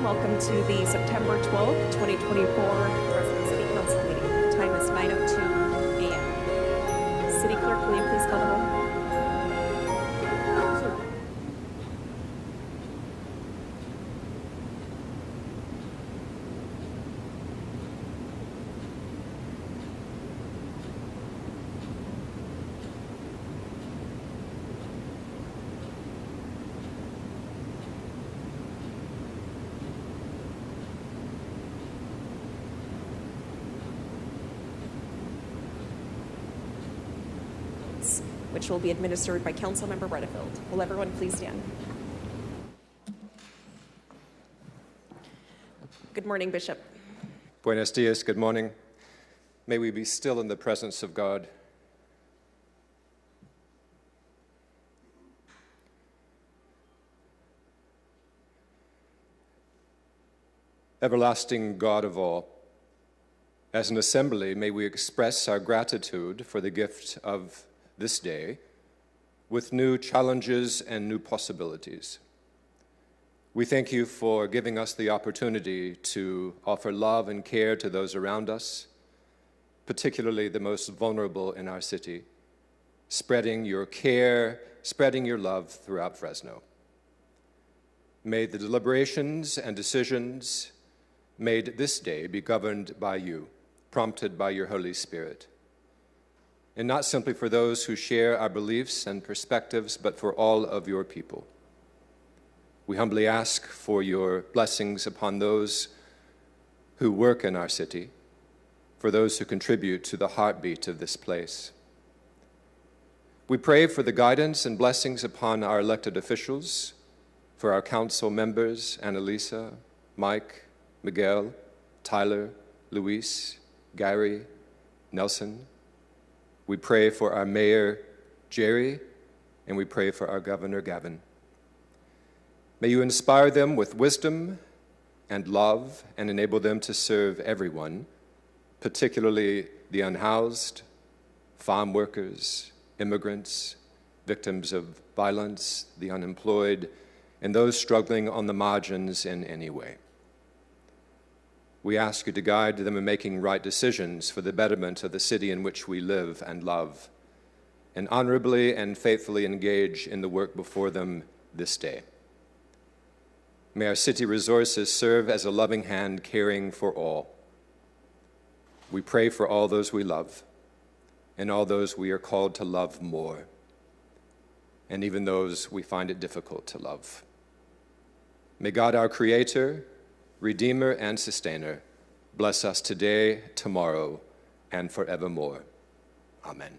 Welcome to the September 12th, 2024 Fresno City Council meeting. The time is 9:02 a.m. City Clerk, will you please call the roll? Which will be administered by Councilmember Redefield. Will everyone please stand? Good morning, Bishop. Buenos dias, good morning. May we be still in the presence of God. Everlasting God of all, as an assembly, may we express our gratitude for the gift of this day with new challenges and new possibilities. We thank you for giving us the opportunity to offer love and care to those around us, particularly the most vulnerable in our city, spreading your care, spreading your love throughout Fresno. May the deliberations and decisions made this day be governed by you, prompted by your Holy Spirit. And not simply for those who share our beliefs and perspectives, but for all of your people. We humbly ask for your blessings upon those who work in our city, for those who contribute to the heartbeat of this place. We pray for the guidance and blessings upon our elected officials, for our council members, Annalisa, Mike, Miguel, Tyler, Luis, Gary, Nelson. We pray for our mayor, Jerry, and we pray for our governor, Gavin. May you inspire them with wisdom and love and enable them to serve everyone, particularly the unhoused, farm workers, immigrants, victims of violence, the unemployed, and those struggling on the margins in any way. We ask you to guide them in making right decisions for the betterment of the city in which we live and love, and honorably and faithfully engage in the work before them this day. May our city resources serve as a loving hand caring for all. We pray for all those we love and all those we are called to love more, and even those we find it difficult to love. May God, our Creator, Redeemer, and Sustainer, bless us today, tomorrow, and forevermore. Amen.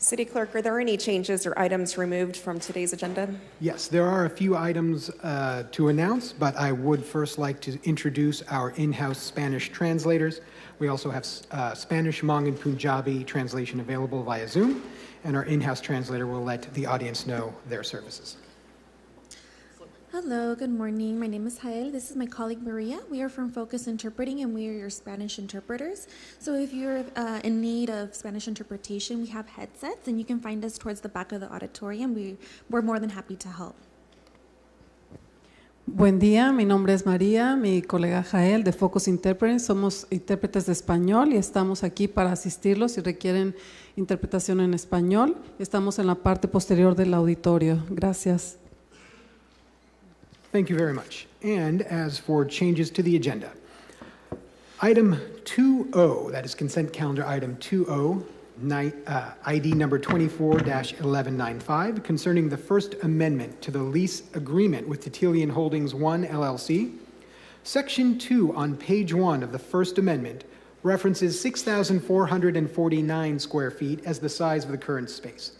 City Clerk, are there any changes or items removed from today's agenda? Yes, there are a few items to announce, but I would first like to introduce our in-house Spanish translators. We also have Spanish, Hmong, and Punjabi translation available via Zoom, and our in-house translator will let the audience know their services. Hello, good morning. My name is Jael. This is my colleague Maria. We are from Focus Interpreting, and we are your Spanish interpreters. So if you're in need of Spanish interpretation, we have headsets, and you can find us towards the back of the auditorium. We're more than happy to help. Buen día, mi nombre es María, mi colega Jael de Focus Interpreting. Somos intérpretes de español y estamos aquí para asistirlos si requieren interpretación en español. Estamos en la parte posterior del auditorio. Gracias. Thank you very much. And as for changes to the agenda, item 2O, that is consent calendar item 2O, ID number 24-1195, concerning the First Amendment to the lease agreement with Titilian Holdings 1 LLC. Section 2 on page 1 of the First Amendment references 6,449 square feet as the size of the current space.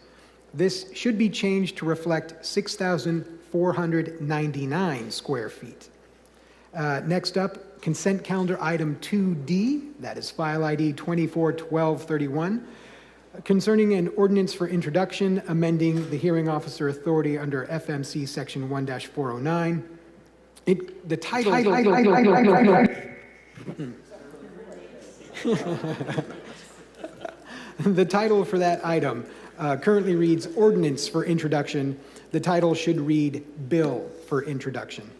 This should be changed to reflect 6,499 square feet. Next up, consent calendar item 2D, that is file ID 241231, concerning an ordinance for introduction, amending the hearing officer authority under FMC section 1-409. The title the title for that item currently reads Ordinance for Introduction. The title should read Bill for Introduction.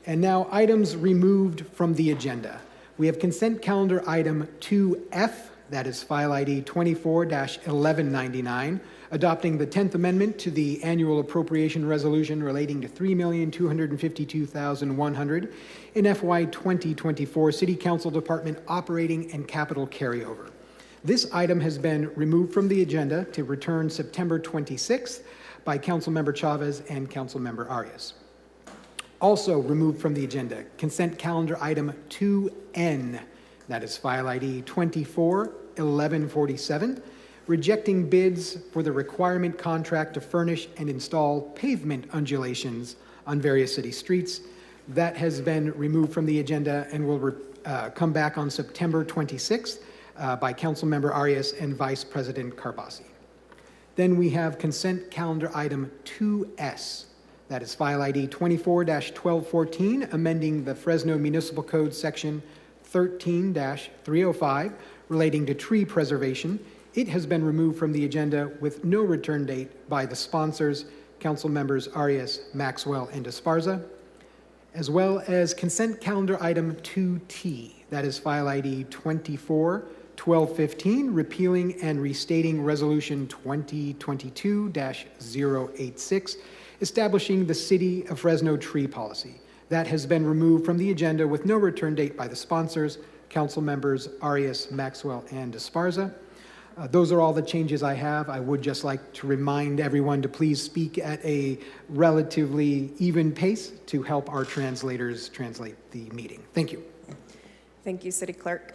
And now items removed from the agenda. We have consent calendar item 2F, that is file ID 24-1199, adopting the 10th Amendment to the annual appropriation resolution relating to $3,252,100 in FY 2024 City Council Department operating and capital carryover. This item has been removed from the agenda to return September 26th by Councilmember Chavez and Councilmember Arias. Also removed from the agenda, consent calendar item 2N, that is file ID 24-1147, rejecting bids for the requirement contract to furnish and install pavement undulations on various city streets. That has been removed from the agenda and will come back on September 26th by Councilmember Arias and Vice President Carbasi. Then we have consent calendar item 2S, that is file ID 24-1214, amending the Fresno Municipal Code section 13-305 relating to tree preservation. It has been removed from the agenda with no return date by the sponsors, Council Members Arias, Maxwell, and Esparza, as well as consent calendar item 2T, that is file ID 24-1215, repealing and restating Resolution 2022-086, establishing the City of Fresno tree policy. That has been removed from the agenda with no return date by the sponsors, Council Members Arias, Maxwell, and Esparza. Those are all the changes I have. I would just like to remind everyone to please speak at a relatively even pace to help our translators translate the meeting. Thank you. Thank you, City Clerk.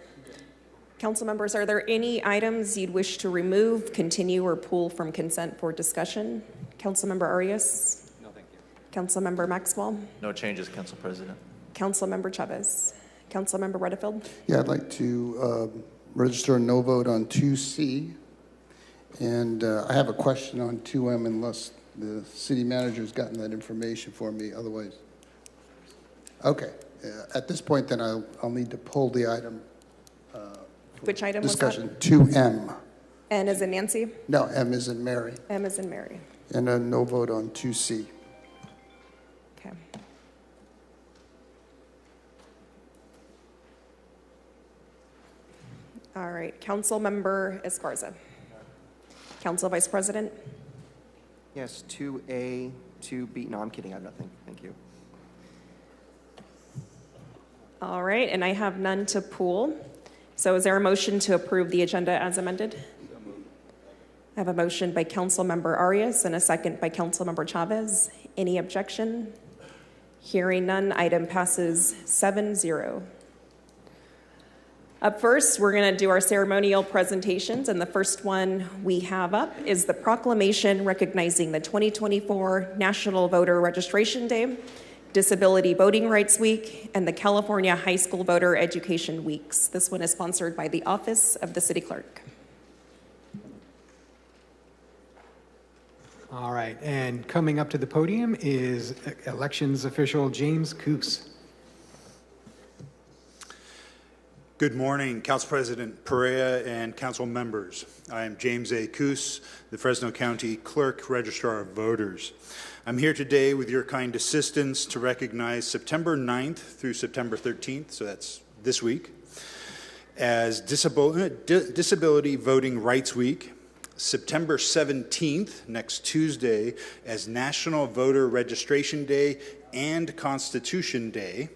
Council members, are there any items you'd wish to remove, continue, or pull from consent for discussion? Councilmember Arias? No, thank you. Councilmember Maxwell? No changes, Council President. Councilmember Chavez? Councilmember Redefield? Yeah, I'd like to register a no vote on 2C. And I have a question on 2M unless the city manager's gotten that information for me. Otherwise, okay. At this point, then I'll need to pull the item. Which item discussion. was that? 2M. N as in Nancy? No, M as in Mary. M as in Mary. And a no vote on 2C. Okay. All right, Councilmember Esparza. Council Vice President? Yes, 2A, 2B. No, I'm kidding. I have nothing. Thank you. All right, and I have none to pool. So is there a motion to approve the agenda as amended? I have a motion by Councilmember Arias and a second by Councilmember Chavez. Any objection? Hearing none, item passes 7-0. Up first, we're going to do our ceremonial presentations, and the first one we have up is the proclamation recognizing the 2024 National Voter Registration Day, Disability Voting Rights Week, and the California High School Voter Education Weeks. This one is sponsored by the Office of the City Clerk. All right, and coming up to the podium is elections official James Coos. Good morning, Council President Perea and council members. I am James A. Coos, the Fresno County Clerk, Registrar of Voters. I'm here today with your kind assistance to recognize September 9th through September 13th, so that's this week, as Disability Voting Rights Week, September 17th, next Tuesday, as National Voter Registration Day and Constitution Day,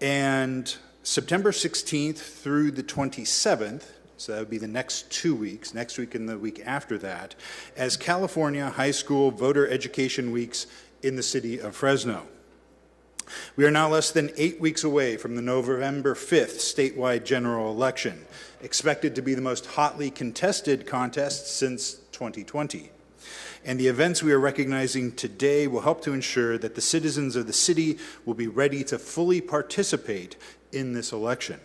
and September 16th through the 27th, so that would be the next 2 weeks, next week and the week after that, as California High School Voter Education Weeks in the city of Fresno. We are now less than 8 weeks away from the November 5th statewide general election, expected to be the most hotly contested contest since 2020. And the events we are recognizing today will help to ensure that the citizens of the city will be ready to fully participate in this election.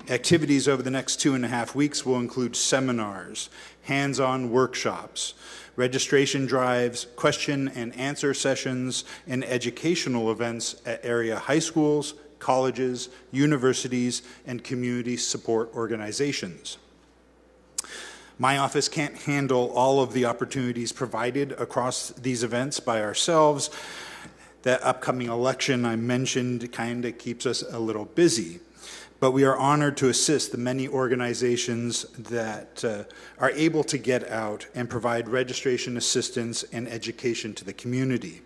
Activities over the next 2.5 weeks will include seminars, hands-on workshops, registration drives, question and answer sessions, and educational events at area high schools, colleges, universities, and community support organizations. My office can't handle all of the opportunities provided across these events by ourselves. That upcoming election I mentioned kind of keeps us a little busy. But we are honored to assist the many organizations that are able to get out and provide registration assistance and education to the community.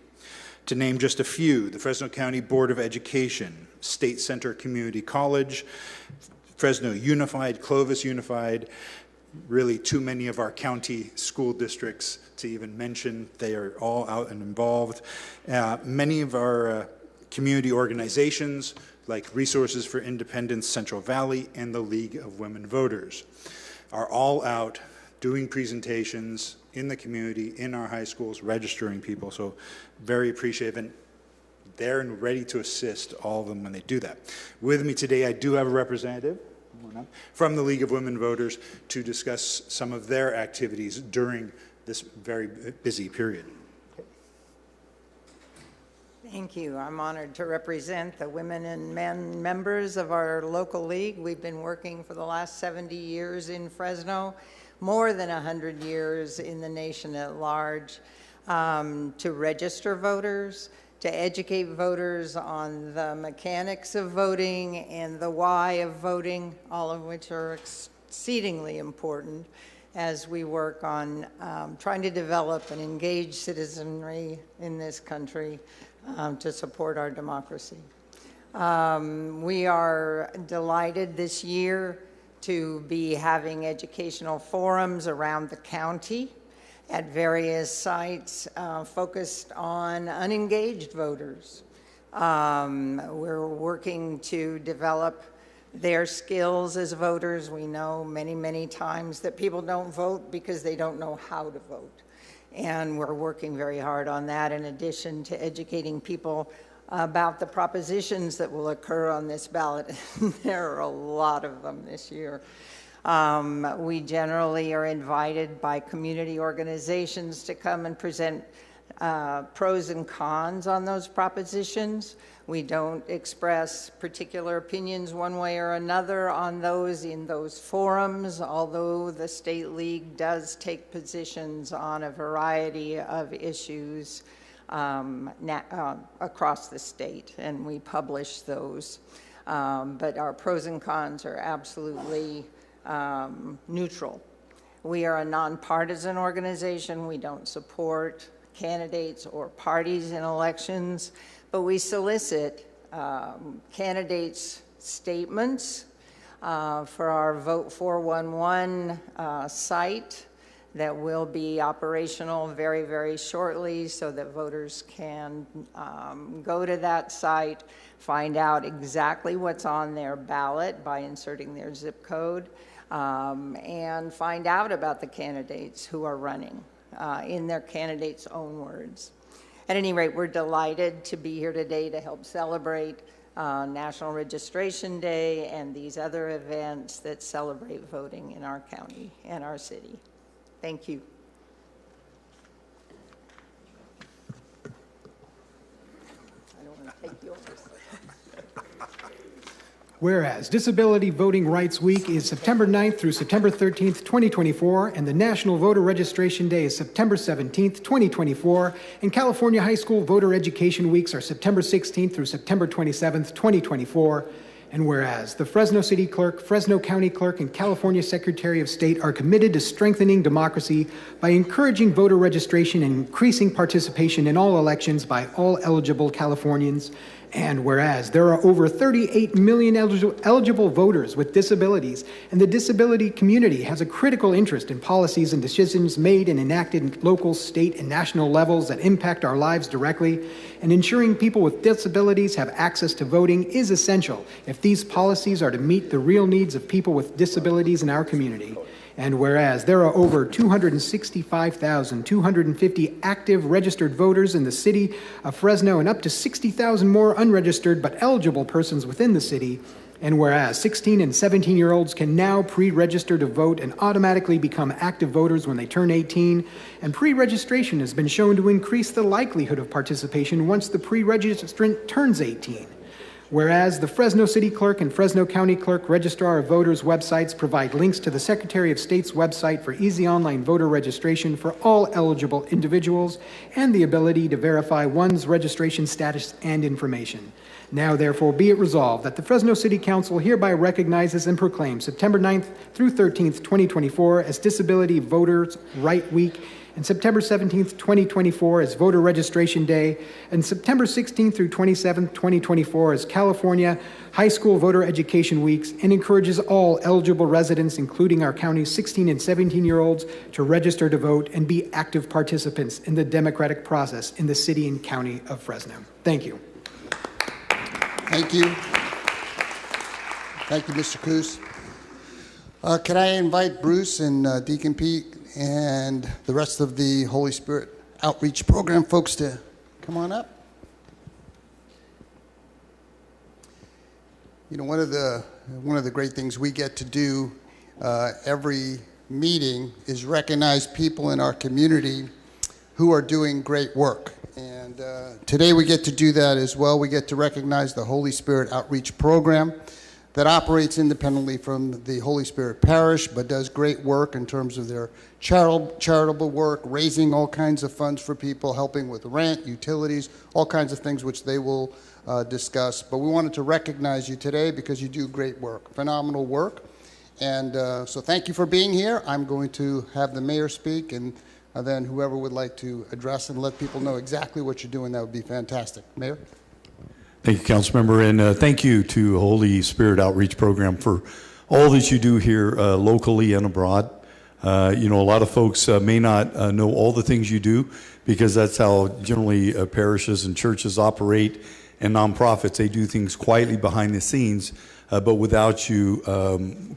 To name just a few, the Fresno County Board of Education, State Center Community College, Fresno Unified, Clovis Unified, really too many of our county school districts to even mention. They are all out and involved. Many of our community organizations, like Resources for Independence Central Valley and the League of Women Voters, are all out doing presentations in the community, in our high schools, registering people. So very appreciative, and there and ready to assist all of them when they do that. With me today, I do have a representative from the League of Women Voters to discuss some of their activities during this very busy period. Thank you. I'm honored to represent the women and men members of our local league. We've been working for the last 70 years in Fresno, more than 100 years in the nation at large, to register voters, to educate voters on the mechanics of voting and the why of voting, all of which are exceedingly important as we work on trying to develop and engage citizenry in this country to support our democracy. We are delighted this year to be having educational forums around the county at various sites focused on unengaged voters. We're working to develop their skills as voters. We know many, many times that people don't vote because they don't know how to vote. And we're working very hard on that, in addition to educating people about the propositions that will occur on this ballot. There are a lot of them this year. We generally are invited by community organizations to come and present pros and cons on those propositions. We don't express particular opinions one way or another on those in those forums, although the State League does take positions on a variety of issues across the state, and we publish those. But our pros and cons are absolutely neutral. We are a nonpartisan organization. We don't support candidates or parties in elections, but we solicit candidates' statements for our Vote 411 site that will be operational very, very shortly so that voters can go to that site, find out exactly what's on their ballot by inserting their zip code, and find out about the candidates who are running in their candidates' own words. At any rate, we're delighted to be here today to help celebrate National Registration Day and these other events that celebrate voting in our county and our city. Thank you. I don't want to take yours. Whereas Disability Voting Rights Week is September 9th through September 13th, 2024, and the National Voter Registration Day is September 17th, 2024, and California High School Voter Education Weeks are September 16th through September 27th, 2024, and whereas the Fresno City Clerk, Fresno County Clerk, and California Secretary of State are committed to strengthening democracy by encouraging voter registration and increasing participation in all elections by all eligible Californians, and whereas there are over 38 million eligible voters with disabilities, and the disability community has a critical interest in policies and decisions made and enacted at local, state, and national levels that impact our lives directly, and ensuring people with disabilities have access to voting is essential if these policies are to meet the real needs of people with disabilities in our community. And whereas there are over 265,250 active registered voters in the city of Fresno and up to 60,000 more unregistered but eligible persons within the city, and whereas 16 and 17-year-olds can now pre-register to vote and automatically become active voters when they turn 18, and pre-registration has been shown to increase the likelihood of participation once the pre-registrant turns 18. Whereas the Fresno City Clerk and Fresno County Clerk Registrar of Voters websites provide links to the Secretary of State's website for easy online voter registration for all eligible individuals and the ability to verify one's registration status and information. Now, therefore, be it resolved that the Fresno City Council hereby recognizes and proclaims September 9th through 13th, 2024 as Disability Voters' Right Week, and September 17th, 2024 as Voter Registration Day, and September 16th through 27th, 2024 as California High School Voter Education Weeks, and encourages all eligible residents, including our county's 16 and 17-year-olds, to register to vote and be active participants in the democratic process in the city and county of Fresno. Thank you. Thank you. Thank you, Mr. Coos. Can I invite Bruce and Deacon Pete and the rest of the Holy Spirit Outreach Program folks to come on up? You know, one of the great things we get to do every meeting is recognize people in our community who are doing great work. And today we get to do that as well. We get to recognize the Holy Spirit Outreach Program that operates independently from the Holy Spirit Parish, but does great work in terms of their charitable work, raising all kinds of funds for people, helping with rent, utilities, all kinds of things which they will discuss. But we wanted to recognize you today because you do great work, phenomenal work. And so thank you for being here. I'm going to have the mayor speak, and then whoever would like to address and let people know exactly what you're doing, that would be fantastic. Mayor? Thank you, Councilmember, and thank you to Holy Spirit Outreach Program for all that you do here locally and abroad. You know, a lot of folks may not know all the things you do because that's how generally parishes and churches operate, and nonprofits. They do things quietly behind the scenes, but without you,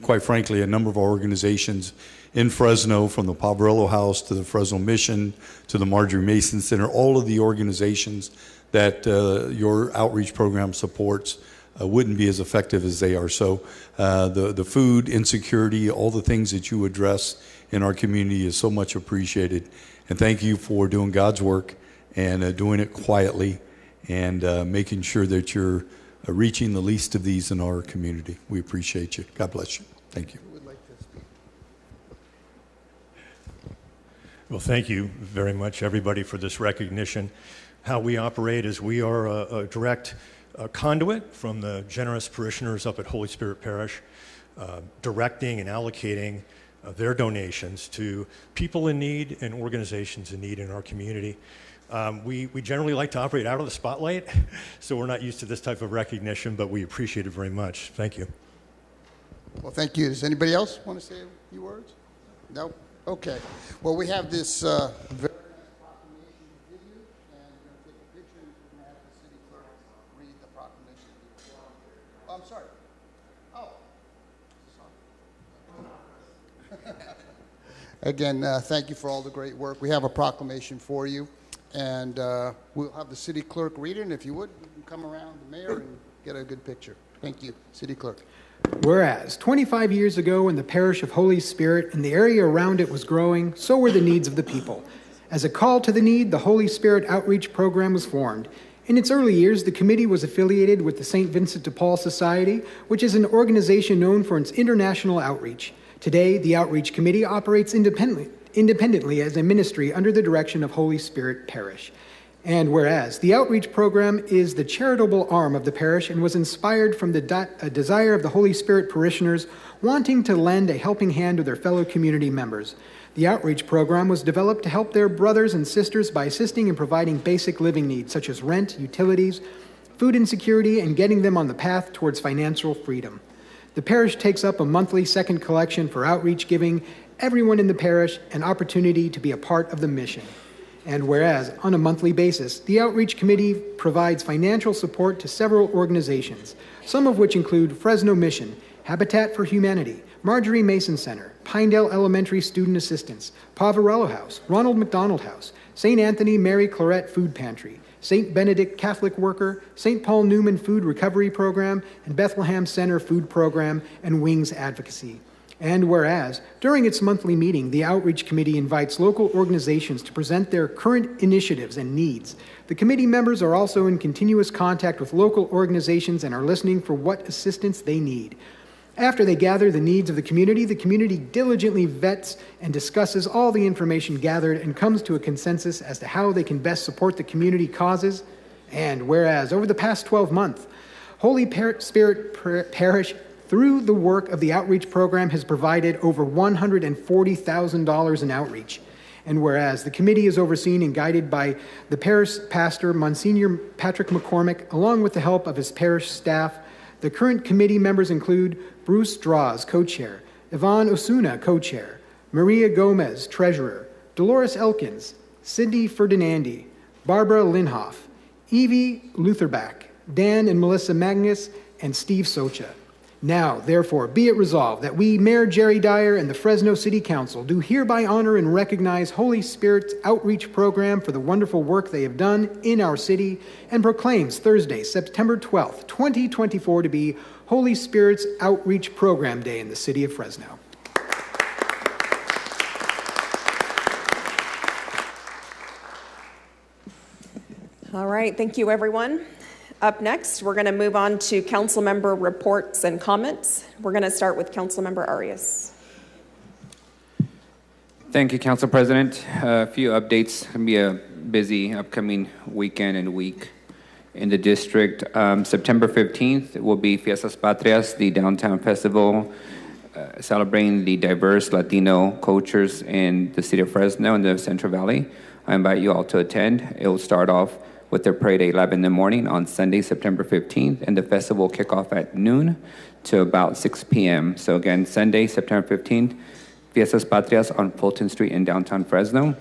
quite frankly, a number of our organizations in Fresno, from the Poverello House to the Fresno Mission to the Marjorie Mason Center, all of the organizations that your outreach program supports wouldn't be as effective as they are. So the food insecurity, all the things that you address in our community is so much appreciated. And thank you for doing God's work and doing it quietly and making sure that you're reaching the least of these in our community. We appreciate you. God bless you. Thank you. Well, thank you very much, everybody, for this recognition. How we operate is we are a direct conduit from the generous parishioners up at Holy Spirit Parish, directing and allocating their donations to people in need and organizations in need in our community. We generally like to operate out of the spotlight, so we're not used to this type of recognition, but we appreciate it very much. Thank you. Well, thank you. Does anybody else want to say a few words? No? Okay. Well, we have this very nice proclamation video, and we're going to take a picture, and we're going to have the city clerk read the proclamation. Oh, I'm sorry. Oh. Again, thank you for all the great work. We have a proclamation for you, and we'll have the city clerk read it, and if you would, you can come around the mayor and get a good picture. Thank you, city clerk. Whereas 25 years ago, when the parish of Holy Spirit and the area around it was growing, so were the needs of the people. As a call to the need, the Holy Spirit Outreach Program was formed. In its early years, the committee was affiliated with the St. Vincent de Paul Society, which is an organization known for its international outreach. Today, the Outreach Committee operates independently as a ministry under the direction of Holy Spirit Parish. And whereas the outreach program is the charitable arm of the parish and was inspired from the desire of the Holy Spirit parishioners wanting to lend a helping hand to their fellow community members. The outreach program was developed to help their brothers and sisters by assisting in providing basic living needs such as rent, utilities, food insecurity, and getting them on the path towards financial freedom. The parish takes up a monthly second collection for outreach, giving everyone in the parish an opportunity to be a part of the mission. And whereas, on a monthly basis, the Outreach Committee provides financial support to several organizations, some of which include Fresno Mission, Habitat for Humanity, Marjorie Mason Center, Pinedale Elementary Student Assistance, Poverello House, Ronald McDonald House, St. Anthony Mary Claret Food Pantry, St. Benedict Catholic Worker, St. Paul Newman Food Recovery Program, and Bethlehem Center Food Program, and Wings Advocacy. And whereas, during its monthly meeting, the Outreach Committee invites local organizations to present their current initiatives and needs. The committee members are also in continuous contact with local organizations and are listening for what assistance they need. After they gather the needs of the community diligently vets and discusses all the information gathered and comes to a consensus as to how they can best support the community causes. And whereas, over the past 12 months, Holy Spirit Parish, through the work of the outreach program, has provided over $140,000 in outreach. And whereas the committee is overseen and guided by the parish pastor, Monsignor Patrick McCormick, along with the help of his parish staff, the current committee members include Bruce Draws, co-chair, Yvonne Osuna, co-chair, Maria Gomez, treasurer, Dolores Elkins, Cindy Ferdinandi, Barbara Linhoff, Evie Lutherbach, Dan and Melissa Magnus, and Steve Socha. Now, therefore, be it resolved that we, Mayor Jerry Dyer and the Fresno City Council, do hereby honor and recognize Holy Spirit's outreach program for the wonderful work they have done in our city, and proclaims Thursday, September 12th, 2024 to be Holy Spirit's Outreach Program Day in the city of Fresno. All right, thank you, everyone. Up next, we're going to move on to council member reports and comments. We're going to start with council member Arias. Thank you, Council President. A few updates. It's going to be a busy upcoming weekend and week in the district. September 15th will be Fiestas Patrias, the downtown festival celebrating the diverse Latino cultures in the city of Fresno and the Central Valley. I invite you all to attend. It will start off with their parade at 11 in the morning on Sunday, September 15th, and the festival will kick off at noon to about 6 p.m. So again, Sunday, September 15th, Fiestas Patrias on Fulton Street in downtown Fresno.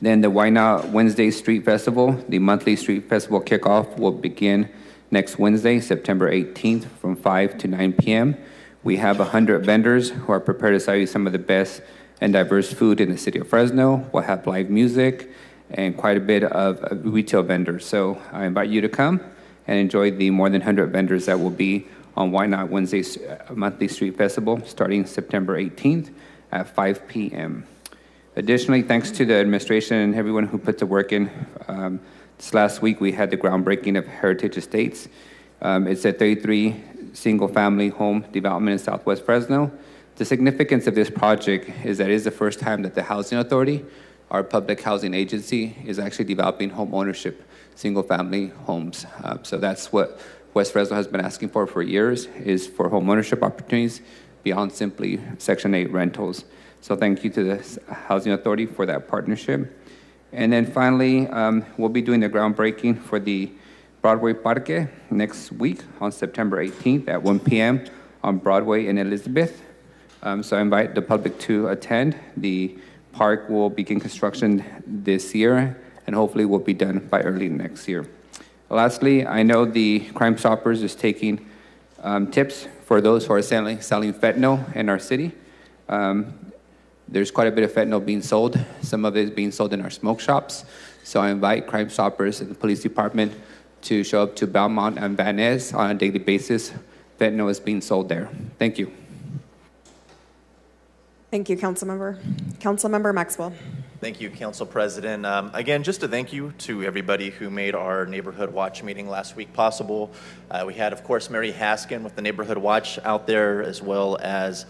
Then the Why Not Wednesday Street Festival, the monthly street festival kickoff will begin next Wednesday, September 18th from 5 to 9 p.m. We have 100 vendors who are prepared to sell you some of the best and diverse food in the city of Fresno. We'll have live music and quite a bit of retail vendors. So I invite you to come and enjoy the more than 100 vendors that will be on Why Not Wednesday's monthly street festival starting September 18th at 5 p.m. Additionally, thanks to the administration and everyone who put the work in, this last week we had the groundbreaking of Heritage Estates. It's a 33 single-family home development in Southwest Fresno. The significance of this project is that it is the first time that the Housing Authority, our public housing agency, is actually developing home ownership, single-family homes. So that's what West Fresno has been asking for years, is for home ownership opportunities beyond simply Section 8 rentals. So thank you to the Housing Authority for that partnership. And then finally, we'll be doing the groundbreaking for the Broadway Parque next week on September 18th at 1 p.m. on Broadway in Elizabeth. So I invite the public to attend. The park will begin construction this year and hopefully will be done by early next year. Lastly, I know the Crime Stoppers is taking tips for those who are selling fentanyl in our city. There's quite a bit of fentanyl being sold. Some of it is being sold in our smoke shops. So I invite Crime Stoppers and the police department to show up to Belmont and Van Ness on a daily basis. Fentanyl is being sold there. Thank you. Thank you, Councilmember. Councilmember Maxwell. Thank you, Council President. Again, just a thank you to everybody who made our Neighborhood Watch meeting last week possible. We had, of course, Mary Haskin with the Neighborhood Watch out there, as well as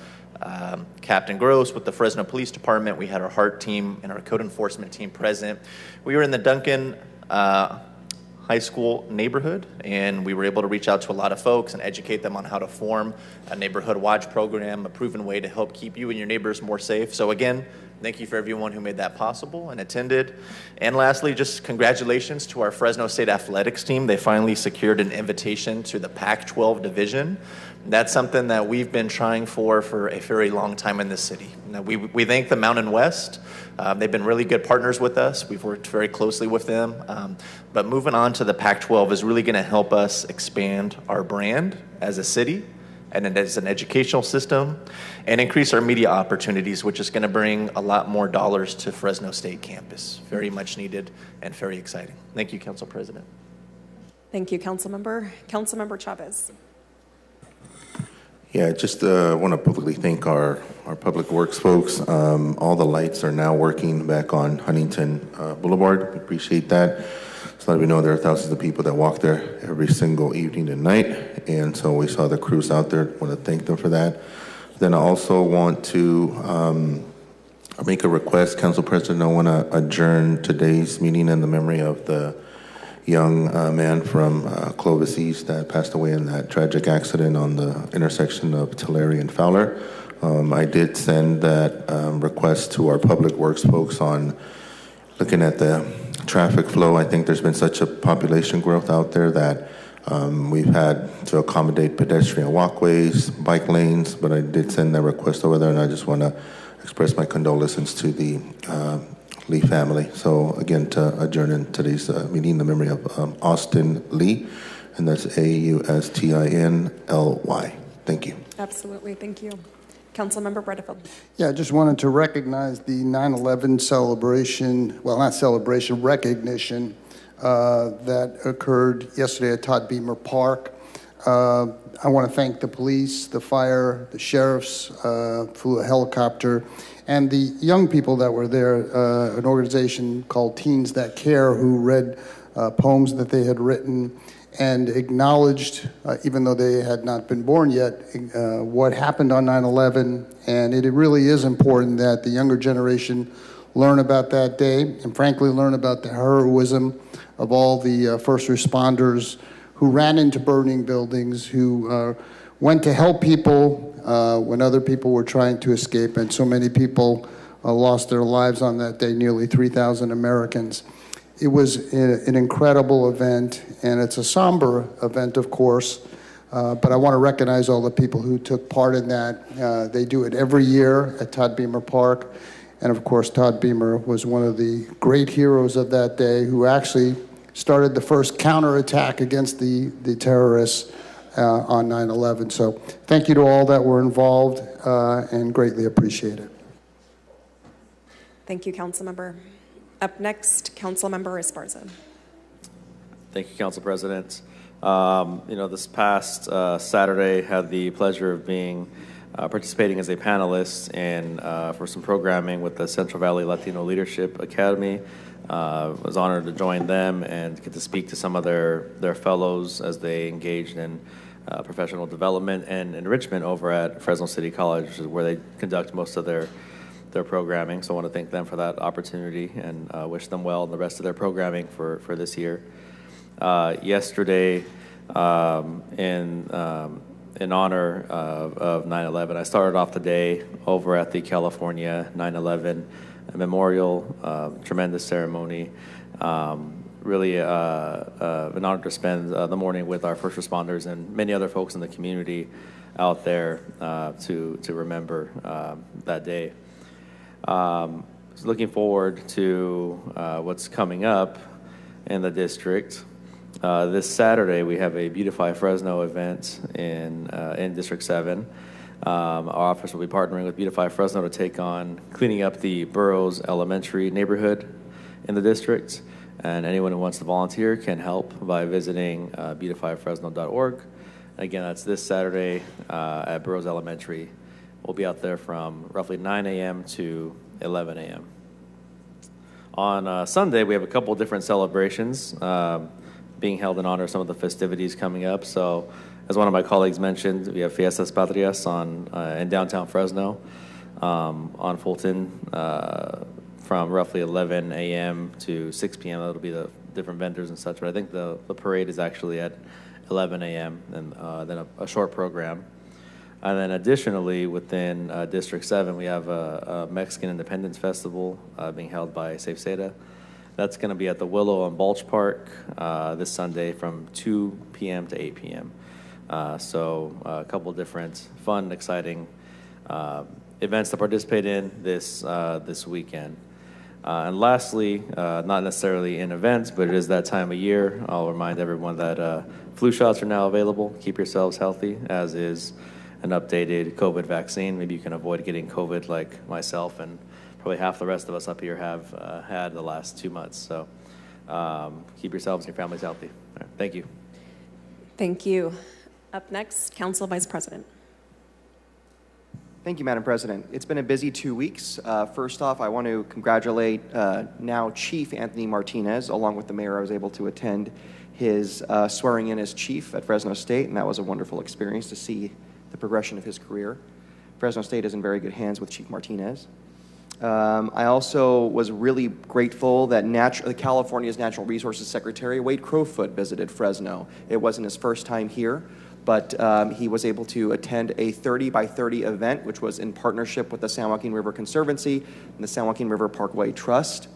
Captain Gross with the Fresno Police Department. We had our HART team and our code enforcement team present. We were in the Duncan High School neighborhood, and we were able to reach out to a lot of folks and educate them on how to form a Neighborhood Watch program, a proven way to help keep you and your neighbors more safe. So again, thank you for everyone who made that possible and attended. And lastly, just congratulations to our Fresno State Athletics team. They finally secured an invitation to the Pac-12 division. That's something that we've been trying for a very long time in this city. Now, we thank the Mountain West. They've been really good partners with us. We've worked very closely with them. But moving on to the Pac-12 is really going to help us expand our brand as a city and as an educational system and increase our media opportunities, which is going to bring a lot more dollars to Fresno State campus. Very much needed and very exciting. Thank you, Council President. Thank you, Councilmember. Councilmember Chavez. Yeah, just want to publicly thank our public works folks. All the lights are now working back on Huntington Boulevard. We appreciate that. So let me know there are thousands of people that walk there every single evening and night. And so we saw the crews out there. Want to thank them for that. Then I also want to make a request, Council President. I want to adjourn today's meeting in the memory of the young man from Clovis East that passed away in that tragic accident on the intersection of Tulare and Fowler. I did send that request to our public works folks on looking at the traffic flow. I think there's been such a population growth out there that we've had to accommodate pedestrian walkways, bike lanes, but I did send that request over there, and I just want to express my condolences to the Lee family. So again, to adjourn in today's meeting in the memory of Austin Lee, and that's Austinly. Thank you. Absolutely, thank you. Councilmember Bredefeld. Yeah, I just wanted to recognize the 9/11 celebration, well, not celebration, recognition that occurred yesterday at Todd Beamer Park. I want to thank the police, the fire, the sheriffs, flew a helicopter, and the young people that were there, an organization called Teens That Care, who read poems that they had written and acknowledged, even though they had not been born yet, what happened on 9/11. And it really is important that the younger generation learn about that day and frankly learn about the heroism of all the first responders who ran into burning buildings, who went to help people when other people were trying to escape, and so many people lost their lives on that day, nearly 3,000 Americans. It was an incredible event, and it's a somber event, of course, but I want to recognize all the people who took part in that. They do it every year at Todd Beamer Park, and of course, Todd Beamer was one of the great heroes of that day, who actually started the first counterattack against the terrorists on 9/11. So thank you to all that were involved and greatly appreciate it. Thank you, Councilmember. Up next, Councilmember Esparza. Thank you, Council President. This past Saturday, had the pleasure of being participating as a panelist for some programming with the Central Valley Latino Leadership Academy. Was honored to join them and get to speak to some of their fellows as they engaged in professional development and enrichment over at Fresno City College, which is where they conduct most of their programming. So I want to thank them for that opportunity and wish them well in the rest of their programming for this year. Yesterday, in honor of 9/11, I started off the day over at the California 9/11 Memorial, tremendous ceremony. Really an honor to spend the morning with our first responders and many other folks in the community out there to remember that day. Looking forward to what's coming up in the district. This Saturday, we have a Beautify Fresno event in District 7. Our office will be partnering with Beautify Fresno to take on cleaning up the Burroughs Elementary neighborhood in the district. And anyone who wants to volunteer can help by visiting beautifyfresno.org. Again, that's this Saturday at Burroughs Elementary. We'll be out there from roughly 9 a.m. to 11 a.m. On Sunday, we have a couple different celebrations being held in honor of some of the festivities coming up. So, as one of my colleagues mentioned, we have Fiestas Patrias in downtown Fresno on Fulton from roughly 11 a.m. to 6 p.m. That'll be the different vendors and such. But I think the parade is actually at 11 a.m. and then a short program. And then additionally, within District 7, we have a Mexican Independence Festival being held by Safe Seda. That's going to be at the Willow and Balch Park this Sunday from 2 p.m. to 8 p.m. So a couple different fun, exciting events to participate in this weekend. And lastly, not necessarily in events, but it is that time of year. I'll remind everyone that flu shots are now available. Keep yourselves healthy, as is an updated COVID vaccine. Maybe you can avoid getting COVID like myself and probably half the rest of us up here have had the last 2 months. So keep yourselves and your families healthy. All right, thank you. Thank you. Up next, Council Vice President. Thank you, Madam President. It's been a busy 2 weeks. First off, I want to congratulate now Chief Anthony Martinez. Along with the mayor, I was able to attend his swearing in as chief at Fresno State, and that was a wonderful experience to see the progression of his career. Fresno State is in very good hands with Chief Martinez. I also was really grateful that California's Natural Resources Secretary, Wade Crowfoot, visited Fresno. It wasn't his first time here, but he was able to attend a 30 by 30 event, which was in partnership with the San Joaquin River Conservancy and the San Joaquin River Parkway Trust.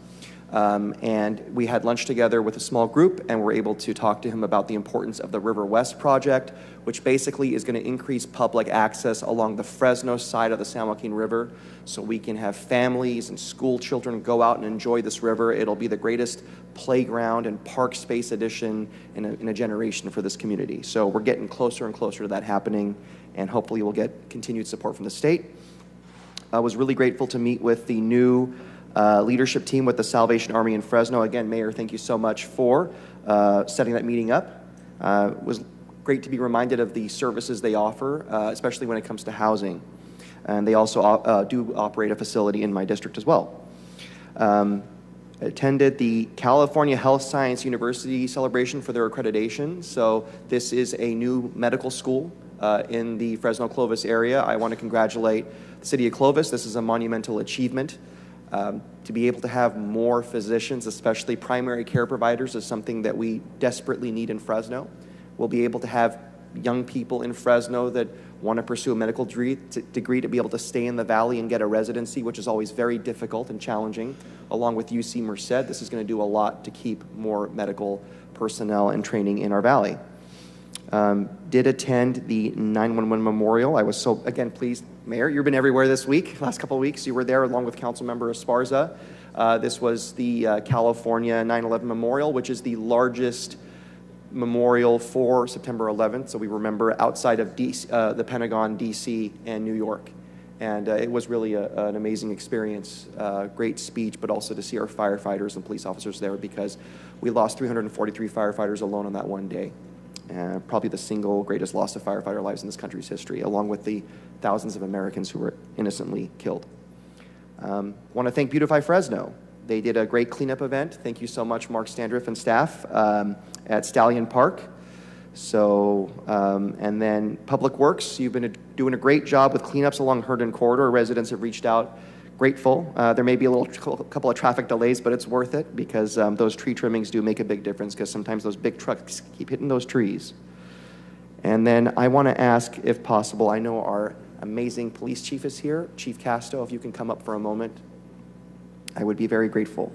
And we had lunch together with a small group, and were able to talk to him about the importance of the River West project, which basically is going to increase public access along the Fresno side of the San Joaquin River, so we can have families and school children go out and enjoy this river. It'll be the greatest playground and park space addition in a generation for this community. So we're getting closer and closer to that happening, and hopefully we'll get continued support from the state. I was really grateful to meet with the new leadership team with the Salvation Army in Fresno. Again, Mayor, thank you so much for setting that meeting up. It was great to be reminded of the services they offer, especially when it comes to housing. And they also do operate a facility in my district as well. Attended the California Health Science University celebration for their accreditation. So this is a new medical school in the Fresno-Clovis area. I want to congratulate the city of Clovis. This is a monumental achievement. To be able to have more physicians, especially primary care providers, is something that we desperately need in Fresno. We'll be able to have young people in Fresno that want to pursue a medical degree to be able to stay in the valley and get a residency, which is always very difficult and challenging. Along with UC Merced, this is going to do a lot to keep more medical personnel and training in our valley. Did attend the 911 memorial. I was so, again, pleased. Mayor, you've been everywhere this week, last couple of weeks. You were there along with Councilmember Esparza. This was the California 9/11 memorial, which is the largest memorial for September 11th. So we remember outside of DC, the Pentagon, DC, and New York. And it was really an amazing experience, great speech, but also to see our firefighters and police officers there, because we lost 343 firefighters alone on that one day. Probably the single greatest loss of firefighter lives in this country's history, along with the thousands of Americans who were innocently killed. Want to thank Beautify Fresno. They did a great cleanup event. Thank you so much, Mark Standriff and staff at Stallion Park. So, and then Public Works, you've been doing a great job with cleanups along Herndon Corridor. Residents have reached out, grateful. There may be a couple of traffic delays, but it's worth it, because those tree trimmings do make a big difference, because sometimes those big trucks keep hitting those trees. And then I want to ask, if possible, I know our amazing police chief is here. Chief Casto, if you can come up for a moment, I would be very grateful.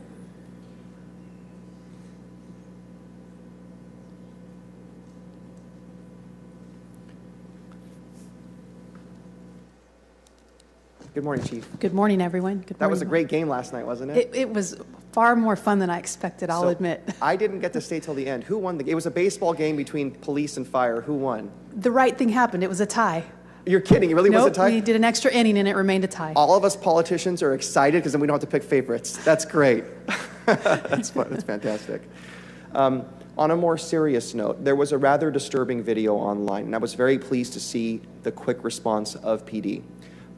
Good morning, Chief. Good morning, everyone. Good morning. That was a great game last night, wasn't it? It was far more fun than I expected, I'll admit. I didn't get to stay till the end. Who won the game? It was a baseball game between police and fire. Who won? The right thing happened. It was a tie. You're kidding. It really was a tie? We did an extra inning and it remained a tie. All of us politicians are excited because then we don't have to pick favorites. That's great. That's fun. That's fantastic. On a more serious note, there was a rather disturbing video online, and I was very pleased to see the quick response of PD.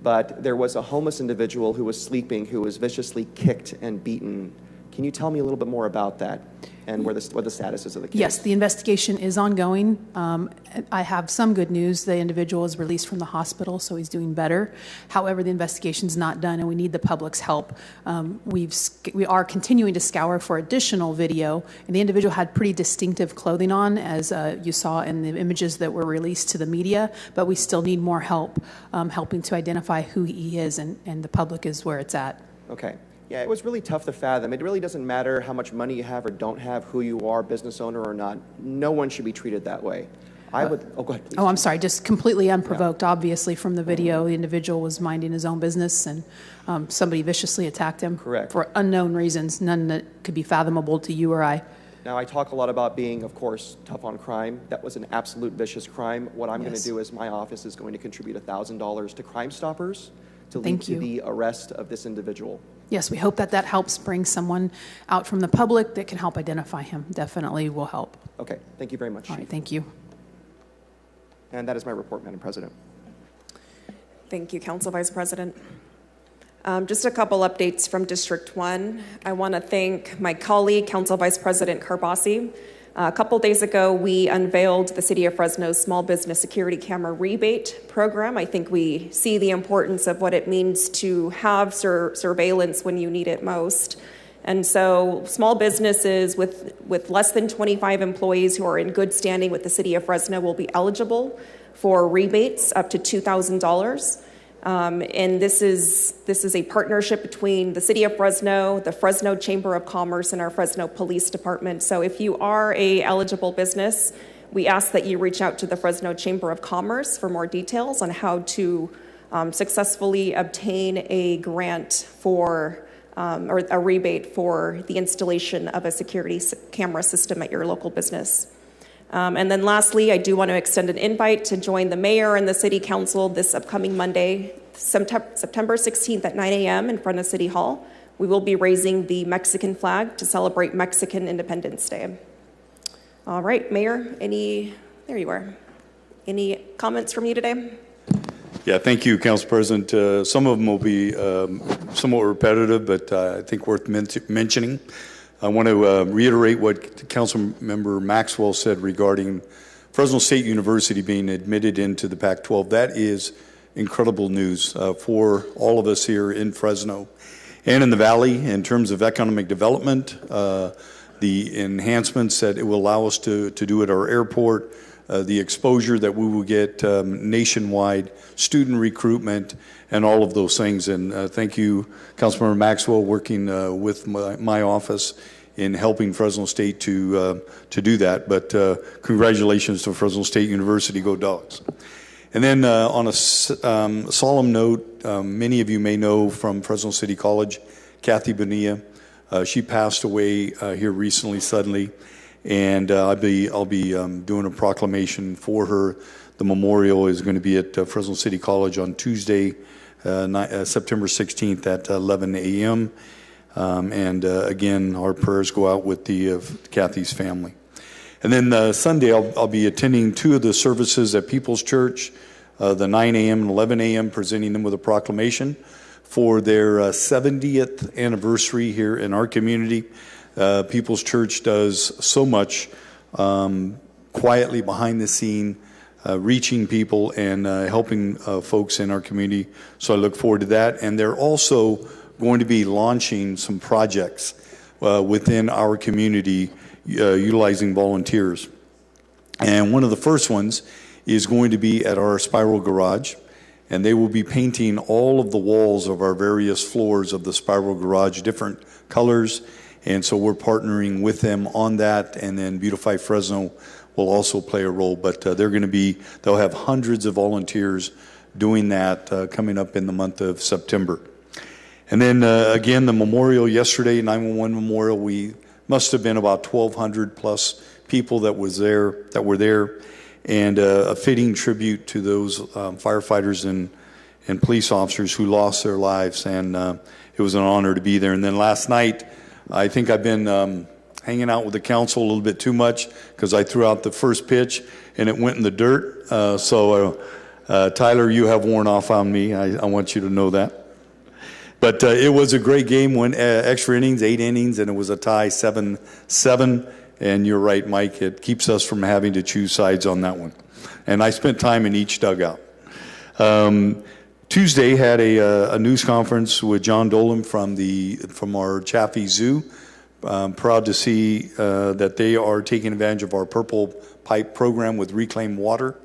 But there was a homeless individual who was sleeping who was viciously kicked and beaten. Can you tell me a little bit more about that and what the status is of the case? Yes, the investigation is ongoing. I have some good news. The individual is released from the hospital, so he's doing better. However, the investigation's not done, and we need the public's help. We are continuing to scour for additional video, and the individual had pretty distinctive clothing on, as you saw in the images that were released to the media, but we still need more help helping to identify who he is, and the public is where it's at. Okay. Yeah, it was really tough to fathom. It really doesn't matter how much money you have or don't have, who you are, business owner or not. No one should be treated that way. Go ahead, please. Oh, I'm sorry, just completely unprovoked. Yeah. Obviously, from the video, the individual was minding his own business, and somebody viciously attacked him. Correct. For unknown reasons, none that could be fathomable to you or I. Now, I talk a lot about being, of course, tough on crime. That was an absolute vicious crime. What I'm going to do is my office is going to contribute $1,000 to Crime Stoppers to lead to the arrest of this individual. Yes, we hope that helps bring someone out from the public that can help identify him. Definitely will help. Okay, thank you very much. All right, thank you. And that is my report, Madam President. Thank you, Council Vice President. Just a couple updates from District 1. I want to thank my colleague, Council Vice President Carbasi. A couple days ago, we unveiled the City of Fresno's Small Business Security Camera Rebate Program. I think we see the importance of what it means to have surveillance when you need it most. And so small businesses with less than 25 employees who are in good standing with the City of Fresno will be eligible for rebates up to $2,000. And this is a partnership between the City of Fresno, the Fresno Chamber of Commerce, and our Fresno Police Department. So if you are a eligible business, we ask that you reach out to the Fresno Chamber of Commerce for more details on how to successfully obtain a grant for or a rebate for the installation of a security camera system at your local business. And then lastly, I do want to extend an invite to join the mayor and the city council this upcoming Monday, September 16th at 9 a.m. in front of City Hall. We will be raising the Mexican flag to celebrate Mexican Independence Day. All right, Mayor, there you are. Any comments from you today? Yeah, thank you, Council President. Some of them will be somewhat repetitive, but I think worth mentioning. I want to reiterate what Councilmember Maxwell said regarding Fresno State University being admitted into the Pac-12. That is incredible news for all of us here in Fresno and in the Valley in terms of economic development, the enhancements that it will allow us to do at our airport, the exposure that we will get nationwide, student recruitment, and all of those things. And thank you, Councilmember Maxwell, working with my office in helping Fresno State to do that. But congratulations to Fresno State University, go Dogs. And then on a solemn note, many of you may know from Fresno City College, Kathy Bonilla. She passed away here recently, suddenly. And I'll be doing a proclamation for her the memorial is going to be at Fresno City College on Tuesday, September 16th at 11 a.m. Again, our prayers go out with the Kathy's family. And then Sunday, I'll be attending 2 of the services at People's Church, the 9 a.m. and 11 a.m., presenting them with a proclamation for their 70th anniversary here in our community. People's Church does so much quietly behind the scene, reaching people and helping folks in our community. So I look forward to that. And they're also going to be launching some projects within our community utilizing volunteers. And one of the first ones is going to be at our Spiral Garage, and they will be painting all of the walls of our various floors of the Spiral Garage different colors. And so we're partnering with them on that, and then Beautify Fresno will also play a role. But they'll have hundreds of volunteers doing that coming up in the month of September. And then again, the memorial yesterday, 911 memorial, we must have been about 1,200 plus people that were there, and a fitting tribute to those firefighters and police officers who lost their lives. And it was an honor to be there. And then last night, I think I've been hanging out with the council a little bit too much because I threw out the first pitch and it went in the dirt. So Tyler, you have worn off on me. I want you to know that. But it was a great game, went extra innings, 8 innings, and it was a tie, 7-7. And you're right, Mike, it keeps us from having to choose sides on that one. And I spent time in each dugout. Tuesday had a news conference with John Dolan from our Chaffee Zoo. Proud to see that they are taking advantage of our Purple Pipe program with reclaimed water.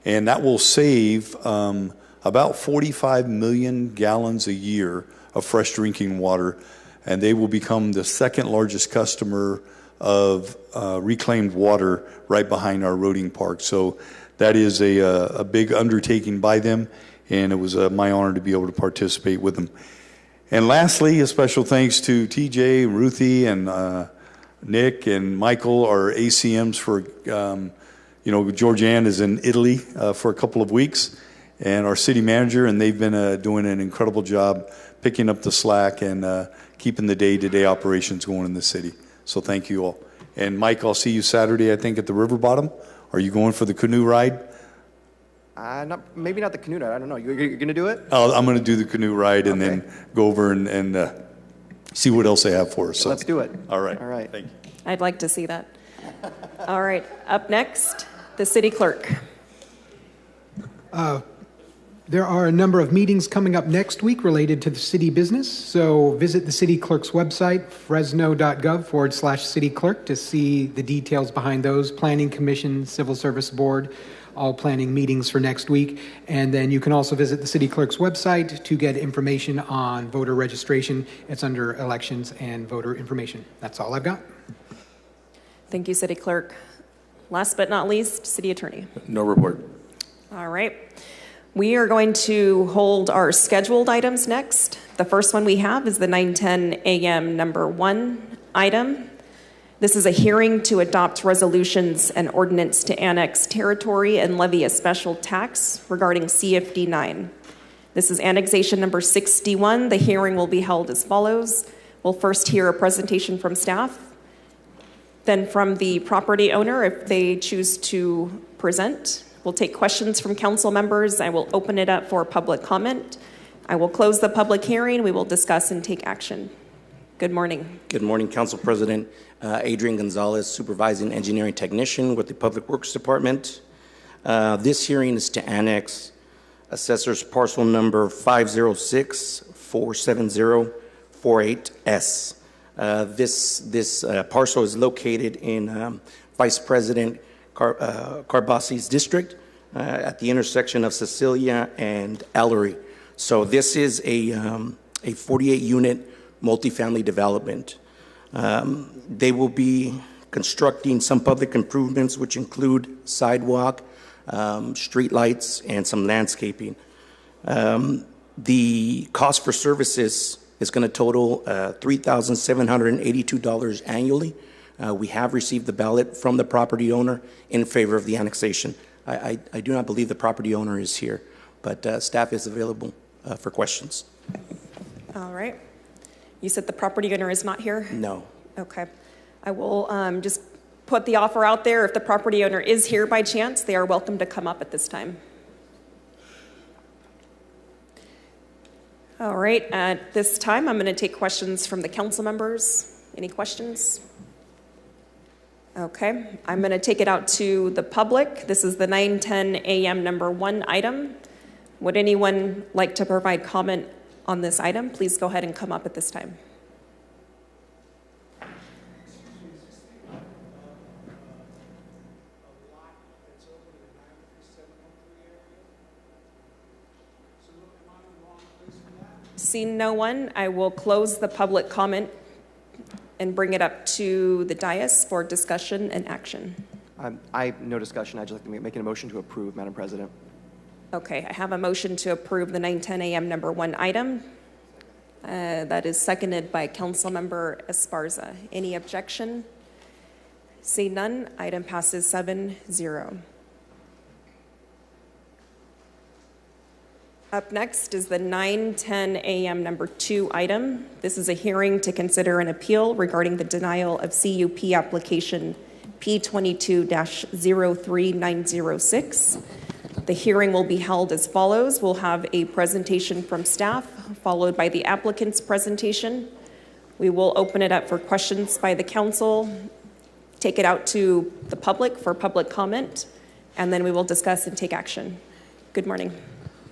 And that will save about 45 million gallons a year of fresh drinking water, and they will become the second largest customer of reclaimed water right behind our Roding Park. So that is a big undertaking by them, and it was my honor to be able to participate with them. And lastly, a special thanks to TJ, Ruthie, and Nick and Michael, our ACMs for, Georgianne is in Italy for a couple of weeks, and our city manager, and they've been doing an incredible job picking up the slack and keeping the day-to-day operations going in the city. So thank you all. And Mike, I'll see you Saturday, I think, at the river bottom. Are you going for the canoe ride? Maybe not the canoe ride. I don't know. You're going to do it? I'm going to do the canoe ride and then go over and see what else they have for us. So. Let's do it. All right. All right. Thank you. I'd like to see that. All right. Up next, the city clerk. There are a number of meetings coming up next week related to the city business. So visit the city clerk's website, fresno.gov/city clerk, to see the details behind those. Planning Commission, Civil Service Board, all planning meetings for next week. And then you can also visit the city clerk's website to get information on voter registration. It's under elections and voter information. That's all I've got. Thank you, city clerk. Last but not least, city attorney. No report. All right. We are going to hold our scheduled items next. The first one we have is the 9:10 a.m. number 1 item. This is a hearing to adopt resolutions and ordinance to annex territory and levy a special tax regarding CFD 9. This is annexation number 61. The hearing will be held as follows. We'll first hear a presentation from staff, then from the property owner if they choose to present. We'll take questions from council members. I will open it up for public comment. I will close the public hearing. We will discuss and take action. Good morning. Good morning, Council President. Adrian Gonzalez, Supervising Engineering Technician with the Public Works Department. This hearing is to annex Assessor's Parcel Number 506-470-48S. This parcel is located in Vice President Carbasi's district at the intersection of Cecilia and Ellery. So this is a 48-unit multifamily development. They will be constructing some public improvements, which include sidewalk, street lights, and some landscaping. The cost for services is going to total $3,782 annually. We have received the ballot from the property owner in favor of the annexation. I do not believe the property owner is here, but staff is available for questions. All right. You said the property owner is not here? No. Okay. I will just put the offer out there. If the property owner is here by chance, they are welcome to come up at this time. All right. At this time, I'm going to take questions from the council members. Any questions? Okay. I'm going to take it out to the public. This is the 9:10 a.m. number 1 item. Would anyone like to provide comment on this item? Please go ahead and come up at this time. Seeing no one, I will close the public comment and bring it up to the dais for discussion and action. I have no discussion. I'd just like to make a motion to approve, Madam President. Okay, I have a motion to approve the 9:10 a.m. number 1 item. That is seconded by Councilmember Esparza. Any objection? Seeing none, item passes 7-0. Up next is the 9:10 a.m. number 2 item. This is a hearing to consider an appeal regarding the denial of CUP application P22-03906. The hearing will be held as follows. We'll have a presentation from staff, followed by the applicant's presentation. We will open it up for questions by the council, take it out to the public for public comment, and then we will discuss and take action. Good morning.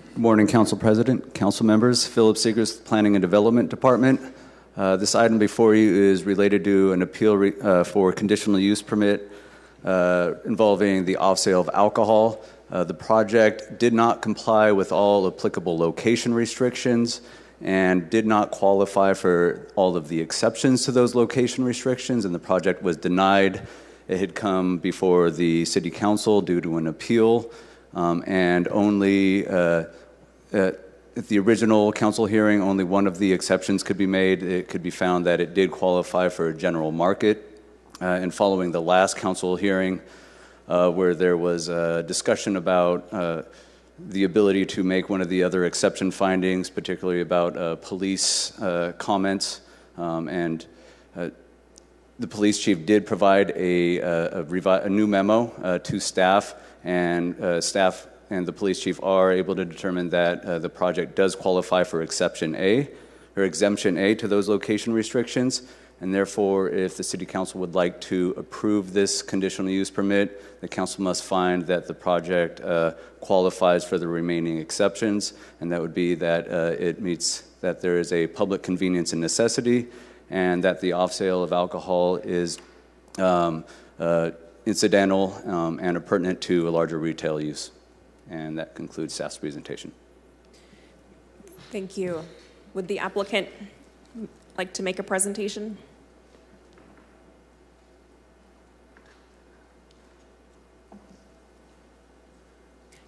Good morning, Council President, Council members. Philip Seegers, Planning and Development Department. This item before you is related to an appeal for conditional use permit involving the off-sale of alcohol. The project did not comply with all applicable location restrictions and did not qualify for all of the exceptions to those location restrictions, and the project was denied. It had come before the City Council due to an appeal, and only at the original council hearing, only one of the exceptions could be made. It could be found that it did qualify for a general market. And following the last council hearing, where there was a discussion about the ability to make one of the other exception findings, particularly about police comments, and the police chief did provide a new memo to staff, and staff and the police chief are able to determine that the project does qualify for Exemption A to those location restrictions. And therefore, if the City Council would like to approve this conditional use permit, the council must find that the project qualifies for the remaining exceptions, and that would be that it meets that there is a public convenience and necessity, and that the off-sale of alcohol is incidental and appurtenant to a larger retail use. And that concludes staff's presentation. Thank you. Would the applicant like to make a presentation?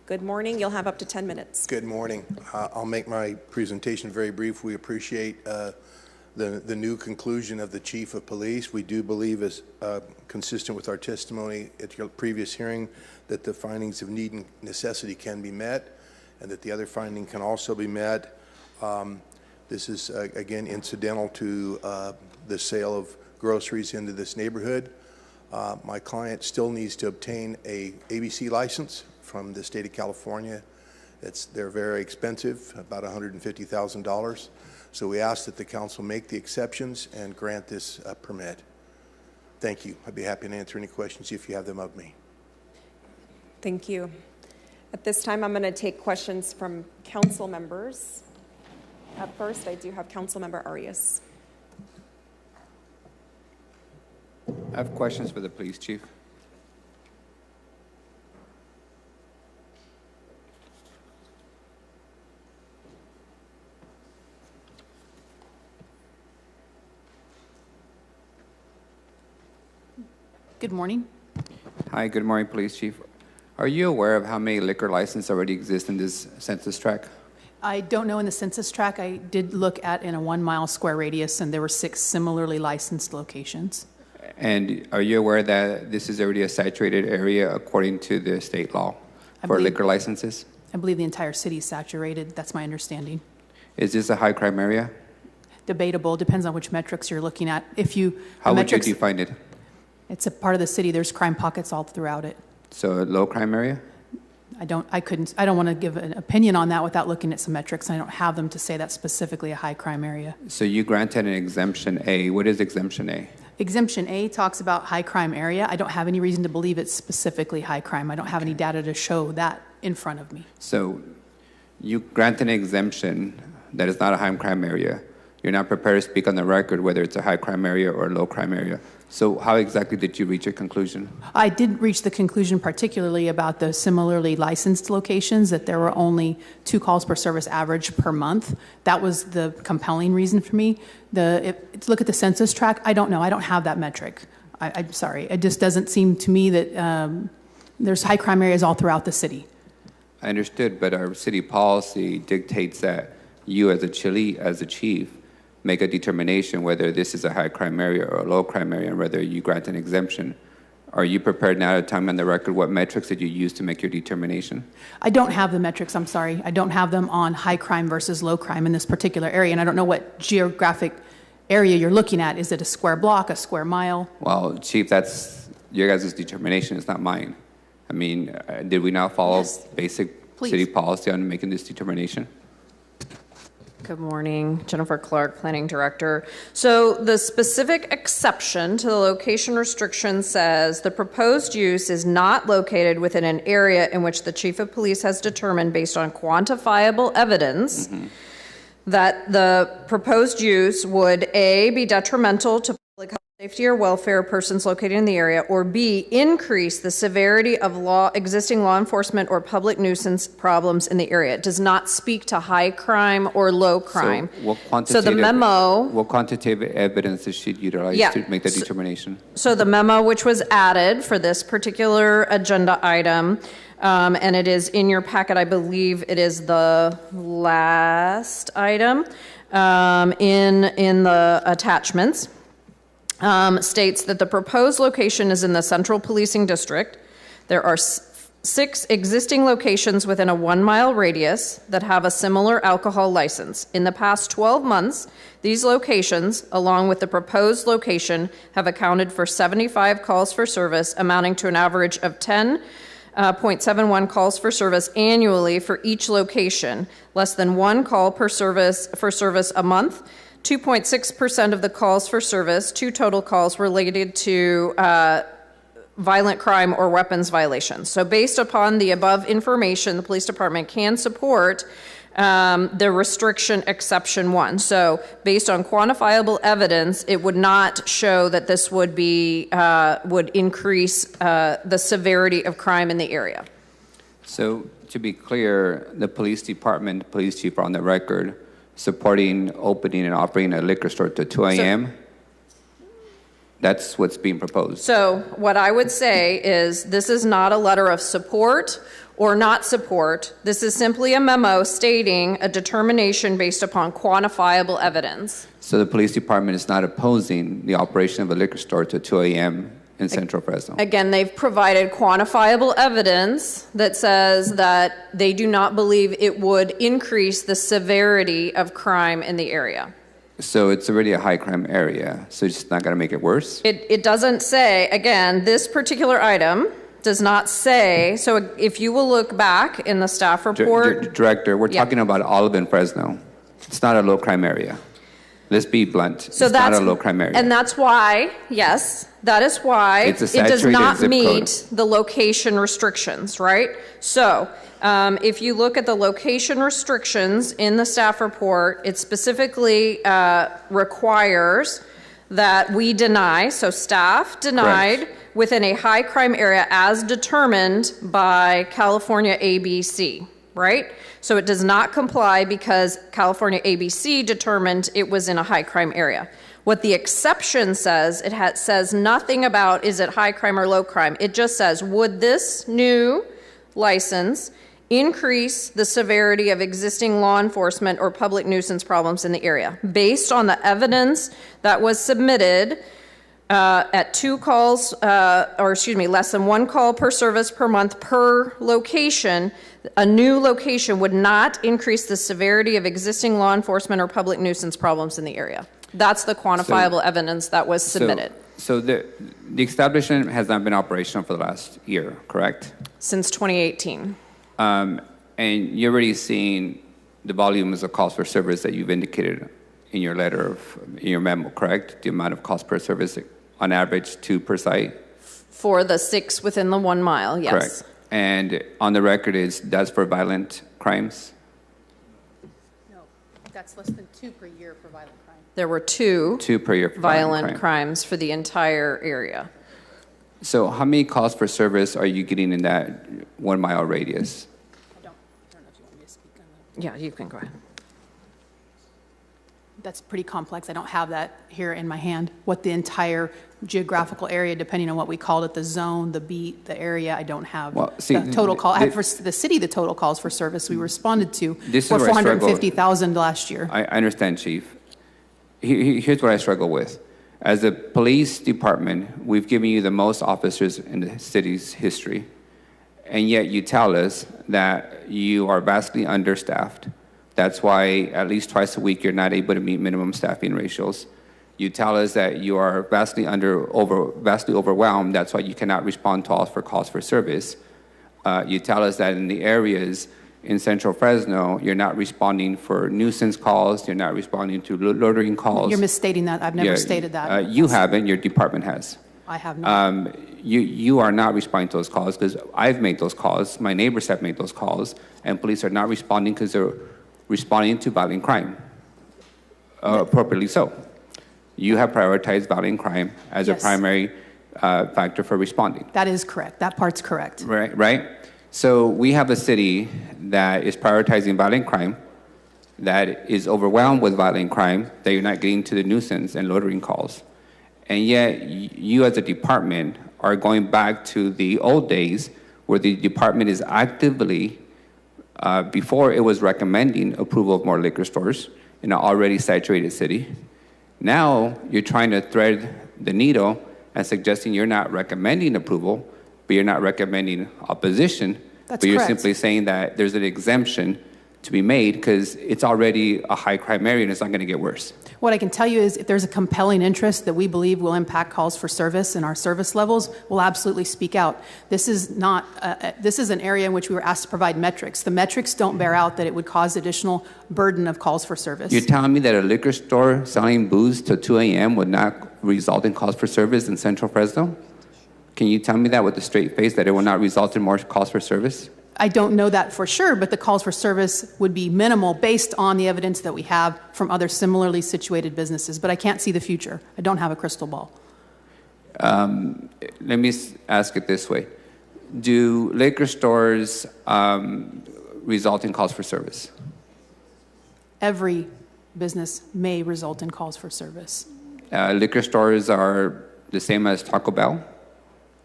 Good morning. You'll have up to 10 minutes. Good morning. I'll make my presentation very brief. We appreciate the new conclusion of the Chief of Police. We do believe, is consistent with our testimony at your previous hearing, that the findings of need and necessity can be met, and that the other finding can also be met. This is, again, incidental to the sale of groceries into this neighborhood. My client still needs to obtain a ABC license from the state of California. They're very expensive, about $150,000. So we ask that the council make the exceptions and grant this permit. Thank you. I'd be happy to answer any questions if you have them of me. Thank you. At this time, I'm going to take questions from council members. Up first, I do have Councilmember Arias. I have questions for the police chief. Good morning. Hi, good morning, police chief. Are you aware of how many liquor licenses already exist in this census tract? I don't know in the census tract. I did look at in a 1 mile square radius, and there were 6 similarly licensed locations. And are you aware that this is already a saturated area according to the state law? for liquor licenses? I believe the entire city is saturated. That's my understanding. Is this a high crime area? Debatable, depends on which metrics you're looking at. How would you define it? It's a part of the city. There's crime pockets all throughout it. So a low crime area? I don't want to give an opinion on that without looking at some metrics. I don't have them to say that's specifically a high crime area. So you granted an exemption A. What is exemption A? Exemption A talks about high crime area. I don't have any reason to believe it's specifically high crime. I don't have any data to show that in front of me. So you grant an exemption that is not a high crime area. You're not prepared to speak on the record whether it's a high crime area or a low crime area. So how exactly did you reach your conclusion? I did reach the conclusion particularly about the similarly licensed locations, that there were only 2 calls per service average per month. That was the compelling reason for me. To look at the census tract, I don't know. I don't have that metric. I'm sorry. It just doesn't seem to me that there's high crime areas all throughout the city. I understood, but our city policy dictates that you as a chief, make a determination whether this is a high crime area or a low crime area and whether you grant an exemption. Are you prepared now to tell me on the record what metrics did you use to make your determination? I don't have the metrics, I'm sorry. I don't have them on high crime versus low crime in this particular area, and I don't know what geographic area you're looking at. Is it a square block, a square mile? Well, Chief, that's your guys' determination. It's not mine. I mean, did we not follow basic city policy on making this determination? Good morning, Jennifer Clark, Planning Director. So the specific exception to the location restriction says the proposed use is not located within an area in which the Chief of Police has determined based on quantifiable evidence that the proposed use would A, be detrimental to public health, safety, or welfare of persons located in the area, or B, increase the severity of existing law enforcement or public nuisance problems in the area. It does not speak to high crime or low crime. So the memo... What quantitative evidence did she utilize to make the determination? So the memo, which was added for this particular agenda item, and it is in your packet, I believe it is the last item in the attachments, states that the proposed location is in the Central Policing District. There are 6 existing locations within a 1-mile radius that have a similar alcohol license. In the past 12 months, these locations, along with the proposed location, have accounted for 75 calls for service, amounting to an average of 10.71 calls for service annually for each location, less than 1 call per service a month. 2.6% of the calls for service, 2 total calls related to violent crime or weapons violations. So based upon the above information, the police department can support the restriction exception 1. So based on quantifiable evidence, it would not show that this would increase the severity of crime in the area. So to be clear, the police department, police chief are on the record supporting opening and operating a liquor store to 2 a.m.? That's what's being proposed. So what I would say is this is not a letter of support or not support. This is simply a memo stating a determination based upon quantifiable evidence. So the police department is not opposing the operation of a liquor store to 2 a.m. in Central Fresno? Again, they've provided quantifiable evidence that says that they do not believe it would increase the severity of crime in the area. So it's already a high crime area, so it's not going to make it worse? It doesn't say, again, this particular item does not say, so if you will look back in the staff report. Director, we're talking about Olive and Fresno. It's not a low crime area. Let's be blunt. So it's not a low crime area. And that's why, yes, that is why it does not meet the location restrictions, right? So if you look at the location restrictions in the staff report, it specifically requires that we deny, so staff denied within a high crime area as determined by California ABC, right? So it does not comply because California ABC determined it was in a high crime area. What the exception says, says nothing about is it high crime or low crime. It just says, would this new license increase the severity of existing law enforcement or public nuisance problems in the area? Based on the evidence that was submitted at 2 calls, less than 1 call per service per month per location, a new location would not increase the severity of existing law enforcement or public nuisance problems in the area. That's the quantifiable evidence that was submitted. So the establishment has not been operational for the last year, correct? Since 2018. And you're already seeing the volumes of calls for service that you've indicated in your letter, in your memo, correct? The amount of calls per service, on average, 2 per site? For the 6 within the 1 mile, yes. Correct. And on the record that's for violent crimes? No, that's less than 2 per year for violent crime. There were 2 per year for violent crimes for the entire area. So how many calls for service are you getting in that 1 mile radius? I don't know if you want me to speak on that. Yeah, you can go ahead. That's pretty complex. I don't have that here in my hand. What the entire geographical area, depending on what we called it, the zone, the beat, the area, I don't have the total call. I have for the city the total calls for service we responded to were 450,000 last year. I understand, Chief. Here's what I struggle with. As a police department, we've given you the most officers in the city's history, and yet you tell us that you are vastly understaffed. That's why at least twice a week you're not able to meet minimum staffing ratios. You tell us that you are vastly overwhelmed. That's why you cannot respond to calls for service. You tell us that in the areas in Central Fresno, you're not responding for nuisance calls. You're not responding to loitering calls. You're misstating that. I've never stated that. You haven't. Your department has. I have not. You are not responding to those calls because I've made those calls. My neighbors have made those calls, and police are not responding because they're responding to violent crime, appropriately so. You have prioritized violent crime as a primary factor for responding. That is correct. That part's correct. Right? So we have a city that is prioritizing violent crime, that is overwhelmed with violent crime, that you're not getting to the nuisance and loitering calls. And yet you as a department are going back to the old days where the department is actively before it was recommending approval of more liquor stores in an already saturated city. Now you're trying to thread the needle and suggesting you're not recommending approval, but you're not recommending opposition. That's you're correct. simply saying that there's an exemption to be made because it's already a high crime area and it's not going to get worse. What I can tell you is if there's a compelling interest that we believe will impact calls for service and our service levels, we'll absolutely speak out. This is not, this is an area in which we were asked to provide metrics. The metrics don't bear out that it would cause additional burden of calls for service. You're telling me that a liquor store selling booze till 2 a.m. would not result in calls for service in Central Fresno? Can you tell me that with a straight face, that it will not result in more calls for service? I don't know that for sure, but the calls for service would be minimal based on the evidence that we have from other similarly situated businesses. But I can't see the future. I don't have a crystal ball. Let me ask it this way. Do liquor stores result in calls for service? Every business may result in calls for service. Liquor stores are the same as Taco Bell?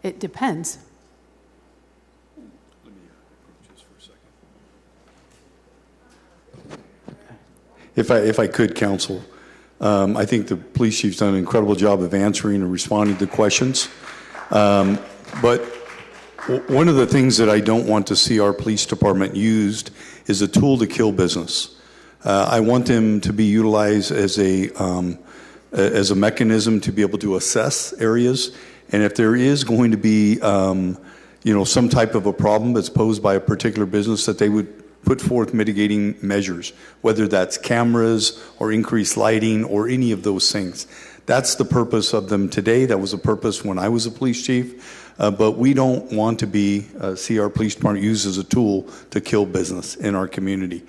It depends. If I could, counsel, I think the police chief's done an incredible job of answering and responding to questions. But one of the things that I don't want to see our police department used is a tool to kill business. I want them to be utilized as a mechanism to be able to assess areas. And if there is going to be, some type of a problem that's posed by a particular business, that they would put forth mitigating measures, whether that's cameras or increased lighting or any of those things. That's the purpose of them today. That was the purpose when I was a police chief. But we don't want to see our police department used as a tool to kill business in our community.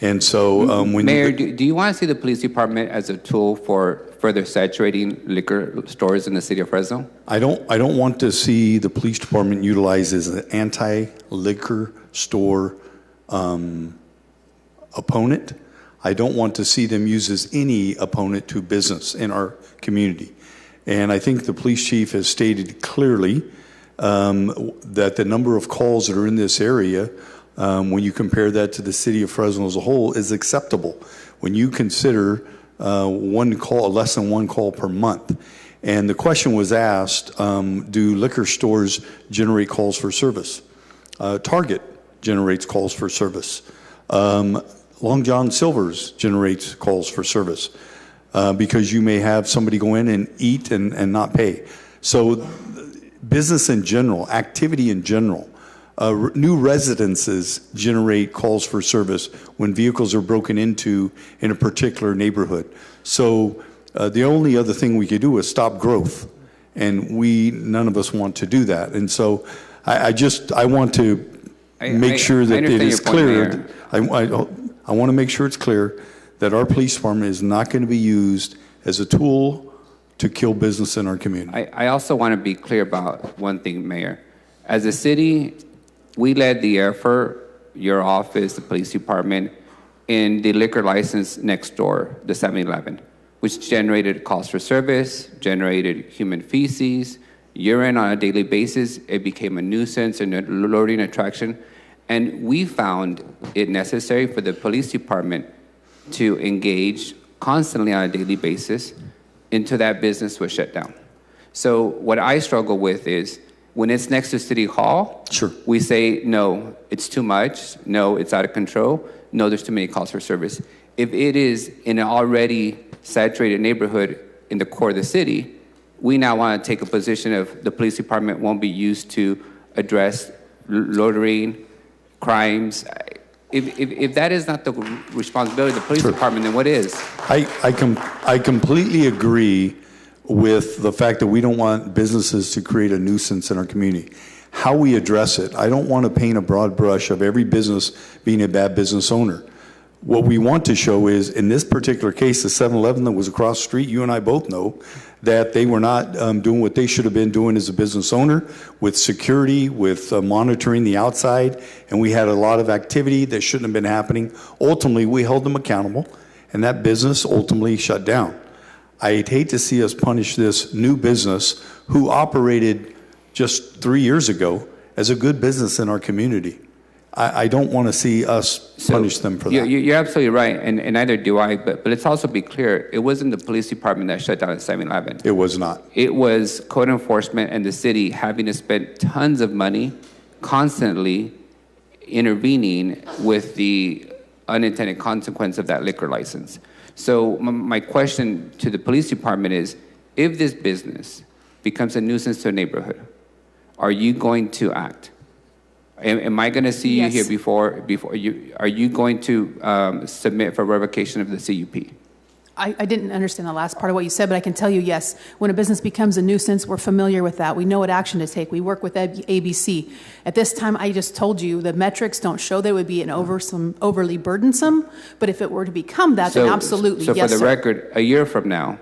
And so Mayor, do you want to see the police department as a tool for further saturating liquor stores in the city of Fresno? I don't want to see the police department utilized as an anti-liquor store opponent. I don't want to see them used as any opponent to business in our community. And I think the police chief has stated clearly that the number of calls that are in this area, when you compare that to the city of Fresno as a whole, is acceptable. When you consider less than one call per month. And the question was asked, do liquor stores generate calls for service? Target generates calls for service. Long John Silver's generates calls for service because you may have somebody go in and eat and not pay. So business in general, activity in general, new residences generate calls for service when vehicles are broken into in a particular neighborhood. So the only other thing we could do is stop growth, and none of us want to do that. And so I want to make sure that it is clear. I want to make sure it's clear that our police department is not going to be used as a tool to kill business in our community. I also want to be clear about one thing, Mayor. As a city, we led the effort, your office, the police department, in the liquor license next door, the 7-Eleven, which generated calls for service, generated human feces, urine on a daily basis. It became a nuisance and a luring attraction. And we found it necessary for the police department to engage constantly on a daily basis until that business was shut down. So what I struggle with is when it's next to City Hall, we say, no, it's too much. No, it's out of control. No, there's too many calls for service. If it is in an already saturated neighborhood in the core of the city, we now want to take a position of the police department won't be used to address loitering, crimes. If that is not the responsibility of the police department, then what is? I completely agree with the fact that we don't want businesses to create a nuisance in our community. How we address it, I don't want to paint a broad brush of every business being a bad business owner. What we want to show is, in this particular case, the 7-Eleven that was across the street, you and I both know that they were not doing what they should have been doing as a business owner, with security, with monitoring the outside, and we had a lot of activity that shouldn't have been happening. Ultimately, we held them accountable, and that business ultimately shut down. I'd hate to see us punish this new business who operated just 3 years ago as a good business in our community. I don't want to see us punish them for that. You're absolutely right, and neither do I, but let's also be clear. It wasn't the police department that shut down at 7-Eleven. It was not. It was code enforcement and the city having to spend tons of money constantly intervening with the unintended consequence of that liquor license. So my question to the police department is, if this business becomes a nuisance to a neighborhood, are you going to act? Am I going to see you here before you? Are you going to submit for revocation of the CUP? I didn't understand the last part of what you said, but I can tell you, yes, when a business becomes a nuisance, we're familiar with that. We know what action to take. We work with ABC. At this time, I just told you the metrics don't show they would be overly burdensome, but if it were to become that, then absolutely, so yes, for the sir. record, a year from now,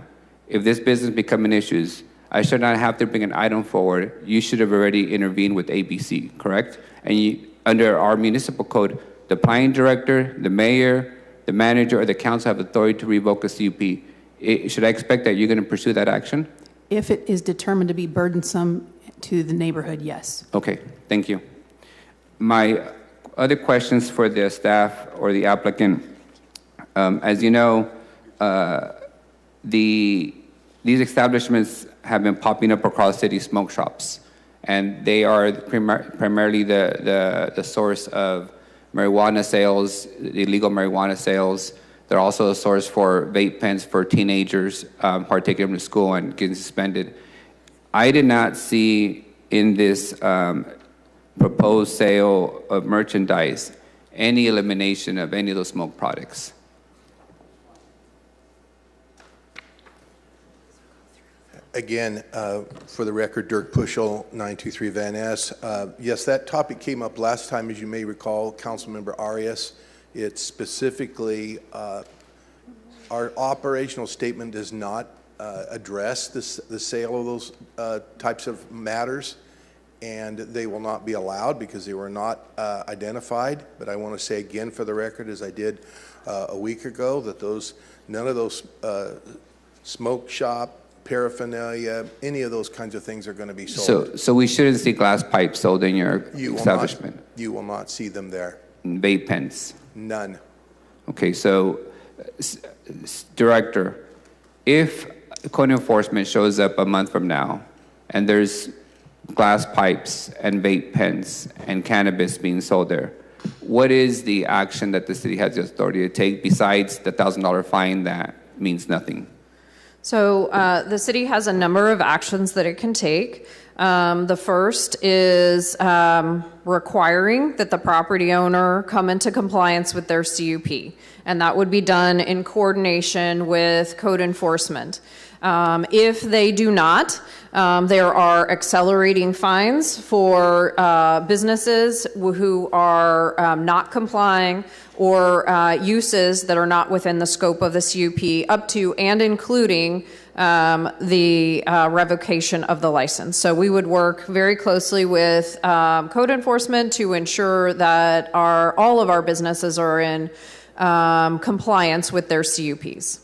if this business becoming issues, I should not have to bring an item forward. You should have already intervened with ABC, correct? And under our municipal code, the planning director, the mayor, the manager, or the council have authority to revoke a CUP. Should I expect that you're going to pursue that action? If it is determined to be burdensome to the neighborhood, yes. Okay, thank you. My other questions for the staff or the applicant, as you know, these establishments have been popping up across the city, smoke shops, and they are primarily the source of marijuana sales, illegal marijuana sales. They're also a source for vape pens for teenagers who are taking them to school and getting suspended. I did not see in this proposed sale of merchandise any elimination of any of those smoke products. Again, for the record, Dirk Puschel, 923 Van Ness. Yes, that topic came up last time, as you may recall, Councilmember Arias. It's specifically, our operational statement does not address the sale of those types of matters, and they will not be allowed because they were not identified. But I want to say again for the record, as I did a week ago, that none of those smoke shop, paraphernalia, any of those kinds of things are going to be sold. So we shouldn't see glass pipes sold in your establishment? You will not see them there. Vape pens? None. Okay, so Director, if code enforcement shows up a month from now, and there's glass pipes and vape pens and cannabis being sold there, what is the action that the city has the authority to take besides the $1,000 fine that means nothing? So the city has a number of actions that it can take. The first is requiring that the property owner come into compliance with their CUP, and that would be done in coordination with code enforcement. If they do not, there are accelerating fines for businesses who are not complying, or uses that are not within the scope of the CUP, up to and including the revocation of the license. So we would work very closely with code enforcement to ensure that all of our businesses are in compliance with their CUPs.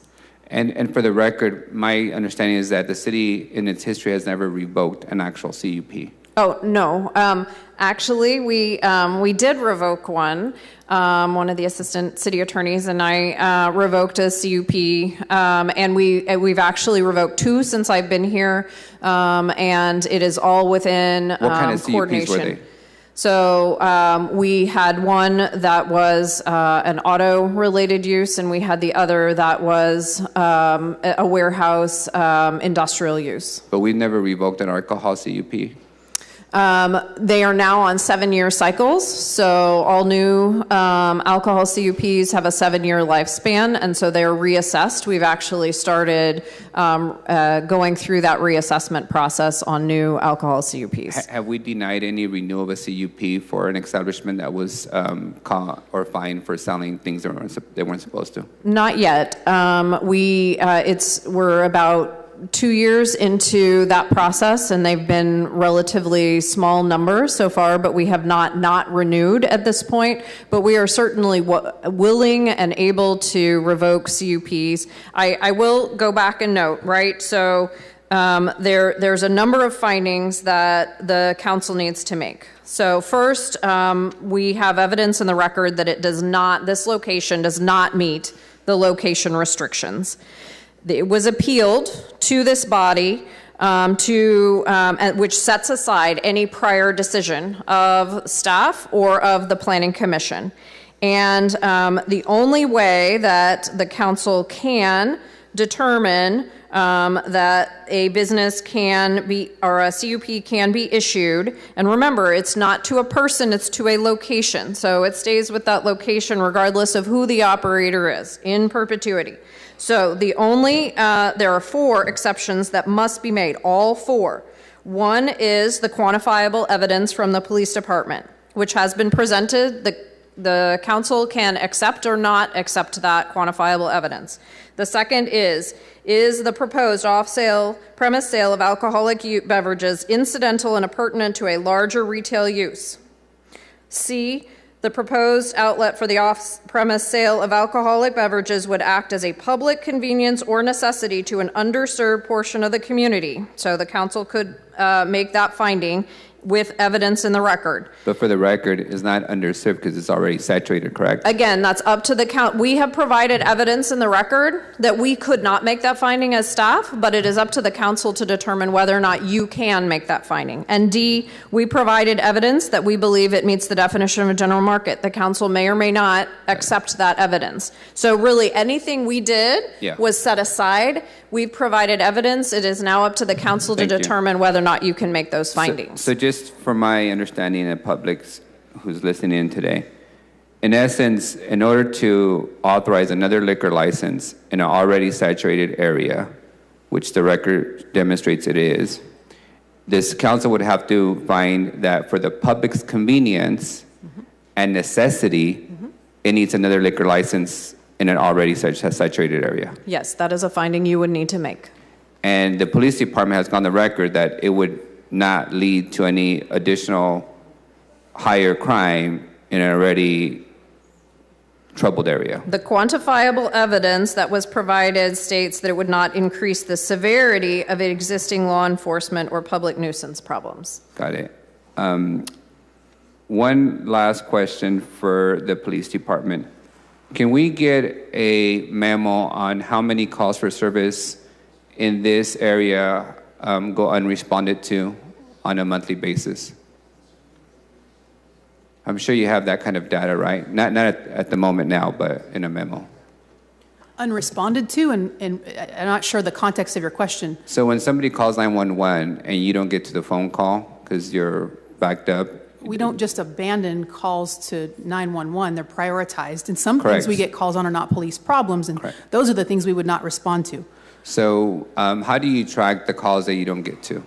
And for the record, my understanding is that the city in its history has never revoked an actual CUP. Oh, no. Actually, we did revoke one. One of the assistant city attorneys and I revoked a CUP, and we've actually revoked 2 since I've been here, and it is all within what kind of coordination. CUPs were they? So we had one that was an auto-related use, and we had the other that was a warehouse industrial use. But we've never revoked an alcohol CUP. They are now on 7-year cycles, so all new alcohol CUPs have a 7-year lifespan, and so they're reassessed. We've actually started going through that reassessment process on new alcohol CUPs. Have we denied any renewal of a CUP for an establishment that was caught or fined for selling things they weren't supposed to? Not yet. We're about 2 years into that process, and they've been relatively small numbers so far, but we have not renewed at this point. But we are certainly willing and able to revoke CUPs. I will go back and note, right? So there's a number of findings that the council needs to make. So first, we have evidence in the record that this location does not meet the location restrictions. It was appealed to this body which sets aside any prior decision of staff or of the Planning Commission. And the only way that the council can determine that a business can be, or a CUP can be issued, and remember, it's not to a person, it's to a location. So it stays with that location regardless of who the operator is, in perpetuity. So there are 4 exceptions that must be made, all 4. One is the quantifiable evidence from the police department, which has been presented. The council can accept or not accept that quantifiable evidence. The second is the proposed off-sale premise sale of alcoholic beverages incidental and appurtenant to a larger retail use? C, the proposed outlet for the off-premise sale of alcoholic beverages would act as a public convenience or necessity to an underserved portion of the community. So the council could make that finding with evidence in the record. But for the record, it's not underserved because it's already saturated, correct? Again, that's up to the count. We have provided evidence in the record that we could not make that finding as staff, but it is up to the council to determine whether or not you can make that finding. And D, we provided evidence that we believe it meets the definition of a general market. The council may or may not accept that evidence. So really, anything we did was set aside. We've provided evidence. It is now up to the council to determine whether or not you can make those findings. So just from my understanding and public who's listening in today, in essence, in order to authorize another liquor license in an already saturated area, which the record demonstrates it is, this council would have to find that for the public's convenience and necessity, it needs another liquor license in an already saturated area. Yes, that is a finding you would need to make. And the police department has gone on the record that it would not lead to any additional higher crime in an already troubled area. The quantifiable evidence that was provided states that it would not increase the severity of existing law enforcement or public nuisance problems. Got it. One last question for the police department. Can we get a memo on how many calls for service in this area go unresponded to on a monthly basis? I'm sure you have that kind of data, right? Not at the moment now, but in a memo. Unresponded to, and I'm not sure the context of your question. So when somebody calls 911 and you don't get to the phone call because you're backed up, We don't just abandon calls to 911, they're prioritized. And some Correct. things we get calls on are not police problems, and those are the things we would not respond to. so how do you track the calls that you don't get to?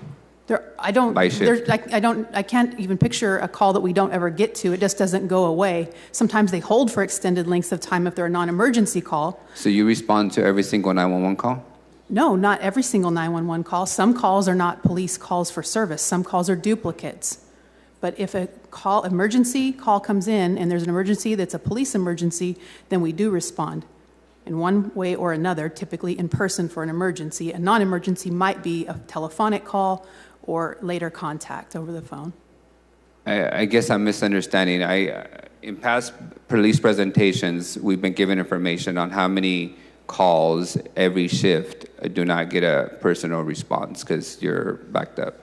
I don't. By shift. I can't even picture a call that we don't ever get to. It just doesn't go away. Sometimes they hold for extended lengths of time if they're a non-emergency call. So you respond to every single 911 call? No, not every single 911 call. Some calls are not police calls for service. Some calls are duplicates. But if a emergency call comes in and there's an emergency that's a police emergency, then we do respond in one way or another, typically in person for an emergency. A non-emergency might be a telephonic call or later contact over the phone. I guess I'm misunderstanding. In past police presentations, we've been given information on how many calls every shift do not get a personal response because you're backed up.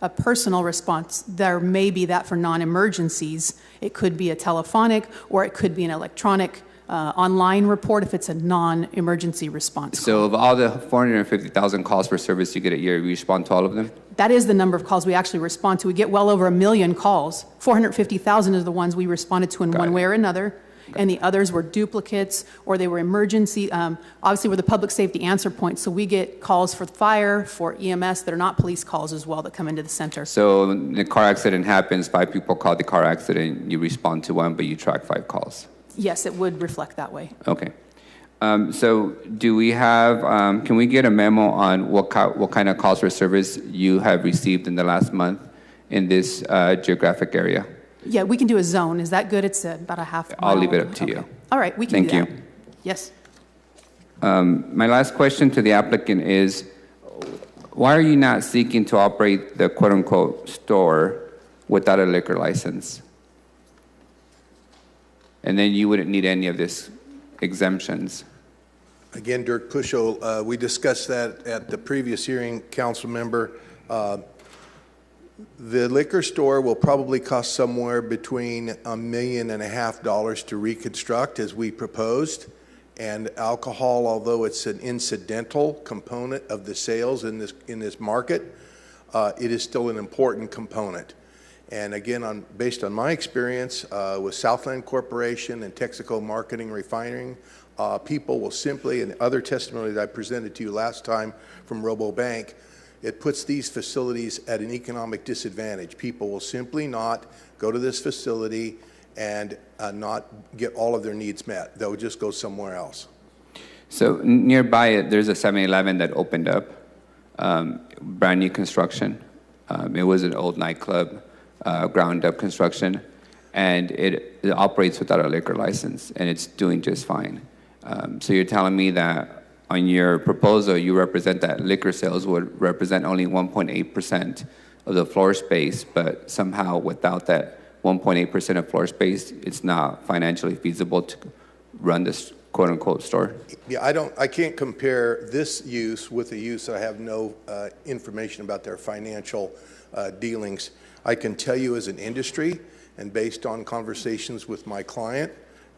A personal response, there may be that for non-emergencies. It could be a telephonic or it could be an electronic online report if it's a non-emergency response. So of all the 450,000 calls for service you get a year, you respond to all of them? That is the number of calls we actually respond to. We get well over 1 million calls. 450,000 is the ones we responded to in one way or another. And the others were duplicates or they were emergency. Obviously, we're the public safety answer point, so we get calls for fire, for EMS that are not police calls as well that come into the center. So when the car accident happens, 5 people call the car accident, you respond to 1, but you track 5 calls. Yes, it would reflect that way. Okay. So do we have, can we get a memo on what kind of calls for service you have received in the last month in this geographic area? Yeah, we can do a zone. Is that good? It's about a half mile. I'll leave it up to you. All right, we can do that. Thank you. Yes. My last question to the applicant is, why are you not seeking to operate the quote-unquote store without a liquor license? And then you wouldn't need any of this exemptions. Again, Dirk Puschel, we discussed that at the previous hearing, council member. The liquor store will probably cost somewhere between $1.5 million to reconstruct as we proposed. And alcohol, although it's an incidental component of the sales in this market, it is still an important component. And again, based on my experience with Southland Corporation and Texaco Marketing Refining, people will simply, and other testimony that I presented to you last time from RoboBank, it puts these facilities at an economic disadvantage. People will simply not go to this facility and not get all of their needs met. They'll just go somewhere else. So nearby it, there's a 7-Eleven that opened up, brand new construction. It was an old nightclub, ground up construction, and it operates without a liquor license, and it's doing just fine. So you're telling me that on your proposal, you represent that liquor sales would represent only 1.8% of the floor space, but somehow without that 1.8% of floor space, it's not financially feasible to run this quote-unquote store? Yeah, I can't compare this use with the use. I have no information about their financial dealings. I can tell you as an industry, and based on conversations with my client,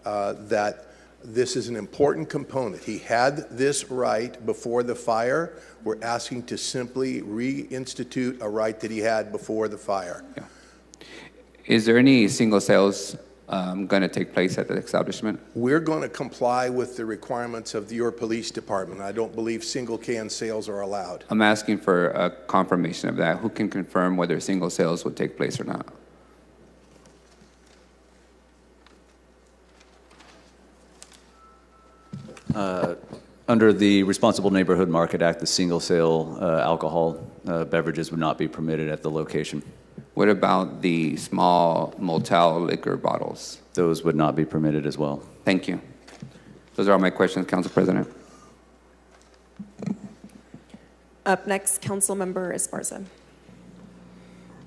that this is an important component. He had this right before the fire. We're asking to simply reinstitute a right that he had before the fire. Yeah. Is there any single sales going to take place at the establishment? We're going to comply with the requirements of your police department. I don't believe single can sales are allowed. I'm asking for a confirmation of that. Who can confirm whether single sales will take place or not? Under the Responsible Neighborhood Market Act, the single sale alcohol beverages would not be permitted at the location. What about the small motel liquor bottles? Those would not be permitted as well. Thank you. Those are all my questions, Council President. Up next, Councilmember Esparza.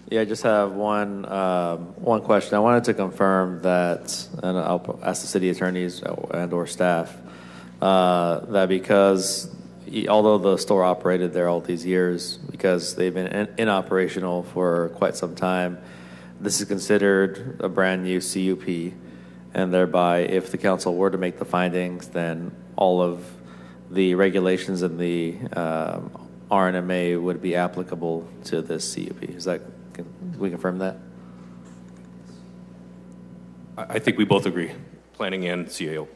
Yeah, I just have one question. I wanted to confirm that, and I'll ask the city attorneys and/or staff, that because although the store operated there all these years, because they've been inoperational for quite some time, this is considered a brand new CUP, and thereby, if the council were to make the findings, then all of the regulations in the RNMA would be applicable to this CUP. Can we confirm that? I think we both agree, planning and CAO.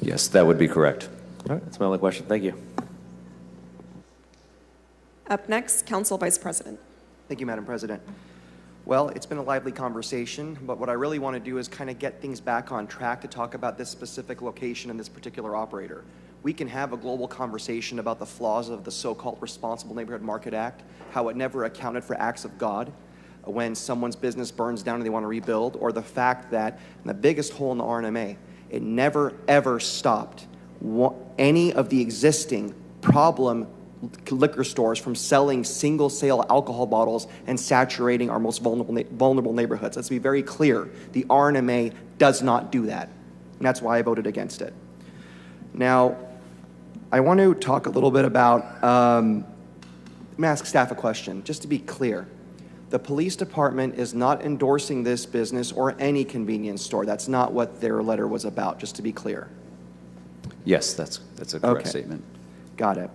Yes, that would be correct. All right, that's my only question. Thank you. Up next, Council Vice President. Thank you, Madam President. Well, it's been a lively conversation, but what I really want to do is kind of get things back on track to talk about this specific location and this particular operator. We can have a global conversation about the flaws of the so-called Responsible Neighborhood Market Act, how it never accounted for acts of God when someone's business burns down and they want to rebuild, or the fact that, and the biggest hole in the RNMA, it never ever stopped any of the existing problem liquor stores from selling single sale alcohol bottles and saturating our most vulnerable neighborhoods. Let's be very clear. The RNMA does not do that. And that's why I voted against it. Now, I want to talk a little bit about, let me ask staff a question, just to be clear. The police department is not endorsing this business or any convenience store. That's not what their letter was about, just to be clear. Yes, that's a correct statement. Got it.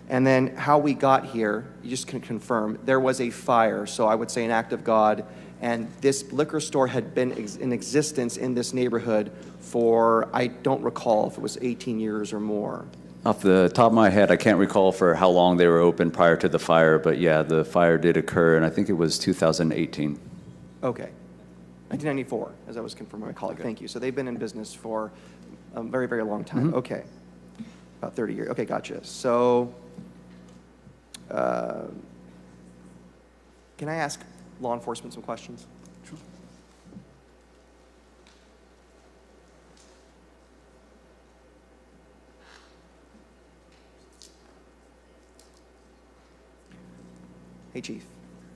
And then how we got here, you just can confirm, there was a fire, so I would say an act of God, and this liquor store had been in existence in this neighborhood for, I don't recall if it was 18 years or more. Off the top of my head, I can't recall for how long they were open prior to the fire, but yeah, the fire did occur, and I think it was 2018. Okay. 1994, as I was confirmed by my colleague. Okay. Thank you. So they've been in business for a very, very long time. Mm-hmm. Okay. About 30 years. Okay, gotcha. So, can I ask law enforcement some questions? Sure. Hey, Chief.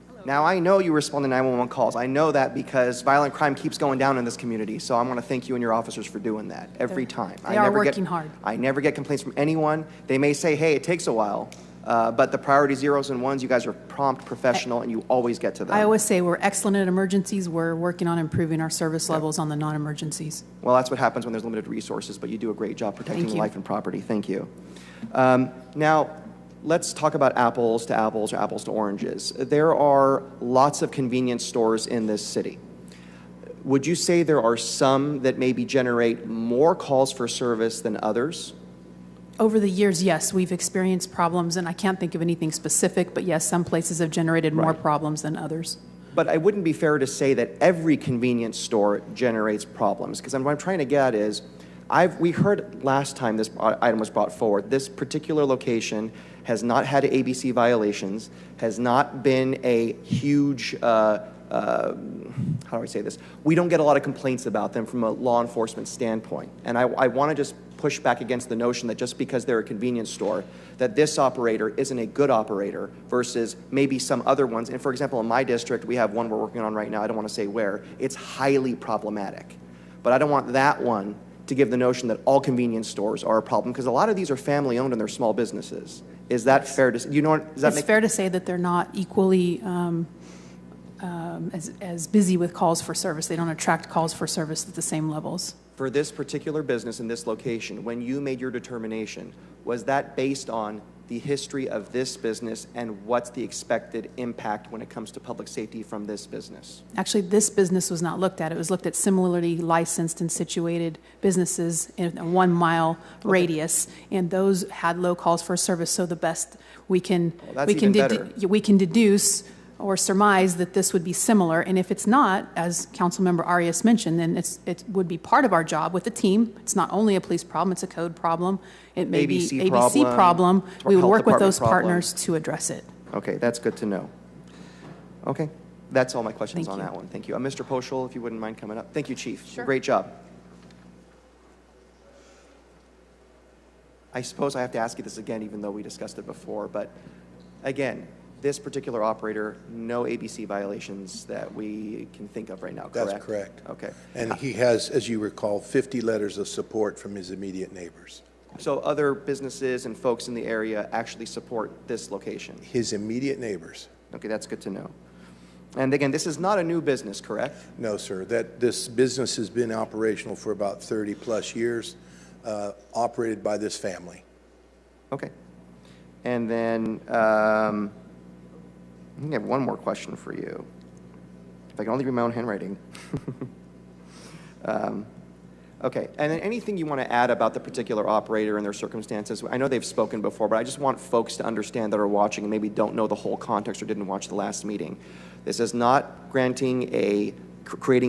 Hello. Now, I know you respond to 911 calls. I know that because violent crime keeps going down in this community, so I want to thank you and your officers for doing that every time. They are working hard. I never get complaints from anyone. They may say, hey, it takes a while, but the priority zeros and ones, you guys are prompt, professional, and you always get to them. I always say we're excellent at emergencies. We're working on improving our service levels on the non-emergencies. Well, that's what happens when there's limited resources, but you do a great job protecting life and property. Thank you. Now, let's talk about apples to apples or apples to oranges. There are lots of convenience stores in this city. Would you say there are some that maybe generate more calls for service than others? Over the years, yes, we've experienced problems, and I can't think of anything specific, but yes, some places have generated more problems than others. But it wouldn't be fair to say that every convenience store generates problems, because what I'm trying to get at is, we heard last time this item was brought forward, this particular location has not had ABC violations, has not been a huge, how do I say this? We don't get a lot of complaints about them from a law enforcement standpoint. And I want to just push back against the notion that just because they're a convenience store, that this operator isn't a good operator versus maybe some other ones. And for example, in my district, we have one we're working on right now, I don't want to say where, it's highly problematic. But I don't want that one to give the notion that all convenience stores are a problem, because a lot of these are family owned and they're small businesses. Is that fair to say? It's fair to say that they're not equally as busy with calls for service. They don't attract calls for service at the same levels. For this particular business in this location, when you made your determination, was that based on the history of this business and what's the expected impact when it comes to public safety from this business? Actually, this business was not looked at. It was looked at similarly licensed and situated businesses in a 1 mile radius, and those had low calls for service. So the best we can deduce or surmise that this would be similar. And if it's not, as Councilmember Arias mentioned, then it would be part of our job with the team. It's not only a police problem, it's a code problem. It may be ABC problem. We would work with those partners to address it. Okay, that's good to know. Okay, that's all my questions on that one. Thank you. Mr. Poschel, if you wouldn't mind coming up. Thank you, Chief. Sure. Great job. I suppose I have to ask you this again, even though we discussed it before, but again, this particular operator, no ABC violations that we can think of right now, correct? That's correct. Okay. And he has, as you recall, 50 letters of support from his immediate neighbors. So other businesses and folks in the area actually support this location? His immediate neighbors. Okay, that's good to know. And again, this is not a new business, correct? No, sir. This business has been operational for about 30 plus years, operated by this family. Okay. And then I have one more question for you. If I can only read my own handwriting. Okay, and then anything you want to add about the particular operator and their circumstances? I know they've spoken before, but I just want folks to understand that are watching and maybe don't know the whole context or didn't watch the last meeting. This is not creating a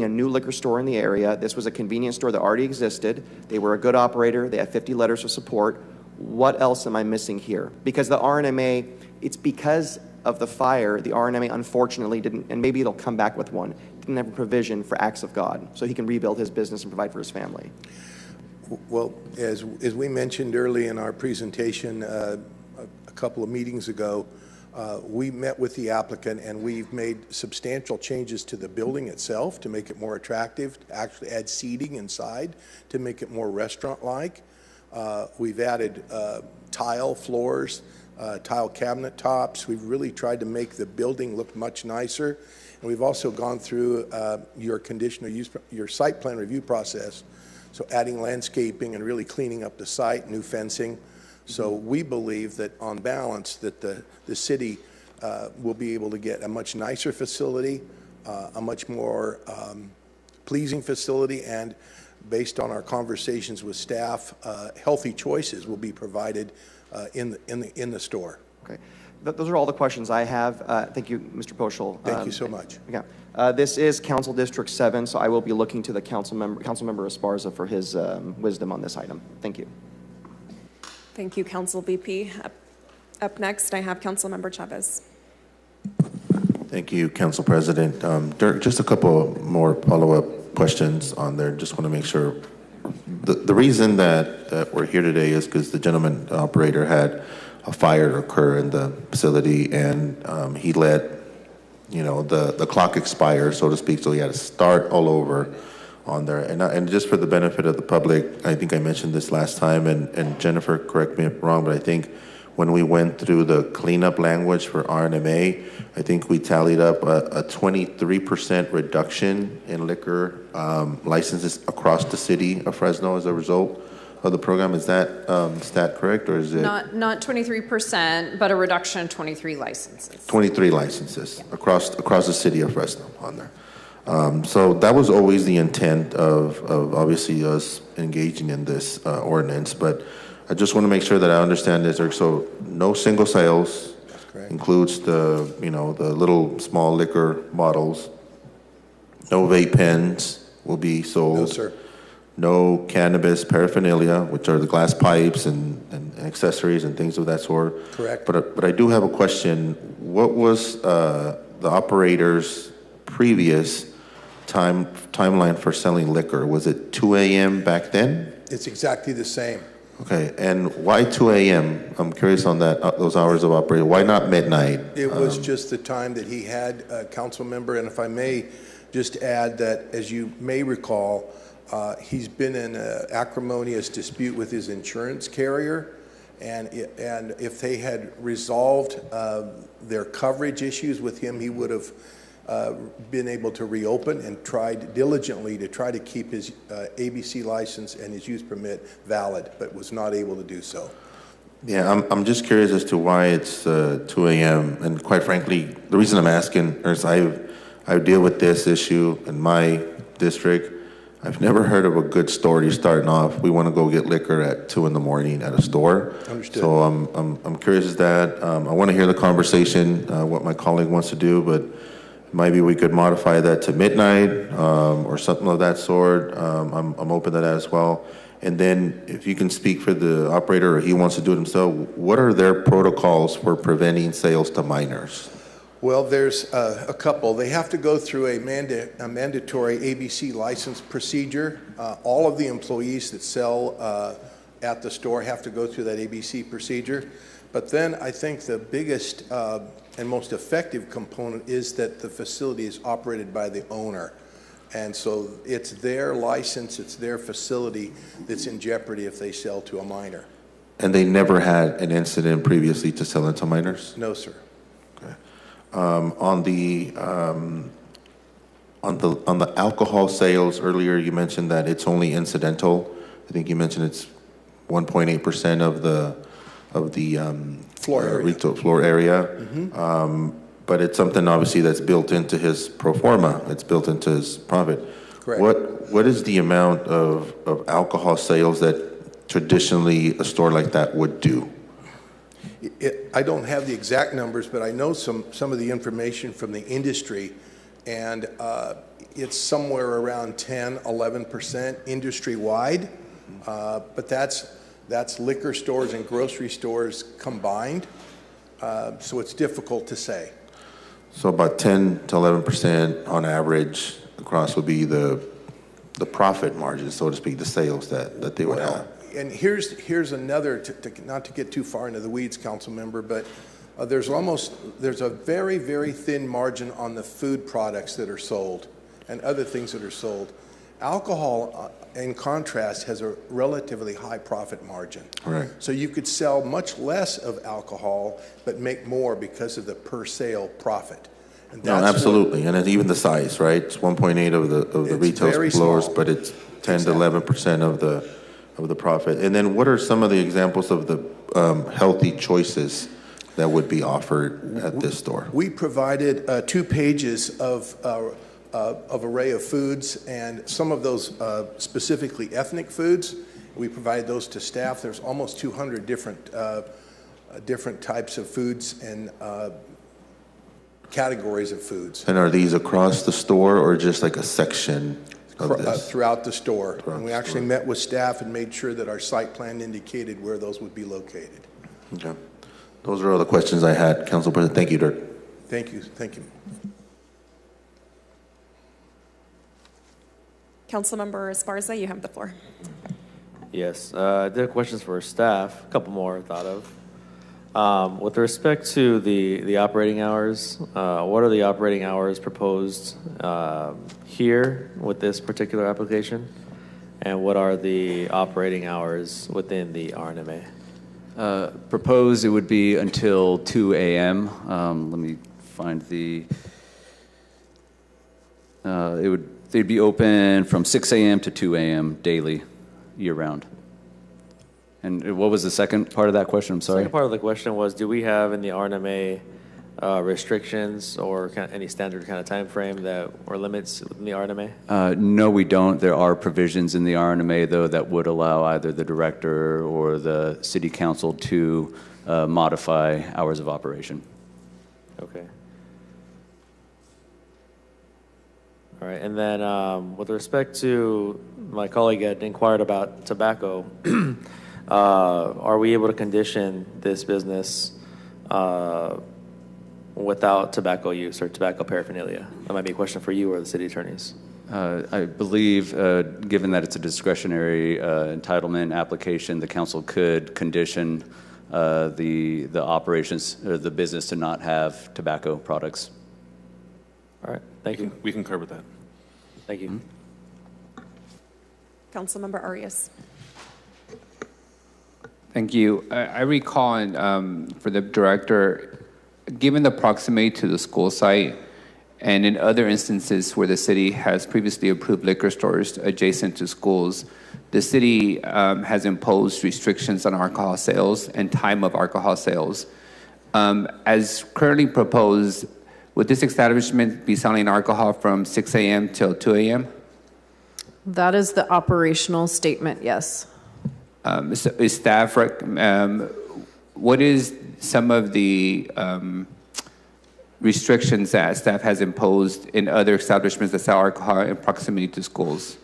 new liquor store in the area. This was a convenience store that already existed. They were a good operator. They had 50 letters of support. What else am I missing here? Because the RNMA, it's because of the fire, the RNMA unfortunately didn't, and maybe it'll come back with one, didn't have a provision for acts of God, so he can rebuild his business and provide for his family. Well, as we mentioned early in our presentation a couple of meetings ago, we met with the applicant and we've made substantial changes to the building itself to make it more attractive, to actually add seating inside to make it more restaurant-like. We've added tile floors, tile cabinet tops. We've really tried to make the building look much nicer. And we've also gone through your conditional use, your site plan review process. So adding landscaping and really cleaning up the site, new fencing. So we believe that on balance that the city will be able to get a much nicer facility, a much more pleasing facility, and based on our conversations with staff, healthy choices will be provided in the store. Okay. Those are all the questions I have. Thank you, Mr. Poschel. Thank you so much. Yeah. This is Council District 7, so I will be looking to the Councilmember Esparza for his wisdom on this item. Thank you. Thank you, Council VP. Up next, I have Councilmember Chavez. Thank you, Council President. Dirk, just a couple more follow-up questions on there. Just want to make sure. The reason that we're here today is because the gentleman operator had a fire occur in the facility, and he let the clock expire, so to speak. So he had to start all over on there. And just for the benefit of the public, I think I mentioned this last time, and Jennifer, correct me if I'm wrong, but I think when we went through the cleanup language for RNMA, I think we tallied up a 23% reduction in liquor licenses across the city of Fresno as a result of the program. Is that stat correct, or is it? Not 23%, but a reduction of 23 licenses. 23 licenses across the city of Fresno on there. So that was always the intent of obviously us engaging in this ordinance, but I just want to make sure that I understand this. So no single sales, includes the little small liquor bottles. No vape pens will be sold. No, sir. No cannabis paraphernalia, which are the glass pipes and accessories and things of that sort. Correct. But I do have a question. What was the operator's previous timeline for selling liquor? Was it 2 a.m. back then? It's exactly the same. Okay, and why 2 a.m.? I'm curious on that, those hours of operation. Why not midnight? It was just the time that he had, council member, and if I may just add that, as you may recall, he's been in an acrimonious dispute with his insurance carrier, and if they had resolved their coverage issues with him, he would have been able to reopen and tried diligently to try to keep his ABC license and his use permit valid, but was not able to do so. Yeah, I'm just curious as to why it's 2 a.m. And quite frankly, the reason I'm asking is I deal with this issue in my district. I've never heard of a good store starting off. We want to go get liquor at 2 in the morning at a store. Understood. So I'm curious as that. I want to hear the conversation, what my colleague wants to do, but maybe we could modify that to midnight or something of that sort. I'm open to that as well. And then if you can speak for the operator or he wants to do it himself, what are their protocols for preventing sales to minors? Well, there's a couple. They have to go through a mandatory ABC license procedure. All of the employees that sell at the store have to go through that ABC procedure. But then I think the biggest and most effective component is that the facility is operated by the owner. And so it's their license, it's their facility that's in jeopardy if they sell to a minor. And they never had an incident previously to selling to minors? No, sir. Okay. On the alcohol sales earlier, you mentioned that it's only incidental. I think you mentioned it's 1.8% of the Floor area. retail floor area. But it's something obviously that's built into his pro forma. It's built into his profit. Correct. What is the amount of alcohol sales that traditionally a store like that would do? I don't have the exact numbers, but I know some of the information from the industry, and it's somewhere around 10, 11% industry-wide. But that's liquor stores and grocery stores combined, so it's difficult to say. So about 10 to 11% on average across would be the profit margin, so to speak, the sales that they would have. And here's another, not to get too far into the weeds, council member, but there's a very, very thin margin on the food products that are sold and other things that are sold. Alcohol, in contrast, has a relatively high profit margin. Right. So you could sell much less of alcohol, but make more because of the per sale profit. And No, absolutely, and even the size, right? It's 1.8 of the retail floors, but it's 10 to 11% of the profit. And then, what are some of the examples of the healthy choices that would be offered at this store? We provided 2 pages of array of foods, and some of those specifically ethnic foods. We provided those to staff. There's almost 200 different types of foods and categories of foods. And are these across the store or just like a section of this? Throughout the store. And we actually met with staff and made sure that our site plan indicated where those would be located. Okay. Those are all the questions I had, Council President. Thank you, Dirk. Thank you. Thank you. Councilmember Esparza, you have the floor. Yes, there are questions for staff, a couple more I thought of. With respect to the operating hours, what are the operating hours proposed here with this particular application? And what are the operating hours within the RNMA? Proposed, it would be until 2 a.m. Let me find they'd be open from 6 a.m. to 2 a.m. daily, year-round. And what was the second part of that question? I'm sorry. The second part of the question was, do we have in the RNMA restrictions or any standard kind of time frame that or limits in the RNMA? No, we don't. There are provisions in the RNMA, though, that would allow either the director or the city council to modify hours of operation. Okay. All right, and then with respect to my colleague had inquired about tobacco, are we able to condition this business without tobacco use or tobacco paraphernalia? That might be a question for you or the city attorneys. I believe, given that it's a discretionary entitlement application, the council could condition the operations or the business to not have tobacco products. All right, thank you. We concur with that. Thank you. Councilmember Arias. Thank you. I recall, for the director, given the proximity to the school site and in other instances where the city has previously approved liquor stores adjacent to schools, the city has imposed restrictions on alcohol sales and time of alcohol sales. As currently proposed, would this establishment be selling alcohol from 6 a.m. till 2 a.m.? That is the operational statement, yes. Is staff, what is some of the restrictions that staff has imposed in other establishments that sell alcohol in proximity to schools?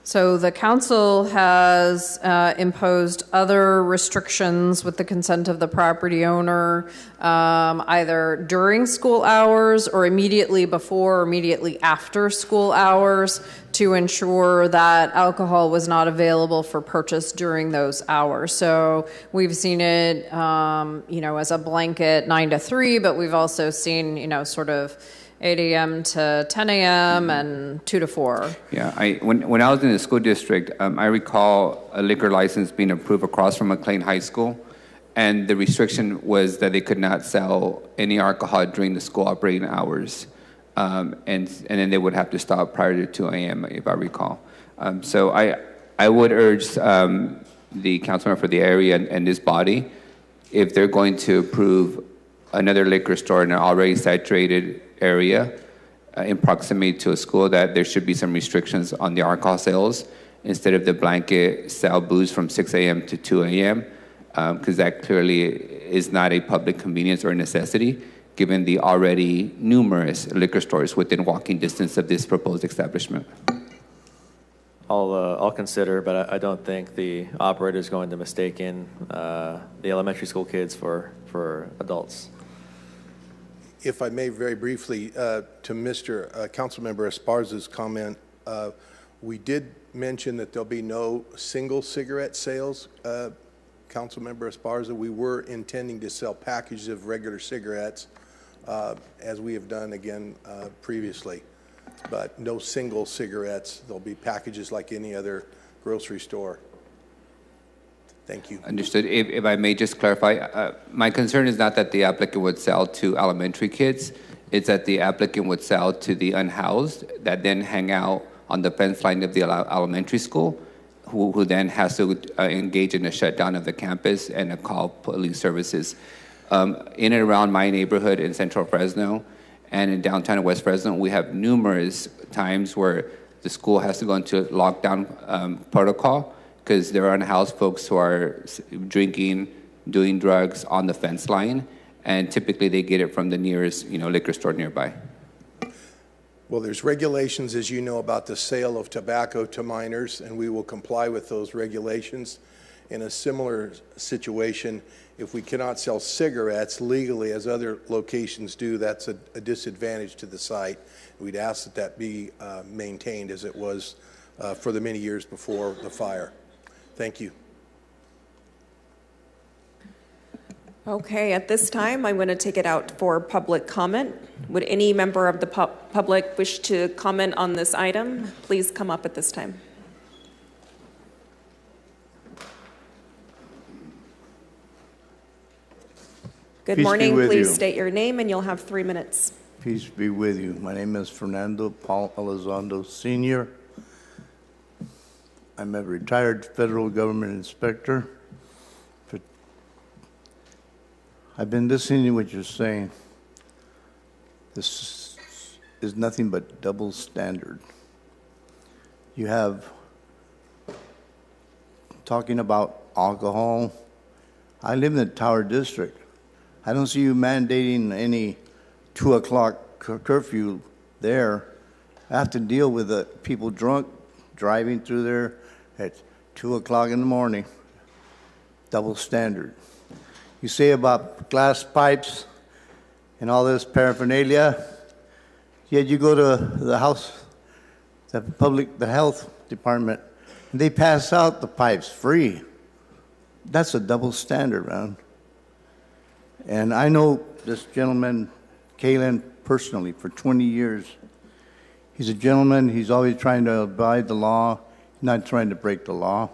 So the council has imposed other restrictions with the consent of the property owner, either during school hours or immediately before or immediately after school hours, to ensure that alcohol was not available for purchase during those hours. So we've seen it, as a blanket 9 to 3, but we've also seen, sort of 8 a.m. to 10 a.m. and 2 to 4. Yeah, when I was in the school district, I recall a liquor license being approved across from McLean High School, and the restriction was that they could not sell any alcohol during the school operating hours, and then they would have to stop prior to 2 a.m. if I recall. So I would urge the councilman for the area and this body, if they're going to approve another liquor store in an already saturated area in proximity to a school, that there should be some restrictions on the alcohol sales instead of the blanket sell booze from 6 a.m. to 2 a.m., because that clearly is not a public convenience or necessity, given the already numerous liquor stores within walking distance of this proposed establishment. I'll consider, but I don't think the operator is going to mistaken the elementary school kids for adults. If I may very briefly, to Mr. Councilmember Esparza's comment, we did mention that there'll be no single cigarette sales. Councilmember Esparza, we were intending to sell packages of regular cigarettes, as we have done again previously, but no single cigarettes. There'll be packages like any other grocery store. Thank you. Understood. If I may just clarify, my concern is not that the applicant would sell to elementary kids, it's that the applicant would sell to the unhoused that then hang out on the fence line of the elementary school, who then has to engage in a shutdown of the campus and call police services. In and around my neighborhood in central Fresno and in downtown West Fresno, we have numerous times where the school has to go into lockdown protocol because there are unhoused folks who are drinking, doing drugs on the fence line, and typically they get it from the nearest, liquor store nearby. Well, there's regulations, as you know, about the sale of tobacco to minors, and we will comply with those regulations. In a similar situation, if we cannot sell cigarettes legally as other locations do, that's a disadvantage to the site. We'd ask that that be maintained as it was for the many years before the fire. Thank you. Okay, at this time, I'm going to take it out for public comment. Would any member of the public wish to comment on this item? Please come up at this time. Good morning. Please state your name and you'll have 3 minutes. Peace be with you. My name is Fernando Paul Elizondo Sr. I'm a retired federal government inspector. I've been listening to what you're saying. This is nothing but double standard. You have talking about alcohol. I live in the Tower District. I don't see you mandating any 2 o'clock curfew there. I have to deal with the people drunk driving through there at 2 o'clock in the morning. Double standard. You say about glass pipes and all this paraphernalia, yet you go to the house, the health department, and they pass out the pipes free. That's a double standard, man. And I know this gentleman, Kalen, personally for 20 years. He's a gentleman. He's always trying to abide the law, not trying to break the law.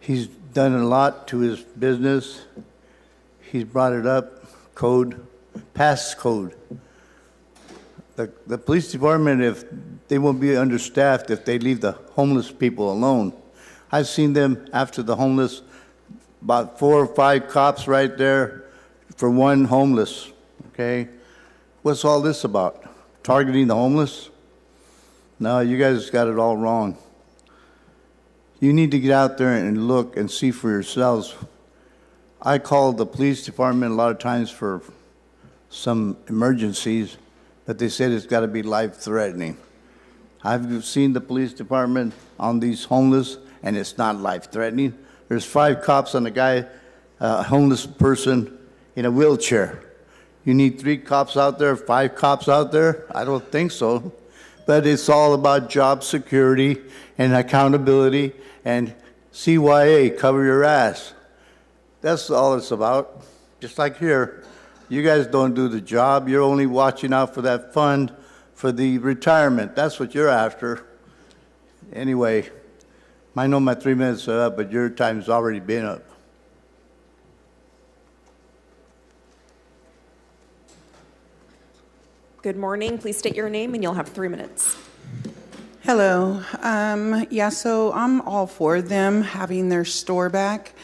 He's done a lot to his business. He's brought it up, code, pass code. The police department, if they won't be understaffed if they leave the homeless people alone. I've seen them after the homeless, about 4 or 5 cops right there for one homeless, okay? What's all this about? Targeting the homeless? No, you guys got it all wrong. You need to get out there and look and see for yourselves. I called the police department a lot of times for some emergencies, but they said it's got to be life-threatening. I've seen the police department on these homeless, and it's not life-threatening. There's 5 cops on a guy, a homeless person in a wheelchair. You need 3 cops out there, 5 cops out there? I don't think so. But it's all about job security and accountability and CYA, cover your ass. That's all it's about. Just like here, You guys don't do the job. You're only watching out for that fund for the retirement. That's what you're after. Anyway, I know my 3 minutes are up, but your time's already been up. Good morning. Please state your name and you'll have 3 minutes. Hello. Yeah, so I'm all for them having their store back.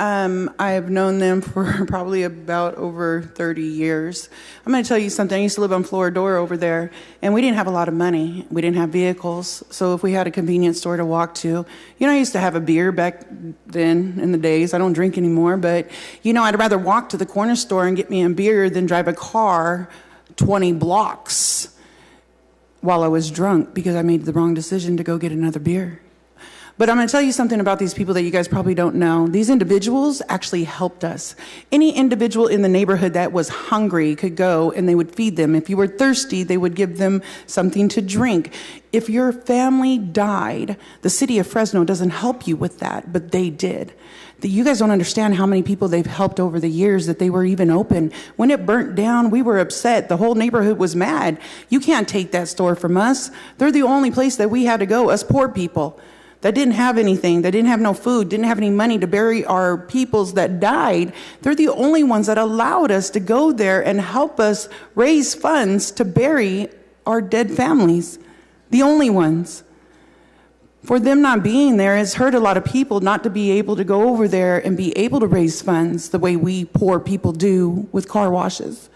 I've known them for probably about over 30 years. I'm going to tell you something. I used to live on Floridor over there, and we didn't have a lot of money. We didn't have vehicles. So if we had a convenience store to walk to, I used to have a beer back then in the days. I don't drink anymore, but, I'd rather walk to the corner store and get me a beer than drive a car 20 blocks while I was drunk because I made the wrong decision to go get another beer. But I'm going to tell you something about these people that you guys probably don't know. These individuals actually helped us. Any individual in the neighborhood that was hungry could go and they would feed them. If you were thirsty, they would give them something to drink. If your family died, the city of Fresno doesn't help you with that, but they did. You guys don't understand how many people they've helped over the years that they were even open. When it burnt down, we were upset. The whole neighborhood was mad. You can't take that store from us. They're the only place that we had to go, us poor people that didn't have anything, that didn't have no food, didn't have any money to bury our peoples that died. They're the only ones that allowed us to go there and help us raise funds to bury our dead families. The only ones. For them not being there has hurt a lot of people not to be able to go over there and be able to raise funds the way we poor people do with car washes.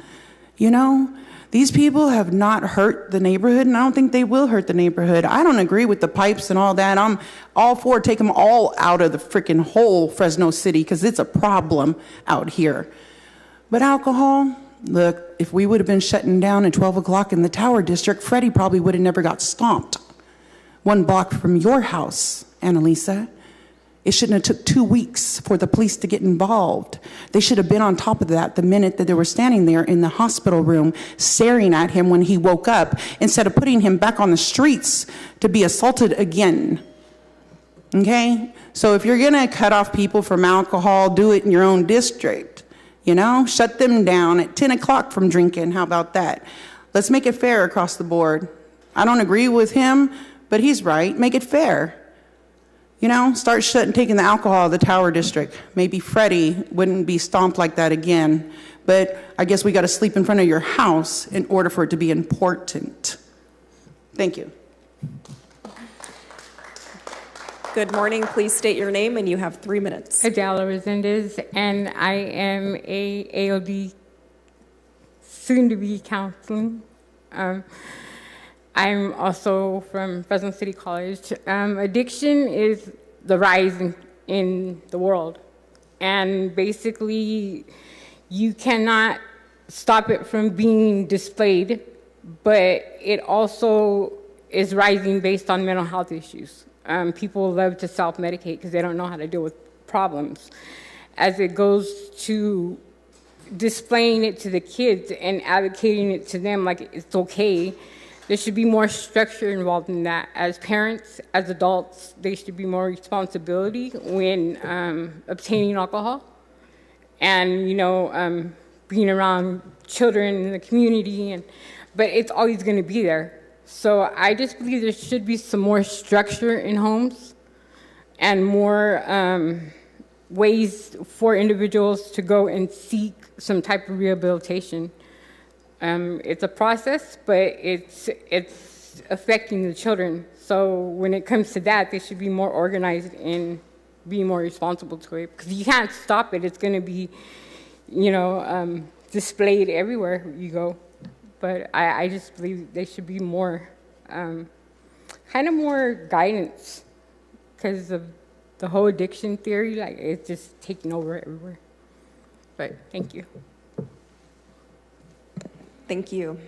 These people have not hurt the neighborhood, and I don't think they will hurt the neighborhood. I don't agree with the pipes and all that. I'm all for take them all out of the freaking whole Fresno City because it's a problem out here. But alcohol, look, if we would have been shutting down at 12 o'clock in the Tower District, Freddie probably would have never got stomped. 1 block from your house, Annalisa. It shouldn't have took 2 weeks for the police to get involved. They should have been on top of that the minute that they were standing there in the hospital room staring at him when he woke up instead of putting him back on the streets to be assaulted again. Okay? So if you're going to cut off people from alcohol, do it in your own district. Shut them down at 10 o'clock from drinking. How about that? Let's make it fair across the board. I don't agree with him, but he's right. Make it fair. Start taking the alcohol out of the Tower District. Maybe Freddie wouldn't be stomped like that again. But I guess we got to sleep in front of your house in order for it to be important. Thank you. Good morning. Please state your name and you have 3 minutes. Adela Resendez, and I am a AOD soon-to-be counseling. I'm also from Fresno City College. Addiction is the rise in the world. And basically, you cannot stop it from being displayed, but it also is rising based on mental health issues. People love to self-medicate because they don't know how to deal with problems. As it goes to displaying it to the kids and advocating it to them like it's okay, there should be more structure involved in that. As parents, as adults, there should be more responsibility when obtaining alcohol and, being around children in the community. But it's always going to be there. So I just believe there should be some more structure in homes and more ways for individuals to go and seek some type of rehabilitation. It's a process, but it's affecting the children. So when it comes to that, they should be more organized and be more responsible to it. Because you can't stop it. It's going to be, displayed everywhere you go. But I just believe there should be more, more guidance because of the whole addiction theory. Like, it's just taking over everywhere. But thank you. Thank you.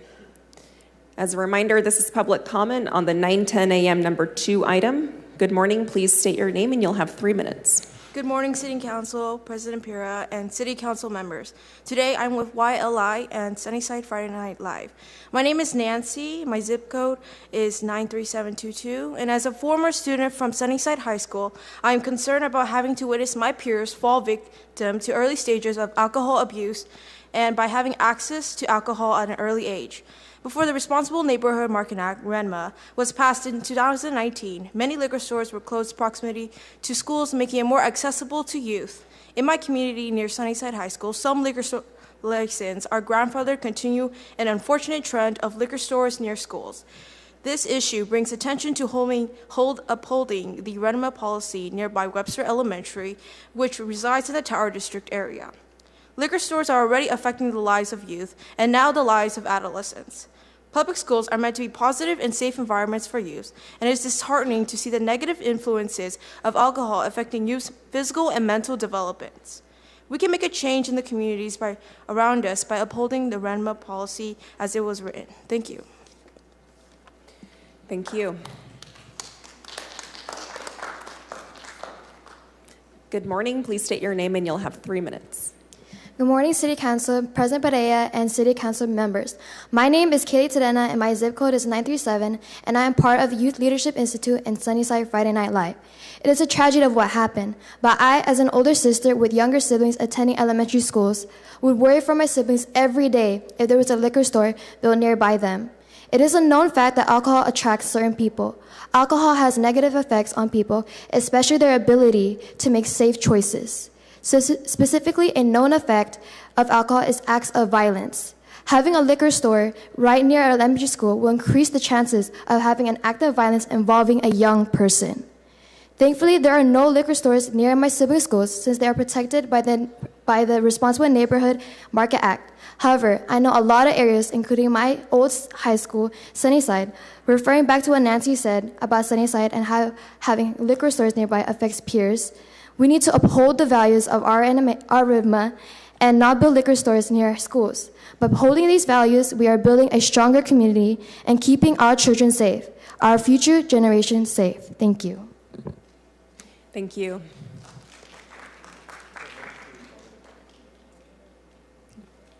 As a reminder, this is public comment on the 9:10 a.m. number 2 item. Good morning. Please state your name and you'll have 3 minutes. Good morning, City Council, President Pira, and City Council members. Today, I'm with YLI and Sunnyside Friday Night Live. My name is Nancy. My zip code is 93722. And as a former student from Sunnyside High School, I am concerned about having to witness my peers fall victim to early stages of alcohol abuse and by having access to alcohol at an early age. Before the Responsible Neighborhood Market Act, RENMA, was passed in 2019, many liquor stores were close proximity to schools, making it more accessible to youth. In my community near Sunnyside High School, some liquor store licenses are grandfathered, continue an unfortunate trend of liquor stores near schools. This issue brings attention to upholding the RENMA policy nearby Webster Elementary, which resides in the Tower District area. Liquor stores are already affecting the lives of youth and now the lives of adolescents. Public schools are meant to be positive and safe environments for youth, and it is disheartening to see the negative influences of alcohol affecting youth's physical and mental developments. We can make a change in the communities around us by upholding the RENMA policy as it was written. Thank you. Thank you. Good morning. Please state your name and you'll have 3 minutes. Good morning, City Council, President Perea, and City Council members. My name is Katie Tadena, and my zip code is 937, and I am part of the Youth Leadership Institute and Sunnyside Friday Night Live. It is a tragedy of what happened, but I, as an older sister with younger siblings attending elementary schools, would worry for my siblings every day if there was a liquor store built nearby them. It is a known fact that alcohol attracts certain people. Alcohol has negative effects on people, especially their ability to make safe choices. So specifically, a known effect of alcohol is acts of violence. Having a liquor store right near our elementary school will increase the chances of having an act of violence involving a young person. Thankfully, there are no liquor stores near my sibling schools since they are protected by the Responsible Neighborhood Market Act. However, I know a lot of areas, including my old high school, Sunnyside, referring back to what Nancy said about Sunnyside and how having liquor stores nearby affects peers. We need to uphold the values of our RIVMA and not build liquor stores near our schools. By upholding these values, we are building a stronger community and keeping our children safe, our future generation safe. Thank you. Thank you.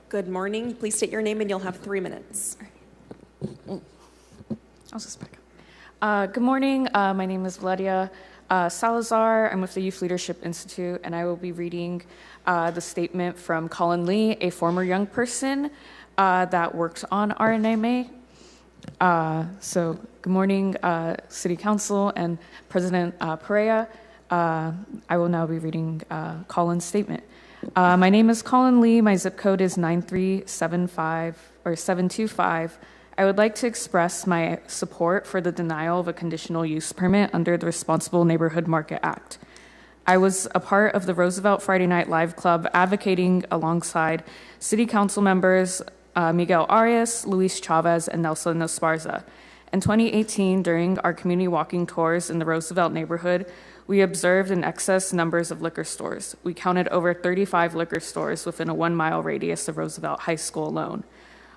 Good morning. Please state your name and you'll have 3 minutes. I'll just back up. Good morning. My name is Vladia Salazar. I'm with the Youth Leadership Institute, and I will be reading the statement from Colin Lee, a former young person that works on RNMA. So good morning, City Council and President Perea. I will now be reading Colin's statement. My name is Colin Lee. My zip code is 725. I would like to express my support for the denial of a conditional use permit under the Responsible Neighborhood Market Act. I was a part of the Roosevelt Friday Night Live Club advocating alongside City Council members Miguel Arias, Luis Chavez, and Nelson Esparza. In 2018, during our community walking tours in the Roosevelt neighborhood, we observed in excess numbers of liquor stores. We counted over 35 liquor stores within a 1-mile radius of Roosevelt High School alone.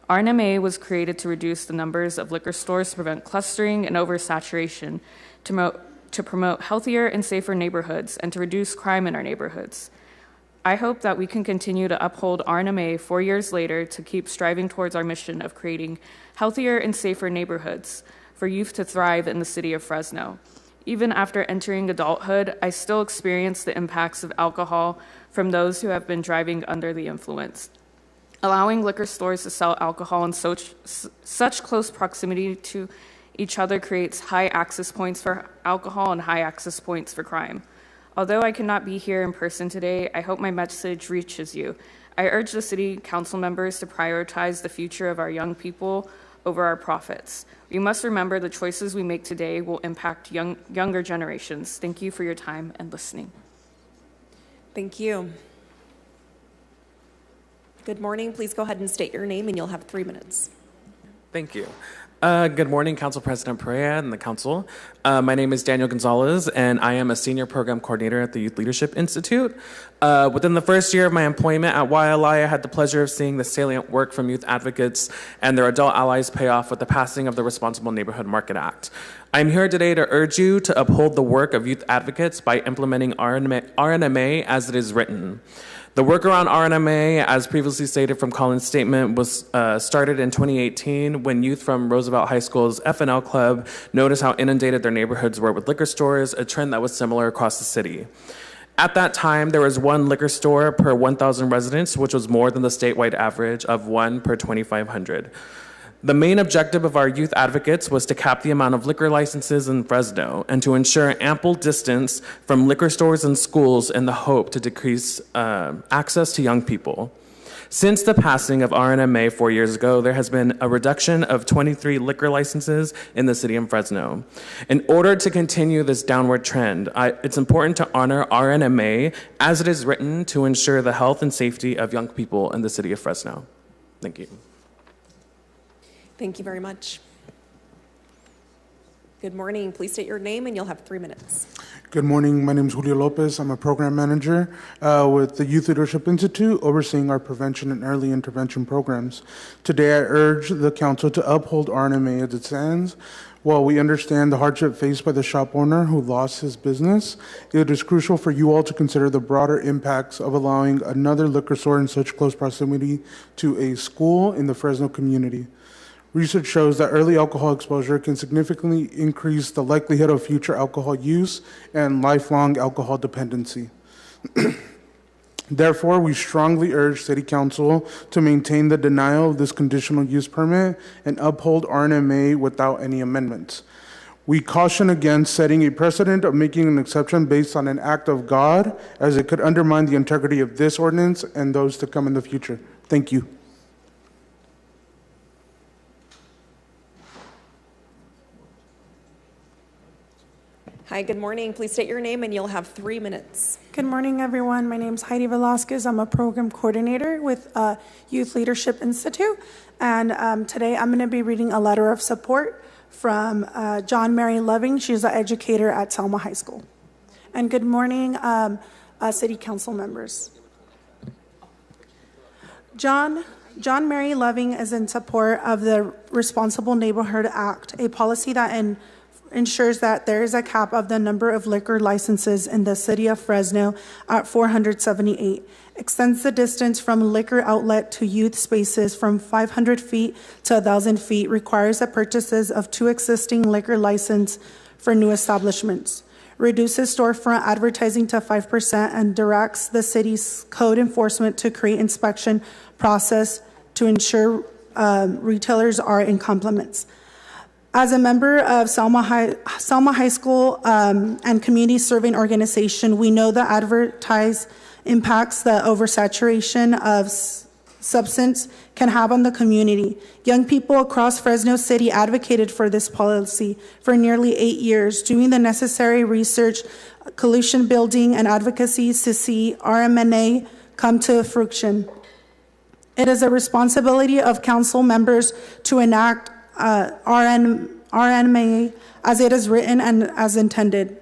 RNMA was created to reduce the numbers of liquor stores to prevent clustering and oversaturation, to promote healthier and safer neighborhoods, and to reduce crime in our neighborhoods. I hope that we can continue to uphold RNMA 4 years later to keep striving towards our mission of creating healthier and safer neighborhoods for youth to thrive in the city of Fresno. Even after entering adulthood, I still experience the impacts of alcohol from those who have been driving under the influence. Allowing liquor stores to sell alcohol in such close proximity to each other creates high access points for alcohol and high access points for crime. Although I cannot be here in person today, I hope my message reaches you. I urge the City Council members to prioritize the future of our young people over our profits. We must remember the choices we make today will impact younger generations. Thank you for your time and listening. Thank you. Good morning. Please go ahead and state your name and you'll have 3 minutes. Thank you. Good morning, Council President Perea and the Council. My name is Daniel Gonzalez, and I am a Senior Program Coordinator at the Youth Leadership Institute. Within the first year of my employment at YLI, I had the pleasure of seeing the salient work from youth advocates and their adult allies pay off with the passing of the Responsible Neighborhood Market Act. I'm here today to urge you to uphold the work of youth advocates by implementing RNMA as it is written. The work around RNMA, as previously stated from Colin's statement, was started in 2018 when youth from Roosevelt High School's FNL Club noticed how inundated their neighborhoods were with liquor stores, a trend that was similar across the city. At that time, there was one liquor store per 1,000 residents, which was more than the statewide average of 1 per 2,500. The main objective of our youth advocates was to cap the amount of liquor licenses in Fresno and to ensure ample distance from liquor stores and schools in the hope to decrease access to young people. Since the passing of RNMA 4 years ago, there has been a reduction of 23 liquor licenses in the city of Fresno. In order to continue this downward trend, it's important to honor RNMA as it is written to ensure the health and safety of young people in the city of Fresno. Thank you. Thank you very much. Good morning. Please state your name and you'll have 3 minutes. Good morning. My name is Julio Lopez. I'm a program manager with the Youth Leadership Institute, overseeing our prevention and early intervention programs. Today, I urge the council to uphold RNMA as it stands. While we understand the hardship faced by the shop owner who lost his business, it is crucial for you all to consider the broader impacts of allowing another liquor store in such close proximity to a school in the Fresno community. Research shows that early alcohol exposure can significantly increase the likelihood of future alcohol use and lifelong alcohol dependency. Therefore, we strongly urge City Council to maintain the denial of this conditional use permit and uphold RNMA without any amendments. We caution against setting a precedent of making an exception based on an act of God, as it could undermine the integrity of this ordinance and those to come in the future. Thank you. Hi, good morning. Please state your name and you'll have 3 minutes. Good morning, everyone. My name is Heidi Velasquez. I'm a program coordinator with Youth Leadership Institute. And today I'm going to be reading a letter of support from John Mary Loving. She's an educator at Selma High School. And good morning, City Council members. John Mary Loving is in support of the Responsible Neighborhood Act, a policy that ensures that there is a cap of the number of liquor licenses in the city of Fresno at 478, extends the distance from liquor outlet to youth spaces from 500 feet to 1,000 feet, requires the purchases of 2 existing liquor licenses for new establishments, reduces storefront advertising to 5%, and directs the city's code enforcement to create inspection process to ensure retailers are in compliance. As a member of Selma High School and community serving organization, we know the advertised impacts the oversaturation of substance can have on the community. Young people across Fresno City advocated for this policy for nearly 8 years, doing the necessary research, coalition building, and advocacies to see RMNA come to fruition. It is a responsibility of council members to enact RNMA as it is written and as intended.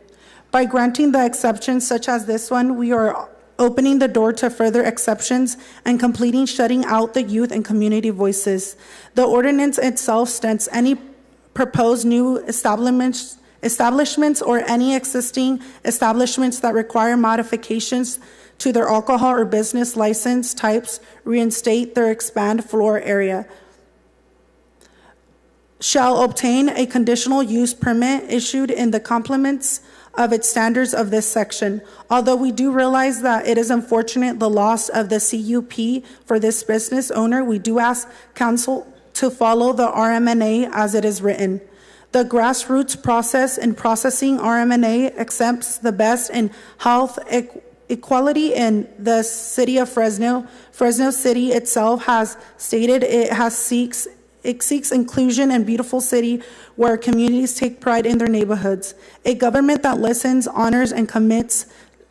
By granting the exceptions such as this one, we are opening the door to further exceptions and completing shutting out the youth and community voices. The ordinance itself states any proposed new establishments or any existing establishments that require modifications to their alcohol or business license types reinstate their expand floor area shall obtain a conditional use permit issued in the complements of its standards of this section. Although we do realize that it is unfortunate the loss of the CUP for this business owner, we do ask council to follow the RMNA as it is written. The grassroots process in processing RMNA accepts the best in health equality in the city of Fresno. Fresno City itself has stated it seeks inclusion and beautiful city where communities take pride in their neighborhoods. A government that listens, honors, and commits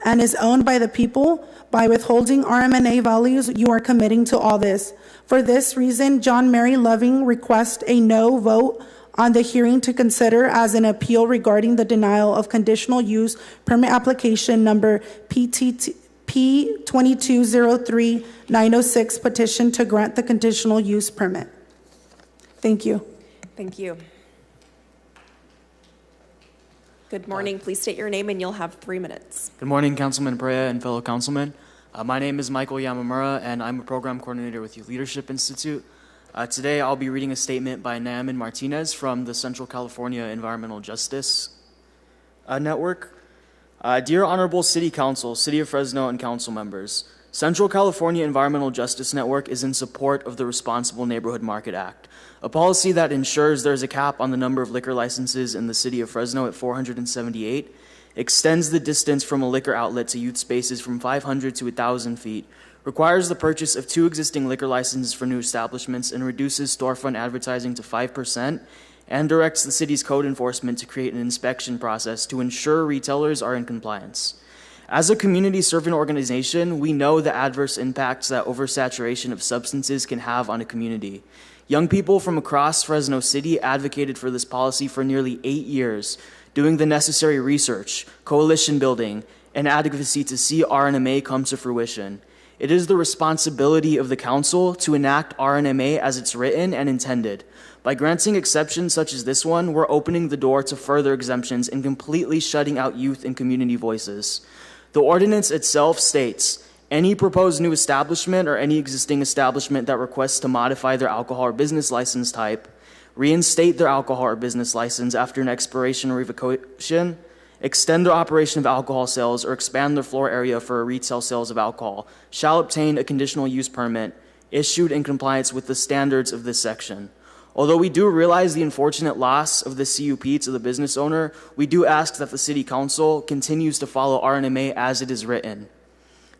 and is owned by the people. By withholding RMNA values, you are committing to all this. For this reason, John Mary Loving requests a no vote on the hearing to consider as an appeal regarding the denial of conditional use permit application number P2203-906 petition to grant the conditional use permit. Thank you. Thank you. Good morning. Please state your name and you'll have 3 minutes. Good morning, Councilman Perea and fellow councilmen. My name is Michael Yamamura, and I'm a program coordinator with Youth Leadership Institute. Today, I'll be reading a statement by Naaman Martinez from the Central California Environmental Justice Network. Dear Honorable City Council, City of Fresno, and council members, Central California Environmental Justice Network is in support of the Responsible Neighborhood Market Act, a policy that ensures there's a cap on the number of liquor licenses in the city of Fresno at 478, extends the distance from a liquor outlet to youth spaces from 500 to 1,000 feet, requires the purchase of 2 existing liquor licenses for new establishments, and reduces storefront advertising to 5%, and directs the city's code enforcement to create an inspection process to ensure retailers are in compliance. As a community servant organization, we know the adverse impacts that oversaturation of substances can have on a community. Young people from across Fresno City advocated for this policy for nearly 8 years, doing the necessary research, coalition building, and advocacy to see RNMA come to fruition. It is the responsibility of the council to enact RNMA as it's written and intended. By granting exceptions such as this one, we're opening the door to further exemptions and completely shutting out youth and community voices. The ordinance itself states, any proposed new establishment or any existing establishment that requests to modify their alcohol or business license type, reinstate their alcohol or business license after an expiration or revocation, extend their operation of alcohol sales, or expand their floor area for retail sales of alcohol, shall obtain a conditional use permit issued in compliance with the standards of this section. Although we do realize the unfortunate loss of the CUP to the business owner, we do ask that the City Council continues to follow RNMA as it is written.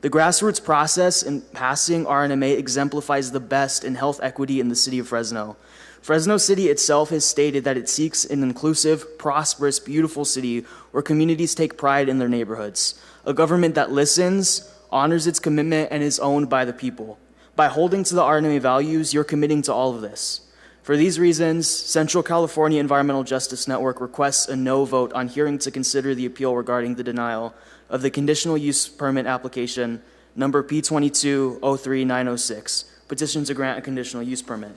The grassroots process in passing RNMA exemplifies the best in health equity in the city of Fresno. Fresno City itself has stated that it seeks an inclusive, prosperous, beautiful city where communities take pride in their neighborhoods. A government that listens, honors its commitment, and is owned by the people. By holding to the RNMA values, you're committing to all of this. For these reasons, Central California Environmental Justice Network requests a no vote on hearing to consider the appeal regarding the denial of the conditional use permit application number P2203-906, petition to grant a conditional use permit.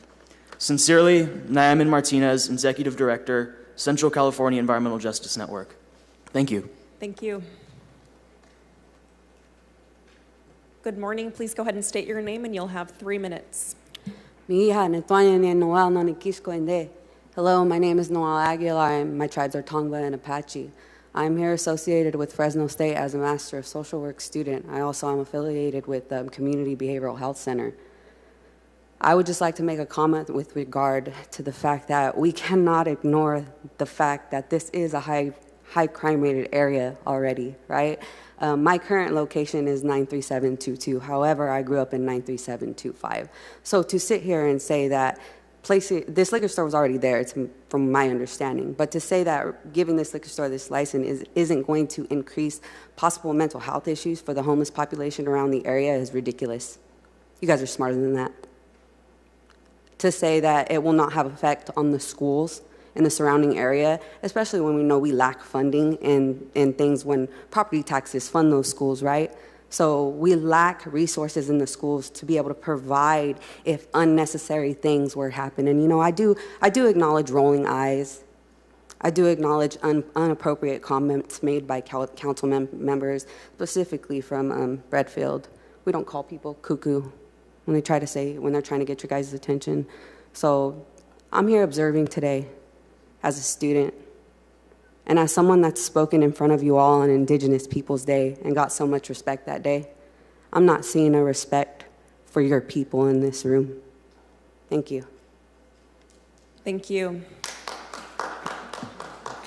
Sincerely, Naaman Martinez, Executive Director, Central California Environmental Justice Network. Thank you. Thank you. Good morning. Please go ahead and state your name and you'll have 3 minutes. Hello, my name is Noel Aguilar, and my tribes are Tongva and Apache. I'm here associated with Fresno State as a Master of Social Work student. I also am affiliated with the Community Behavioral Health Center. I would just like to make a comment with regard to the fact that we cannot ignore the fact that this is a high crime rated area already, right? My current location is 93722. However, I grew up in 93725. So to sit here and say that this liquor store was already there, it's from my understanding, but to say that giving this liquor store this license isn't going to increase possible mental health issues for the homeless population around the area is ridiculous. You guys are smarter than that. To say that it will not have effect on the schools in the surrounding area, especially when we know we lack funding and things when property taxes fund those schools, right? So we lack resources in the schools to be able to provide if unnecessary things were happening. You know, I do acknowledge rolling eyes. I do acknowledge inappropriate comments made by council members, specifically from Redfield. We don't call people cuckoo when they're trying to get your guys' attention. So I'm here observing today as a student and as someone that's spoken in front of you all on Indigenous Peoples Day and got so much respect that day. I'm not seeing a respect for your people in this room. Thank you. Thank you.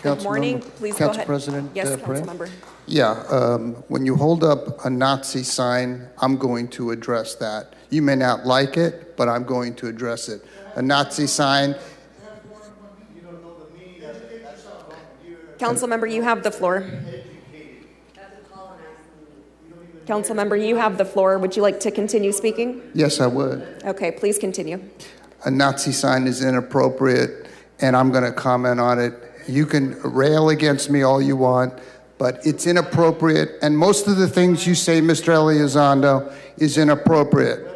Good morning. Please go ahead. President, yes, Council Member. Yeah, when you hold up a Nazi sign, I'm going to address that. You may not like it, but I'm going to address it. A Nazi sign. Council Member, you have the floor. Council member, you have the floor. Would you like to continue speaking? Yes, I would. Okay, please continue. A Nazi sign is inappropriate, and I'm going to comment on it. You can rail against me all you want, but it's inappropriate, and most of the things you say, Mr. Elizondo, is inappropriate.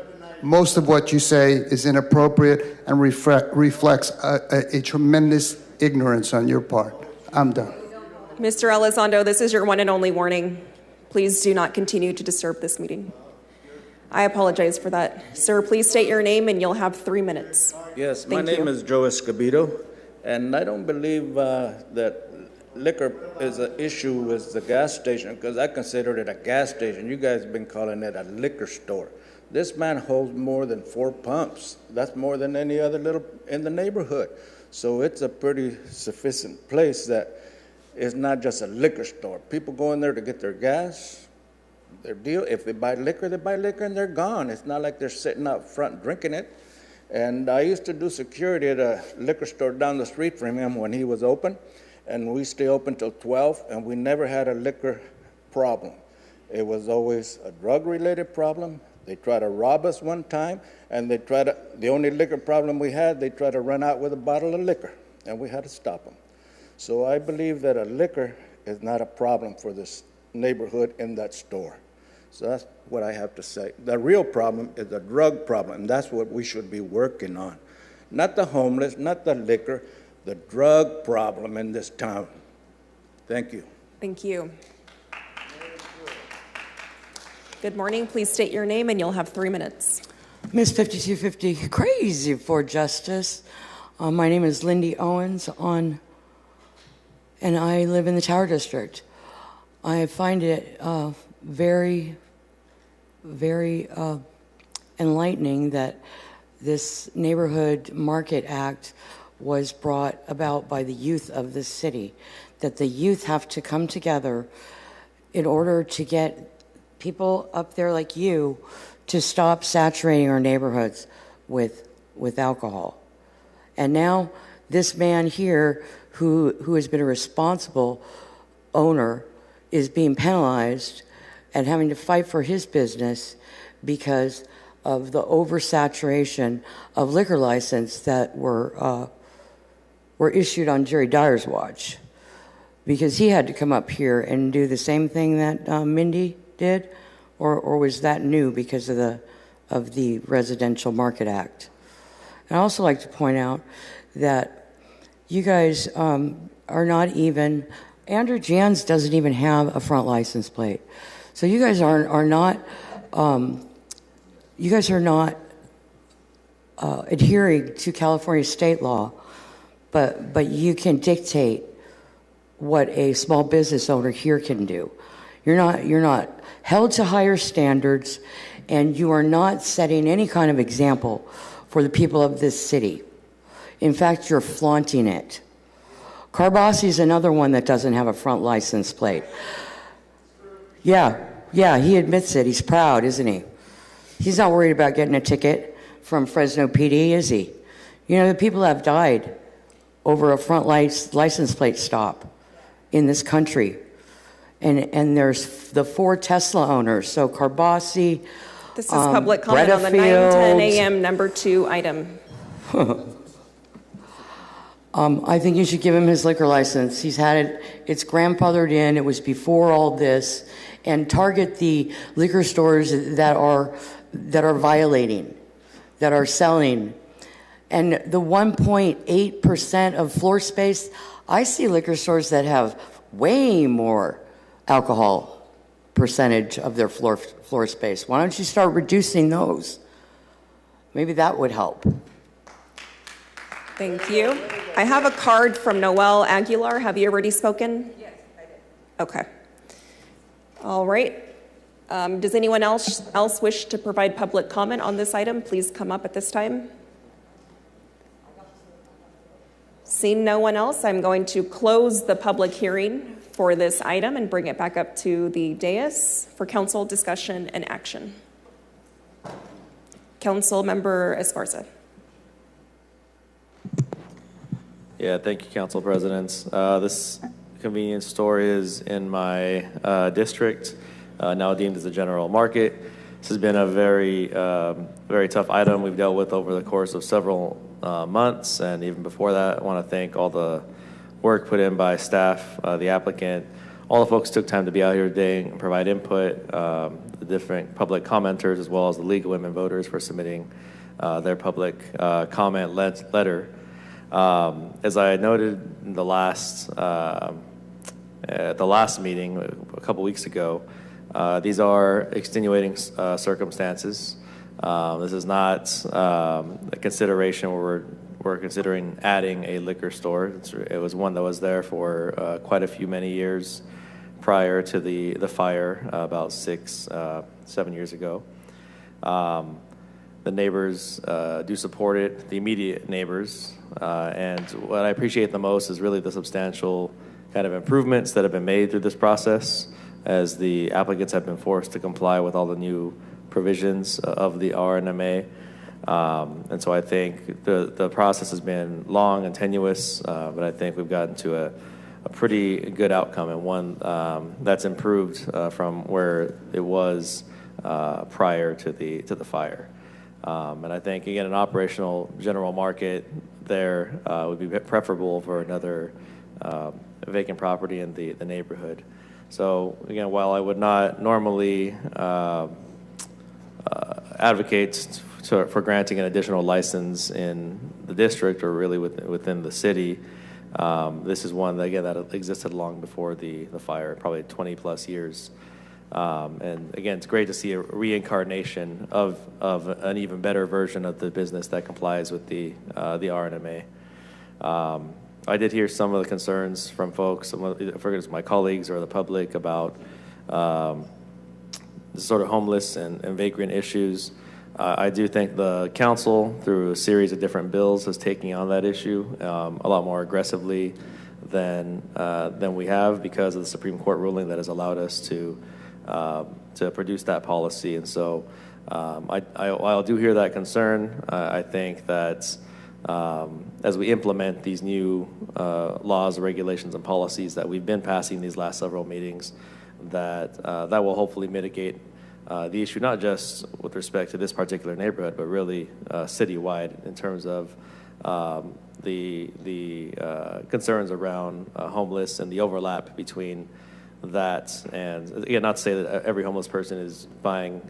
Most of what you say is inappropriate and reflects a tremendous ignorance on your part. I'm done. Mr. Elizondo, this is your one and only warning. Please do not continue to disturb this meeting. I apologize for that. Sir, please state your name and you'll have 3 minutes. Yes, Thank my name is Joe Escobedo, and I don't believe that liquor is an issue with the gas station, because I consider it a gas station. You guys have been calling it a liquor store. This man holds more than 4 pumps. That's more than any other little in the neighborhood. So it's a pretty sufficient place that is not just a liquor store. People go in there to get their gas, their deal. If they buy liquor and they're gone. It's not like they're sitting out front drinking it. And I used to do security at a liquor store down the street from him when he was open, and we stay open till 12, and we never had a liquor problem. It was always a drug-related problem. They tried to rob us one time, and the only liquor problem we had, they tried to run out with a bottle of liquor, and we had to stop them. So I believe that a liquor is not a problem for this neighborhood in that store. So that's what I have to say. The real problem is the drug problem, and that's what we should be working on. Not the homeless, not the liquor, the drug problem in this town. Thank you. Thank you. Good morning. Please state your name and you'll have 3 minutes. Miss 5250, crazy for justice. My name is Lindy Owens, and I live in the Tower District. I find it very, very enlightening that this Neighborhood Market Act was brought about by the youth of this city, that the youth have to come together in order to get people up there like you to stop saturating our neighborhoods with alcohol. And now this man here who has been a responsible owner is being penalized and having to fight for his business because of the oversaturation of liquor license that were issued on Jerry Dyer's watch, because he had to come up here and do the same thing that Mindy did, or was that new because of the Residential Market Act? And I also like to point out that you guys are not even, Andrew Jans doesn't even have a front license plate. So you guys are not adhering to California state law, but you can dictate what a small business owner here can do. You're not held to higher standards, and you are not setting any kind of example for the people of this city. In fact, you're flaunting it. Carbasi is another one that doesn't have a front license plate. Yeah, he admits it. He's proud, isn't he? He's not worried about getting a ticket from Fresno PD, is he? You know, the people have died over a front license plate stop in this country. And there's the 4 Tesla owners, so Carbasi, This is public comment on the 9:10 a.m. number 2 item. I think you should give him his liquor license. He's had it, it's grandfathered in, it was before all this, and target the liquor stores that are violating, that are selling. And the 1.8% of floor space, I see liquor stores that have way more alcohol percentage of their floor space. Why don't you start reducing those? Maybe that would help. Thank you. I have a card from Noel Aguilar. Have you already spoken? Yes, I did. Okay. All right. Does anyone else wish to provide public comment on this item? Please come up at this time. Seeing no one else, I'm going to close the public hearing for this item and bring it back up to the dais for council discussion and action. Council Member Esparza. Yeah, thank you, Council Presidents. This convenience store is in my district. now deemed as a general market. This has been a very, very tough item we've dealt with over the course of several months, and even before that, I want to thank all the work put in by staff, the applicant, all the folks who took time to be out here today and provide input, the different public commenters, as well as the League of Women Voters for submitting their public comment letter. As I noted in the last meeting a couple weeks ago, these are extenuating circumstances. This is not a consideration where we're considering adding a liquor store. It was one that was there for quite a few many years prior to the fire about 6-7 years ago. The neighbors do support it, the immediate neighbors, and what I appreciate the most is really the substantial kind of improvements that have been made through this process, as the applicants have been forced to comply with all the new provisions of the RNMA. And so I think the process has been long and tenuous, but I think we've gotten to a pretty good outcome, and one that's improved from where it was prior to the fire. And I think, again, an operational general market there would be preferable for another vacant property in the neighborhood. So again, while I would not normally advocate for granting an additional license in the district or really within the city, this is one that, again, that existed long before the fire, probably 20 plus years. And again, it's great to see a reincarnation of an even better version of the business that complies with the RNMA. I did hear some of the concerns from folks, I forget if it's my colleagues or the public, about sort of homeless and vagrant issues. I do think the council, through a series of different bills, is taking on that issue a lot more aggressively than we have, because of the Supreme Court ruling that has allowed us to produce that policy. And so I do hear that concern. I think that as we implement these new laws, regulations, and policies that we've been passing these last several meetings, that will hopefully mitigate the issue, not just with respect to this particular neighborhood, but really citywide, in terms of the concerns around homeless and the overlap between that. And again, not to say that every homeless person is buying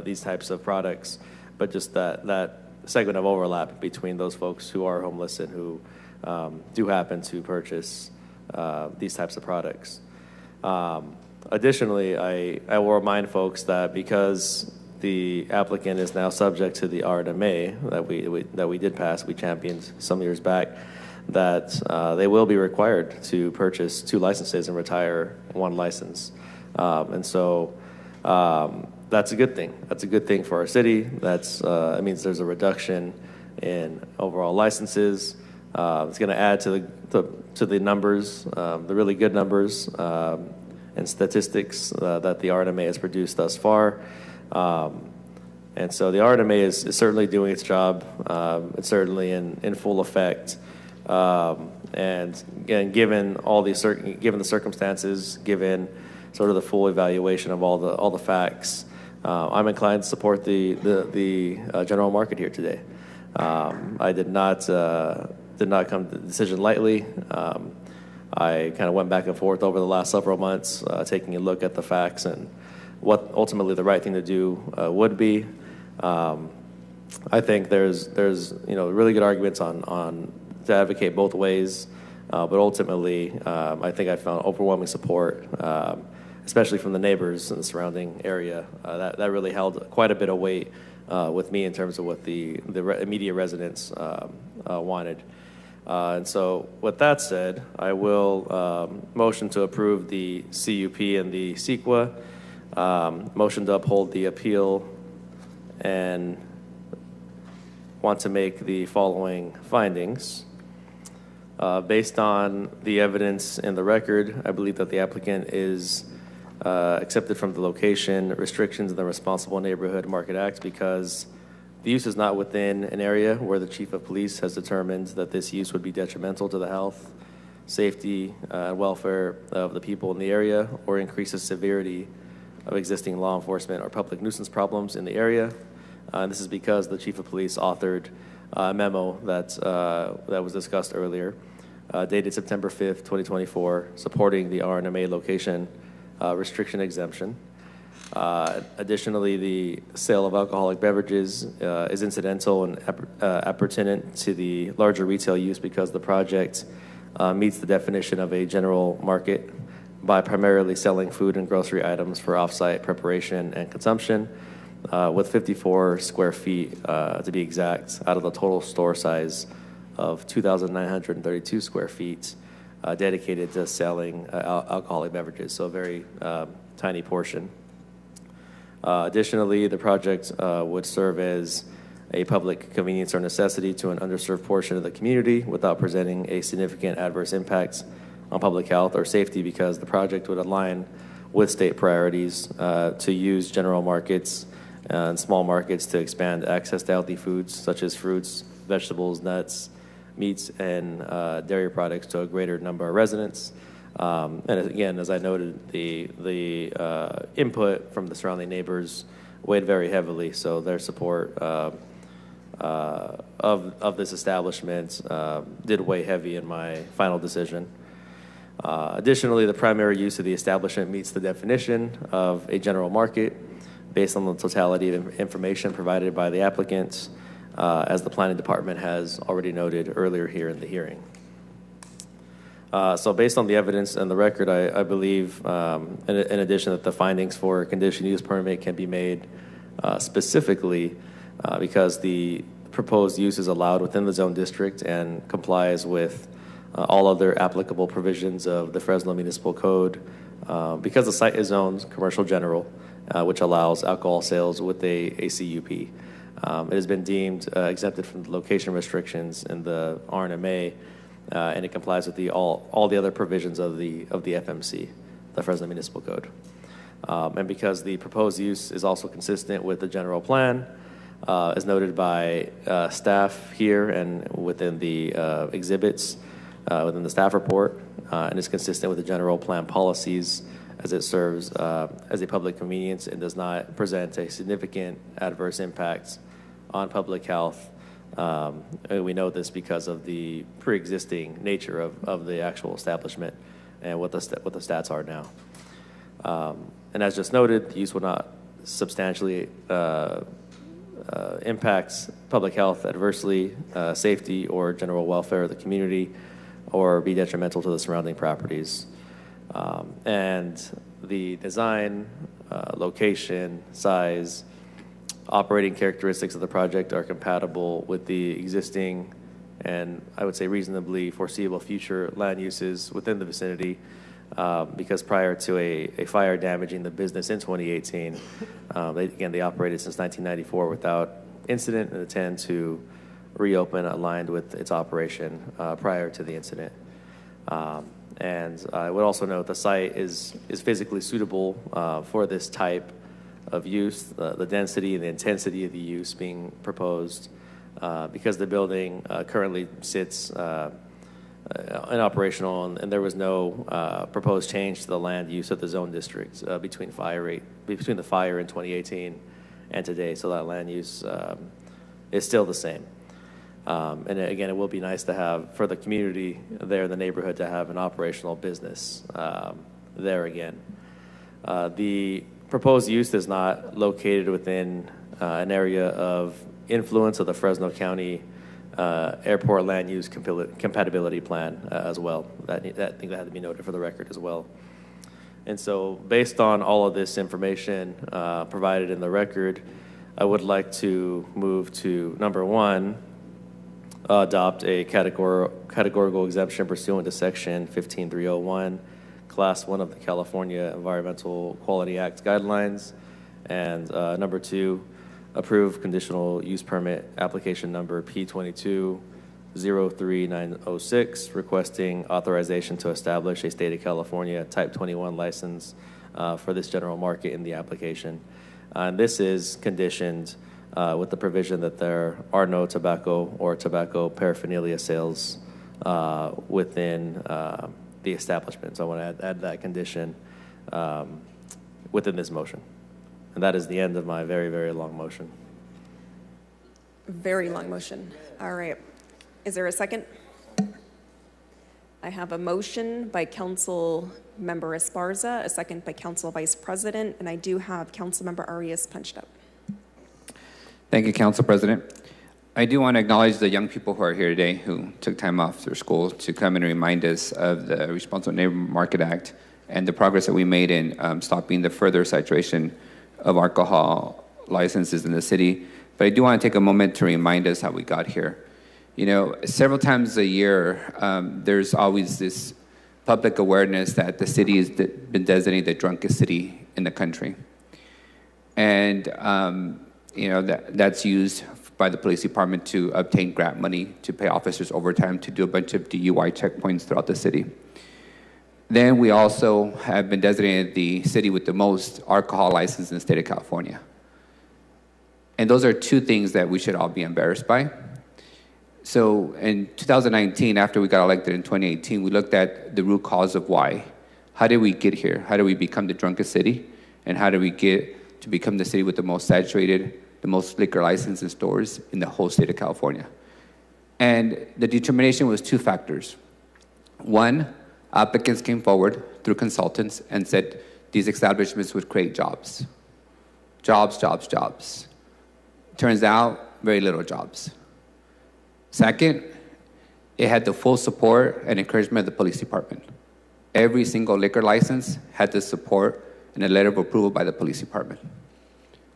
these types of products, but just that segment of overlap between those folks who are homeless and who do happen to purchase these types of products. Additionally, I will remind folks that because the applicant is now subject to the RNMA that we did pass, we championed some years back, that they will be required to purchase 2 licenses and retire 1 license. And so that's a good thing. That's a good thing for our city. It means there's a reduction in overall licenses. It's going to add to the numbers, the really good numbers and statistics that the RNMA has produced thus far. And so the RNMA is certainly doing its job. It's certainly in full effect. And again, given the circumstances, given sort of the full evaluation of all the facts, I'm inclined to support the general market here today. I did not come to the decision lightly. I kind of went back and forth over the last several months, taking a look at the facts and what ultimately the right thing to do would be. I think there's really good arguments on to advocate both ways, but ultimately I think I found overwhelming support, especially from the neighbors in the surrounding area. That really held quite a bit of weight with me in terms of what the immediate residents wanted. And so with that said, I will motion to approve the CUP and the CEQA, motion to uphold the appeal, and want to make the following findings. Based on the evidence in the record, I believe that the applicant is accepted from the location restrictions in the Responsible Neighborhood Market Act because the use is not within an area where the chief of police has determined that this use would be detrimental to the health, safety, and welfare of the people in the area, or increase the severity of existing law enforcement or public nuisance problems in the area. This is because the Chief of Police authored a memo that was discussed earlier, dated September 5th, 2024, supporting the RNMA location restriction exemption. Additionally, the sale of alcoholic beverages is incidental and appurtenant to the larger retail use because the project meets the definition of a general market by primarily selling food and grocery items for off-site preparation and consumption, with 54 square feet, to be exact, out of the total store size of 2,932 square feet dedicated to selling alcoholic beverages, so a very tiny portion. Additionally, the project would serve as a public convenience or necessity to an underserved portion of the community without presenting a significant adverse impact on public health or safety because the project would align with state priorities to use general markets and small markets to expand access to healthy foods such as fruits, vegetables, nuts, meats, and dairy products to a greater number of residents. And again, as I noted, the input from the surrounding neighbors weighed very heavily, so their support of this establishment did weigh heavy in my final decision. Additionally, the primary use of the establishment meets the definition of a general market based on the totality of information provided by the applicants, as the planning department has already noted earlier here in the hearing. So based on the evidence and the record, I believe, in addition, that the findings for a conditional use permit can be made specifically because the proposed use is allowed within the zone district and complies with all other applicable provisions of the Fresno Municipal Code because the site is zoned commercial general, which allows alcohol sales with a CUP. It has been deemed exempted from the location restrictions in the RNMA, and it complies with all the other provisions of the FMC, the Fresno Municipal Code. And because the proposed use is also consistent with the general plan, as noted by staff here and within the exhibits, within the staff report, and is consistent with the general plan policies as it serves as a public convenience and does not present a significant adverse impact on public health. And we know this because of the pre-existing nature of the actual establishment and what the stats are now. And as just noted, the use will not substantially impact public health adversely, safety, or general welfare of the community, or be detrimental to the surrounding properties. And the design, location, size, operating characteristics of the project are compatible with the existing and I would say reasonably foreseeable future land uses within the vicinity, because prior to a fire damaging the business in 2018, they operated since 1994 without incident and intend to reopen aligned with its operation prior to the incident. And I would also note the site is physically suitable for this type of use, the density and the intensity of the use being proposed, because the building currently sits inoperational, and there was no proposed change to the land use of the zone district between the fire in 2018 and today. So that land use is still the same. And again, it will be nice to have, for the community there in the neighborhood, to have an operational business there again. The proposed use is not located within an area of influence of the Fresno County Airport Land Use Compatibility Plan as well. I think that had to be noted for the record as well. And so based on all of this information provided in the record, I would like to move to number one, adopt a categorical exemption pursuant to Section 15301, Class 1 of the California Environmental Quality Act guidelines. And number two, approve conditional use permit application number P22-03906, requesting authorization to establish a state of California Type 21 license for this general market in the application. And this is conditioned with the provision that there are no tobacco or tobacco paraphernalia sales within the establishment. So I want to add that condition within this motion. And that is the end of my very, very long motion. Very long motion. All right. Is there a second? I have a motion by Council Member Esparza, a second by Council Vice President, and I do have Council Member Arias punched up. Thank you, Council President. I do want to acknowledge the young people who are here today who took time off their school to come and remind us of the Responsible Neighborhood Market Act and the progress that we made in stopping the further saturation of alcohol licenses in the city. But I do want to take a moment to remind us how we got here. You know, several times a year, there's always this public awareness that the city has been designated the drunkest city in the country. And, you know, that's used by the police department to obtain grant money, to pay officers overtime, to do a bunch of DUI checkpoints throughout the city. Then we also have been designated the city with the most alcohol licenses in the state of California. And those are two things that we should all be embarrassed by. So in 2019, after we got elected in 2018, we looked at the root cause of why. How did we get here? How did we become the drunkest city? And how did we get to become the city with the most saturated, the most liquor licenses stores in the whole state of California? And the determination was two factors. One, applicants came forward through consultants and said these establishments would create jobs. Jobs, jobs, jobs. Turns out, very little jobs. Second, it had the full support and encouragement of the police department. Every single liquor license had the support and a letter of approval by the police department,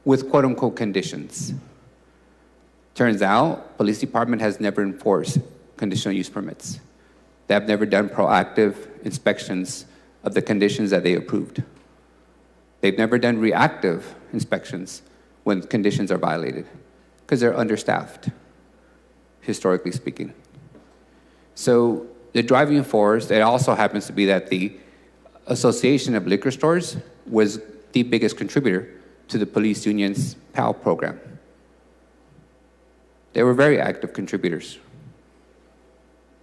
with quote-unquote conditions. Turns out, police department has never enforced conditional use permits. They have never done proactive inspections of the conditions that they approved. They've never done reactive inspections when conditions are violated, because they're understaffed, historically speaking. So the driving force, it also happens to be that the Association of Liquor Stores was the biggest contributor to the police union's PAL program. They were very active contributors.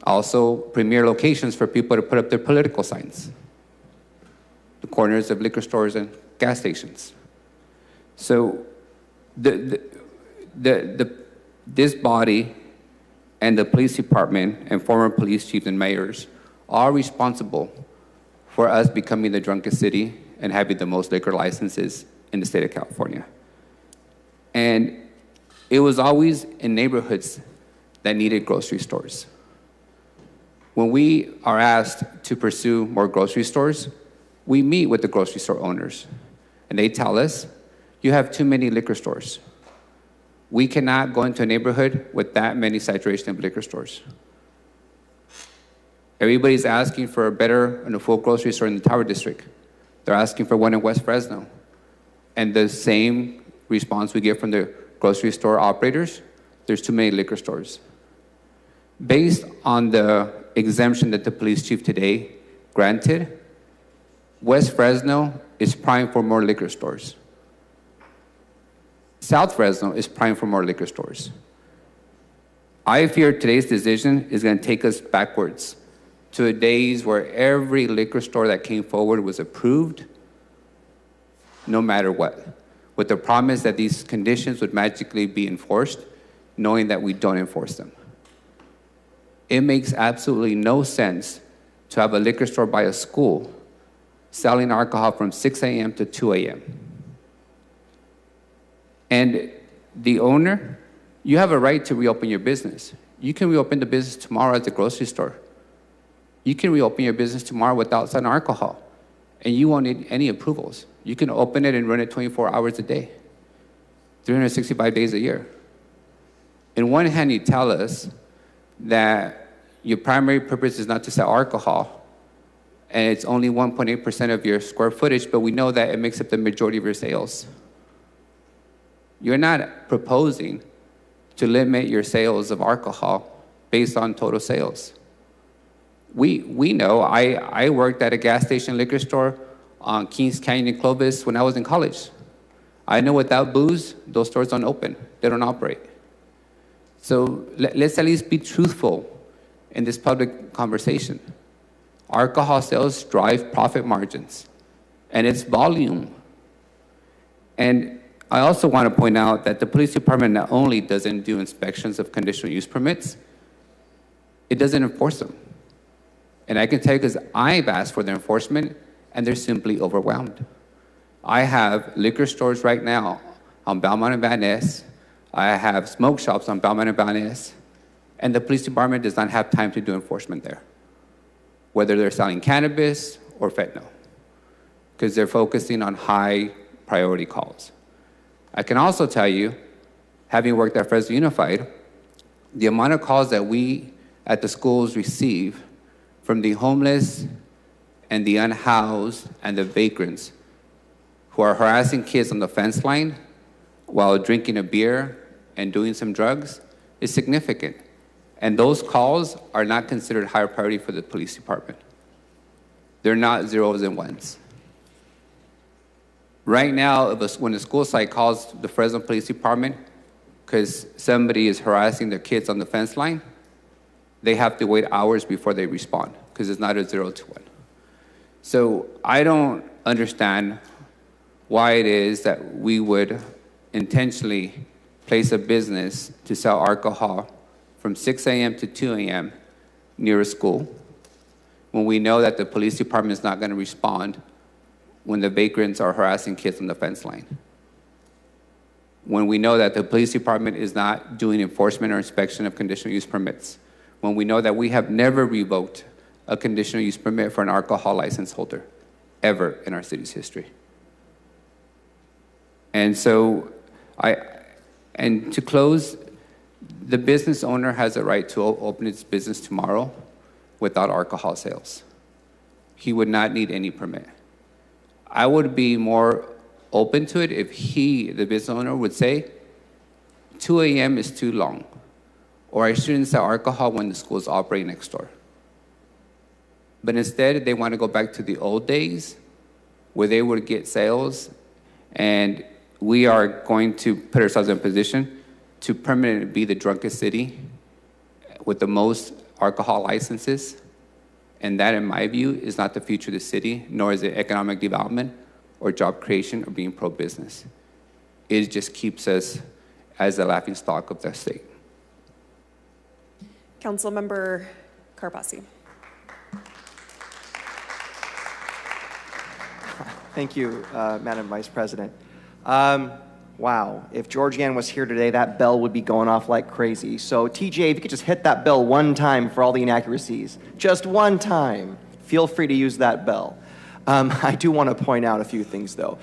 Also, premier locations for people to put up their political signs, the corners of liquor stores and gas stations. So this body and the police department and former police chiefs and mayors are responsible for us becoming the drunkest city and having the most liquor licenses in the state of California. And it was always in neighborhoods that needed grocery stores. When we are asked to pursue more grocery stores, we meet with the grocery store owners, and they tell us, you have too many liquor stores. We cannot go into a neighborhood with that many saturation of liquor stores. Everybody's asking for a better and a full grocery store in the Tower District. They're asking for one in West Fresno. And the same response we get from the grocery store operators, there's too many liquor stores. Based on the exemption that the police chief today granted, West Fresno is primed for more liquor stores. South Fresno is primed for more liquor stores. I fear today's decision is going to take us backwards to days where every liquor store that came forward was approved, no matter what, with the promise that these conditions would magically be enforced, knowing that we don't enforce them. It makes absolutely no sense to have a liquor store by a school selling alcohol from 6 a.m. to 2 a.m. And the owner, you have a right to reopen your business. You can reopen the business tomorrow at the grocery store. You can reopen your business tomorrow without selling alcohol, and you won't need any approvals. You can open it and run it 24 hours a day, 365 days a year. In one hand, you tell us that your primary purpose is not to sell alcohol, and it's only 1.8% of your square footage, but we know that it makes up the majority of your sales. You're not proposing to limit your sales of alcohol based on total sales. We know, I worked at a gas station liquor store on Kings Canyon and Clovis when I was in college. I know without booze, those stores don't open, they don't operate. So let's at least be truthful in this public conversation. Alcohol sales drive profit margins, and it's volume And I also want to point out that the police department not only doesn't do inspections of conditional use permits, it doesn't enforce them. And I can tell you because I've asked for their enforcement, and they're simply overwhelmed. I have liquor stores right now on Belmont and Van Ness. I have smoke shops on Belmont and Van Ness, and the police department does not have time to do enforcement there, whether they're selling cannabis or fentanyl, because they're focusing on high priority calls. I can also tell you, having worked at Fresno Unified, the amount of calls that we at the schools receive from the homeless and the unhoused and the vagrants who are harassing kids on the fence line while drinking a beer and doing some drugs is significant. And those calls are not considered higher priority for the police department. They're not zeros and ones. Right now, when the school site calls the Fresno Police Department because somebody is harassing their kids on the fence line, they have to wait hours before they respond because it's not a 0 to 1. So I don't understand why it is that we would intentionally place a business to sell alcohol from 6 a.m. to 2 a.m. near a school when we know that the police department is not going to respond when the vagrants are harassing kids on the fence line. When we know that the police department is not doing enforcement or inspection of conditional use permits. When we know that we have never revoked a conditional use permit for an alcohol license holder, ever in our city's history. And so, and to close, the business owner has a right to open its business tomorrow without alcohol sales. He would not need any permit. I would be more open to it if he, the business owner, would say, 2 a.m. is too long, or I shouldn't sell alcohol when the schools operate next door. But instead, they want to go back to the old days where they would get sales, and we are going to put ourselves in a position to permanently be the drunkest city with the most alcohol licenses. And that, in my view, is not the future of the city, nor is it economic development or job creation or being pro-business. It just keeps us as the laughingstock of the state. Councilmember Carbasi. Thank you, Madam Vice President. Wow, if Georgianne was here today, that bell would be going off like crazy. So TJ, if you could just hit that bell one time for all the inaccuracies, just one time, feel free to use that bell. I do want to point out a few things, though.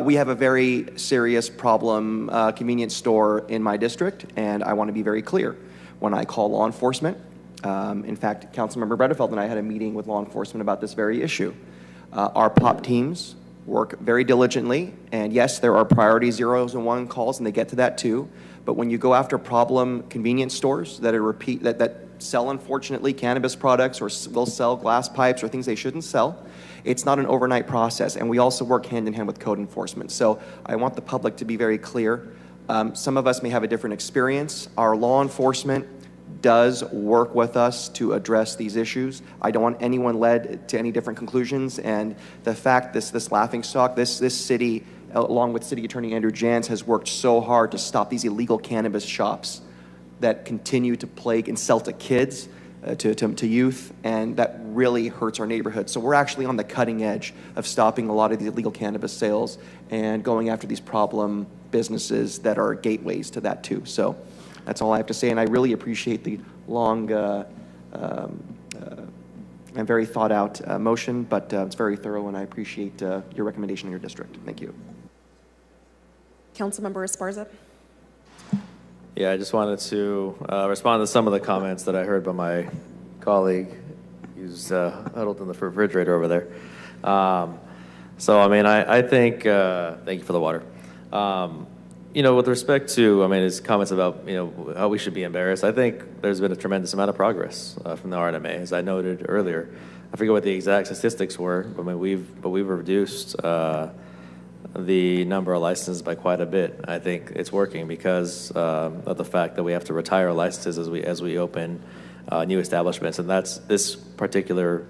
We have a very serious problem convenience store in my district, and I want to be very clear. When I call law enforcement, in fact, Councilmember Bredefeld and I had a meeting with law enforcement about this very issue. Our POP teams work very diligently, and yes, there are priority 0s and 1 calls, and they get to that too. But when you go after problem convenience stores that are that sell, unfortunately, cannabis products or will sell glass pipes or things they shouldn't sell, it's not an overnight process, and we also work hand in hand with code enforcement. So I want the public to be very clear. Some of us may have a different experience. Our law enforcement does work with us to address these issues. I don't want anyone led to any different conclusions, and the fact this laughingstock, this city, along with City Attorney Andrew Jans, has worked so hard to stop these illegal cannabis shops that continue to plague and sell to kids, to youth, and that really hurts our neighborhood. So we're actually on the cutting edge of stopping a lot of these illegal cannabis sales and going after these problem businesses that are gateways to that too. So that's all I have to say, and I really appreciate the long and very thought out motion, but it's very thorough, and I appreciate your recommendation in your district. Thank you. Councilmember Esparza. Yeah, I just wanted to respond to some of the comments that I heard by my colleague who's huddled in the refrigerator over there. So, I mean, I think, thank you for the water. You know, with respect to, I mean, his comments about, you know, how we should be embarrassed, I think there's been a tremendous amount of progress from the RNMA, as I noted earlier. I forget what the exact statistics were, but I mean, we've reduced the number of licenses by quite a bit. I think it's working because of the fact that we have to retire licenses as we open new establishments, and that's this particular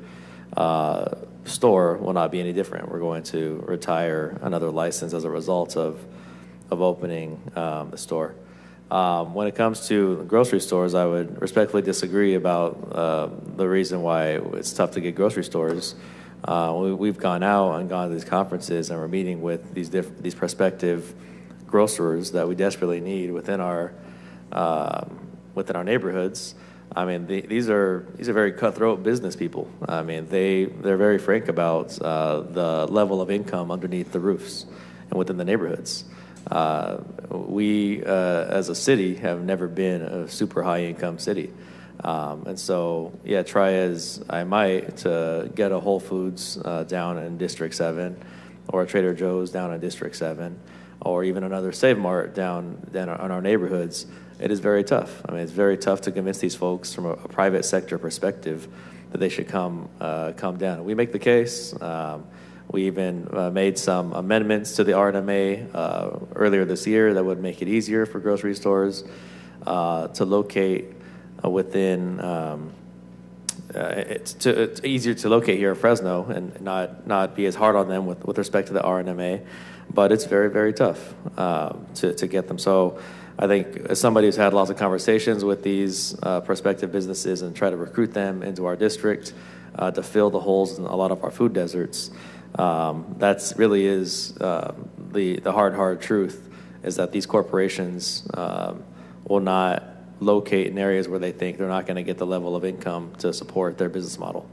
store will not be any different. We're going to retire another license as a result of opening the store. When it comes to grocery stores, I would respectfully disagree about the reason why it's tough to get grocery stores. We've gone out and gone to these conferences, and we're meeting with these prospective grocers that we desperately need within our neighborhoods. I mean, these are very cutthroat business people. I mean, they're very frank about the level of income underneath the roofs and within the neighborhoods. We, as a city, have never been a super high income city. And so, yeah, try as I might to get a Whole Foods down in District 7, or a Trader Joe's down in District 7, or even another Save Mart down in our neighborhoods, it is very tough. I mean, it's very tough to convince these folks from a private sector perspective that they should come down. We make the case. We even made some amendments to the RNMA earlier this year that would make it easier for grocery stores to locate within. It's easier to locate here in Fresno and not be as hard on them with respect to the RNMA, but it's very, very tough to get them. So I think as somebody who's had lots of conversations with these prospective businesses and try to recruit them into our district to fill the holes in a lot of our food deserts, that's really is the hard truth, is that these corporations will not locate in areas where they think they're not going to get the level of income to support their business model,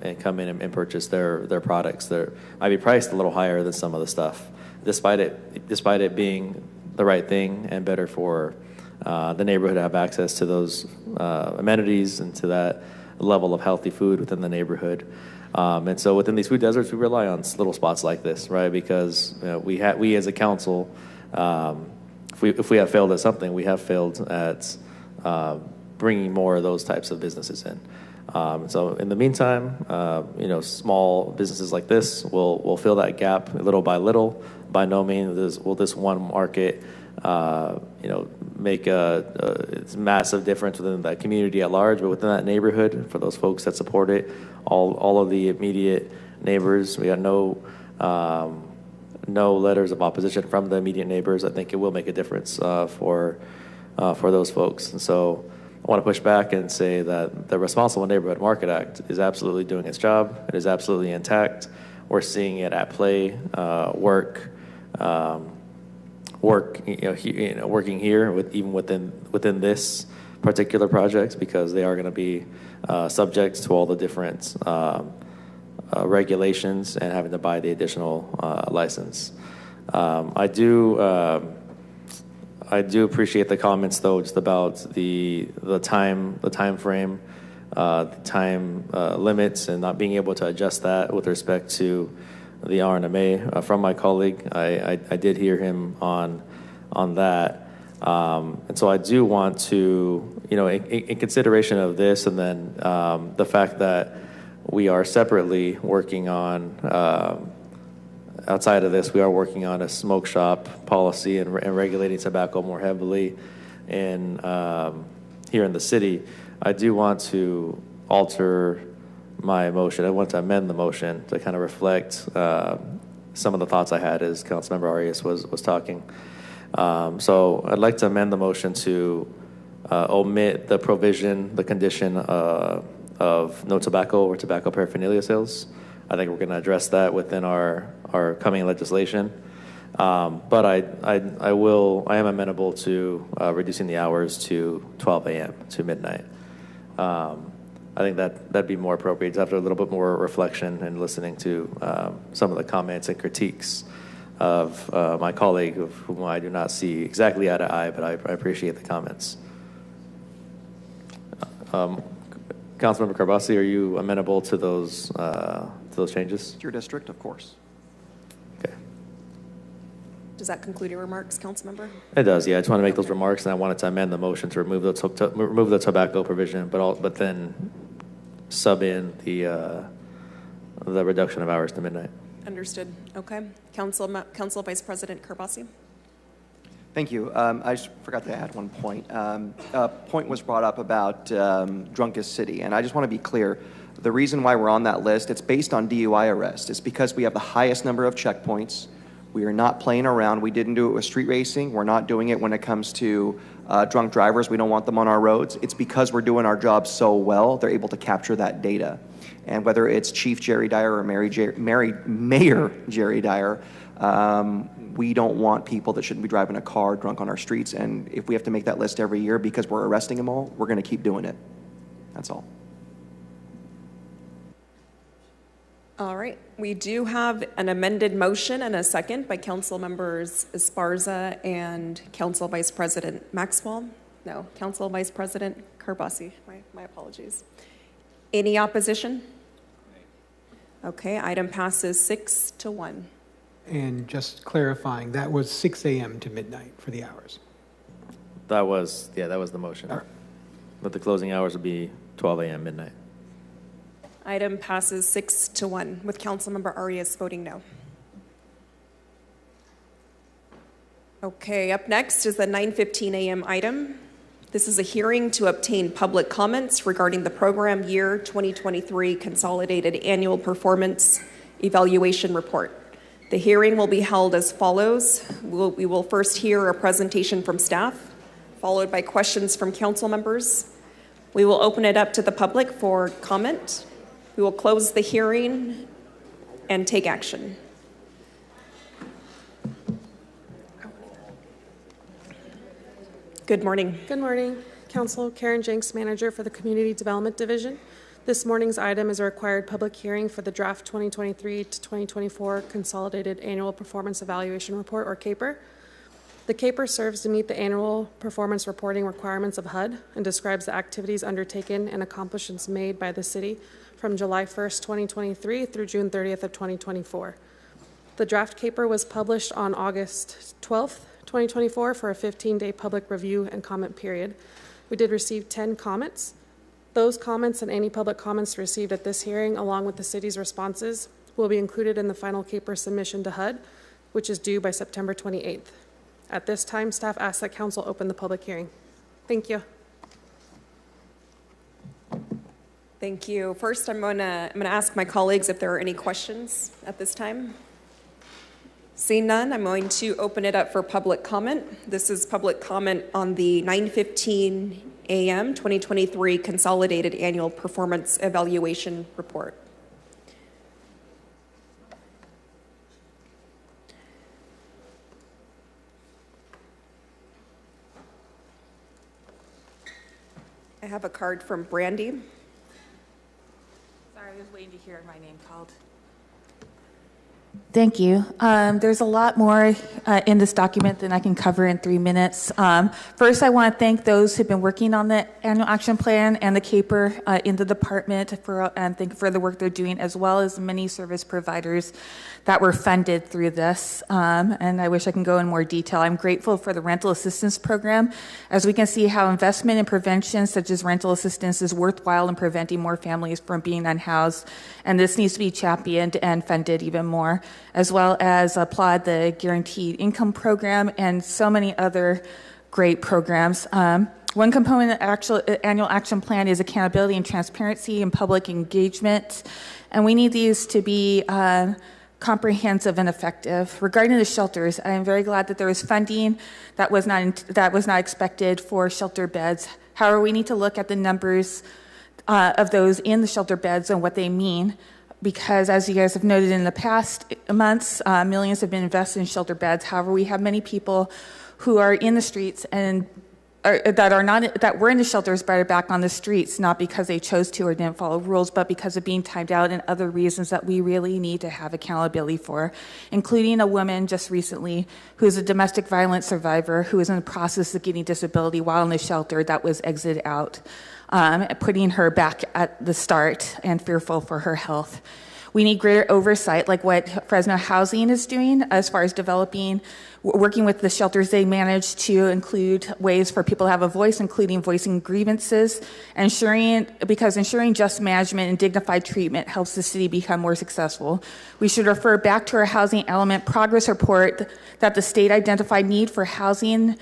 and come in and purchase their products. They might be priced a little higher than some of the stuff, despite it being the right thing and better for the neighborhood to have access to those amenities and to that level of healthy food within the neighborhood. And so within these food deserts, we rely on little spots like this, right? Because we as a council, if we have failed at something, we have failed at bringing more of those types of businesses in. So in the meantime, small businesses like this will fill that gap little by little. By no means will this one market, make a massive difference within that community at large, but within that neighborhood, for those folks that support it, all of the immediate neighbors, we got no letters of opposition from the immediate neighbors. I think it will make a difference for those folks. And so I want to push back and say that the Responsible Neighborhood Market Act is absolutely doing its job. It is absolutely intact. We're seeing it at play, working here even within this particular project, because they are going to be subject to all the different regulations and having to buy the additional license. I do appreciate the comments, though, just about the time frame, the time limits, and not being able to adjust that with respect to the RNMA from my colleague. I did hear him on that, and so I do want to, in consideration of this, and then the fact that we are separately working on. Outside of this, we are working on a smoke shop policy and regulating tobacco more heavily here in the city. I do want to alter my motion. I want to amend the motion to kind of reflect some of the thoughts I had as Councilmember Arias was talking. So I'd like to amend the motion to omit the provision, the condition of no tobacco or tobacco paraphernalia sales. I think we're going to address that within our coming legislation. But I am amenable to reducing the hours to 12 a.m. to midnight. I think that'd be more appropriate after a little bit more reflection and listening to some of the comments and critiques of my colleague, of whom I do not see exactly eye to eye, but I appreciate the comments. Councilmember Carbasi, are you amenable to those changes? It's your district, of course. Okay. Does that conclude your remarks, Councilmember? It does, yeah. I just want to make those remarks, and I wanted to amend the motion to remove the tobacco provision, but then sub in the reduction of hours to midnight. Understood. Okay. Council Vice President Carbasi. Thank you. I just forgot to add one point. A point was brought up about drunkest city, and I just want to be clear. The reason why we're on that list, it's based on DUI arrests. It's because we have the highest number of checkpoints. We are not playing around. We didn't do it with street racing. We're not doing it when it comes to drunk drivers. We don't want them on our roads. It's because we're doing our job so well, they're able to capture that data. And whether it's Chief Jerry Dyer or Mayor Jerry Dyer, we don't want people that shouldn't be driving a car drunk on our streets. And if we have to make that list every year because we're arresting them all, we're going to keep doing it. That's all. All right. We do have an amended motion and a second by Council Members Esparza and Council Vice President Maxwell. No, Council Vice President Karbasi. My apologies. Any opposition? Okay, item passes 6-1. And just clarifying, that was 6 a.m. to midnight for the hours. That was the motion. All right. But the closing hours would be 12 a.m. midnight. Item passes 6-1 with Councilmember Arias voting no. Okay, up next is the 9:15 a.m. item. This is a hearing to obtain public comments regarding the program year 2023 Consolidated Annual Performance Evaluation Report. The hearing will be held as follows. We will first hear a presentation from staff, followed by questions from council members. We will open it up to the public for comment. We will close the hearing and take action. Good morning. Good morning. Council Karen Jenks, Manager for the Community Development Division. This morning's item is a required public hearing for the draft 2023 to 2024 Consolidated Annual Performance Evaluation Report, or CAPER. The CAPER serves to meet the annual performance reporting requirements of HUD and describes the activities undertaken and accomplishments made by the city from July 1st, 2023 through June 30th of 2024. The draft CAPER was published on August 12th, 2024 for a 15-day public review and comment period. We did receive 10 comments. Those comments and any public comments received at this hearing, along with the city's responses, will be included in the final CAPER submission to HUD, which is due by September 28th. At this time, staff asks that council open the public hearing. Thank you. Thank you. First, I'm gonna ask my colleagues if there are any questions at this time. Seeing none, I'm going to open it up for public comment. This is public comment on the 9:15 a.m. 2023 Consolidated Annual Performance Evaluation Report. I have a card from Brandy. Sorry, I was waiting to hear my name called. Thank you. There's a lot more in this document than I can cover in 3 minutes. First, I want to thank those who've been working on the annual action plan and the CAPER in the department and thank you for the work they're doing, as well as many service providers that were funded through this. And I wish I can go in more detail. I'm grateful for the rental assistance program, as we can see how investment in prevention, such as rental assistance, is worthwhile in preventing more families from being unhoused. And this needs to be championed and funded even more, as well as applaud the Guaranteed Income Program and so many other great programs. One component of actual annual action plan is accountability and transparency and public engagement, and we need these to be comprehensive and effective. Regarding the shelters, I am very glad that there was funding that was not expected for shelter beds. However, we need to look at the numbers of those in the shelter beds and what they mean, because as you guys have noted in the past months, millions have been invested in shelter beds. However, we have many people who are in the streets and that were in the shelters but are back on the streets, not because they chose to or didn't follow rules, but because of being timed out and other reasons that we really need to have accountability for, including a woman just recently who is a domestic violence survivor who is in the process of getting disability while in the shelter that was exited out, putting her back at the start and fearful for her health. We need greater oversight, like what Fresno Housing is doing as far as developing, working with the shelters they manage to include ways for people to have a voice, including voicing grievances, because ensuring just management and dignified treatment helps the city become more successful. We should refer back to our housing element progress report that the state identified need for housing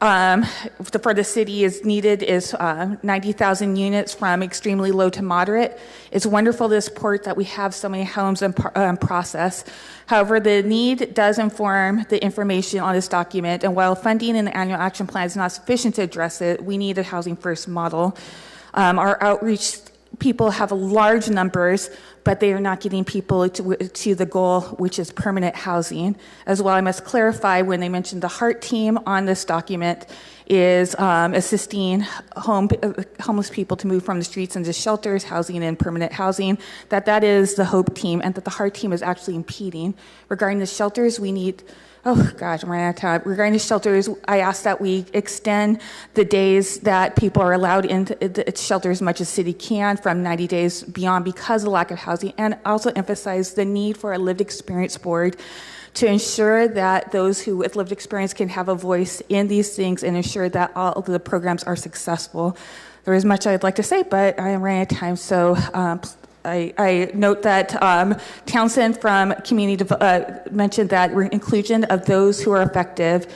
for the city is 90,000 units from extremely low to moderate. It's wonderful to support that we have so many homes in process. However, the need does inform the information on this document, and while funding in the annual action plan is not sufficient to address it, we need a housing first model. Our outreach people have large numbers, but they are not getting people to the goal, which is permanent housing. As well, I must clarify, when they mentioned the HEART team on this document is assisting homeless people to move from the streets into shelters, housing, and permanent housing, that is the HOPE team, and that the HEART team is actually impeding. Regarding the shelters, we need, oh gosh, I'm running out of time. Regarding the shelters, I ask that we extend the days that people are allowed into the shelters as much as city can from 90 days beyond because of the lack of housing, and also emphasize the need for a lived experience board to ensure that those who with lived experience can have a voice in these things and ensure that all of the programs are successful. There is much I'd like to say, but I am running out of time, so I note that Townsend from Community mentioned that inclusion of those who are effective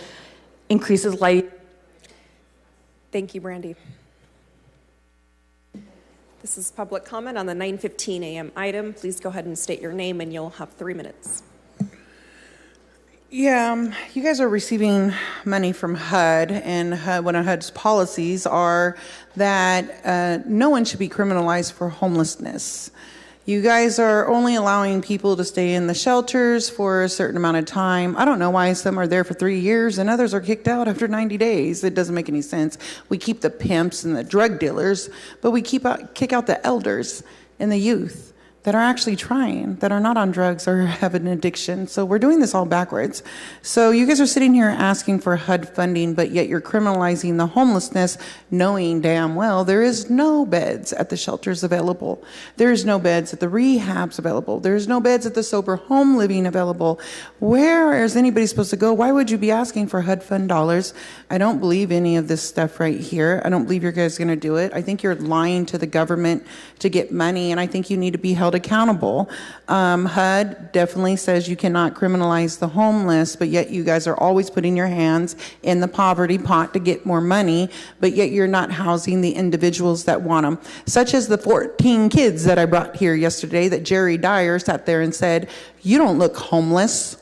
increases light. Thank you, Brandy. This is public comment on the 9:15 a.m. item. Please go ahead and state your name, and you'll have 3 minutes. Yeah, you guys are receiving money from HUD, and one of HUD's policies are that no one should be criminalized for homelessness. You guys are only allowing people to stay in the shelters for a certain amount of time. I don't know why some are there for 3 years and others are kicked out after 90 days. It doesn't make any sense. We keep the pimps and the drug dealers, but we kick out the elders and the youth that are actually trying, that are not on drugs or have an addiction. So we're doing this all backwards. So you guys are sitting here asking for HUD funding, but yet you're criminalizing the homelessness, knowing damn well there is no beds at the shelters available. There is no beds at the rehabs available. There's no beds at the sober home living available. Where is anybody supposed to go? Why would you be asking for HUD fund dollars? I don't believe any of this stuff right here. I don't believe you guys are going to do it. I think you're lying to the government to get money, and I think you need to be held accountable. HUD definitely says you cannot criminalize the homeless, but yet you guys are always putting your hands in the poverty pot to get more money, but yet you're not housing the individuals that want them, such as the 14 kids that I brought here yesterday that Jerry Dyer sat there and said, you don't look homeless.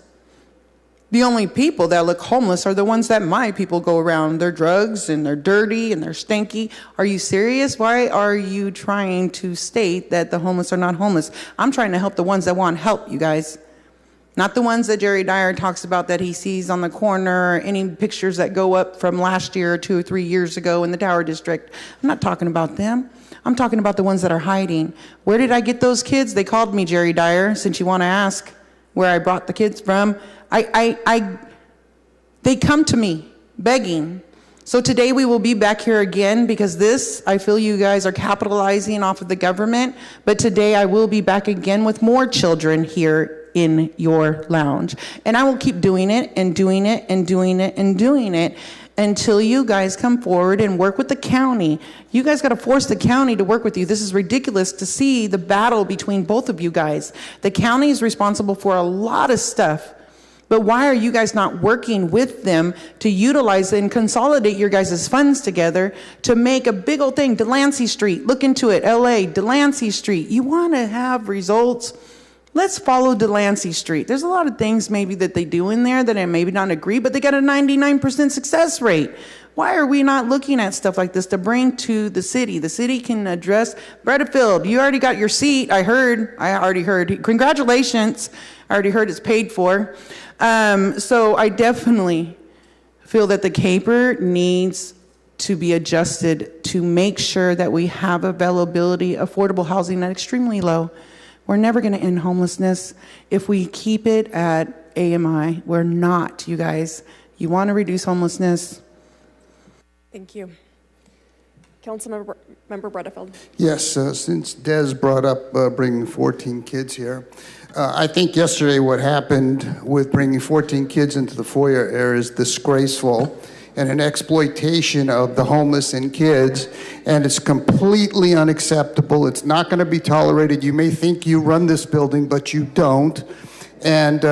The only people that look homeless are the ones that my people go around. They're drugs and they're dirty and they're stinky. Are you serious? Why are you trying to state that the homeless are not homeless? I'm trying to help the ones that want help, you guys. Not the ones that Jerry Dyer talks about that he sees on the corner, or any pictures that go up from last year or 2 or 3 years ago in the Tower District. I'm not talking about them. I'm talking about the ones that are hiding. Where did I get those kids? They called me, Jerry Dyer, since you want to ask where I brought the kids from. They come to me begging. So today we will be back here again because this, I feel you guys are capitalizing off of the government, but today I will be back again with more children here in your lounge. And I will keep doing it and doing it and doing it and doing it until you guys come forward and work with the county. You guys got to force the county to work with you. This is ridiculous to see the battle between both of you guys. The county is responsible for a lot of stuff. But why are you guys not working with them to utilize and consolidate your guys' funds together to make a big old thing? Delancey Street, look into it, LA, Delancey Street. You want to have results? Let's follow Delancey Street. There's a lot of things maybe that they do in there that I maybe not agree, but they got a 99% success rate. Why are we not looking at stuff like this to bring to the city? The city can address. Bredfield, you already got your seat. I already heard. Congratulations. I already heard it's paid for. So I definitely feel that the CAPER needs to be adjusted to make sure that we have availability, affordable housing at extremely low. We're never going to end homelessness if we keep it at AMI. We're not, you guys. You want to reduce homelessness? Thank you. Councilmember Bredefeld. Yes, since Des brought up bringing 14 kids here, I think yesterday what happened with bringing 14 kids into the foyer area is disgraceful and an exploitation of the homeless and kids, and it's completely unacceptable. It's not going to be tolerated. You may think you run this building, but you don't. And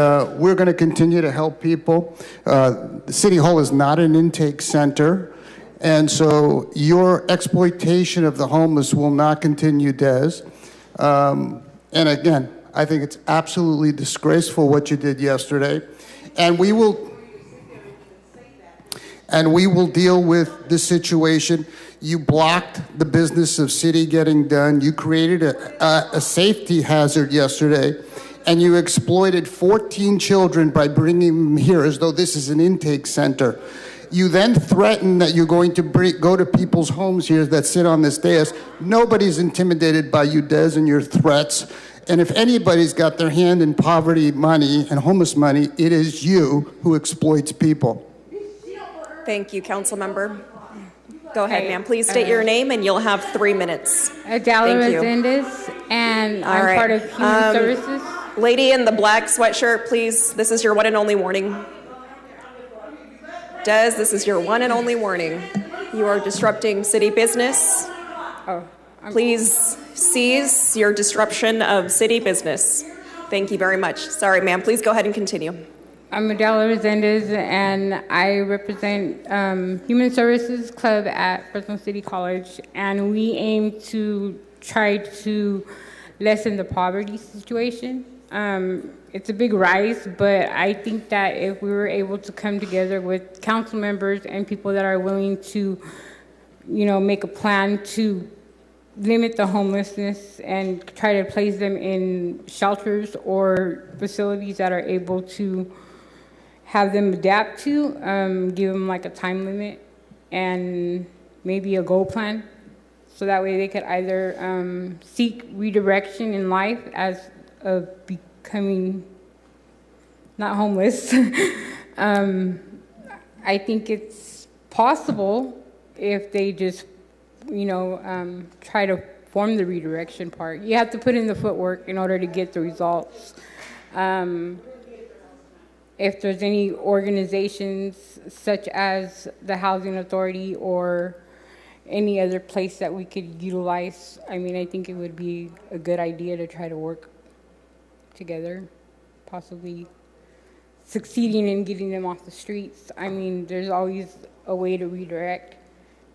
we're going to continue to help people. The City Hall is not an intake center. And so your exploitation of the homeless will not continue, Des. And again, I think it's absolutely disgraceful what you did yesterday. And we will deal with this situation. You blocked the business of city getting done. You created a safety hazard yesterday. And you exploited 14 children by bringing them here as though this is an intake center. You then threaten that you're going to go to people's homes here that sit on this dais. Nobody's intimidated by you, Des, and your threats. And if anybody's got their hand in poverty money and homeless money, it is you who exploits people. Thank you, council member. Go ahead, ma'am. Please state your name, and you'll have 3 minutes. Adela Resendez, and I'm part of Human Services. Lady in the black sweatshirt, please. This is your one and only warning. Des, this is your one and only warning. You are disrupting city business. Please cease your disruption of city business. Thank you very much. Sorry, ma'am. Please go ahead and continue. I'm Adela Resendez, and I represent Human Services Club at Fresno City College, and we aim to try to lessen the poverty situation. It's a big rise, but I think that if we were able to come together with council members and people that are willing to, make a plan to limit the homelessness and try to place them in shelters or facilities that are able to have them adapt to, give them like a time limit and maybe a goal plan. So that way they could either seek redirection in life as of becoming not homeless. I think it's possible if they just, try to form the redirection part. You have to put in the footwork in order to get the results. If there's any organizations such as the Housing Authority or any other place that we could utilize, I think it would be a good idea to try to work together, possibly succeeding in getting them off the streets. There's always a way to redirect,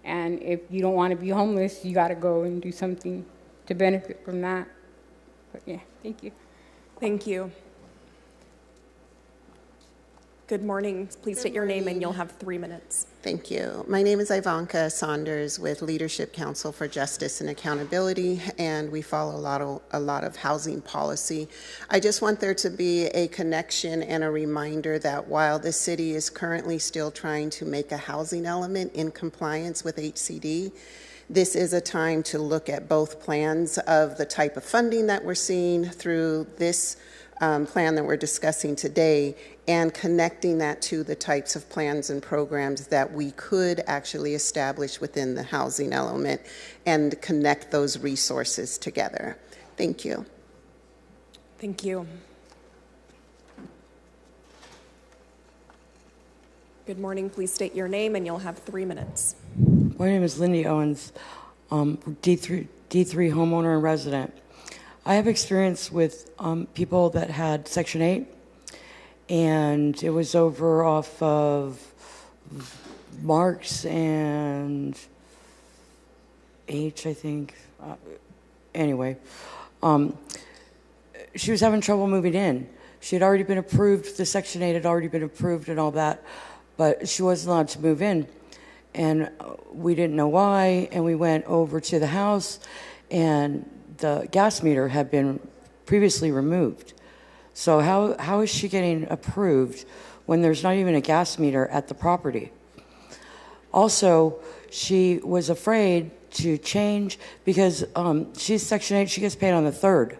and if you don't want to be homeless, you got to go and do something to benefit from that. But yeah, thank you. Thank you. Good morning. Please state your name and you'll have 3 minutes. Thank you. My name is Ivanka Saunders with Leadership Council for Justice and Accountability, and we follow a lot of housing policy. I just want there to be a connection and a reminder that while the city is currently still trying to make a housing element in compliance with HCD, this is a time to look at both plans of the type of funding that we're seeing through this plan that we're discussing today, and connecting that to the types of plans and programs that we could actually establish within the housing element and connect those resources together. Thank you. Thank you. Good morning. Please state your name and you'll have 3 minutes. My name is Lindy Owens, D3 homeowner and resident. I have experience with people that had Section 8, and it was over off of Marks and H, I think. Anyway, she was having trouble moving in. She had already been approved, the Section 8 had already been approved and all that, but she wasn't allowed to move in. And we didn't know why, and we went over to the house, and the gas meter had been previously removed. So how is she getting approved when there's not even a gas meter at the property? Also, she was afraid to change because she's Section 8, she gets paid on the 3rd,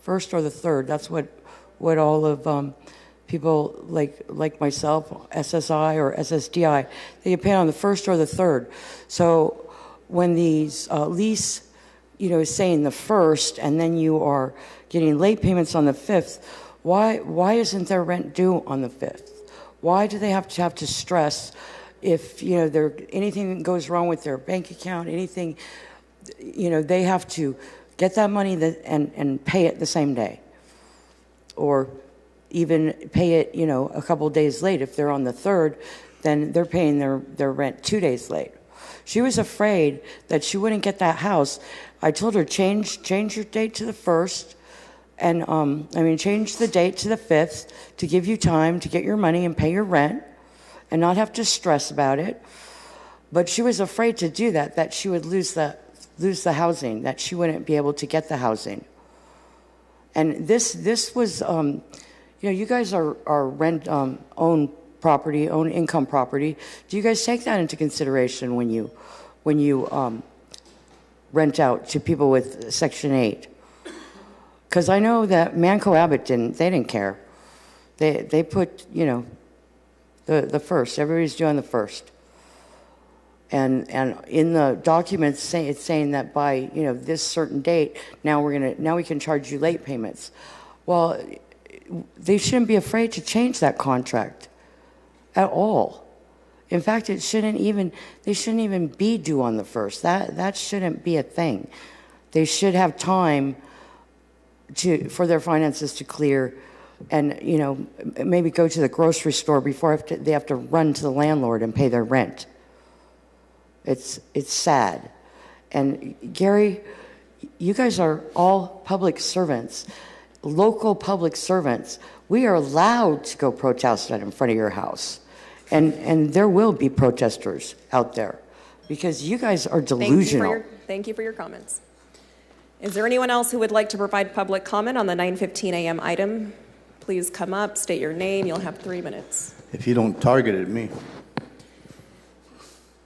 first or the 3rd. That's what all of people like myself, SSI or SSDI, they get paid on the 1st or the 3rd. So when these lease, is saying the 1st, and then you are getting late payments on the 5th, why isn't their rent due on the 5th? Why do they have to stress if, anything goes wrong with their bank account, anything, they have to get that money and pay it the same day, or even pay it, a couple days late. If they're on the 3rd, then they're paying their rent 2 days late. She was afraid that she wouldn't get that house. I told her, change your date to the 1st, and change the date to the 5th to give you time to get your money and pay your rent and not have to stress about it. But she was afraid to do that she would lose the housing, that she wouldn't be able to get the housing. And this was, you guys are rent, own property, own income property. Do you guys take that into consideration when you rent out to people with Section 8? Because I know that Manco Abbott didn't care. They put, the 1st. Everybody's doing the 1st. And in the documents, it's saying that by, this certain date, now we can charge you late payments. Well, they shouldn't be afraid to change that contract at all. In fact, they shouldn't even be due on the 1st. That shouldn't be a thing. They should have time for their finances to clear, and maybe go to the grocery store before they have to run to the landlord and pay their rent. It's sad. And Gary, you guys are all public servants, local public servants. We are allowed to go protest in front of your house, and there will be protesters out there because you guys are delusional. Thank you for your comments. Is there anyone else who would like to provide public comment on the 9:15 a.m. item? Please come up, state your name. You'll have 3 minutes. If you don't target at me.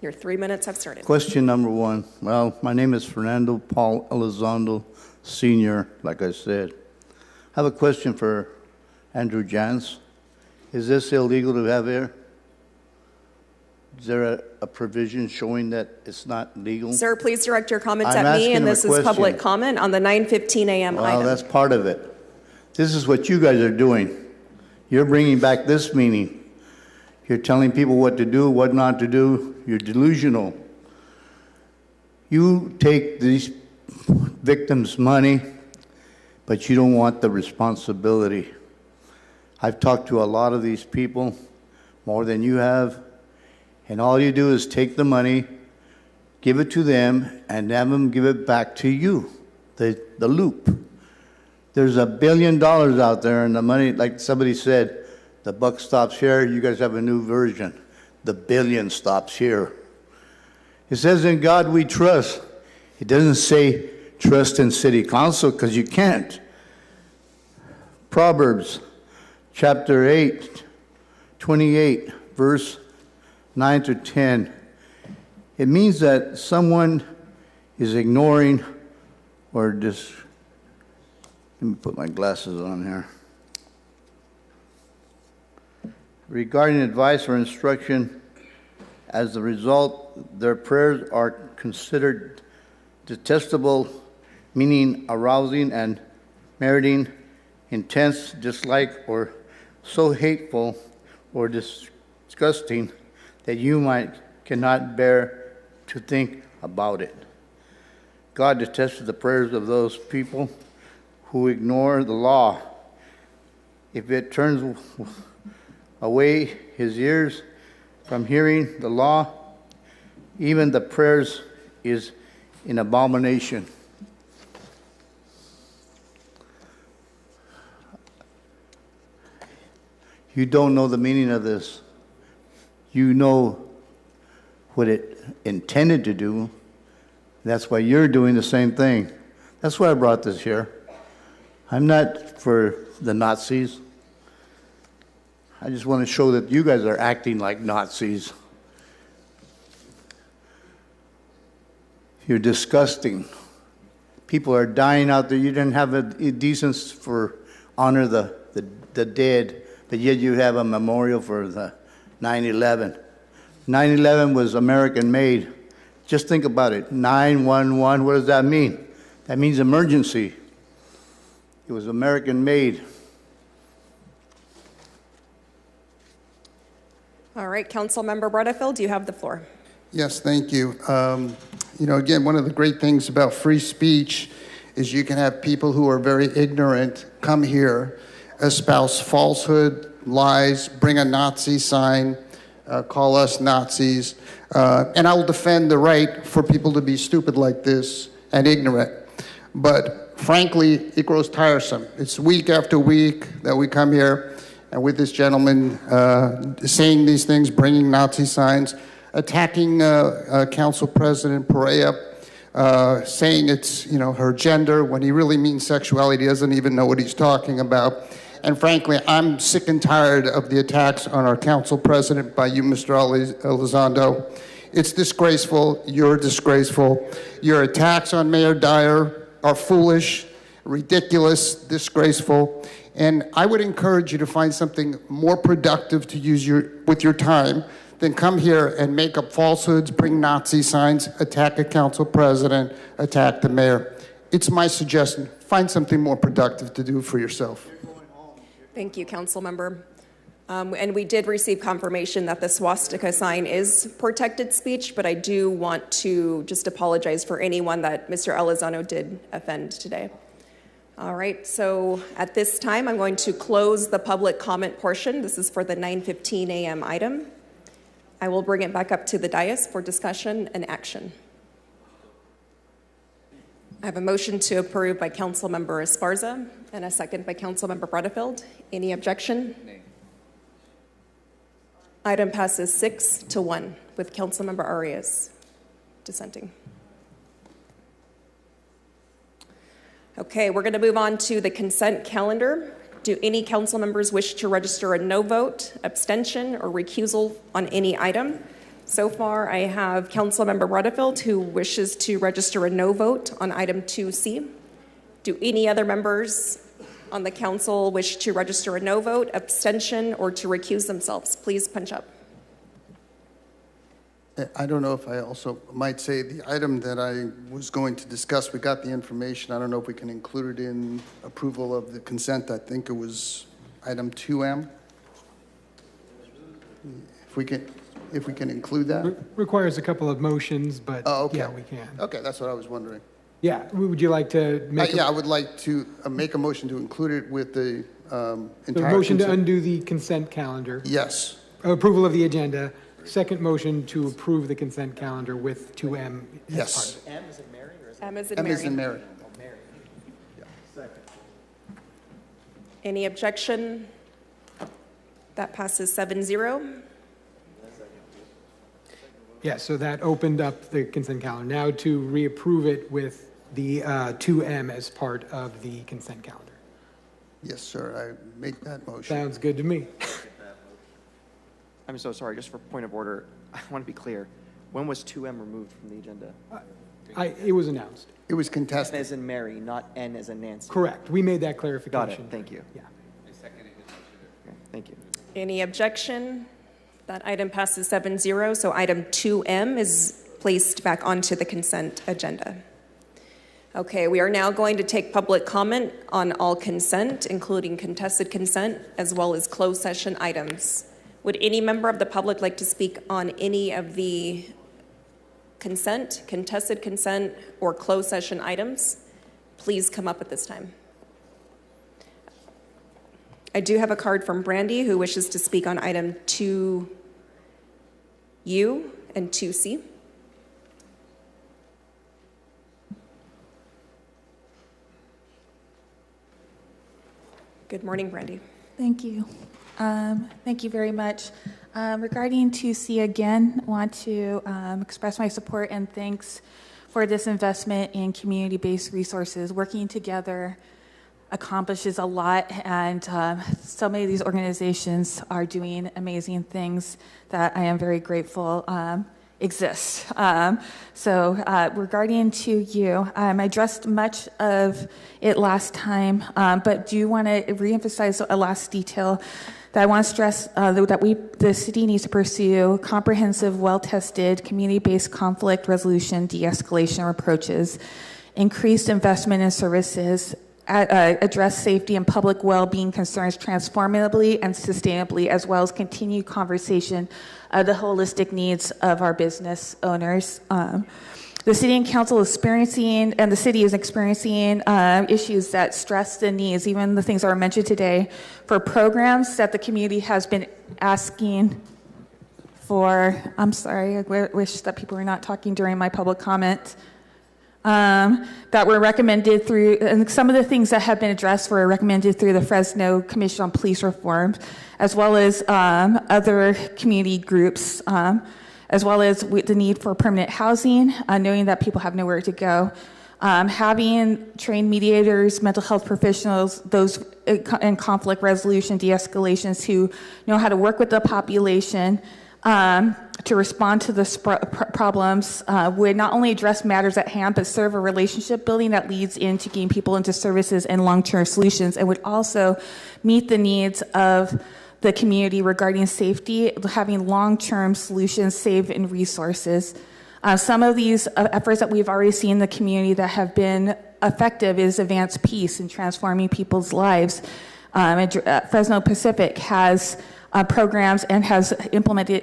Your 3 minutes have started. Question number 1. Well, my name is Fernando Paul Elizondo, Sr., like I said. I have a question for Andrew Jans. Is this illegal to have air? Is there a provision showing that it's not legal? Sir, please direct your comments at me, and this is public comment on the 9:15 a.m. item. Well, that's part of it. This is what you guys are doing. You're bringing back this meaning. You're telling people what to do, what not to do. You're delusional. You take these victims' money, but you don't want the responsibility. I've talked to a lot of these people, more than you have, and all you do is take the money, give it to them, and have them give it back to you, the loop. There's $1 billion out there, and the money, like somebody said, the buck stops here. You guys have a new version. The billion stops here. It says, in God we trust. It doesn't say trust in city council, because you can't. Proverbs chapter 8, 28, verse 9 to 10. It means that someone is ignoring or just, let me put my glasses on here. Regarding advice or instruction, as a result, their prayers are considered detestable, meaning arousing and meriting intense dislike, or so hateful or disgusting that you cannot bear to think about it. God detests the prayers of those people who ignore the law. If it turns away his ears from hearing the law, even the prayers is an abomination. You don't know the meaning of this. You know what it intended to do. That's why you're doing the same thing. That's why I brought this here. I'm not for the Nazis. I just want to show that you guys are acting like Nazis. You're disgusting. People are dying out there. You didn't have a decency for honor the dead, but yet you have a memorial for the 9/11. 9/11 was American made. Just think about it. 911, what does that mean? That means emergency. It was American made. All right, Councilmember Butterfield, you have the floor. Yes, thank you. Again, one of the great things about free speech is you can have people who are very ignorant come here, espouse falsehood, lies, bring a Nazi sign, call us Nazis, and I will defend the right for people to be stupid like this and ignorant. But frankly, it grows tiresome. It's week after week that we come here and with this gentleman saying these things, bringing Nazi signs, attacking Council President Perea, saying it's her gender when he really means sexuality, doesn't even know what he's talking about. And frankly, I'm sick and tired of the attacks on our Council President by you, Mr. Elizondo. It's disgraceful. You're disgraceful. Your attacks on Mayor Dyer are foolish, ridiculous, disgraceful. And I would encourage you to find something more productive to use with your time than come here and make up falsehoods, bring Nazi signs, attack a council president, attack the mayor. It's my suggestion. Find something more productive to do for yourself. Thank you, council member. And we did receive confirmation that the swastika sign is protected speech, but I do want to just apologize for anyone that Mr. Elizondo did offend today. All right, so at this time, I'm going to close the public comment portion. This is for the 9:15 a.m. item. I will bring it back up to the dais for discussion and action. I have a motion to approve by Councilmember Esparza and a second by Councilmember Butterfield. Any objection? Nay. Item passes 6-1 with Councilmember Arias dissenting. Okay, we're going to move on to the consent calendar. Do any council members wish to register a no vote, abstention, or recusal on any item? So far, I have Councilmember Butterfield who wishes to register a no vote on item 2C. Do any other members on the council wish to register a no vote, abstention, or to recuse themselves? Please punch up. I don't know if I also might say the item that I was going to discuss, we got the information. I don't know if we can include it in approval of the consent. I think it was item 2M. If we can include that. Requires a couple of motions, but yeah, we can. Okay, that's what I was wondering. Yeah, would you like to make I would like to make a motion to include it with the entire motion consent. to undo the consent calendar. Yes. Approval of the agenda. Second motion to approve the consent calendar with 2M. Yes. M is in Mary? Or is M is in M Mary. is in Mary. Oh, Mary. Yeah. Second. Any objection? That passes 7-0. Yeah, so that opened up the consent calendar. Now to reapprove it with the 2M as part of the consent calendar. Yes, sir. I make that motion. Sounds good to me. I'm so sorry, just for point of order, I want to be clear. When was 2M removed from the agenda? It was announced. It was contested. N as in Mary, not N as in Nancy. Correct. We made that clarification. Got it. Thank you. Yeah. Okay, thank you. Any objection? That item passes 7-0. So item 2M is placed back onto the consent agenda. Okay, we are now going to take public comment on all consent, including contested consent, as well as closed session items. Would any member of the public like to speak on any of the consent, contested consent, or closed session items? Please come up at this time. I do have a card from Brandy who wishes to speak on item 2U and 2C. Good morning, Brandy. Thank you. Thank you very much. Regarding 2C again, I want to express my support and thanks for this investment in community-based resources. Working together accomplishes a lot, and so many of these organizations are doing amazing things that I am very grateful exist. Regarding to you, I addressed much of it last time, but do want to reemphasize a last detail that I want to stress that the city needs to pursue comprehensive, well-tested, community-based conflict resolution, de-escalation approaches, increased investment in services, address safety and public well-being concerns transformatively and sustainably, as well as continued conversation of the holistic needs of our business owners. The city and council is experiencing, and the city is experiencing issues that stress the needs, even the things that were mentioned today, for programs that the community has been asking for. I'm sorry, I wish that people were not talking during my public comment. That were recommended through, and some of the things that have been addressed were recommended through the Fresno Commission on Police Reform, as well as other community groups, as well as the need for permanent housing, knowing that people have nowhere to go, having trained mediators, mental health professionals, those in conflict resolution, de-escalations who know how to work with the population, to respond to the problems would not only address matters at hand, but serve a relationship building that leads into getting people into services and long-term solutions, and would also meet the needs of the community regarding safety, having long-term solutions, save in resources. Some of these efforts that we've already seen in the community that have been effective is advanced peace and transforming people's lives. Fresno Pacific has programs and has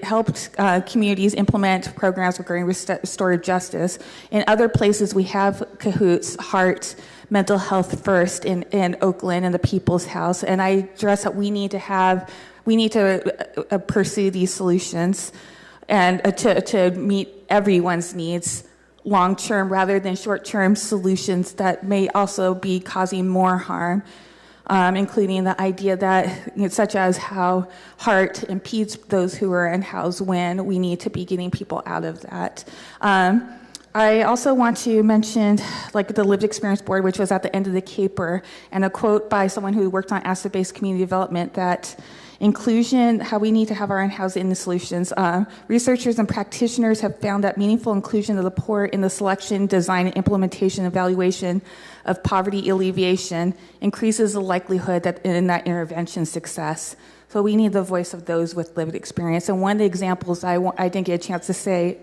helped communities implement programs regarding restorative justice. In other places, we have Cahoots, Heart, Mental Health First in Oakland and the People's House. And I address that we need to pursue these solutions and to meet everyone's needs long-term rather than short-term solutions that may also be causing more harm. Including the idea that, such as how Heart impedes those who are unhoused when we need to be getting people out of that. I also want to mention the Lived Experience Board, which was at the end of the caper, and a quote by someone who worked on asset-based community development that inclusion, how we need to have our unhoused in the solutions. Researchers and practitioners have found that meaningful inclusion of the poor in the selection, design, and implementation, evaluation of poverty alleviation increases the likelihood that in that intervention success. So we need the voice of those with lived experience. And one of the examples I didn't get a chance to say.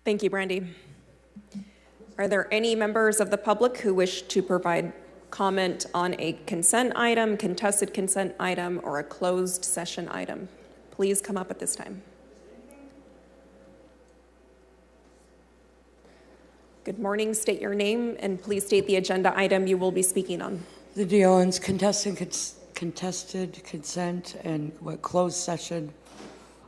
Thank you, Brandy. Are there any members of the public who wish to provide comment on a consent item, contested consent item, or a closed session item? Please come up at this time. Good morning. State your name and please state the agenda item you will be speaking on. The Owens, contested consent and closed session.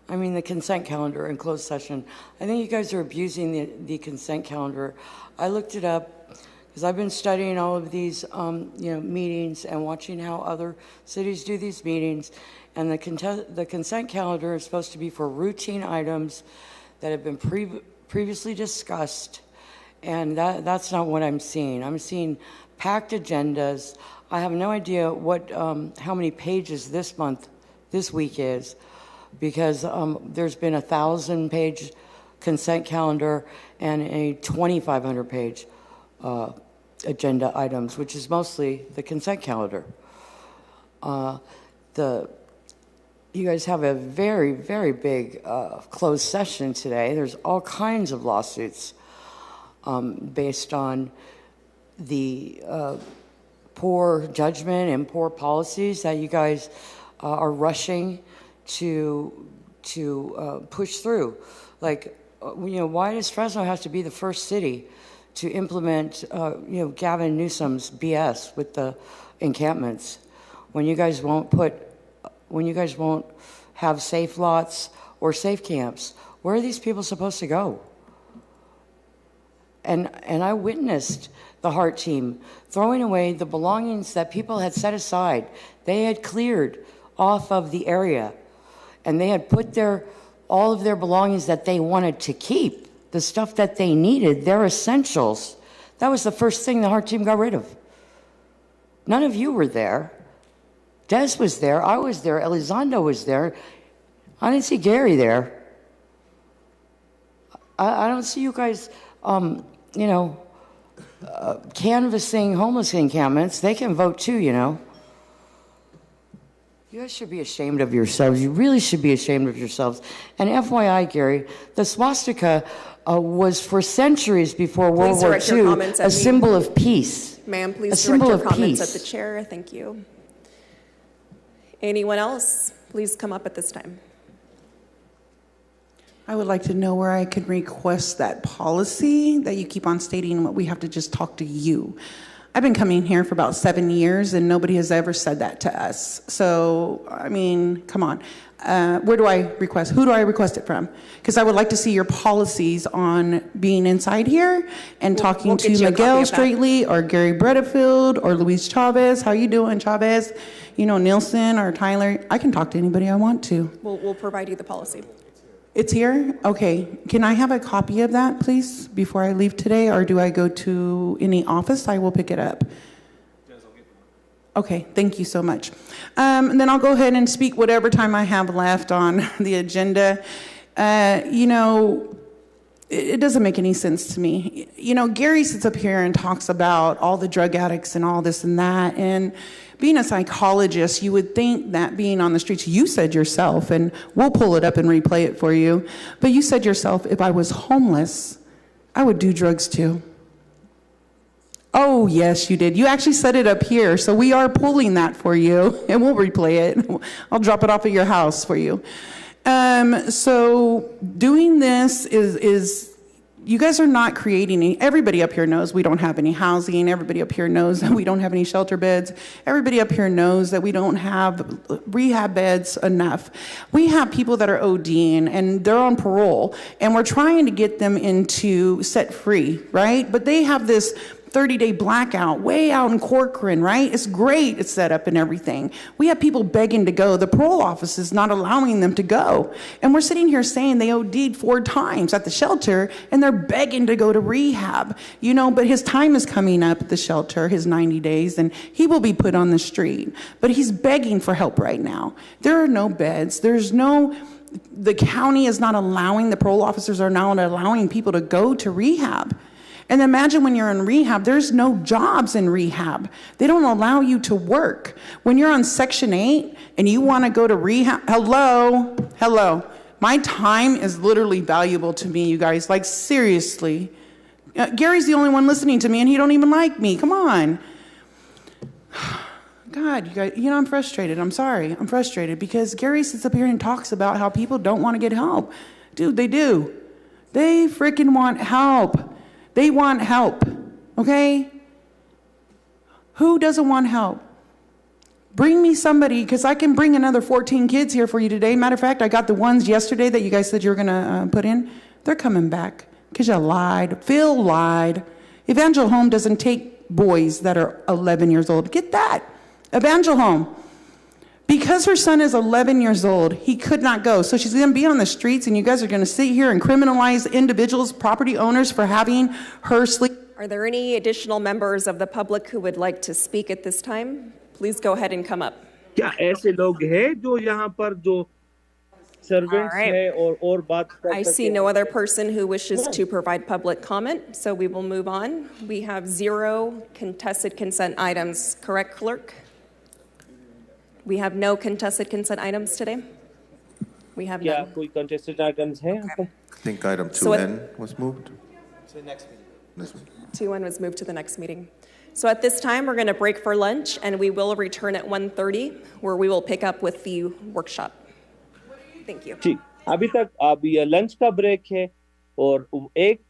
I mean the consent calendar and closed session. I think you guys are abusing the consent calendar. I looked it up because I've been studying all of these meetings and watching how other cities do these meetings. And the consent calendar is supposed to be for routine items that have been previously discussed. And that's not what I'm seeing. I'm seeing packed agendas. I have no idea how many pages this week is, because there's been 1,000-page consent calendar and a 2,500-page agenda items, which is mostly the consent calendar. You guys have a very, very big closed session today. There's all kinds of lawsuits based on the poor judgment and poor policies that you guys are rushing to push through. Why does Fresno have to be the first city to implement, Gavin Newsom's BS with the encampments when you guys won't have safe lots or safe camps? Where are these people supposed to go? And I witnessed the Heart team throwing away the belongings that people had set aside. They had cleared off of the area, and they had put all of their belongings that they wanted to keep, the stuff that they needed, their essentials. That was the first thing the Heart team got rid of. None of you were there. Des was there. I was there. Elizondo was there. I didn't see Gary there. I don't see you guys, canvassing homeless encampments. They can vote too, you know. You guys should be ashamed of yourselves. You really should be ashamed of yourselves. And FYI, Gary, the swastika was for centuries before World War II a symbol of peace. Ma'am, A please symbol direct your of comments peace. at the chair. Thank you. Anyone else? Please come up at this time. I would like to know where I could request that policy that you keep on stating what we have to just talk to you. I've been coming here for about 7 years and nobody has ever said that to us. So, I mean, come on. Where do I request? Who do I request it from? Because I would like to see your policies on being inside here and talking we'll get to you a copy Miguel of that. Straightley or Gary Bredefield or Luis Chavez. How you doing, Chavez? You know, Nielsen or Tyler. I can talk to anybody I want to. We'll provide you the policy. It's here? Okay. Can I have a copy of that, please, before I leave today? Or do I go to any office? I will pick it up. Okay, thank you so much. And then I'll go ahead and speak whatever time I have left on the agenda. It doesn't make any sense to me. You know, Gary sits up here and talks about all the drug addicts and all this and that. And being a psychologist, you would think that being on the streets, you said yourself, and we'll pull it up and replay it for you, but you said yourself, if I was homeless, I would do drugs too. Oh, yes, you did. You actually said it up here, so we are pulling that for you, and we'll replay it. I'll drop it off at your house for you. So doing this is you guys are not creating any, everybody up here knows we don't have any housing. Everybody up here knows that we don't have any shelter beds. Everybody up here knows that we don't have rehab beds enough. We have people that are ODing and they're on parole and we're trying to get them into set free, right? But they have this 30-day blackout way out in Corcoran, right? It's great. It's set up and everything. We have people begging to go. The parole office is not allowing them to go. And we're sitting here saying they OD'd 4 times at the shelter and they're begging to go to rehab, you know, but his time is coming up at the shelter, his 90 days, and he will be put on the street. But he's begging for help right now. There are no beds. The county is not allowing, the parole officers are now allowing people to go to rehab. And imagine when you're in rehab, there's no jobs in rehab. They don't allow you to work. When you're on Section 8 and you want to go to rehab, hello. My time is literally valuable to me, you guys. Like, seriously. Gary's the only one listening to me and he don't even like me. Come on. God, you guys, I'm frustrated. I'm sorry. I'm frustrated because Gary sits up here and talks about how people don't want to get help. Dude, they do. They freaking want help. They want help, okay? Who doesn't want help? Bring me somebody, because I can bring another 14 kids here for you today. Matter of fact, I got the ones yesterday that you guys said you were going to put in. They're coming back because you lied. Phil lied. Evangel Home doesn't take boys that are 11 years old. Get that. Evangel Home. Because her son is 11 years old, he could not go. So she's going to be on the streets, and you guys are going to sit here and criminalize individuals, property owners, for having her sleep. Are there any additional members of the public who would like to speak at this time? Please go ahead and come up. क्या ऐसे लोग हैं जो यहाँ पर जो servants हैं और बात कर I see no other person who wishes to provide public comment, so we will move on. We have 0 contested consent items, correct, clerk? We have no contested consent items today? We have क्या none. कोई contested items हैं आपको? I think item So 2N was moved. To the next meeting. This one. 2N was moved to the next meeting. So at this time, we're going to break for lunch, and we will return at 1:30, where we will pick up with the workshop. Thank you. ठीक अभी तक अभी lunch का break है और एक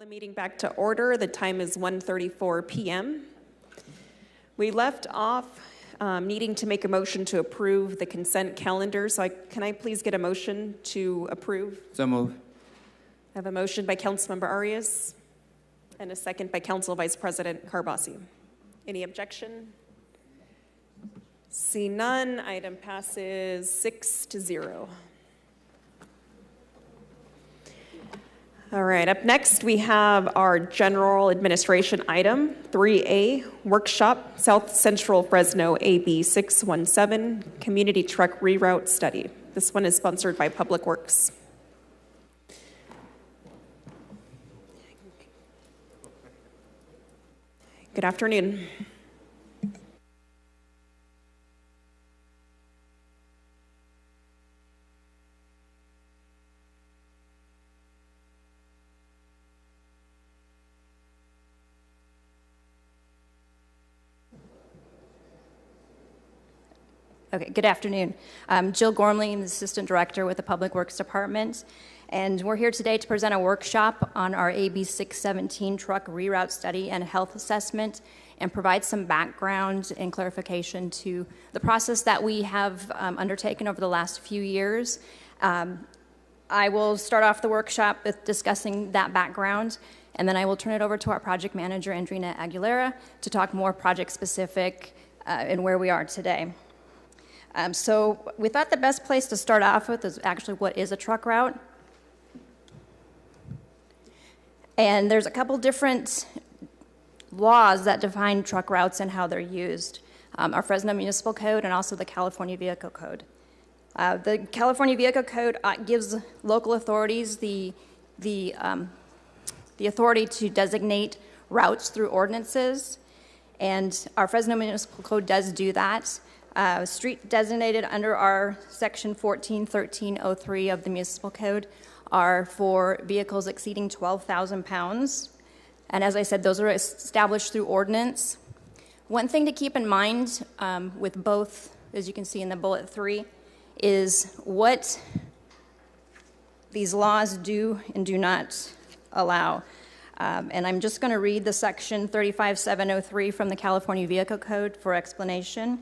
The meeting back to order. The time is 1:34 p.m. We left off needing to make a motion to approve the consent calendar. So can I please get a motion to approve? So move. I have a motion by Councilmember Arias and a second by Council Vice President Carbasi. Any objection? See none. Item passes 6-0. All right, up next we have our general administration item, 3A, Workshop, South Central Fresno AB 617, Community Truck Reroute Study. This one is sponsored by Public Works. Good afternoon. Okay, good afternoon. I'm Jill Gormley, I'm the Assistant Director with the Public Works Department, and we're here today to present a workshop on our AB 617 truck reroute study and health assessment and provide some background and clarification to the process that we have undertaken over the last few years. I will start off the workshop with discussing that background, and then I will turn it over to our project manager, Andrina Aguilera, to talk more project specific and where we are today. So we thought the best place to start off with is actually what is a truck route. And there's a couple different laws that define truck routes and how they're used. Our Fresno Municipal Code and also the California Vehicle Code. The California Vehicle Code gives local authorities the authority to designate routes through ordinances, and our Fresno Municipal Code does do that. Street designated under our section 141303 of the municipal code are for vehicles exceeding 12,000 pounds. And as I said, those are established through ordinance. One thing to keep in mind with both, as you can see in the bullet 3, is what these laws do and do not allow. And I'm just going to read the section 35703 from the California Vehicle Code for explanation.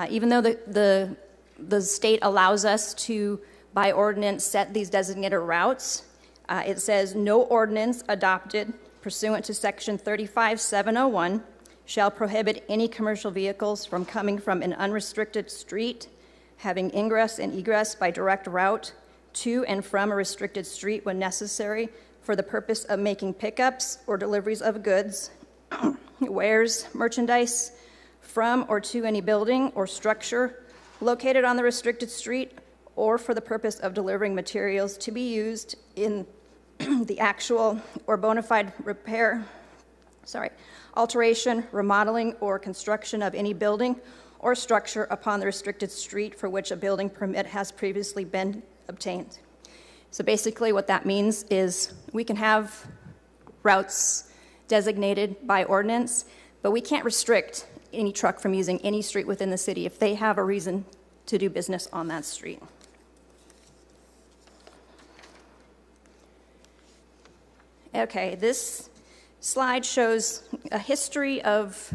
Even though the state allows us to, by ordinance, set these designated routes, it says no ordinance adopted pursuant to section 35701 shall prohibit any commercial vehicles from coming from an unrestricted street, having ingress and egress by direct route to and from a restricted street when necessary for the purpose of making pickups or deliveries of goods, wares, merchandise, from or to any building or structure located on the restricted street, or for the purpose of delivering materials to be used in the actual or bona fide alteration, remodeling, or construction of any building or structure upon the restricted street for which a building permit has previously been obtained. So basically what that means is we can have routes designated by ordinance, but we can't restrict any truck from using any street within the city if they have a reason to do business on that street. Okay, this slide shows a history of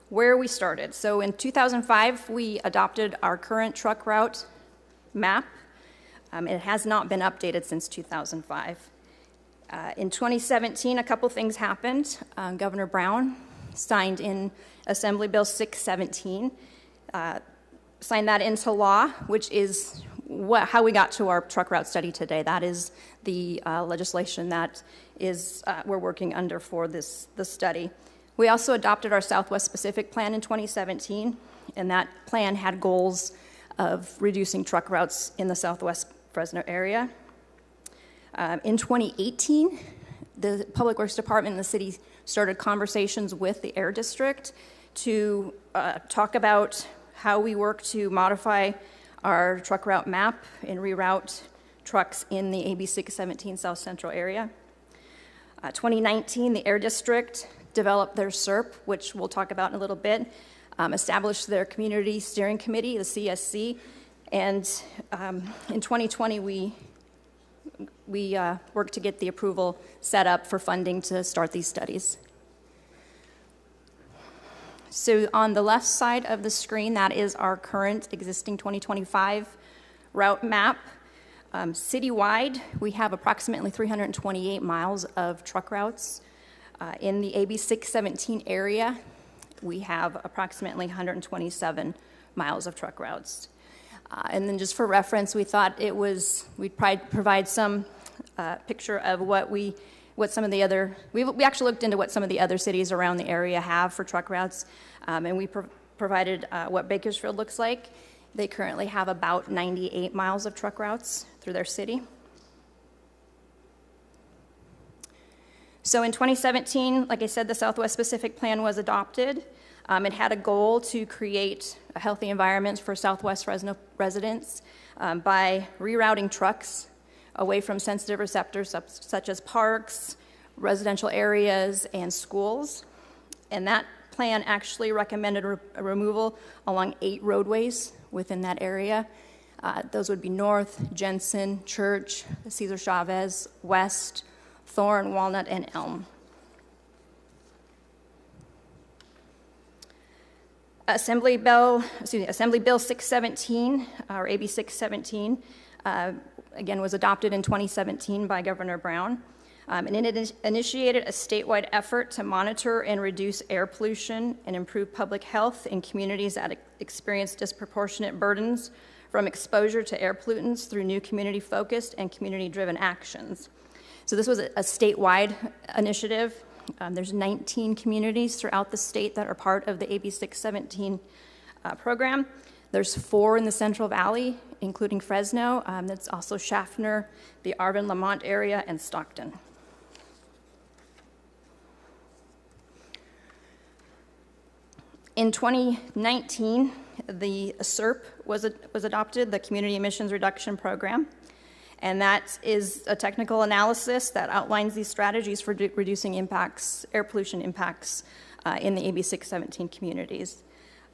where we started. So in 2005, we adopted our current truck route map. It has not been updated since 2005. In 2017, a couple things happened. Governor Brown signed in Assembly Bill 617, signed that into law, which is how we got to our truck route study today. That is the legislation that is we're working under for the study. We also adopted our Southwest Pacific Plan in 2017, and that plan had goals of reducing truck routes in the Southwest Fresno area. In 2018, the Public Works Department in the city started conversations with the Air District to talk about how we work to modify our truck route map and reroute trucks in the AB 617 South Central area. 2019, the Air District developed their SERP, which we'll talk about in a little bit, established their Community Steering Committee, the CSC, and in 2020, we we work to get the approval set up for funding to start these studies. So on the left side of the screen, that is our current existing 2025 route map. Citywide, we have approximately 328 miles of truck routes. In the AB 617 area, we have approximately 127 miles of truck routes. And then just for reference, we thought we'd provide some picture of what some of the other, we actually looked into what some of the other cities around the area have for truck routes, and we provided what Bakersfield looks like. They currently have about 98 miles of truck routes through their city. So in 2017, like I said, the Southwest Pacific Plan was adopted. It had a goal to create a healthy environment for Southwest Fresno residents by rerouting trucks away from sensitive receptors such as parks, residential areas, and schools. And that plan actually recommended a removal along 8 roadways within that area. Those would be North, Jensen, Church, Cesar Chavez, West, Thorn, Walnut, and Elm. Assembly Bill 617, or AB 617, again, was adopted in 2017 by Governor Brown. And it initiated a statewide effort to monitor and reduce air pollution and improve public health in communities that experience disproportionate burdens from exposure to air pollutants through new community-focused and community-driven actions. So this was a statewide initiative. There's 19 communities throughout the state that are part of the AB 617 program. There's 4 in the Central Valley, including Fresno. That's also Schaffner, the Arvin-Lamont area, and Stockton. In 2019, the CERP was adopted, the Community Emissions Reduction Program. And that is a technical analysis that outlines these strategies for reducing impacts, air pollution impacts in the AB 617 communities.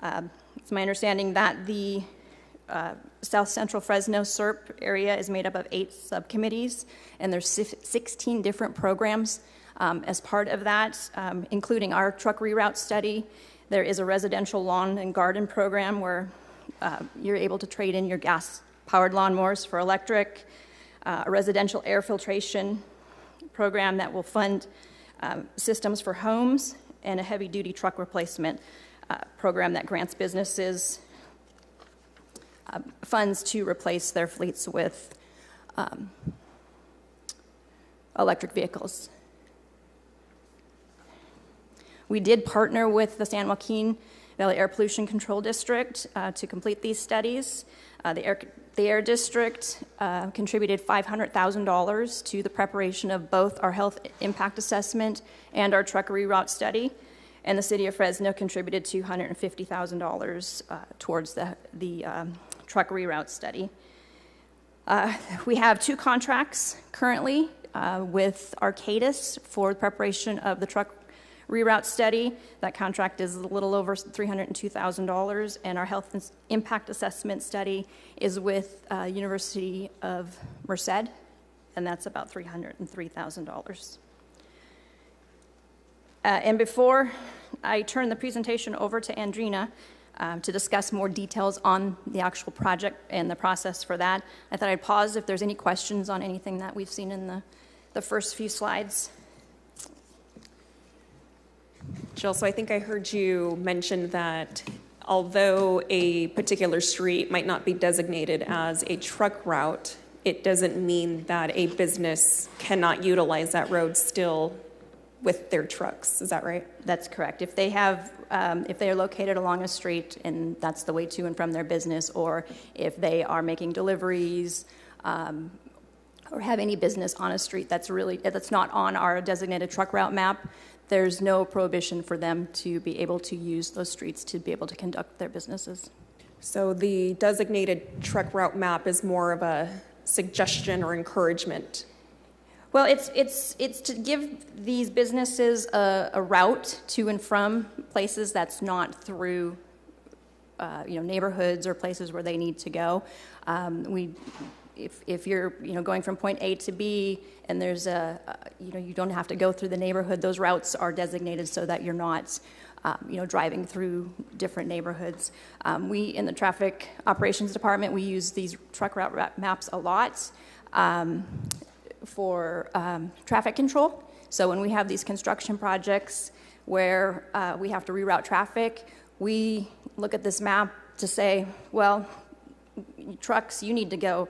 It's my understanding that the South Central Fresno CERP area is made up of 8 subcommittees, and there's 16 different programs as part of that, including our truck reroute study. There is a residential lawn and garden program where you're able to trade in your gas-powered lawnmowers for electric. A residential air filtration program that will fund systems for homes, and a heavy-duty truck replacement program that grants businesses funds to replace their fleets with electric vehicles. We did partner with the San Joaquin Valley Air Pollution Control District to complete these studies. The Air District contributed $500,000 to the preparation of both our health impact assessment and our truck reroute study, and the City of Fresno contributed $250,000 towards the truck reroute study. We have 2 contracts currently with Arcadis for the preparation of the truck reroute study. That contract is a little over $302,000, and our health impact assessment study is with University of Merced, and that's about $303,000. And before I turn the presentation over to Andrina to discuss more details on the actual project and the process for that, I thought I'd pause if there's any questions on anything that we've seen in the first few slides. Jill, so I think I heard you mention that although a particular street might not be designated as a truck route, it doesn't mean that a business cannot utilize that road still with their trucks. Is that right? That's correct. If they have, if they are located along a street and that's the way to and from their business, or if they are making deliveries, or have any business on a street that's not on our designated truck route map, there's no prohibition for them to be able to use those streets to be able to conduct their businesses. So the designated truck route map is more of a suggestion or encouragement? Well, it's to give these businesses a route to and from places that's not through neighborhoods or places where they need to go. We if you're, going from point A to B and there's you don't have to go through the neighborhood, those routes are designated so that you're not, driving through different neighborhoods. We, in the Traffic Operations Department, we use these truck route maps a lot for traffic control. So when we have these construction projects where we have to reroute traffic, we look at this map to say, well, trucks, you need to go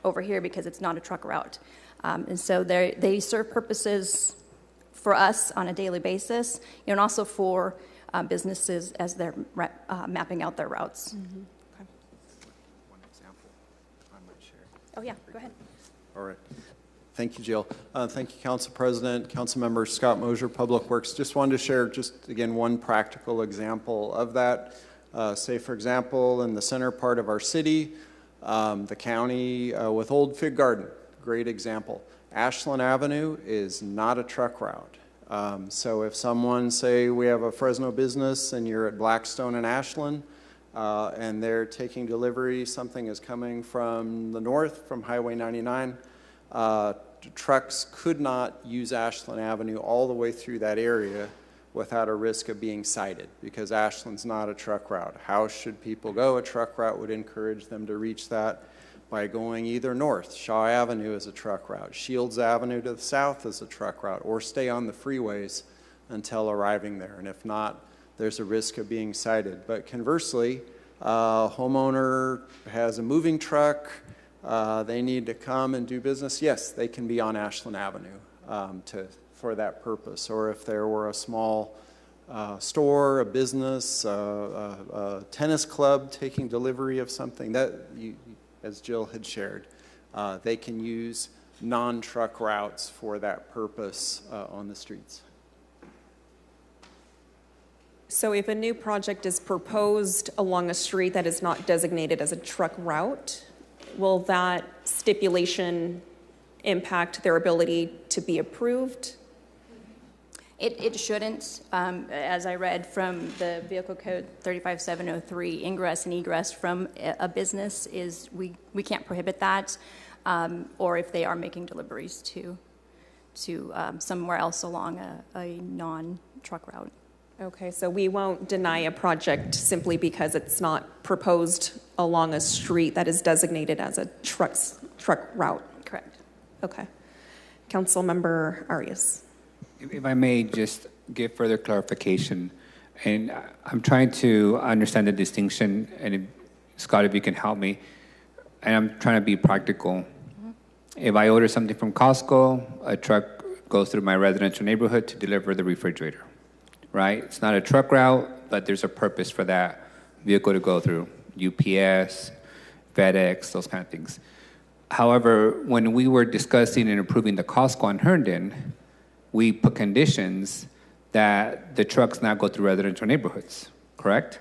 over here because it's not a truck route. And so they serve purposes for us on a daily basis, and also for businesses as they're mapping out their routes. One example, if I might share. Oh, yeah, go ahead. All right. Thank you, Jill. Thank you, Council President, Council Member Scott Mosier, Public Works. Just wanted to share again, one practical example of that. Say, for example, in the center part of our city, the county with Old Fig Garden, great example. Ashland Avenue is not a truck route. So if someone, say we have a Fresno business and you're at Blackstone and Ashland, and they're taking delivery, something is coming from the north, from Highway 99, trucks could not use Ashland Avenue all the way through that area without a risk of being cited, because Ashland's not a truck route. How should people go? A truck route would encourage them to reach that by going either north. Shaw Avenue is a truck route. Shields Avenue to the south is a truck route, or stay on the freeways until arriving there. And if not, there's a risk of being cited. But conversely, a homeowner has a moving truck, they need to come and do business. Yes, they can be on Ashland Avenue for that purpose. Or if there were a small store, a business, a tennis club taking delivery of something, that, as Jill had shared, they can use non-truck routes for that purpose on the streets. So if a new project is proposed along a street that is not designated as a truck route, will that stipulation impact their ability to be approved? It shouldn't. As I read from the Vehicle Code 35703, ingress and egress from a business is, we can't prohibit that, or if they are making deliveries to somewhere else along a non-truck route. Okay, so we won't deny a project simply because it's not proposed along a street that is designated as a truck route. Correct. Okay. Councilmember Arias. If I may just give further clarification, and I'm trying to understand the distinction, and if, Scott, if you can help me, and I'm trying to be practical. Mm-hmm. If I order something from Costco, a truck goes through my residential neighborhood to deliver the refrigerator, right? It's not a truck route, but there's a purpose for that vehicle to go through. UPS, FedEx, those kind of things. However, when we were discussing and approving the Costco on Herndon, we put conditions that the trucks not go through residential neighborhoods, correct?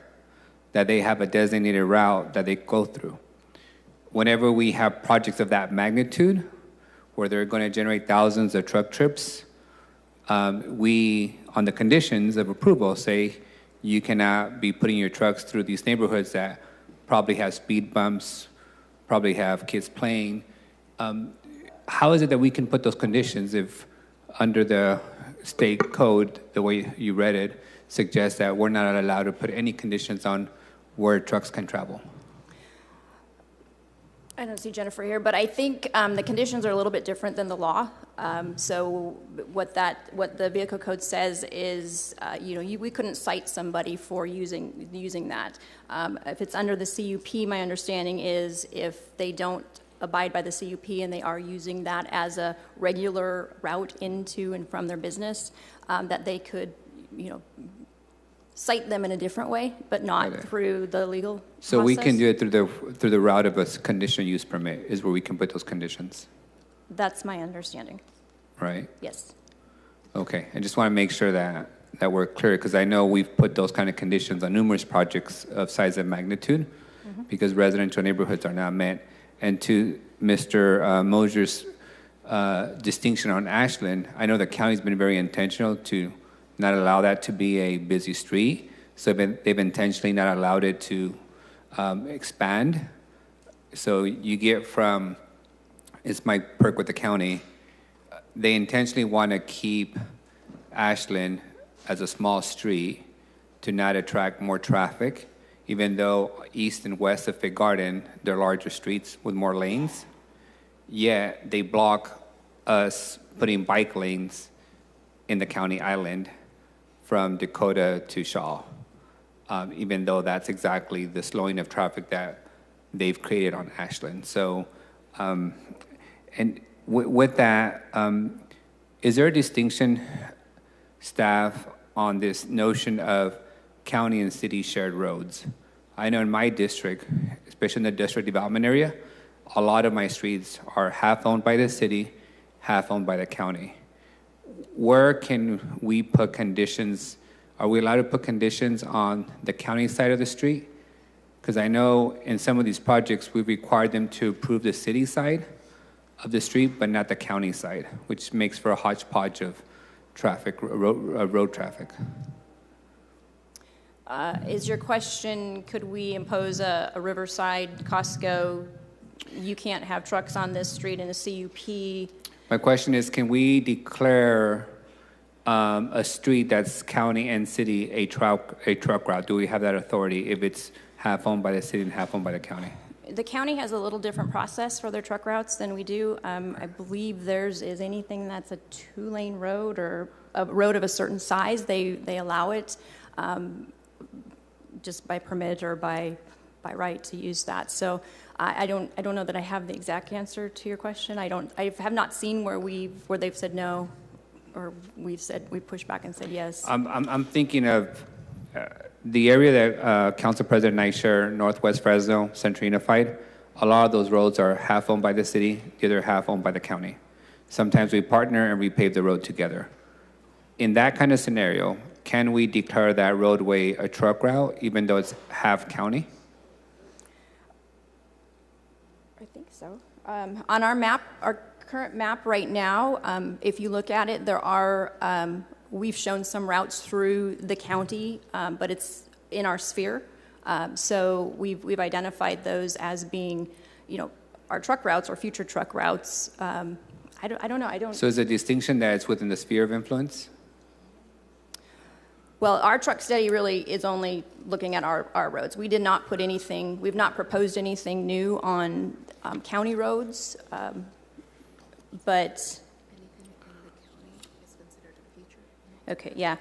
That they have a designated route that they go through. Whenever we have projects of that magnitude, where they're going to generate thousands of truck trips, we, on the conditions of approval, say you cannot be putting your trucks through these neighborhoods that probably have speed bumps, probably have kids playing. How is it that we can put those conditions if under the state code, the way you read it, suggests that we're not allowed to put any conditions on where trucks can travel? I don't see Jennifer here, but I think the conditions are a little bit different than the law. So what the vehicle code says is, we couldn't cite somebody for using that. If it's under the CUP, my understanding is if they don't abide by the CUP and they are using that as a regular route into and from their business, that they could, cite them in a different way, but not through the legal So process. we can do it through the route of a conditional use permit is where we can put those conditions, That's my understanding. right? Yes. Okay, I just want to make sure that we're clear, because I know we've put those kind of conditions on numerous projects of size and magnitude, because residential neighborhoods are not met. And to Mr. Mosier's distinction on Ashland, I know the county's been very intentional to not allow that to be a busy street, so they've intentionally not allowed it to expand. So you get from it's my perk with the county. They intentionally want to keep Ashland as a small street to not attract more traffic, even though east and west of Fig Garden, they're larger streets with more lanes. Yet they block us putting bike lanes in the county island from Dakota to Shaw, even though that's exactly the slowing of traffic that they've created on Ashland. So, with that, is there a distinction, staff, on this notion of county and city shared roads? I know in my district, especially in the district development area, a lot of my streets are half owned by the city, half owned by the county. Where can we put conditions? Are we allowed to put conditions on the county side of the street? Because I know in some of these projects, we've required them to approve the city side of the street, but not the county side, which makes for a hodgepodge of traffic, road traffic. Is your question, could we impose a Riverside Costco, you can't have trucks on this street in a CUP? My question is, can we declare a street that's county and city a truck route? Do we have that authority if it's half owned by the city and half owned by the county? The county has a little different process for their truck routes than we do. I believe theirs is anything that's a 2-lane road or a road of a certain size, they allow it just by permit or by right to use that. So I don't know that I have the exact answer to your question. I have not seen where they've said no, or we've pushed back and said yes. I'm thinking of the area that Council President and I share, Northwest Fresno, Central Unified. A lot of those roads are half owned by the city, the other half owned by the county. Sometimes we partner and we pave the road together. In that kind of scenario, can we declare that roadway a truck route, even though it's half county? I think so. On our map, our current map right now, if you look at it, there are, we've shown some routes through the county, but it's in our sphere. So we've identified those as being, our truck routes or future truck routes. I don't know. So is the distinction that it's within the sphere of influence? Well, our truck study really is only looking at our roads. We did not put anything, we've not proposed anything new on county roads, but. Okay, yeah,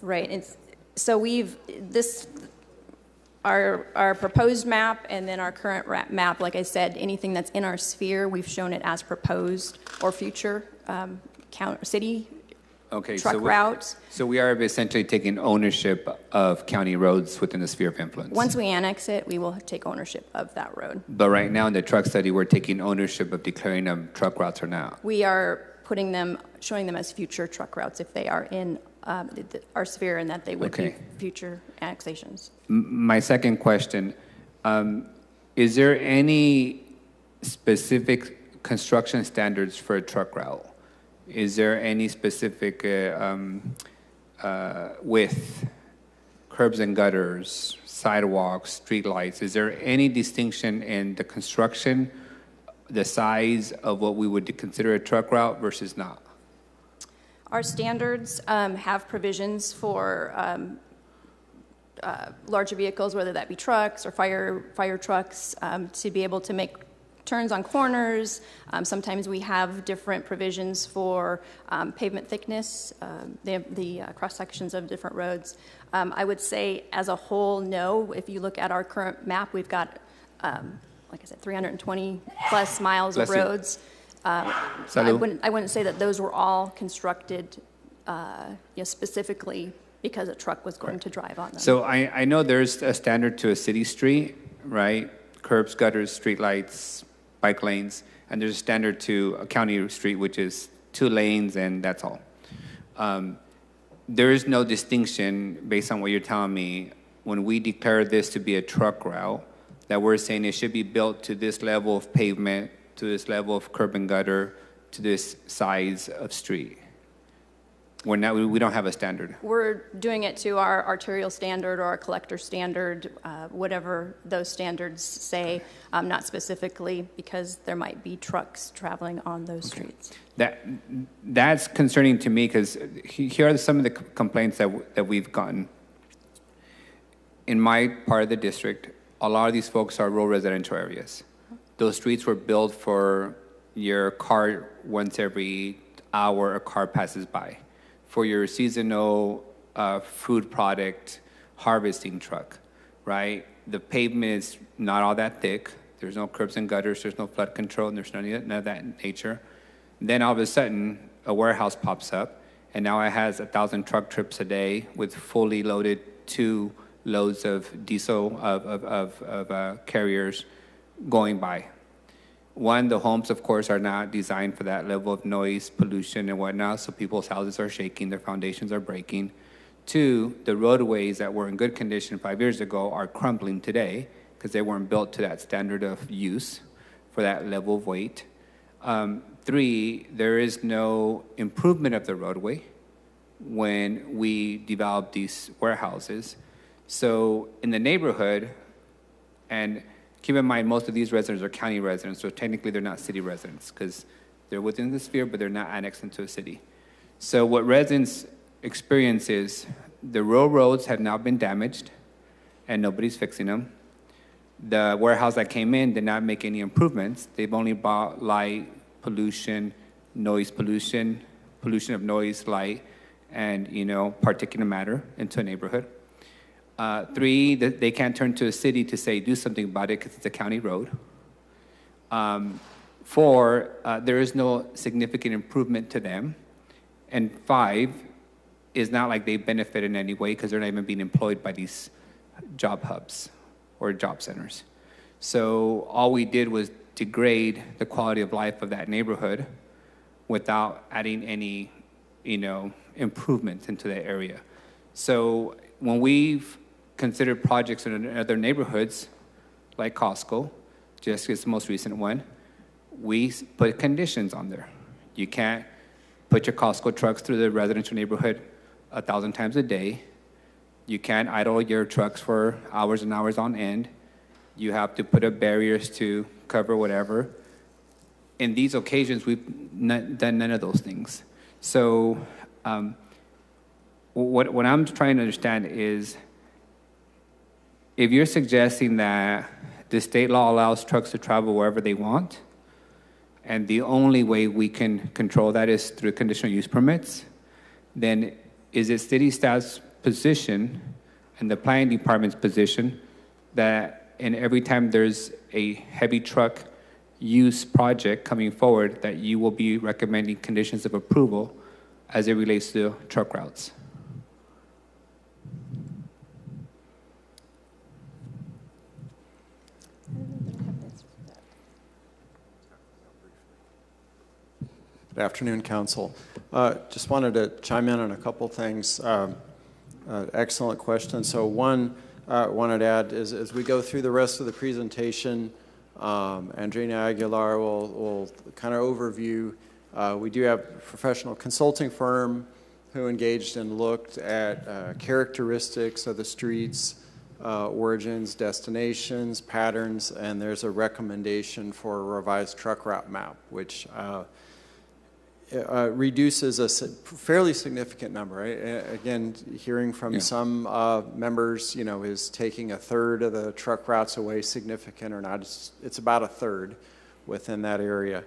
right. So our proposed map and then our current map, like I said, anything that's in our sphere, we've shown it as proposed or future city truck routes. So we are essentially taking ownership of county roads within the sphere of influence. Once we annex it, we will take ownership of that road. But right now in the truck study, we're taking ownership of declaring them truck routes or not. We are showing them as future truck routes if they are in our sphere and that they would be future annexations. My second question, is there any specific construction standards for a truck route? Is there any specific width, curbs and gutters, sidewalks, street lights? Is there any distinction in the construction, the size of what we would consider a truck route versus not? Our standards have provisions for larger vehicles, whether that be trucks or fire trucks, to be able to make turns on corners. Sometimes we have different provisions for pavement thickness, the cross sections of different roads. I would say as a whole, no. If you look at our current map, we've got, like I said, 320 plus miles of roads. I wouldn't say that those were all constructed specifically because a truck was going to drive on them. So I know there's a standard to a city street, right? Curbs, gutters, street lights, bike lanes, and there's a standard to a county street, which is 2 lanes, and that's all. There is no distinction, based on what you're telling me, when we declare this to be a truck route, that we're saying it should be built to this level of pavement, to this level of curb and gutter, to this size of street. We don't have a standard. We're doing it to our arterial standard or our collector standard, whatever those standards say, not specifically because there might be trucks traveling on those streets. That's concerning to me because here are some of the complaints that we've gotten. In my part of the district, a lot of these folks are rural residential areas. Those streets were built for your car once every hour a car passes by, for your seasonal food product harvesting truck, right? The pavement is not all that thick. There's no curbs and gutters. There's no flood control, and there's none of that nature. Then all of a sudden, a warehouse pops up, and now it has 1,000 truck trips a day with fully loaded 2 loads of diesel of carriers going by. One, the homes, of course, are not designed for that level of noise, pollution, and whatnot, so people's houses are shaking, their foundations are breaking. 2, the roadways that were in good condition 5 years ago are crumbling today because they weren't built to that standard of use for that level of weight. 3, there is no improvement of the roadway when we develop these warehouses. So in the neighborhood, and keep in mind, most of these residents are county residents, so technically they're not city residents because they're within the sphere, but they're not annexed into a city. So what residents experience is the rural roads have now been damaged and nobody's fixing them. The warehouse that came in did not make any improvements. They've only brought light, pollution, noise pollution, pollution of noise, light, and particulate matter into a neighborhood. 3, they can't turn to a city to say, do something about it because it's a county road. 4, there is no significant improvement to them. And 5, is not like they benefit in any way because they're not even being employed by these job hubs or job centers. So all we did was degrade the quality of life of that neighborhood without adding any, improvements into the area. So when we've considered projects in other neighborhoods, like Costco, just as the most recent one, we put conditions on there. You can't put your Costco trucks through the residential neighborhood 1,000 times a day. You can't idle your trucks for hours and hours on end. You have to put up barriers to cover whatever. In these occasions, we've done none of those things. So what I'm trying to understand is, if you're suggesting that the state law allows trucks to travel wherever they want, and the only way we can control that is through conditional use permits, then is it city staff's position and the planning department's position that in every time there's a heavy truck use project coming forward that you will be recommending conditions of approval as it relates to truck routes? Good afternoon, Council. Just wanted to chime in on a couple things. Excellent question. So one, I wanted to add is as we go through the rest of the presentation, Andrina Aguilar will kind of overview. We do have a professional consulting firm who engaged and looked at characteristics of the streets, origins, destinations, patterns, and there's a recommendation for a revised truck route map, which reduces a fairly significant number. Right? Again, hearing from some members, is taking 1/3 of the truck routes away significant or not? It's about 1/3 within that area.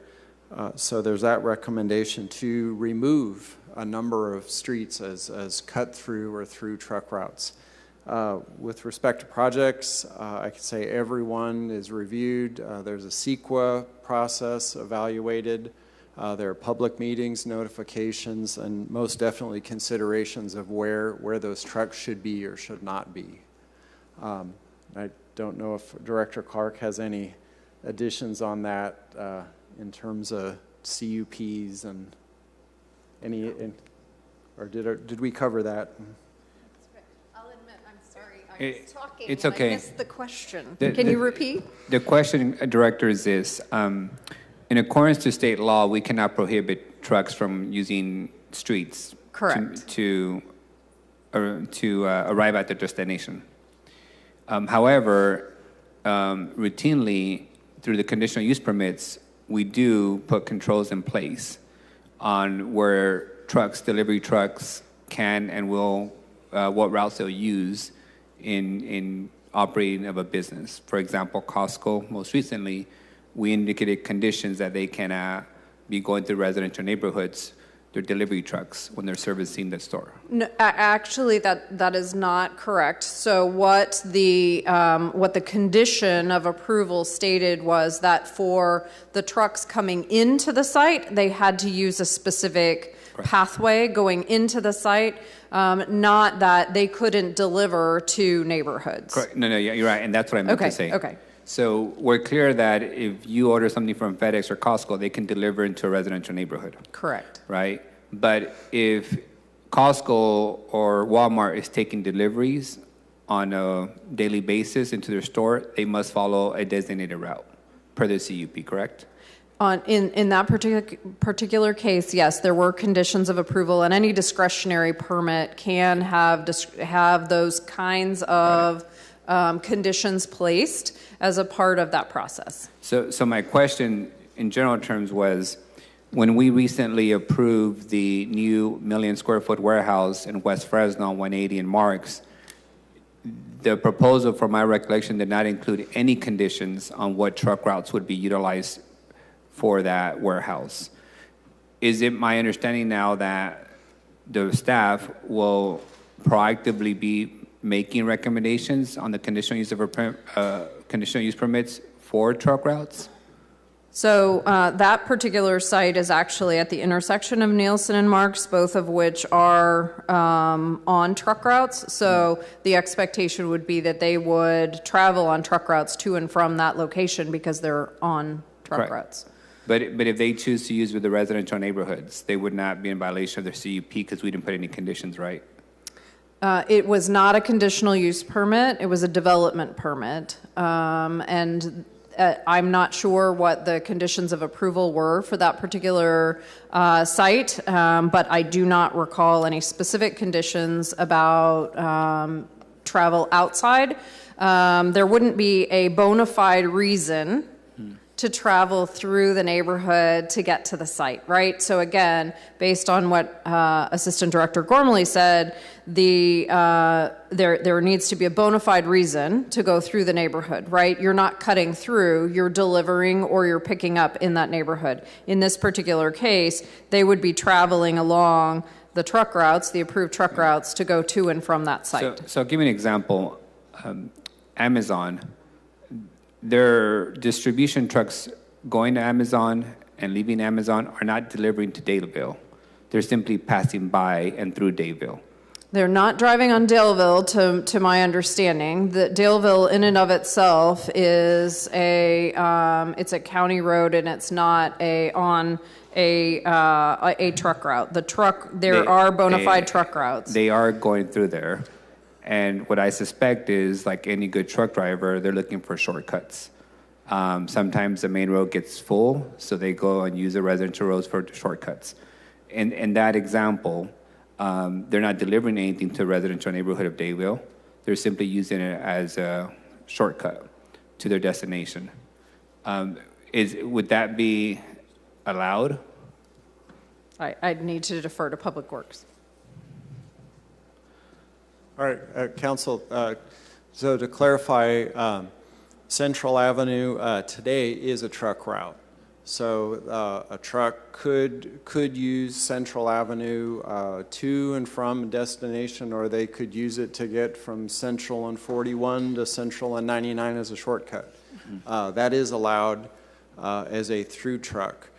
So there's that recommendation to remove a number of streets as cut through or through truck routes. With respect to projects, I could say everyone is reviewed. There's a CEQA process evaluated. There are public meetings, notifications, and most definitely considerations of where those trucks should be or should not be. I don't know if Director Clark has any additions on that in terms of CUPs and any, or did we cover that? I'll admit, I'm sorry. I was talking it's and okay. I missed the question. Can you repeat? The question, Director, is this. In accordance to state law, we cannot prohibit trucks from using streets Correct. to arrive at their destination. However, routinely, through the conditional use permits, we do put controls in place on where delivery trucks can and will, what routes they'll use in operating of a business. For example, Costco, most recently, we indicated conditions that they cannot be going through residential neighborhoods, their delivery trucks, when they're servicing the store. No, actually, that is not correct. So what the condition of approval stated was that for the trucks coming into the site, they had to use a specific pathway going into the site, not that they couldn't deliver to neighborhoods. Correct. No, yeah, you're right, and that's what I meant to say. Okay. So we're clear that if you order something from FedEx or Costco, they can deliver into a residential neighborhood. Correct. Right? But if Costco or Walmart is taking deliveries on a daily basis into their store, they must follow a designated route per the CUP, correct? In that particular case, yes, there were conditions of approval, and any discretionary permit can have those kinds of conditions placed as a part of that process. So my question in general terms was, when we recently approved the new 1 million square foot warehouse in West Fresno on 180 and Marks, the proposal, from my recollection, did not include any conditions on what truck routes would be utilized for that warehouse. Is it my understanding now that the staff will proactively be making recommendations on the conditional use permits for truck routes? So that particular site is actually at the intersection of Nielsen and Marks, both of which are on truck routes. So the expectation would be that they would travel on truck routes to and from that location because they're on truck routes. But if they choose to use with the residential neighborhoods, they would not be in violation of their CUP because we didn't put any conditions, right? It was not a conditional use permit. It was a development permit. And I'm not sure what the conditions of approval were for that particular site, but I do not recall any specific conditions about travel outside. There wouldn't be a bona fide reason to travel through the neighborhood to get to the site, right? So again, based on what Assistant Director Gormley said, there needs to be a bona fide reason to go through the neighborhood, right? You're not cutting through, you're delivering or you're picking up in that neighborhood. In this particular case, they would be traveling along the truck routes, the approved truck routes, to go to and from that site. So I'll give you an example. Amazon, their distribution trucks going to Amazon and leaving Amazon are not delivering to Daleville. They're simply passing by and through Daleville. They're not driving on Daleville, to my understanding. That Daleville, in and of itself, is it's a county road, and it's not on a truck route. There are bona fide truck routes. They are going through there. And what I suspect is, like any good truck driver, they're looking for shortcuts. Sometimes the main road gets full, so they go and use the residential roads for shortcuts. In that example, they're not delivering anything to the residential neighborhood of Daleville. They're simply using it as a shortcut to their destination. Would that be allowed? I'd need to defer to Public Works. All right, Council, so to clarify, Central Avenue today is a truck route. So a truck could use Central Avenue to and from a destination, or they could use it to get from Central and 41 to Central and 99 as a shortcut. That is allowed as a through truck.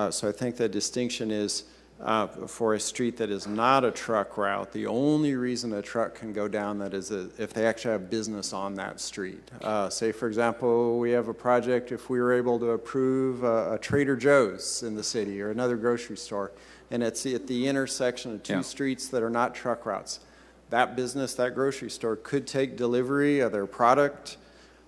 So I think the distinction is for a street that is not a truck route, the only reason a truck can go down that is if they actually have business on that street. Say, for example, we have a project, if we were able to approve a Trader Joe's in the city or another grocery store, and it's at the intersection of two streets that are not truck routes. That business, that grocery store, could take delivery of their product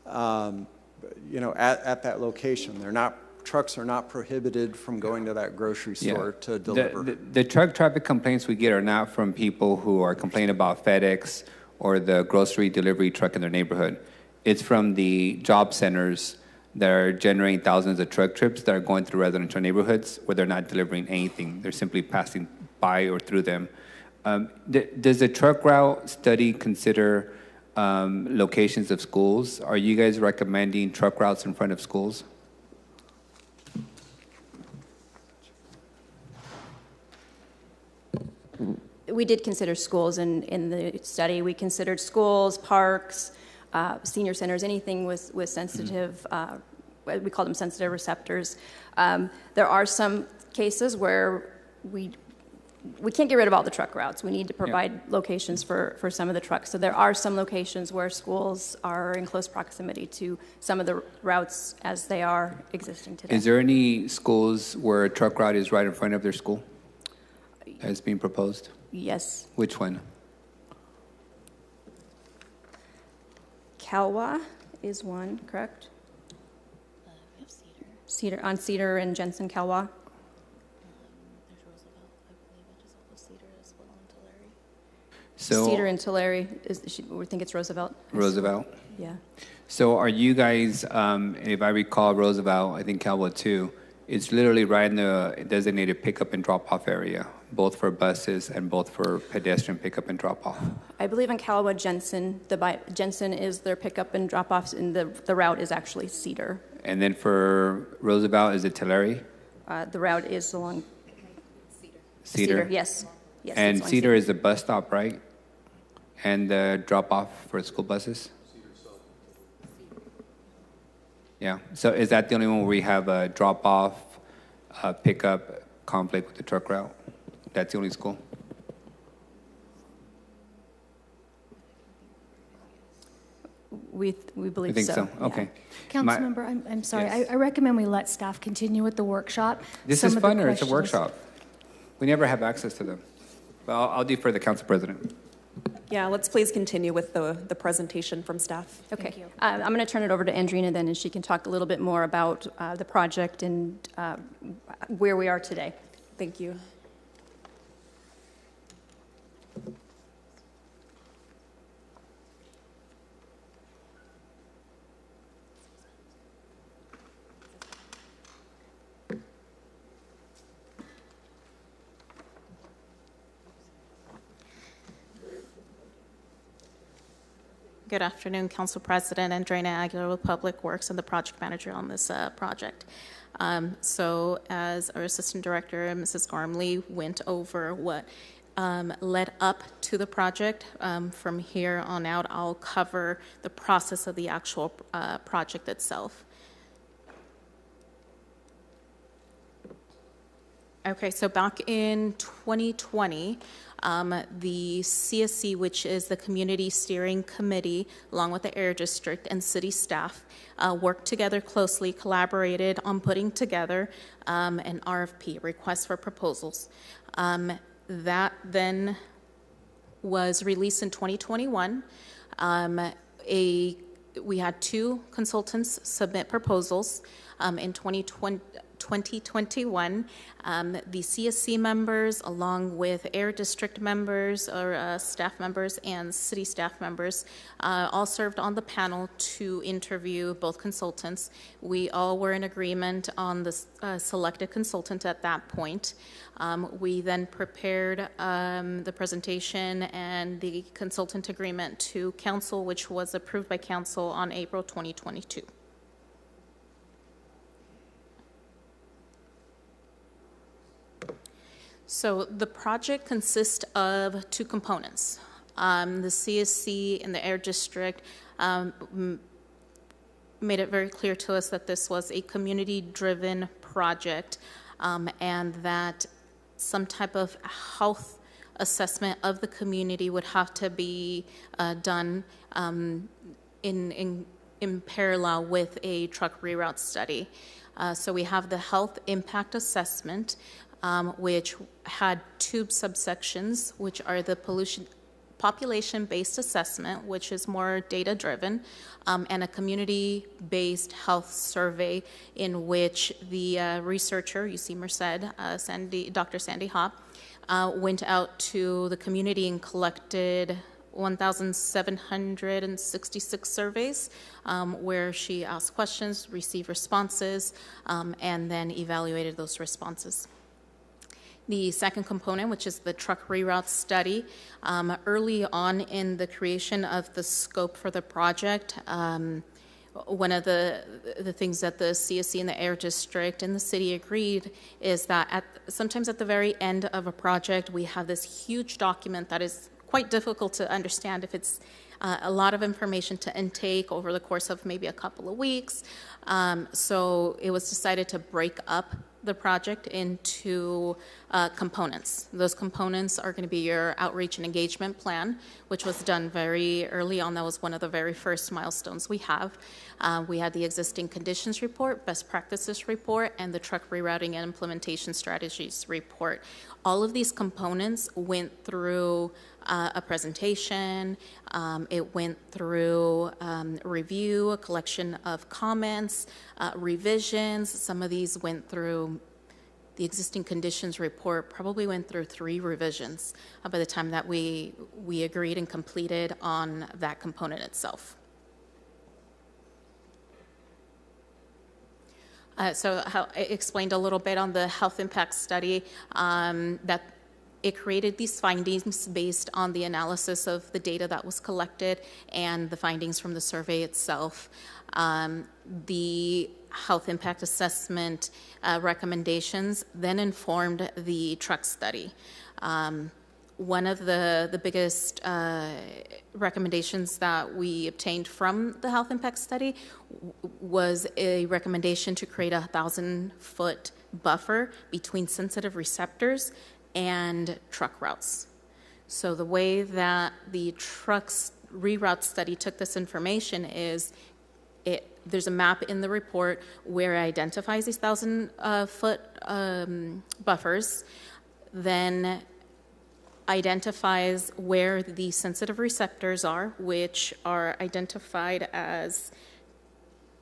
at that location. They're not trucks are not prohibited from going to that grocery store to deliver. The truck traffic complaints we get are not from people who are complaining about FedEx or the grocery delivery truck in their neighborhood. It's from the job centers that are generating thousands of truck trips that are going through residential neighborhoods where they're not delivering anything. They're simply passing by or through them. Does the truck route study consider locations of schools? Are you guys recommending truck routes in front of schools? We did consider schools in the study. We considered schools, parks, senior centers, anything with sensitive, we call them sensitive receptors. There are some cases where we can't get rid of all the truck routes. We need to provide locations for some of the trucks. So there are some locations where schools are in close proximity to some of the routes as they are existing today. Is there any schools where a truck route is right in front of their school as being proposed? Yes. Which one? Calwa is one, correct? Cedar, on Cedar and Jensen, Calwa. So Cedar and Tulare, we think it's Roosevelt. Roosevelt? Yeah. So are you guys, if I recall Roosevelt, I think Calwa too, it's literally right in the designated pickup and drop-off area, both for buses and both for pedestrian pickup and drop-off. I believe in Calwa, Jensen, Jensen is their pickup and drop-offs, and the route is actually Cedar. And then for Roosevelt, is it Tulare? The route is along Cedar? Yes. Yes. And it's along Cedar is the bus stop, right? And the drop-off for school buses? Yeah, so is that the only one where we have a drop-off, pickup conflict with the truck route? That's the only school? We believe I think so. Yeah. Okay. Councilmember, I'm sorry. Yes. I recommend we let staff continue with the workshop. This is fun, or it's a workshop? We never have access to them. But I'll defer the council president. Yeah, let's please continue with the presentation from staff. Okay. I'm going to turn it over to Andrina then, and she can talk a little bit more about the project and where we are today. Thank you. Good afternoon, Council President Andrina Aguilar with Public Works and the project manager on this project. So as our Assistant Director, Mrs. Gormley, went over what led up to the project, from here on out, I'll cover the process of the actual project itself. Okay, so back in 2020, the CSC, which is the Community Steering Committee, along with the Air District and city staff, worked together closely, collaborated on putting together an RFP, request for proposals. That then was released in 2021. We had 2 consultants submit proposals in 2021, the CSC members, along with Air District members or staff members and city staff members, all served on the panel to interview both consultants. We all were in agreement on the selected consultant at that point. We then prepared the presentation and the consultant agreement to council, which was approved by council on April 2022. So the project consists of 2 components. The CSC and the Air District made it very clear to us that this was a community-driven project, and that some type of health assessment of the community would have to be done in parallel with a truck reroute study. So we have the health impact assessment, which had 2 subsections, which are the population-based assessment, which is more data-driven, and a community-based health survey in which the researcher, you see Merced, Dr. Sandy Hopp, went out to the community and collected 1,766 surveys where she asked questions, received responses, and then evaluated those responses. The second component, which is the truck reroute study, early on in the creation of the scope for the project, one of the things that the CSC and the Air District and the city agreed is that sometimes at the very end of a project, we have this huge document that is quite difficult to understand if it's a lot of information to intake over the course of maybe a couple of weeks. So it was decided to break up the project into components. Those components are going to be your outreach and engagement plan, which was done very early on. That was one of the very first milestones we have. We had the existing conditions report, best practices report, and the truck rerouting and implementation strategies report. All of these components went through a presentation. It went through review, a collection of comments, revisions. Some of these went through the existing conditions report, probably went through 3 revisions by the time that we agreed and completed on that component itself. So I explained a little bit on the health impact study that it created these findings based on the analysis of the data that was collected and the findings from the survey itself. The health impact assessment recommendations then informed the truck study. One of the biggest recommendations that we obtained from the health impact study was a recommendation to create a 1,000-foot buffer between sensitive receptors and truck routes. So the way that the trucks reroute study took this information is there's a map in the report where it identifies these 1,000-foot buffers, then identifies where the sensitive receptors are, which are identified as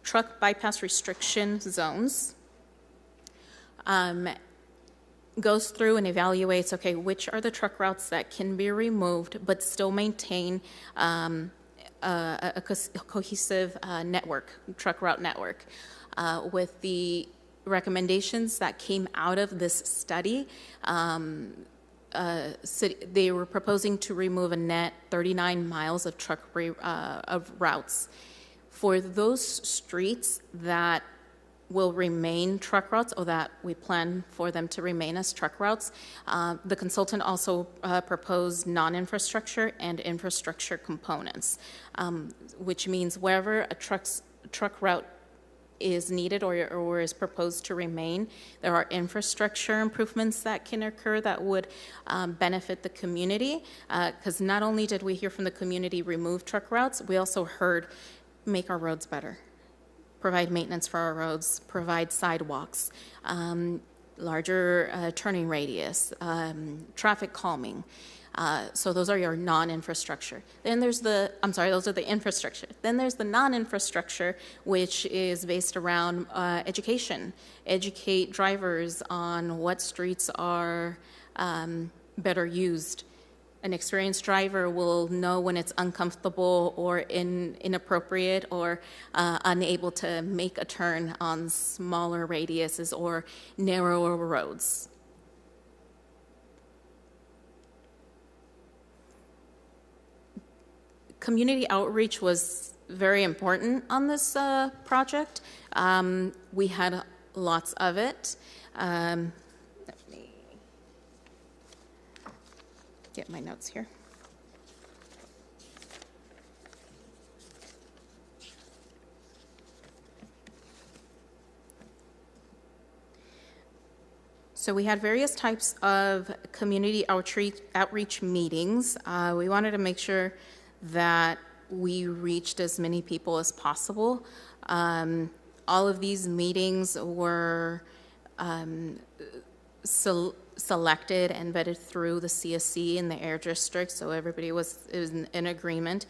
truck bypass restriction zones, goes through and evaluates, okay, which are the truck routes that can be removed but still maintain a cohesive network, truck route network. With the recommendations that came out of this study, they were proposing to remove a net 39 miles of truck of routes. For those streets that will remain truck routes, or that we plan for them to remain as truck routes, the consultant also proposed non-infrastructure and infrastructure components, which means wherever a truck route is needed or is proposed to remain, there are infrastructure improvements that can occur that would benefit the community, because not only did we hear from the community remove truck routes, we also heard make our roads better, provide maintenance for our roads, provide sidewalks, larger turning radius, traffic calming. So those are your non-infrastructure. Then there's those are the infrastructure. Then there's the non-infrastructure, which is based around education. Educate drivers on what streets are better used. An experienced driver will know when it's uncomfortable or inappropriate or unable to make a turn on smaller radiuses or narrower roads. Community outreach was very important on this project. We had lots of it. Let me get my notes here. So we had various types of community outreach meetings. We wanted to make sure that we reached as many people as possible. All of these meetings were selected and vetted through the CSC in the Air District, so everybody was in agreement.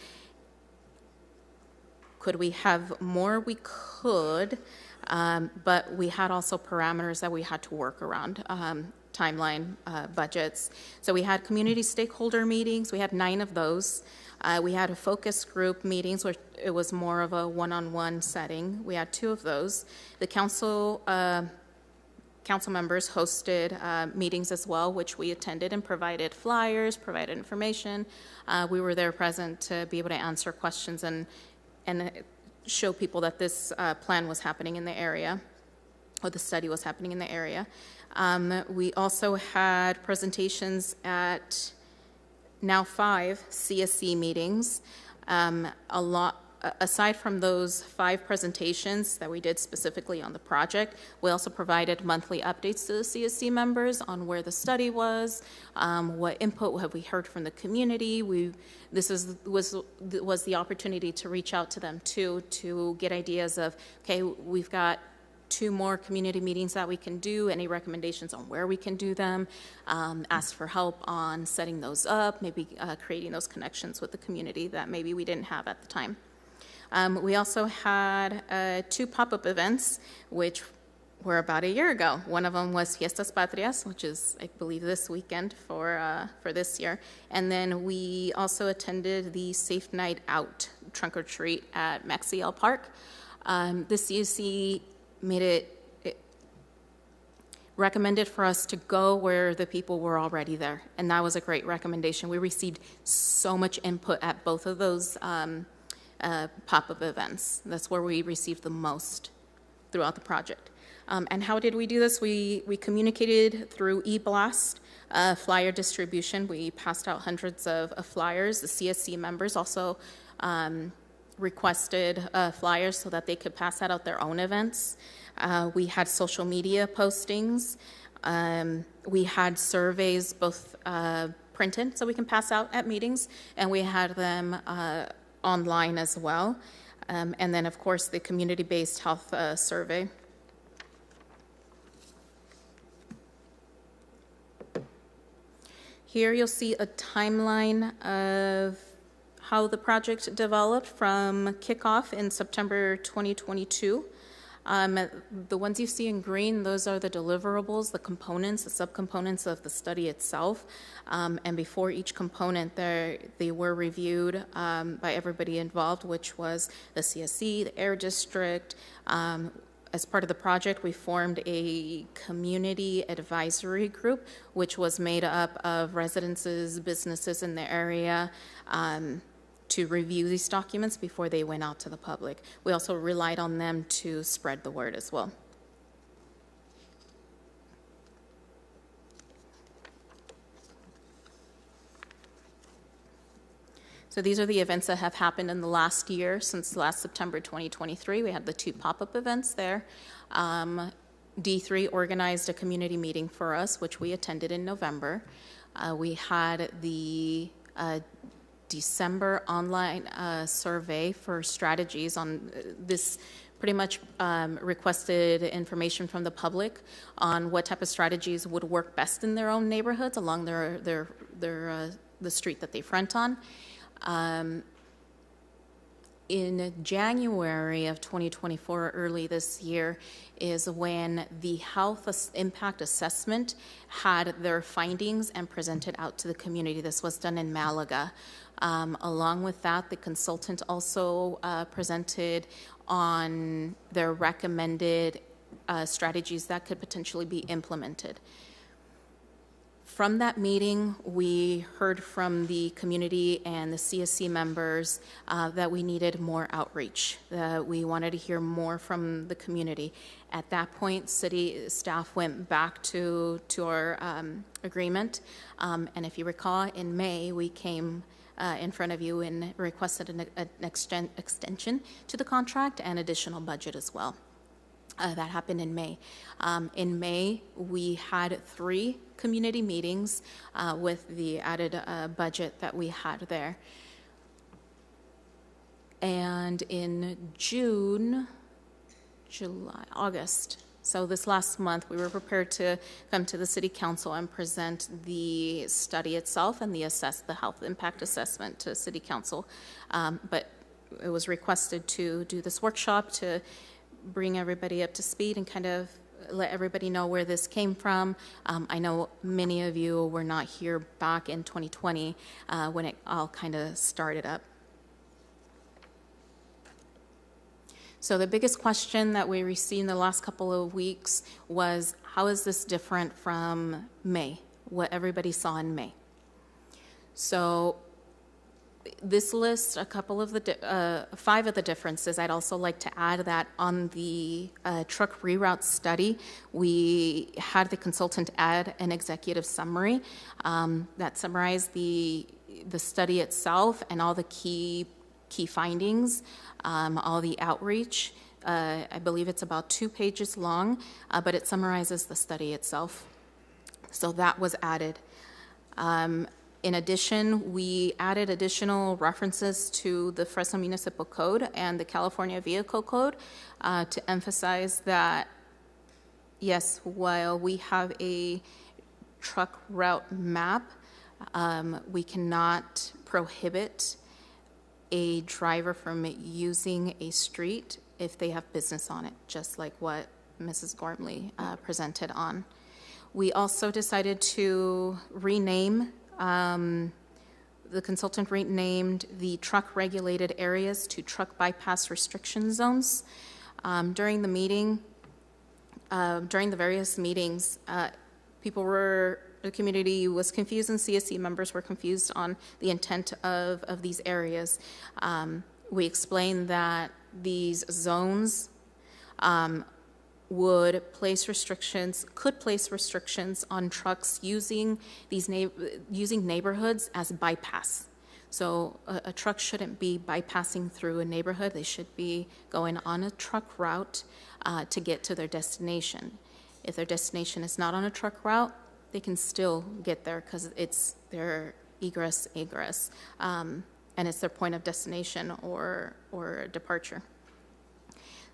Could we have more? We could, but we had also parameters that we had to work around, timeline, budgets. So we had community stakeholder meetings. We had 9 of those. We had a focus group meetings where it was more of a one-on-one setting. We had 2 of those. The council members hosted meetings as well, which we attended and provided flyers, provided information. We were there present to be able to answer questions and show people that this plan was happening in the area, or the study was happening in the area. We also had presentations at now 5 CSC meetings. Aside from those 5 presentations that we did specifically on the project, we also provided monthly updates to the CSC members on where the study was, what input have we heard from the community. This was the opportunity to reach out to them too, to get ideas of, okay, we've got 2 more community meetings that we can do, any recommendations on where we can do them, ask for help on setting those up, maybe creating those connections with the community that maybe we didn't have at the time. We also had 2 pop-up events, which were about a year ago. One of them was Fiestas Patrias, which is, I believe, this weekend for this year. And then we also attended the Safe Night Out trunk or treat at Maxiel Park. The CSC made it recommended for us to go where the people were already there, and that was a great recommendation. We received so much input at both of those pop-up events. That's where we received the most throughout the project. And how did we do this? We communicated through e-blast, flyer distribution. We passed out hundreds of flyers. The CSC members also requested flyers so that they could pass that out their own events. We had social media postings. We had surveys, both printed so we can pass out at meetings, and we had them online as well. And then, of course, the community-based health survey. Here you'll see a timeline of how the project developed from kickoff in September 2022. The ones you see in green, those are the deliverables, the components, the subcomponents of the study itself. And before each component, they were reviewed by everybody involved, which was the CSC, the Air District. As part of the project, we formed a community advisory group, which was made up of residences, businesses in the area, to review these documents before they went out to the public. We also relied on them to spread the word as well. So these are the events that have happened in the last year, since last September 2023. We had the 2 pop-up events there. D3 organized a community meeting for us, which we attended in November. We had the December online survey for strategies on this. Pretty much requested information from the public on what type of strategies would work best in their own neighborhoods along the street that they front on. In January of 2024, early this year, is when the health impact assessment had their findings and presented out to the community. This was done in Malaga. Along with that, the consultant also presented on their recommended strategies that could potentially be implemented. From that meeting, we heard from the community and the CSC members that we needed more outreach. We wanted to hear more from the community. At that point, city staff went back to our agreement. And if you recall, in May, we came in front of you and requested an extension to the contract and additional budget as well. That happened in May. In May, we had 3 community meetings with the added budget that we had there. And in August, So this last month, we were prepared to come to the City Council and present the study itself and the health impact assessment to City Council. But it was requested to do this workshop to bring everybody up to speed and kind of let everybody know where this came from. I know many of you were not here back in 2020 when it all kind of started up. So the biggest question that we received in the last couple of weeks was, how is this different from May, what everybody saw in May? So this list, a couple of the, 5 of the differences. I'd also like to add that on the truck reroute study, we had the consultant add an executive summary that summarized the study itself and all the key findings, all the outreach. I believe it's about 2 pages long, but it summarizes the study itself. So that was added. In addition, we added additional references to the Fresno Municipal Code and the California Vehicle Code to emphasize that, yes, while we have a truck route map, we cannot prohibit a driver from using a street if they have business on it, just like what Mrs. Gormley presented on. We also decided to rename, the consultant renamed the truck regulated areas to truck bypass restriction zones. During the meeting, during the various meetings, the community was confused and CSC members were confused on the intent of these areas. We explained that these zones could place restrictions on trucks using using neighborhoods as bypass. So a truck shouldn't be bypassing through a neighborhood. They should be going on a truck route to get to their destination. If their destination is not on a truck route, they can still get there because it's their egress, and it's their point of destination or departure.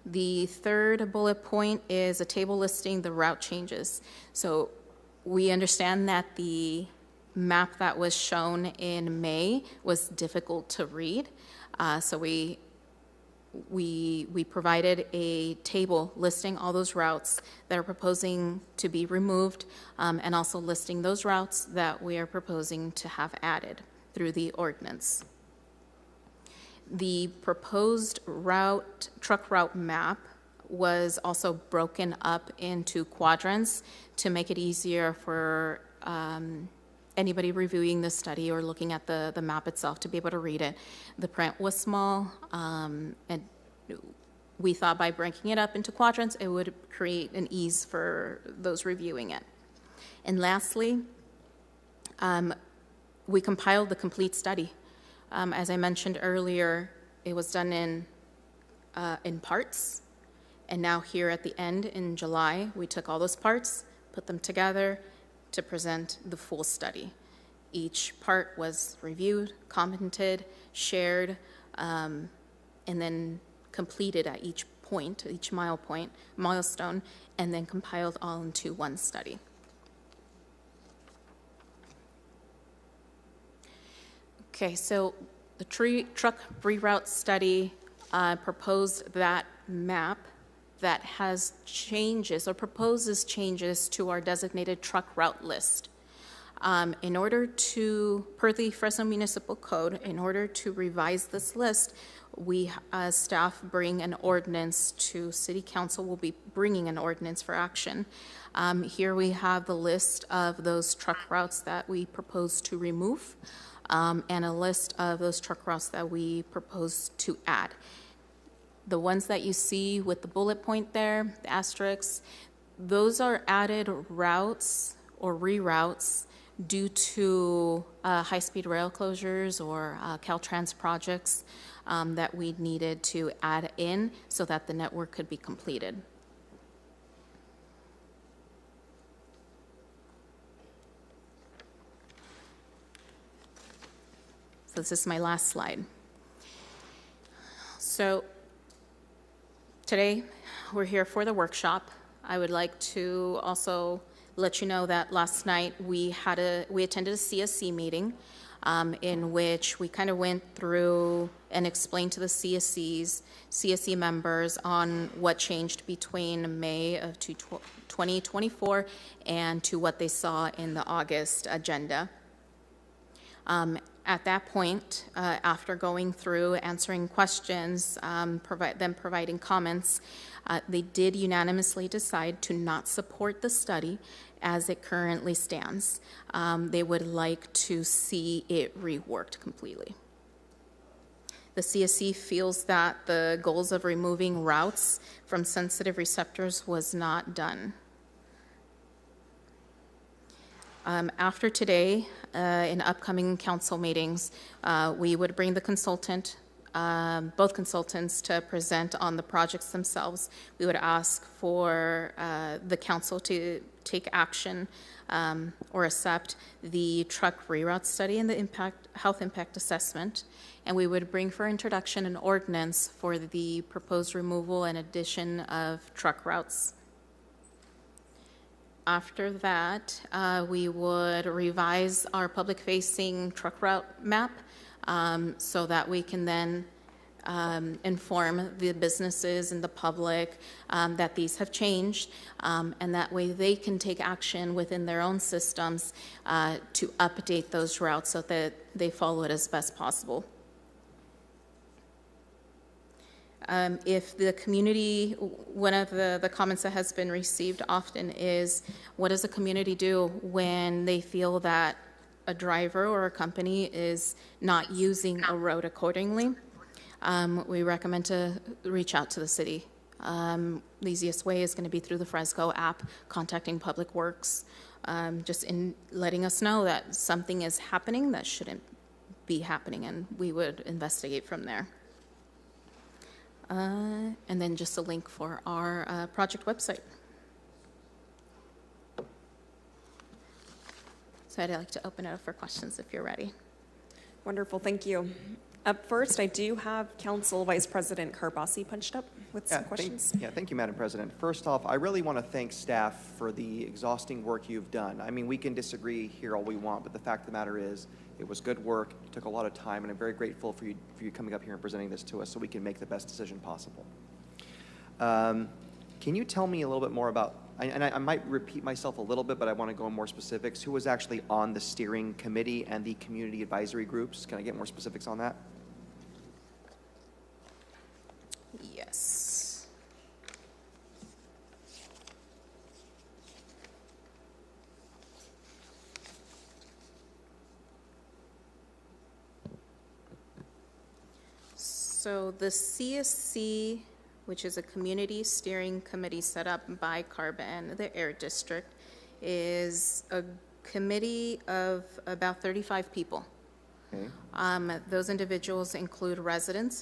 The third bullet point is a table listing the route changes. So we understand that the map that was shown in May was difficult to read. So we provided a table listing all those routes that are proposing to be removed, and also listing those routes that we are proposing to have added through the ordinance. The proposed truck route map was also broken up into quadrants to make it easier for anybody reviewing the study or looking at the map itself to be able to read it. The print was small, and we thought by breaking it up into quadrants, it would create an ease for those reviewing it. And lastly, we compiled the complete study. As I mentioned earlier, it was done in parts, and now here at the end in July, we took all those parts, put them together to present the full study. Each part was reviewed, commented, shared, and then completed at each point, each milestone, and then compiled all into one study. Okay, so the truck reroute study proposed that map that has changes or proposes changes to our designated truck route list. In order to, per the Fresno Municipal Code, in order to revise this list, we as staff bring an ordinance to City Council. Will be bringing an ordinance for action. Here we have the list of those truck routes that we propose to remove, and a list of those truck routes that we propose to add. The ones that you see with the bullet point there, the asterisks, those are added routes or reroutes due to high-speed rail closures or Caltrans projects that we needed to add in so that the network could be completed. So this is my last slide. So today we're here for the workshop. I would like to also let you know that last night we attended a CSC meeting in which we kind of went through and explained to the CSC members on what changed between May of 2024 and to what they saw in the August agenda. At that point, after going through, answering questions, providing comments, they did unanimously decide to not support the study as it currently stands. They would like to see it reworked completely. The CSC feels that the goals of removing routes from sensitive receptors was not done. After today, in upcoming council meetings, we would bring the consultant, both consultants, to present on the projects themselves. We would ask for the council to take action or accept the truck reroute study and the health impact assessment. And we would bring for introduction an ordinance for the proposed removal and addition of truck routes. After that, we would revise our public-facing truck route map so that we can then inform the businesses and the public that these have changed, and that way they can take action within their own systems to update those routes so that they follow it as best possible. If the community, one of the comments that has been received often is, what does the community do when they feel that a driver or a company is not using a road accordingly? We recommend to reach out to the city. The easiest way is going to be through the Fresno app, contacting Public Works, just in letting us know that something is happening that shouldn't be happening, and we would investigate from there. And then just a link for our project website. So I'd like to open it up for questions if you're ready. Wonderful, thank you. Up first, I do have Council Vice President Carbasi punched up with some questions. Thank you, Madam President. First off, I really want to thank staff for the exhausting work you've done. I mean, we can disagree here all we want, but the fact of the matter is, it was good work, it took a lot of time, and I'm very grateful for you coming up here and presenting this to us so we can make the best decision possible. Can you tell me a little bit more about, and I might repeat myself a little bit, but I want to go in more specifics, who was actually on the steering committee and the community advisory groups? Can I get more specifics on that? Yes. So the CSC, which is a community steering committee set up by CARB and the Air District, is a committee of about 35 people. Okay. Those individuals include residents,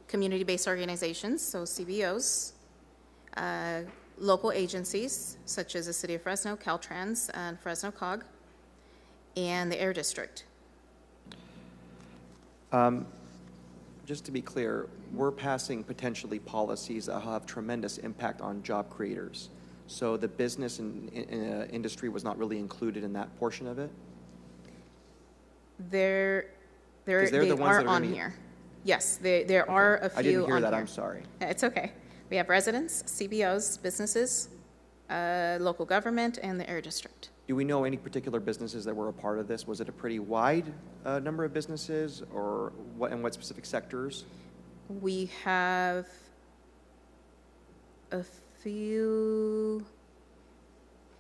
community-based organizations, so CBOs, local agencies such as the City of Fresno, Caltrans, and Fresno COG, and the Air District. Just to be clear, we're passing potentially policies that have tremendous impact on job creators. So the business and industry was not really included in that portion of it? They are on here. Yes, there are a few on here. I didn't hear that, I'm sorry. It's okay. We have residents, CBOs, businesses, local government, and the Air District. Do we know any particular businesses that were a part of this? Was it a pretty wide number of businesses, or what specific sectors? We have a few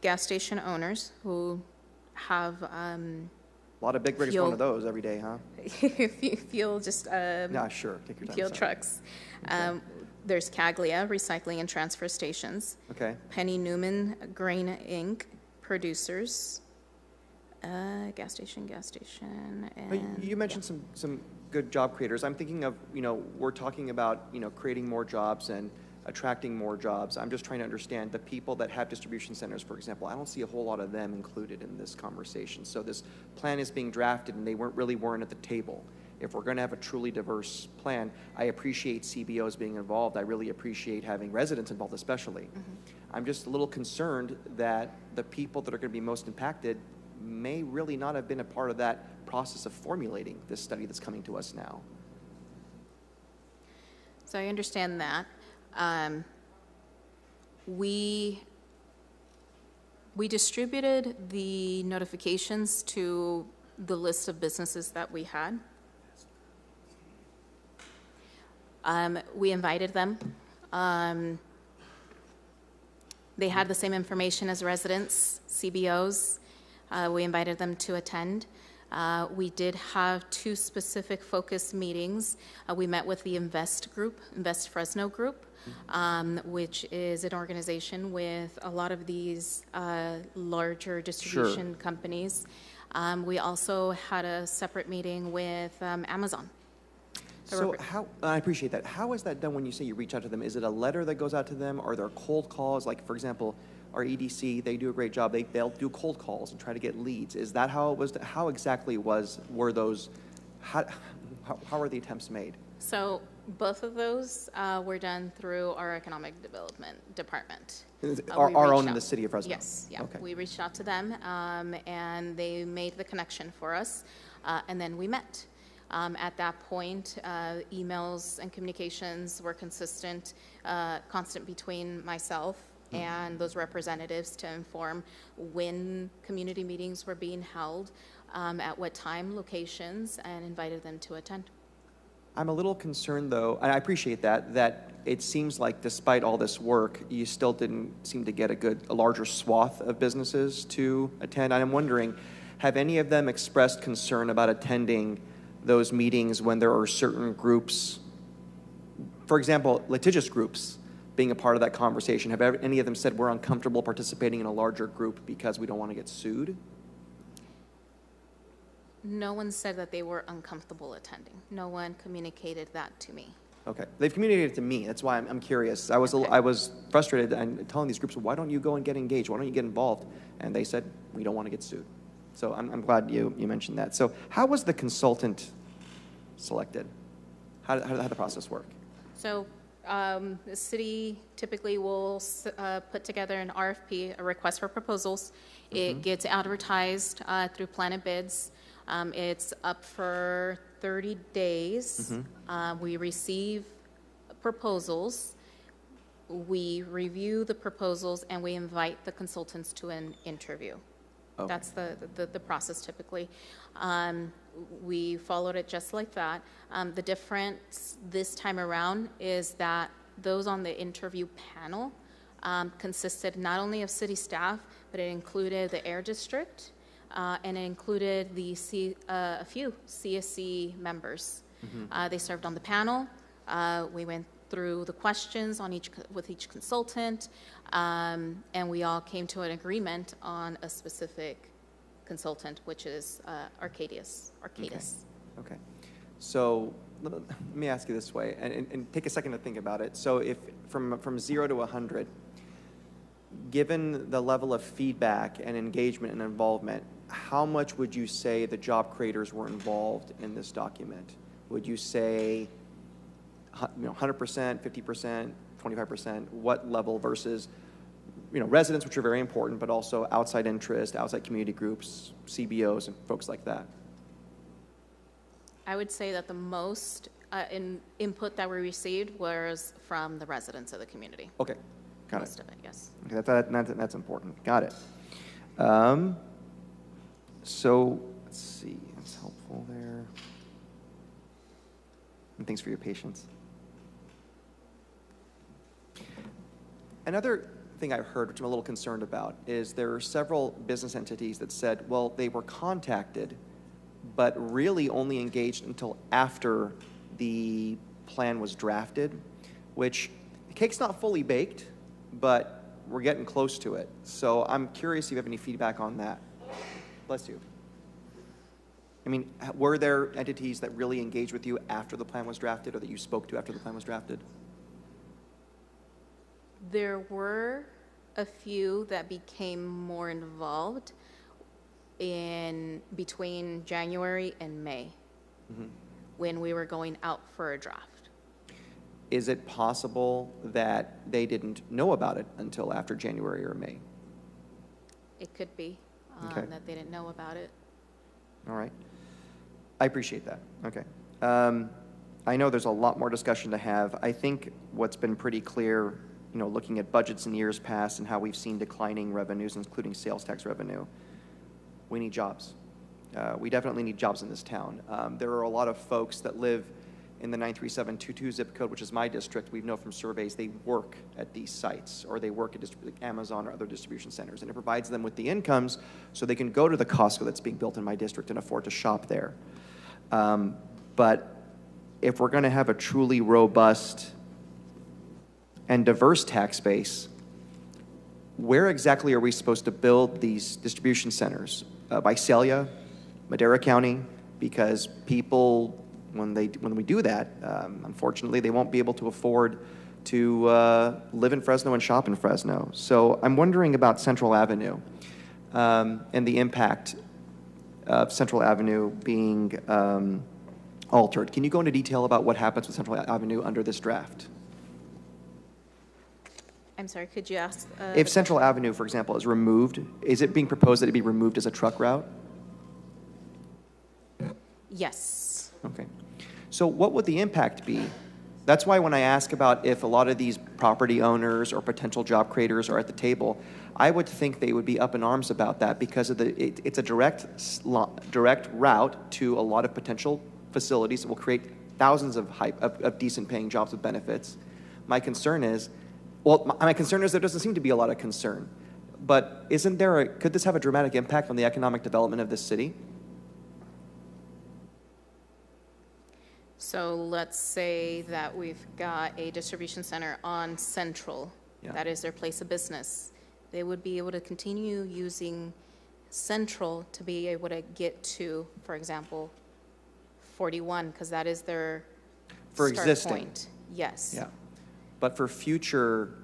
gas station owners who have a lot of big rigs going to those every day, huh? fuel just yeah, sure. Take your time. Fuel trucks. Okay. There's Caglia Recycling and Transfer Stations. Okay. Penny Newman Grain Inc. Producers. Gas station, and you mentioned some good job creators. I'm thinking of, we're talking about, creating more jobs and attracting more jobs. I'm just trying to understand the people that have distribution centers, for example. I don't see a whole lot of them included in this conversation. So this plan is being drafted and they weren't at the table. if we're going to have a truly diverse plan, I appreciate CBOs being involved. I really appreciate having residents involved, especially. I'm just a little concerned that the people that are going to be most impacted may really not have been a part of that process of formulating this study that's coming to us now. So I understand that. We distributed the notifications to the list of businesses that we had. We invited them. They had the same information as residents, CBOs. We invited them to attend. We did have 2 specific focus meetings. We met with the Invest Fresno group, which is an organization with a lot of these larger distribution companies. We also had a separate meeting with Amazon. So how, I appreciate that. How is that done when you say you reach out to them? Is it a letter that goes out to them? Are there cold calls? Like, for example, our EDC, they do a great job. They'll do cold calls and try to get leads. Is that how it was? How exactly were those, how were the attempts made? So both of those were done through our economic development department. Our own in the city of Fresno? Yes, yeah. Okay. We reached out to them and they made the connection for us and then we met. At that point, emails and communications were constant between myself and those representatives to inform when community meetings were being held, at what time, locations, and invited them to attend. I'm a little concerned, though, and I appreciate that it seems like despite all this work, you still didn't seem to get a larger swath of businesses to attend. And I'm wondering, have any of them expressed concern about attending those meetings when there are certain groups, for example, litigious groups, being a part of that conversation? Have any of them said we're uncomfortable participating in a larger group because we don't want to get sued? No one said that they were uncomfortable attending. No one communicated that to me. Okay, they've communicated it to me. That's why I'm curious. I was frustrated and telling these groups, why don't you go and get engaged? Why don't you get involved? And they said, we don't want to get sued. So I'm glad you mentioned that. So how was the consultant selected? How did the process work? So the city typically will put together an RFP, a request for proposals. It gets advertised through Planet Bids. It's up for 30 days. We receive proposals. We review the proposals and we invite the consultants to an interview. Okay. That's the process typically. We followed it just like that. The difference this time around is that those on the interview panel consisted not only of city staff, but it included the Air District, and it included a few CSC members. They served on the panel. We went through the questions with each consultant, and we all came to an agreement on a specific consultant, which is Arcadis. Okay. So let me ask you this way, and take a second to think about it. So if from 0 to 100, given the level of feedback and engagement and involvement, how much would you say the job creators were involved in this document? Would you say 100%, 50%, 25%? What level versus residents, which are very important, but also outside interest, outside community groups, CBOs, and folks like that? I would say that the most input that we received was from the residents of the community. Okay, got most of it, yes. Okay, that's important. Got it. So let's see, that's helpful there. And thanks for your patience. Another thing I've heard, which I'm a little concerned about, is there are several business entities that said, well, they were contacted, but really only engaged until after the plan was drafted, which the cake's not fully baked, but we're getting close to it. So I'm curious if you have any feedback on that. Bless you. I mean, were there entities that really engaged with you after the plan was drafted or that you spoke to after the plan was drafted? There were a few that became more involved in between January and May. when we were going out for a draft. Is it possible that they didn't know about it until after January or May? It could be Okay. that they didn't know about it. All right. I appreciate that. Okay. I know there's a lot more discussion to have. I think what's been pretty clear, looking at budgets in years past and how we've seen declining revenues, including sales tax revenue, we need jobs. We definitely need jobs in this town. There are a lot of folks that live in the 93722 zip code, which is my district. We know from surveys they work at these sites, or they work at like Amazon or other distribution centers, and it provides them with the incomes so they can go to the Costco that's being built in my district and afford to shop there. But if we're going to have a truly robust and diverse tax base, where exactly are we supposed to build these distribution centers? Visalia, Madera County, because people, when we do that, unfortunately, they won't be able to afford to live in Fresno and shop in Fresno. So I'm wondering about Central Avenue and the impact of Central Avenue being altered. Can you go into detail about what happens with Central Avenue under this draft? I'm sorry, could you ask? If Central Avenue, for example, is removed, is it being proposed that it be removed as a truck route? Yes. Okay. So what would the impact be? That's why when I ask about if a lot of these property owners or potential job creators are at the table, I would think they would be up in arms about that because of it's a direct route to a lot of potential facilities that will create thousands of decent paying jobs with benefits. My concern is there doesn't seem to be a lot of concern, but could this have a dramatic impact on the economic development of this city? So let's say that we've got a distribution center on Central. Yeah. That is their place of business. They would be able to continue using Central to be able to get to, for example, 41, because that is their For start existing. point. Yes. Yeah. But for future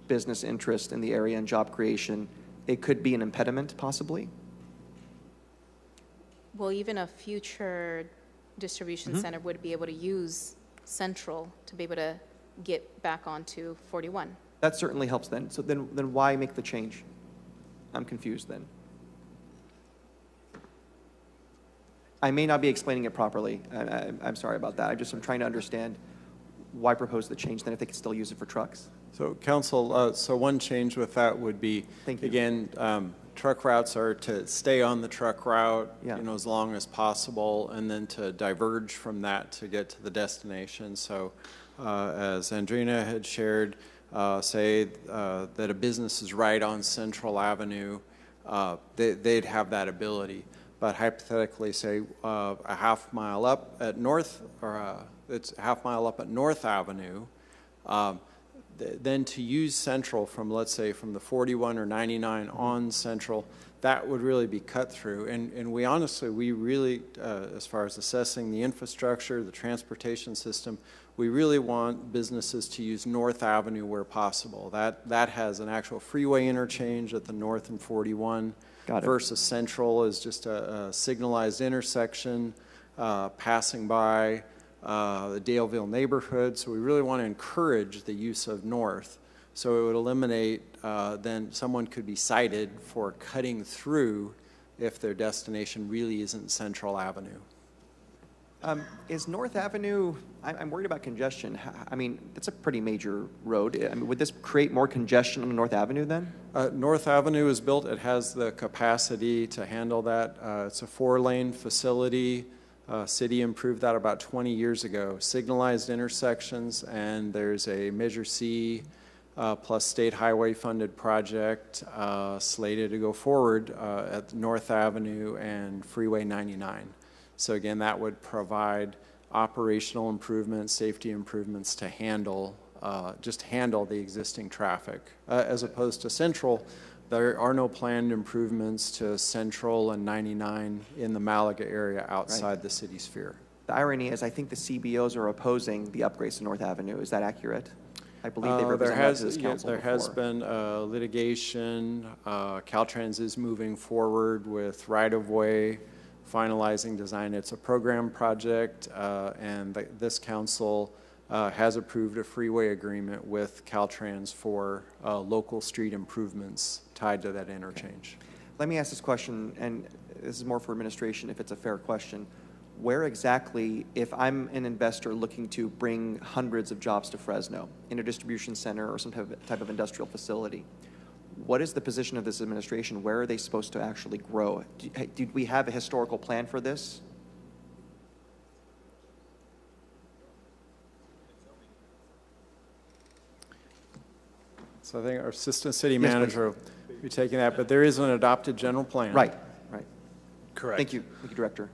business interest in the area and job creation, it could be an impediment, possibly? Well, even a future distribution center would be able to use Central to be able to get back onto 41. That certainly helps then. So then why make the change? I'm confused then. I may not be explaining it properly. I'm sorry about that. I'm trying to understand why propose the change then if they can still use it for trucks. So council, so one change with that would be, again, truck routes are to stay on the truck route, as long as possible, and then to diverge from that to get to the destination. So as Andrina had shared, say that a business is right on Central Avenue, they'd have that ability. But hypothetically, say a half mile up at North, or it's a half mile up at North Avenue, then to use Central from, let's say, from the 41 or 99 on Central, that would really be cut through. And we honestly, we really, as far as assessing the infrastructure, the transportation system, we really want businesses to use North Avenue where possible. That has an actual freeway interchange at the North and 41 versus Central is just a signalized intersection passing by the Daleville neighborhood. So we really want to encourage the use of North. So it would eliminate, then someone could be cited for cutting through if their destination really isn't Central Avenue. Is North Avenue, I'm worried about congestion. I mean, it's a pretty major road. I mean, would this create more congestion on North Avenue then? North Avenue is built, it has the capacity to handle that. It's a 4-lane facility. City improved that about 20 years ago. Signalized intersections, and there's a Measure C plus state highway funded project slated to go forward at North Avenue and Freeway 99. So again, that would provide operational improvements, safety improvements to handle, just handle the existing traffic. As opposed to Central, there are no planned improvements to Central and 99 in the Malaga area outside the city sphere. The irony is I think the CBOs are opposing the upgrades to North Avenue. Is that accurate? I believe they represent that to this council There has been litigation. Caltrans is moving forward with right-of-way finalizing design. It's a program project, and this council has approved a freeway agreement with Caltrans for local street improvements tied to that interchange. Let me ask this question, and this is more for administration if it's a fair question. Where exactly, if I'm an investor looking to bring hundreds of jobs to Fresno in a distribution center or some type of industrial facility, what is the position of this administration? Where are they supposed to actually grow? Do we have a historical plan for this? So I think our assistant city manager will be taking that, but there is an adopted general plan. Right. Correct. Thank you, Director.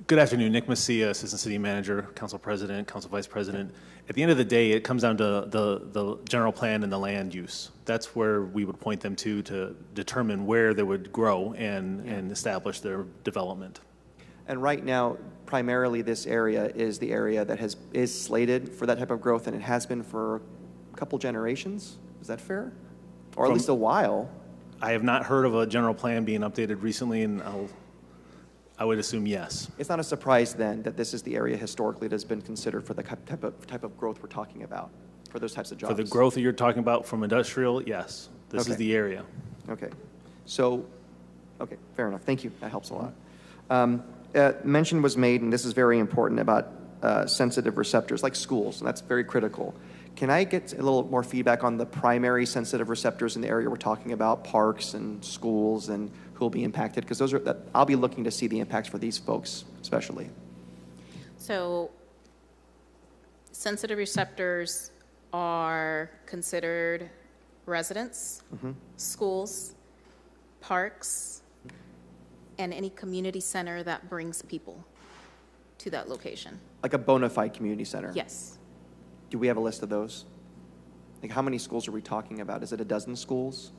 Good afternoon, Nick Messia, Assistant City Manager, Council President, Council Vice President. At the end of the day, it comes down to the general plan and the land use. That's where we would point them to determine where they would grow and establish their development. And right now, primarily this area is the area that is slated for that type of growth, and it has been for a couple generations. Is that fair? Or at least a while. I have not heard of a general plan being updated recently, and I would assume yes. It's not a surprise then that this is the area historically that has been considered for the type of growth we're talking about, for those types of jobs. For the growth that you're talking about from industrial, yes, this is the area. Okay. So, okay, fair enough. Thank you. That helps a lot. Mention was made, and this is very important, about sensitive receptors like schools, and that's very critical. Can I get a little more feedback on the primary sensitive receptors in the area we're talking about, parks and schools, and who will be impacted? Because those are, I'll be looking to see the impacts for these folks especially. So sensitive receptors are considered residents, schools, parks, and any community center that brings people to that location. Like a bona fide community center? Yes. Do we have a list of those? Like, how many schools are we talking about? Is it a dozen schools?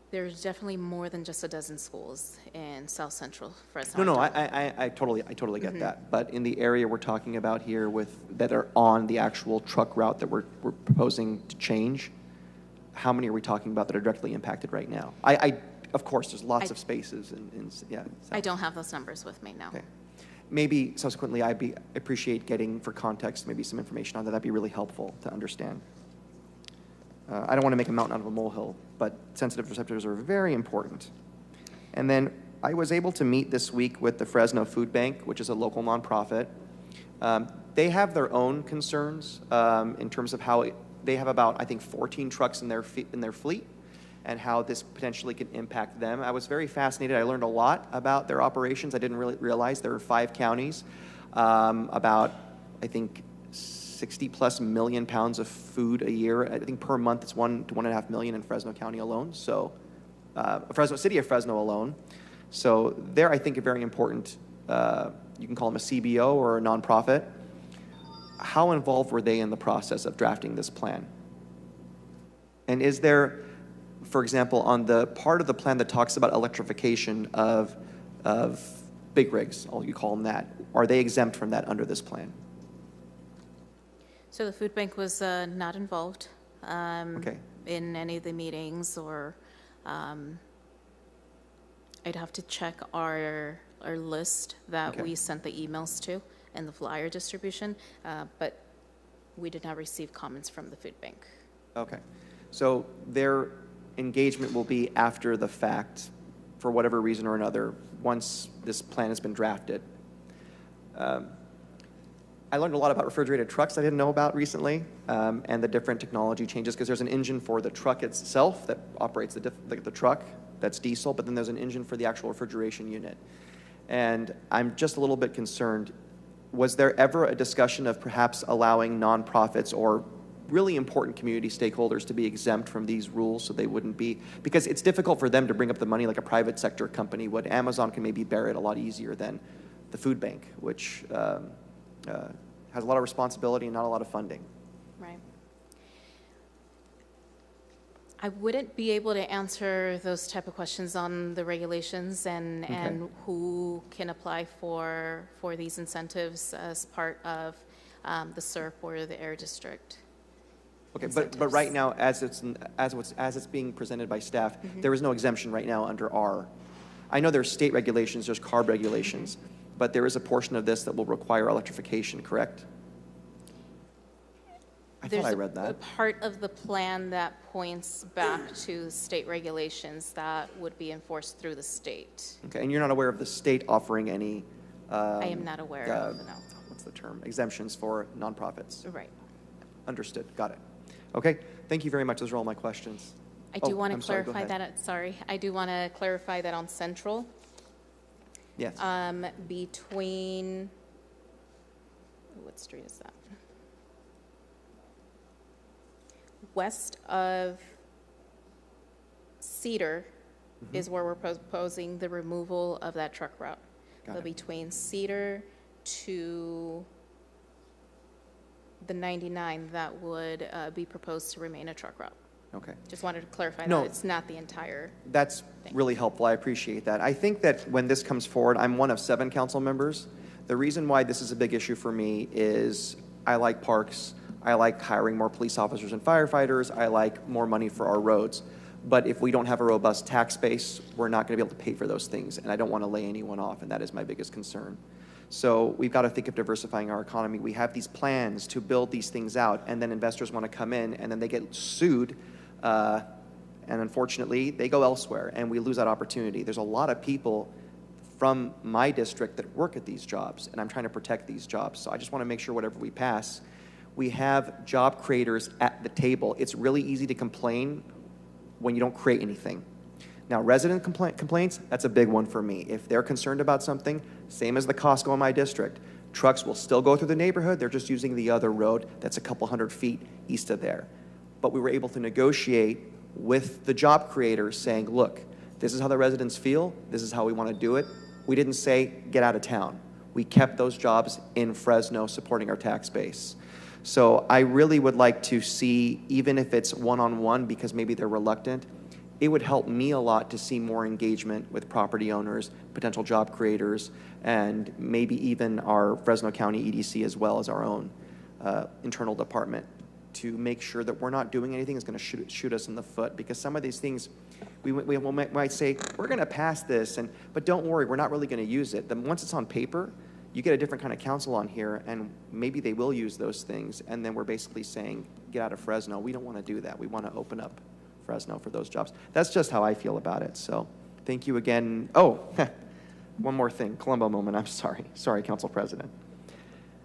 There's definitely more than just a dozen schools in South Central Fresno. No, I totally get that. But in the area we're talking about here that are on the actual truck route that we're proposing to change, how many are we talking about that are directly impacted right now? Of course, there's lots of spaces yeah. I don't have those numbers with me now. Okay. Maybe subsequently I appreciate getting, for context, maybe some information on that. That'd be really helpful to understand. I don't want to make a mountain out of a molehill, but sensitive receptors are very important. And then I was able to meet this week with the Fresno Food Bank, which is a local nonprofit. They have their own concerns in terms of how they have about, I think, 14 trucks in their fleet, and how this potentially can impact them. I was very fascinated. I learned a lot about their operations. I didn't really realize there are 5 counties, about, I think, 60+ million pounds of food a year. I think per month it's 1 to 1.5 million in Fresno County alone. So, city of Fresno alone. So they're, I think, a very important, you can call them a CBO or a nonprofit. How involved were they in the process of drafting this plan? And is there, for example, on the part of the plan that talks about electrification of big rigs, you call them that, are they exempt from that under this plan? So the food bank was not involved in any of the meetings, or I'd have to check our list that we sent the emails to and the flyer distribution, but we did not receive comments from the food bank. Okay. So their engagement will be after the fact, for whatever reason or another, once this plan has been drafted. I learned a lot about refrigerated trucks I didn't know about recently, and the different technology changes, because there's an engine for the truck itself that operates the truck, that's diesel, but then there's an engine for the actual refrigeration unit. And I'm just a little bit concerned. Was there ever a discussion of perhaps allowing nonprofits or really important community stakeholders to be exempt from these rules, so they wouldn't be, because it's difficult for them to bring up the money like a private sector company would. Amazon can maybe bear it a lot easier than the food bank, which has a lot of responsibility and not a lot of funding. Right. I wouldn't be able to answer those type of questions on the regulations and who can apply for these incentives as part of the SERP or the air district. Okay, but right now, as it's being presented by staff, there is no exemption right now under R. I know there's state regulations, there's CARB regulations, but there is a portion of this that will require electrification, correct? I thought I read There's a that. part of the plan that points back to state regulations that would be enforced through the state. Okay, and you're not aware of the state offering any? I am not aware of, no. What's the term? Exemptions for nonprofits. Right. Understood. Got it. Okay. Thank you very much. Those are all my questions. I do want I'm to sorry, go clarify ahead. I do want to clarify that on Central. Yes. Between, what street is that? West of Cedar is where we're proposing the removal of that truck route. Got So it. between Cedar to the 99, that would be proposed to remain a truck route. Okay. Just wanted to clarify No. that it's not the entire. That's really helpful. I appreciate that. I think that when this comes forward, I'm one of 7 council members. The reason why this is a big issue for me is I like parks. I like hiring more police officers and firefighters. I like more money for our roads. But if we don't have a robust tax base, we're not going to be able to pay for those things. And I don't want to lay anyone off, and that is my biggest concern. So we've got to think of diversifying our economy. We have these plans to build these things out, and then investors want to come in, and then they get sued. And unfortunately, they go elsewhere, and we lose that opportunity. There's a lot of people from my district that work at these jobs, and I'm trying to protect these jobs. So I just want to make sure whatever we pass, we have job creators at the table. It's really easy to complain when you don't create anything. Now, resident complaints, that's a big one for me. If they're concerned about something, same as the Costco in my district, trucks will still go through the neighborhood. They're just using the other road that's a couple hundred feet east of there. But we were able to negotiate with the job creators saying, look, this is how the residents feel. This is how we want to do it. We didn't say, get out of town. We kept those jobs in Fresno supporting our tax base. So I really would like to see, even if it's one-on-one, because maybe they're reluctant, it would help me a lot to see more engagement with property owners, potential job creators, and maybe even our Fresno County EDC as well as our own internal department to make sure that we're not doing anything that's going to shoot us in the foot. Because some of these things, we might say, we're going to pass this, but don't worry, we're not really going to use it. Then once it's on paper, you get a different kind of council on here, and maybe they will use those things, and then we're basically saying, get out of Fresno. We don't want to do that. We want to open up Fresno for those jobs. That's just how I feel about it. So thank you again. Oh, one more thing, Columbo moment. I'm sorry. Sorry, Council President.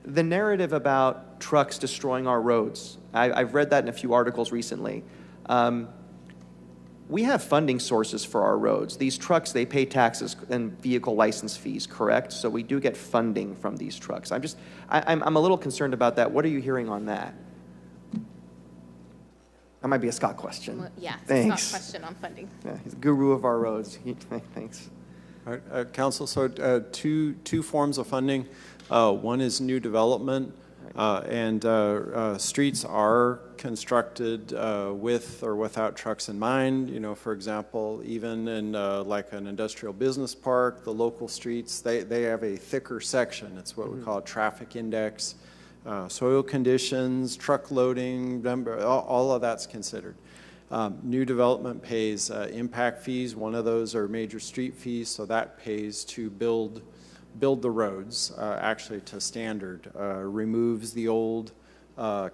The narrative about trucks destroying our roads, I've read that in a few articles recently. We have funding sources for our roads. These trucks, they pay taxes and vehicle license fees, correct? So we do get funding from these trucks. I'm a little concerned about that. What are you hearing on that? That might be a Scott question. Well, yeah, it's Thanks. a Scott question on funding. Yeah, he's the guru of our roads. Thanks. All right, Council, so two forms of funding. One is new development, and streets are constructed with or without trucks in mind. You know, for example, even in like an industrial business park, the local streets, they have a thicker section. It's what we call a traffic index. Soil conditions, truck loading, all of that's considered. New development pays impact fees. One of those are major street fees, so that pays to build the roads actually to standard. Removes the old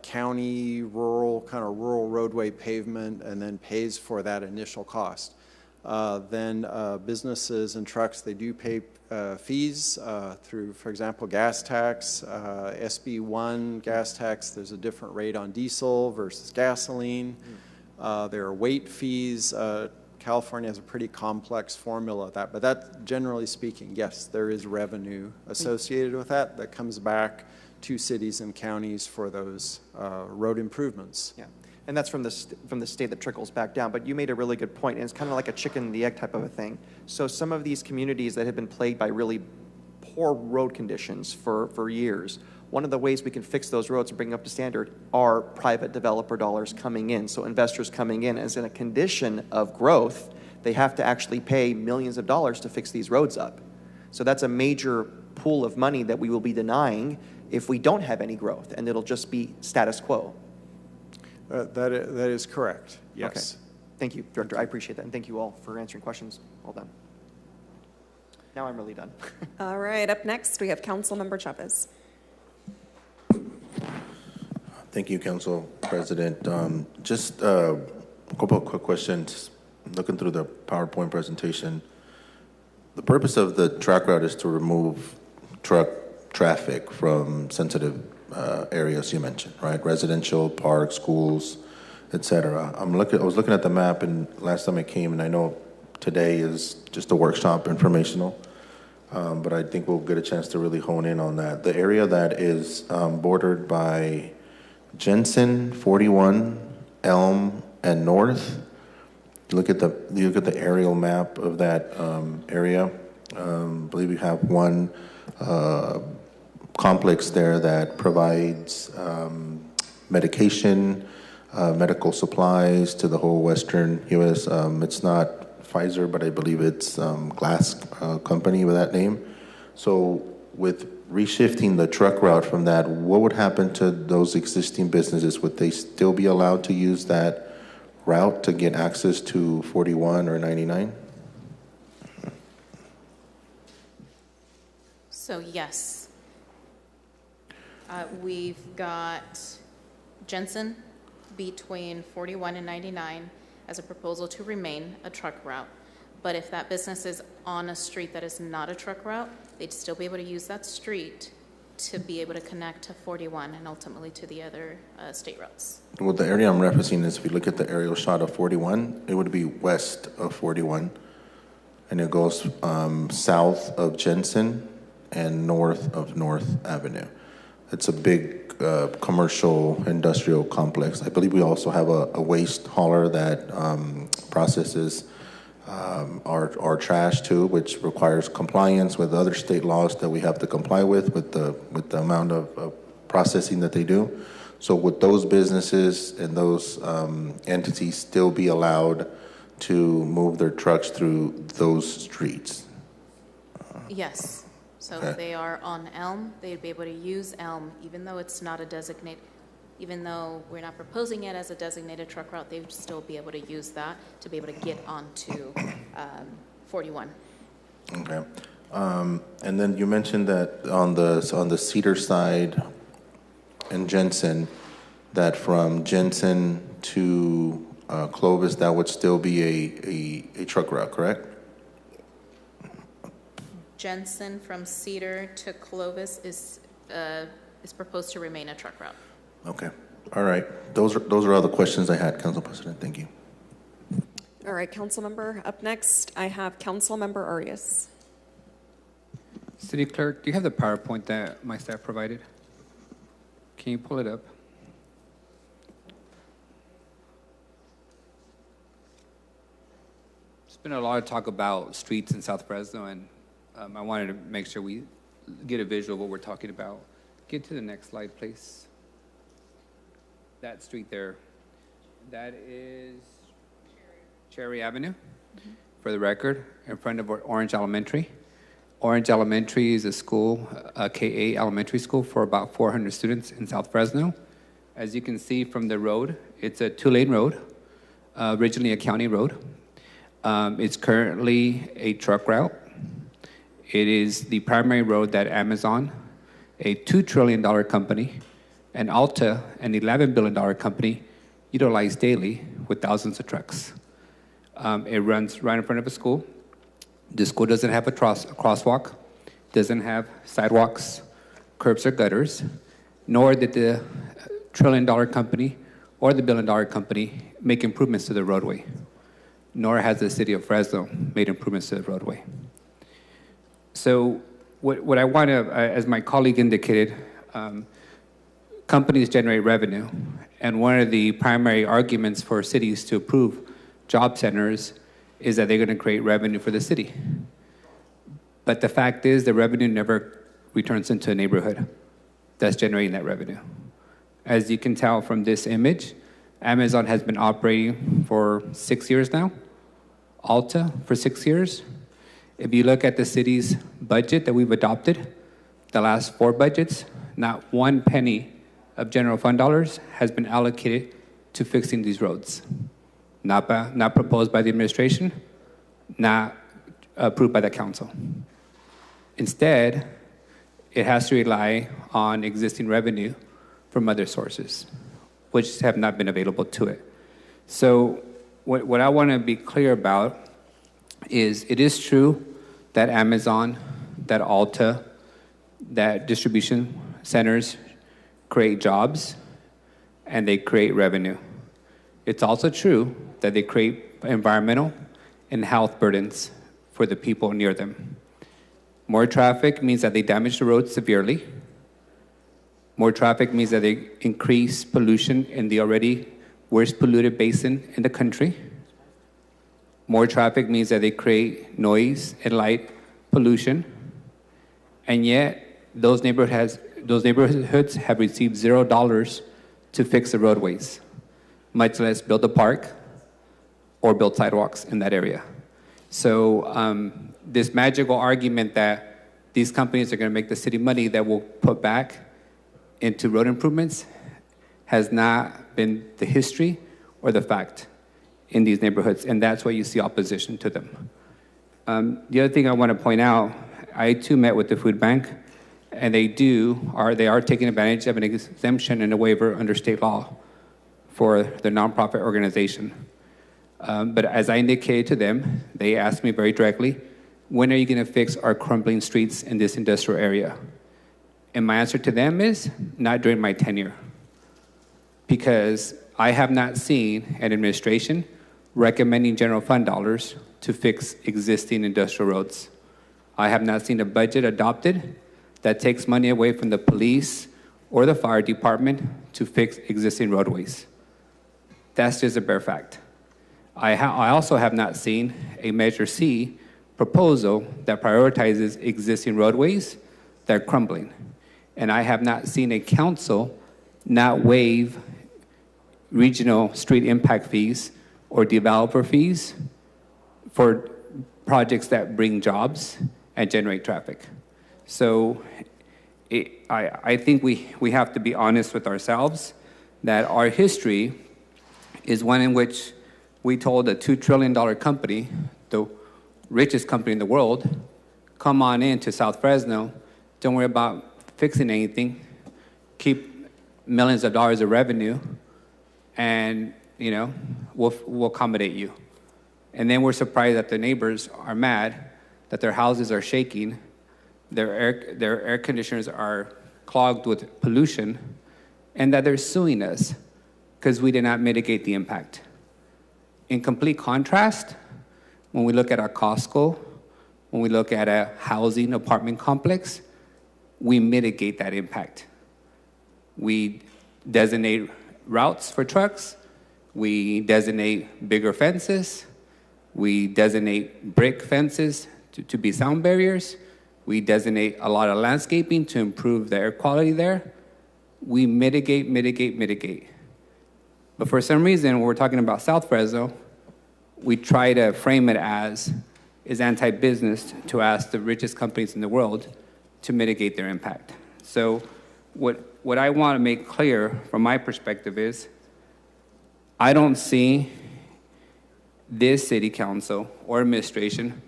county rural roadway pavement and then pays for that initial cost. Then businesses and trucks, they do pay fees through, for example, gas tax, SB1 gas tax. There's a different rate on diesel versus gasoline. There are weight fees. California has a pretty complex formula of that, but that, generally speaking, yes, there is revenue associated with that comes back to cities and counties for those road improvements. Yeah, and that's from the state that trickles back down. But you made a really good point, and it's kind of like a chicken and the egg type of a thing. So some of these communities that have been plagued by really poor road conditions for years, one of the ways we can fix those roads and bring them up to standard are private developer dollars coming in. So investors coming in as in a condition of growth, they have to actually pay millions of dollars to fix these roads up. So that's a major pool of money that we will be denying if we don't have any growth, and it'll just be status quo. That is correct, yes. Okay. Thank you, Director. I appreciate that. And thank you all for answering questions. Well done. Now I'm really done. All right, up next, we have Councilmember Chavez. Thank you, Council President. Just a couple of quick questions. Looking through the PowerPoint presentation, the purpose of the track route is to remove truck traffic from sensitive areas you mentioned, right? Residential, parks, schools, etc. I was looking at the map, and last time I came, and I know today is just a workshop informational, but I think we'll get a chance to really hone in on that. The area that is bordered by Jensen, 41, Elm, and North. You look at the aerial map of that area. I believe we have one complex there that provides medication, medical supplies to the whole Western U.S. It's not Pfizer, but I believe it's glass company with that name. So with reshifting the truck route from that, what would happen to those existing businesses? Would they still be allowed to use that route to get access to 41 or 99? So yes, we've got Jensen between 41 and 99 as a proposal to remain a truck route. But if that business is on a street that is not a truck route, they'd still be able to use that street to be able to connect to 41 and ultimately to the other state routes. Well, the area I'm referencing is, if you look at the aerial shot of 41, it would be west of 41, and it goes south of Jensen and north of North Avenue. It's a big commercial industrial complex. I believe we also have a waste hauler that processes our trash too, which requires compliance with other state laws that we have to comply with the amount of processing that they do. So would those businesses and those entities still be allowed to move their trucks through those streets? Yes. So Okay. if they are on Elm, they'd be able to use Elm, even though it's not a designated, even though we're not proposing it as a designated truck route, they would still be able to use that to be able to get onto 41. Okay. And then you mentioned that on the Cedar side in Jensen, that from Jensen to Clovis, that would still be a truck route, correct? Jensen from Cedar to Clovis is proposed to remain a truck route. Okay. All right. Those are all the questions I had, Council President. Thank you. All right, Councilmember. Up next, I have Councilmember Arias. City Clerk, do you have the PowerPoint that my staff provided? Can you pull it up? There's been a lot of talk about streets in South Fresno, and I wanted to make sure we get a visual of what we're talking about. Get to the next slide, please. That street there, that is Cherry Avenue, for the record, in front of Orange Elementary. Orange Elementary is a school, a K-8 elementary school for about 400 students in South Fresno. As you can see from the road, it's a two-lane road, originally a county road. It's currently a truck route. It is the primary road that Amazon, a $2 trillion company, and Alta, an $11 billion company, utilize daily with thousands of trucks. It runs right in front of a school. The school doesn't have a crosswalk, doesn't have sidewalks, curbs or gutters, nor did the $1 trillion company or the $1 billion company make improvements to the roadway, nor has the city of Fresno made improvements to the roadway. So what I want to, as my colleague indicated, companies generate revenue, and one of the primary arguments for cities to approve job centers is that they're going to create revenue for the city. But the fact is, the revenue never returns into a neighborhood that's generating that revenue. As you can tell from this image, Amazon has been operating for 6 years now, Alta for 6 years. If you look at the city's budget that we've adopted, the last 4 budgets, not one penny of general fund dollars has been allocated to fixing these roads. Not proposed by the administration, not approved by the council. Instead, it has to rely on existing revenue from other sources, which have not been available to it. So what I want to be clear about is it is true that Amazon, that Alta, that distribution centers create jobs and they create revenue. It's also true that they create environmental and health burdens for the people near them. More traffic means that they damage the roads severely. More traffic means that they increase pollution in the already worst polluted basin in the country. More traffic means that they create noise and light pollution. And yet, those neighborhoods have received $0 to fix the roadways, much less build a park or build sidewalks in that area. So this magical argument that these companies are going to make the city money that will put back into road improvements has not been the history or the fact in these neighborhoods, and that's why you see opposition to them. The other thing I want to point out, I too met with the food bank, and they are taking advantage of an exemption and a waiver under state law for the nonprofit organization. But as I indicated to them, they asked me very directly, when are you going to fix our crumbling streets in this industrial area? And my answer to them is, not during my tenure. Because I have not seen an administration recommending general fund dollars to fix existing industrial roads. I have not seen a budget adopted that takes money away from the police or the fire department to fix existing roadways. That's just a bare fact. I also have not seen a Measure C proposal that prioritizes existing roadways that are crumbling. And I have not seen a council not waive regional street impact fees or developer fees for projects that bring jobs and generate traffic. So I think we have to be honest with ourselves that our history is one in which we told a $2 trillion company, the richest company in the world, come on in to South Fresno, don't worry about fixing anything, keep millions of dollars of revenue, and we'll accommodate you. And then we're surprised that the neighbors are mad, that their houses are shaking, their air conditioners are clogged with pollution, and that they're suing us because we did not mitigate the impact. In complete contrast, when we look at our Costco, when we look at a housing apartment complex, we mitigate that impact. We designate routes for trucks, we designate bigger fences, we designate brick fences to be sound barriers, we designate a lot of landscaping to improve the air quality there. We mitigate. But for some reason, when we're talking about South Fresno, we try to frame it as is anti-business to ask the richest companies in the world to mitigate their impact. So what I want to make clear from my perspective is I don't see this city council or administration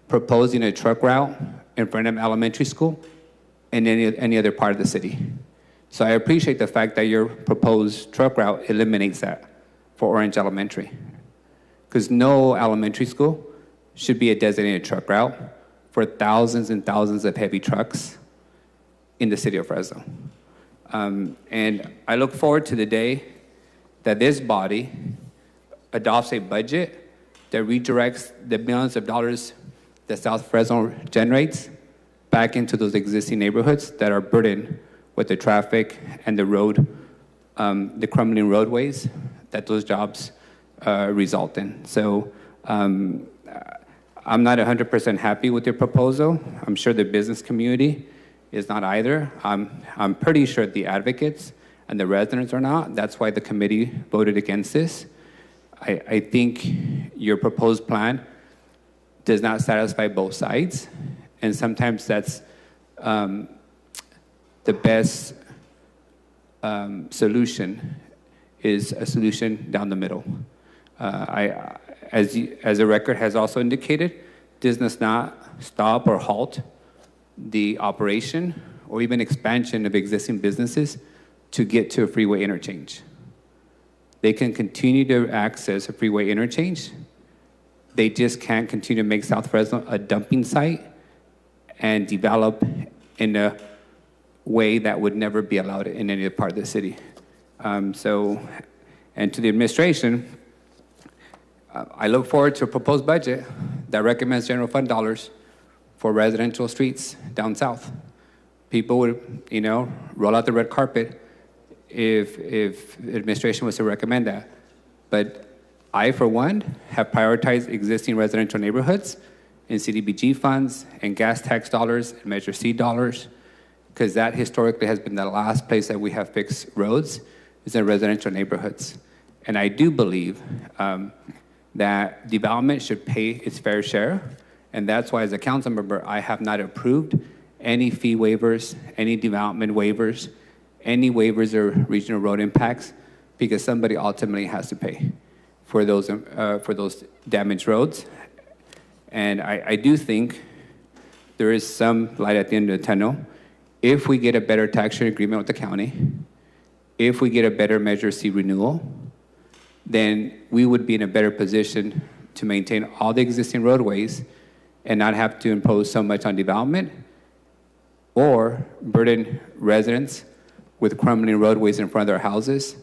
proposing a truck route in front of elementary school in any other part of the city. So I appreciate the fact that your proposed truck route eliminates that for Orange Elementary, because no elementary school should be a designated truck route for thousands and thousands of heavy trucks in the city of Fresno. And I look forward to the day that this body adopts a budget that redirects the billions of dollars that South Fresno generates back into those existing neighborhoods that are burdened with the traffic and the road, the crumbling roadways that those jobs result in. So I'm not 100% happy with your proposal. I'm sure the business community is not either. I'm pretty sure the advocates and the residents are not. That's why the committee voted against this. I think your proposed plan does not satisfy both sides, and sometimes that's the best solution is a solution down the middle. As the record has also indicated, this does not stop or halt the operation or even expansion of existing businesses to get to a freeway interchange. They can continue to access a freeway interchange. They just can't continue to make South Fresno a dumping site and develop in a way that would never be allowed in any part of the city. And to the administration, I look forward to a proposed budget that recommends general fund dollars for residential streets down south. People would, roll out the red carpet if the administration was to recommend that. But I, for one, have prioritized existing residential neighborhoods in CDBG funds and gas tax dollars and Measure C dollars, because that historically has been the last place that we have fixed roads is in residential neighborhoods. And I do believe that development should pay its fair share, and that's why as a council member, I have not approved any fee waivers, any development waivers, any waivers or regional road impacts, because somebody ultimately has to pay for those damaged roads. And I do think there is some light at the end of the tunnel. If we get a better tax share agreement with the county, if we get a better Measure C renewal, then we would be in a better position to maintain all the existing roadways and not have to impose so much on development or burden residents with crumbling roadways in front of their houses,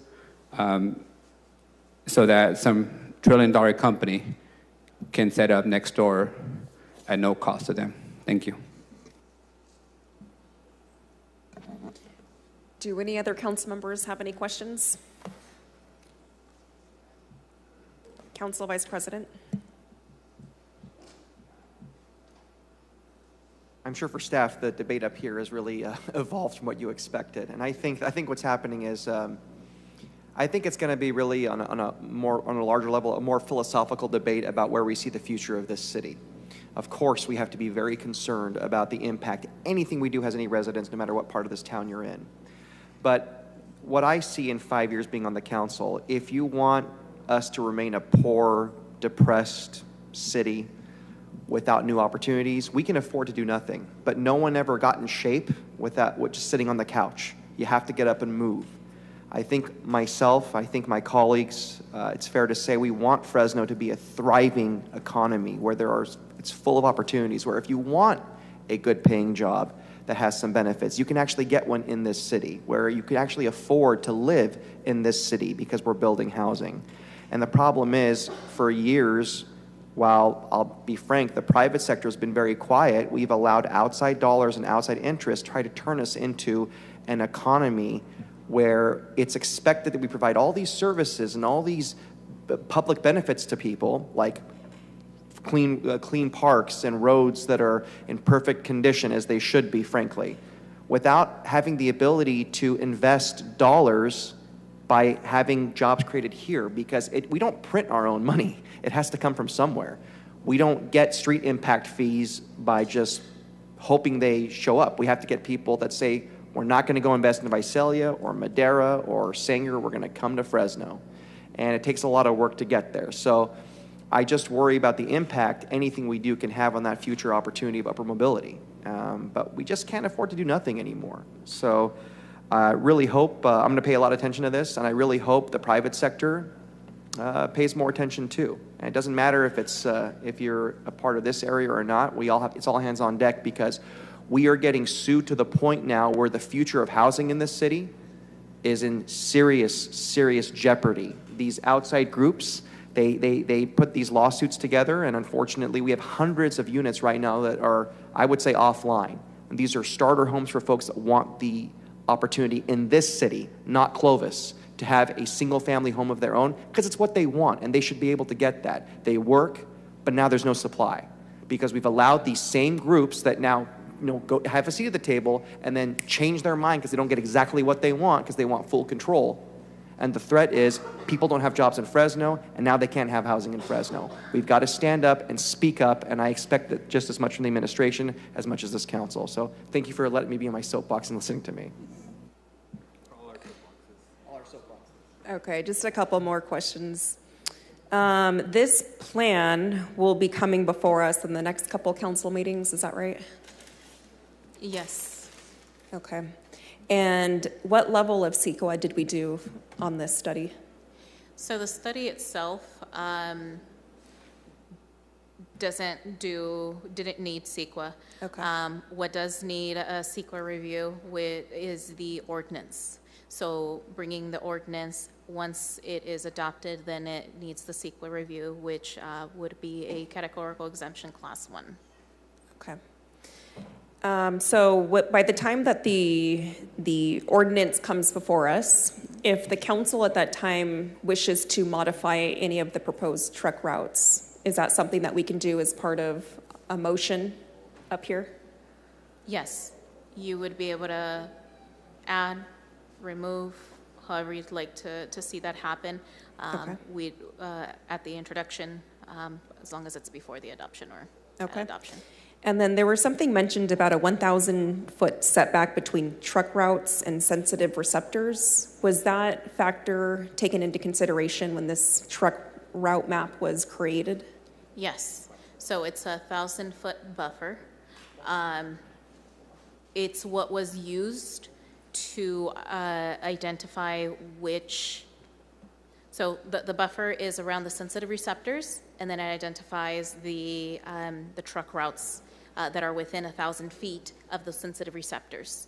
so that some trillion-dollar company can set up next door at no cost to them. Thank you. Do any other council members have any questions? Council Vice President. I'm sure for staff, the debate up here has really evolved from what you expected. And I think what's happening is, I think it's going to be really on a larger level, a more philosophical debate about where we see the future of this city. Of course, we have to be very concerned about the impact anything we do has any residents, no matter what part of this town you're in. But what I see in 5 years being on the council, if you want us to remain a poor, depressed city without new opportunities, we can afford to do nothing. But no one ever got in shape with just sitting on the couch. You have to get up and move. I think myself, I think my colleagues, it's fair to say we want Fresno to be a thriving economy where it's full of opportunities, where if you want a good paying job that has some benefits, you can actually get one in this city, where you can actually afford to live in this city because we're building housing. And the problem is, for years, while I'll be frank, the private sector has been very quiet, we've allowed outside dollars and outside interests try to turn us into an economy where it's expected that we provide all these services and all these public benefits to people, like clean parks and roads that are in perfect condition as they should be, frankly, without having the ability to invest dollars by having jobs created here, because we don't print our own money. It has to come from somewhere. We don't get street impact fees by just hoping they show up. We have to get people that say, we're not going to go invest in Visalia or Madera or Sanger. We're going to come to Fresno. And it takes a lot of work to get there. So I just worry about the impact anything we do can have on that future opportunity of upper mobility. But we just can't afford to do nothing anymore. So I really hope, I'm going to pay a lot of attention to this, and I really hope the private sector pays more attention too. And it doesn't matter if you're a part of this area or not. It's all hands on deck, because we are getting sued to the point now where the future of housing in this city is in serious jeopardy. These outside groups, they put these lawsuits together, and unfortunately we have hundreds of units right now that are, I would say, offline. And these are starter homes for folks that want the opportunity in this city, not Clovis, to have a single family home of their own, because it's what they want, and they should be able to get that. They work, but now there's no supply, because we've allowed these same groups that now go have a seat at the table and then change their mind because they don't get exactly what they want, because they want full control. And the threat is people don't have jobs in Fresno, and now they can't have housing in Fresno. We've got to stand up and speak up, and I expect that just as much from the administration as much as this council. So thank you for letting me be in my soapbox and listening to me. Okay, just a couple more questions. This plan will be coming before us in the next couple council meetings, is that right? Yes. Okay. And what level of CEQA did we do on this study? So the study itself didn't need CEQA. Okay. What does need a CEQA review is the ordinance. So bringing the ordinance, once it is adopted, then it needs the CEQA review, which would be a categorical exemption class 1. Okay. So by the time that the ordinance comes before us, if the council at that time wishes to modify any of the proposed truck routes, is that something that we can do as part of a motion up here? Yes, you would be able to add, remove, however you'd like to see that happen. We at the introduction, as long as it's before the adoption or adoption. And then there was something mentioned about a 1,000-foot setback between truck routes and sensitive receptors. Was that factor taken into consideration when this truck route map was created? Yes. So it's a 1,000-foot buffer. It's what was used to identify which. So the buffer is around the sensitive receptors, and then it identifies the truck routes that are within 1,000 feet of the sensitive receptors.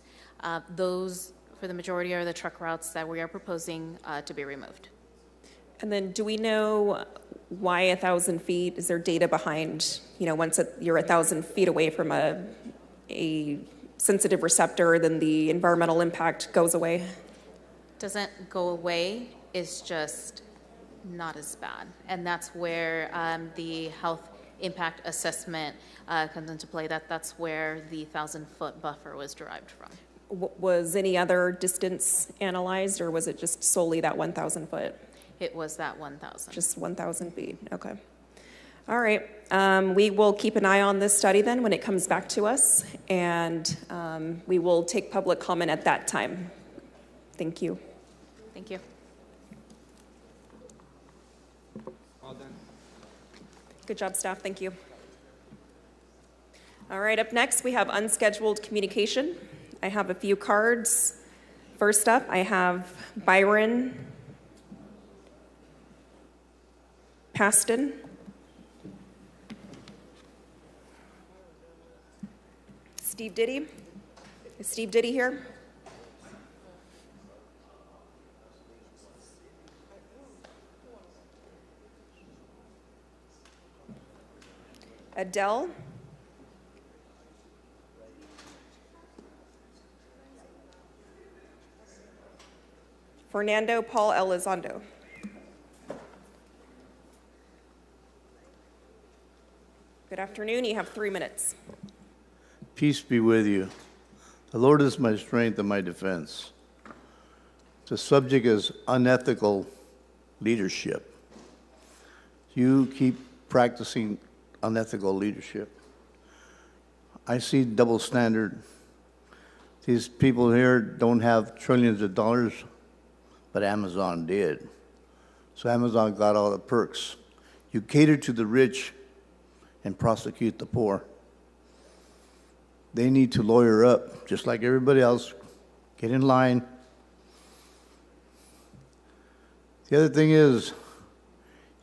Those, for the majority, are the truck routes that we are proposing to be removed. And then do we know why 1,000 feet? Is there data behind, once you're 1,000 feet away from a sensitive receptor, then the environmental impact goes away? Doesn't go away, it's just not as bad. And that's where the health impact assessment comes into play. That's where the 1,000-foot buffer was derived from. Was any other distance analyzed, or was it just solely that 1,000 foot? It was that 1,000. Just 1,000 feet, okay. All right, we will keep an eye on this study then when it comes back to us, and we will take public comment at that time. Thank you. Thank you. Well done. Good job, staff, thank you. All right, up next we have unscheduled communication. I have a few cards. First up, I have Byron Paston. Steve Diddy. Is Steve Diddy here? Adele. Fernando Paul Elizondo. Good afternoon. You have 3 minutes. Peace be with you. The Lord is my strength and my defense. The subject is unethical leadership. You keep practicing unethical leadership. I see double standard. These people here don't have trillions of dollars, but Amazon did. So Amazon got all the perks. You cater to the rich and prosecute the poor. They need to lawyer up, just like everybody else. Get in line. The other thing is,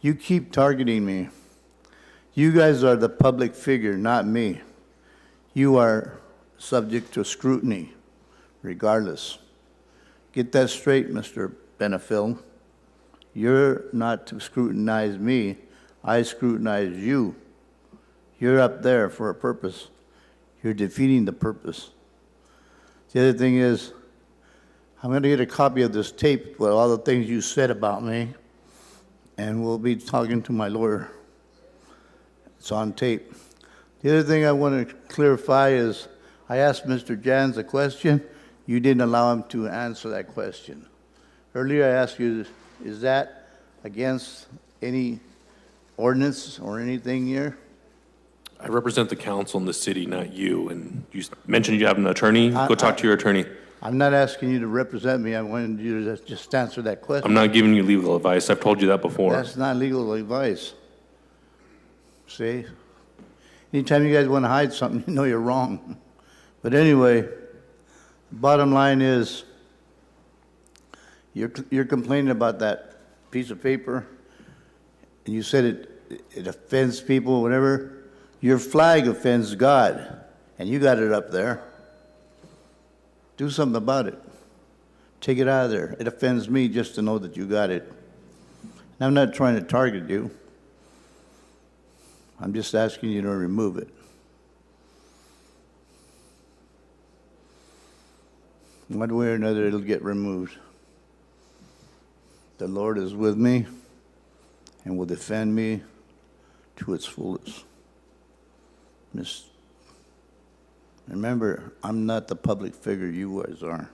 you keep targeting me. You guys are the public figure, not me. You are subject to scrutiny, regardless. Get that straight, Mr. Benefil. You're not to scrutinize me. I scrutinize you. You're up there for a purpose. You're defeating the purpose. The other thing is, I'm going to get a copy of this tape with all the things you said about me, and we'll be talking to my lawyer. It's on tape. The other thing I want to clarify is, I asked Mr. Jans a question. You didn't allow him to answer that question. Earlier I asked you, is that against any ordinance or anything here? I represent the council in the city, not you. And you mentioned you have an attorney. Go talk to your attorney. I'm not asking you to represent me. I wanted you to just answer that question. I'm not giving you legal advice. I've told you that before. That's not legal advice. See? Anytime you guys want to hide something, you know you're wrong. But anyway, bottom line is, you're complaining about that piece of paper, and you said it offends people, whatever. Your flag offends God, and you got it up there. Do something about it. Take it out of there. It offends me just to know that you got it. And I'm not trying to target you. I'm just asking you to remove it. One way or another, it'll get removed. The Lord is with me and will defend me to its fullest. Remember, I'm not the public figure you guys are.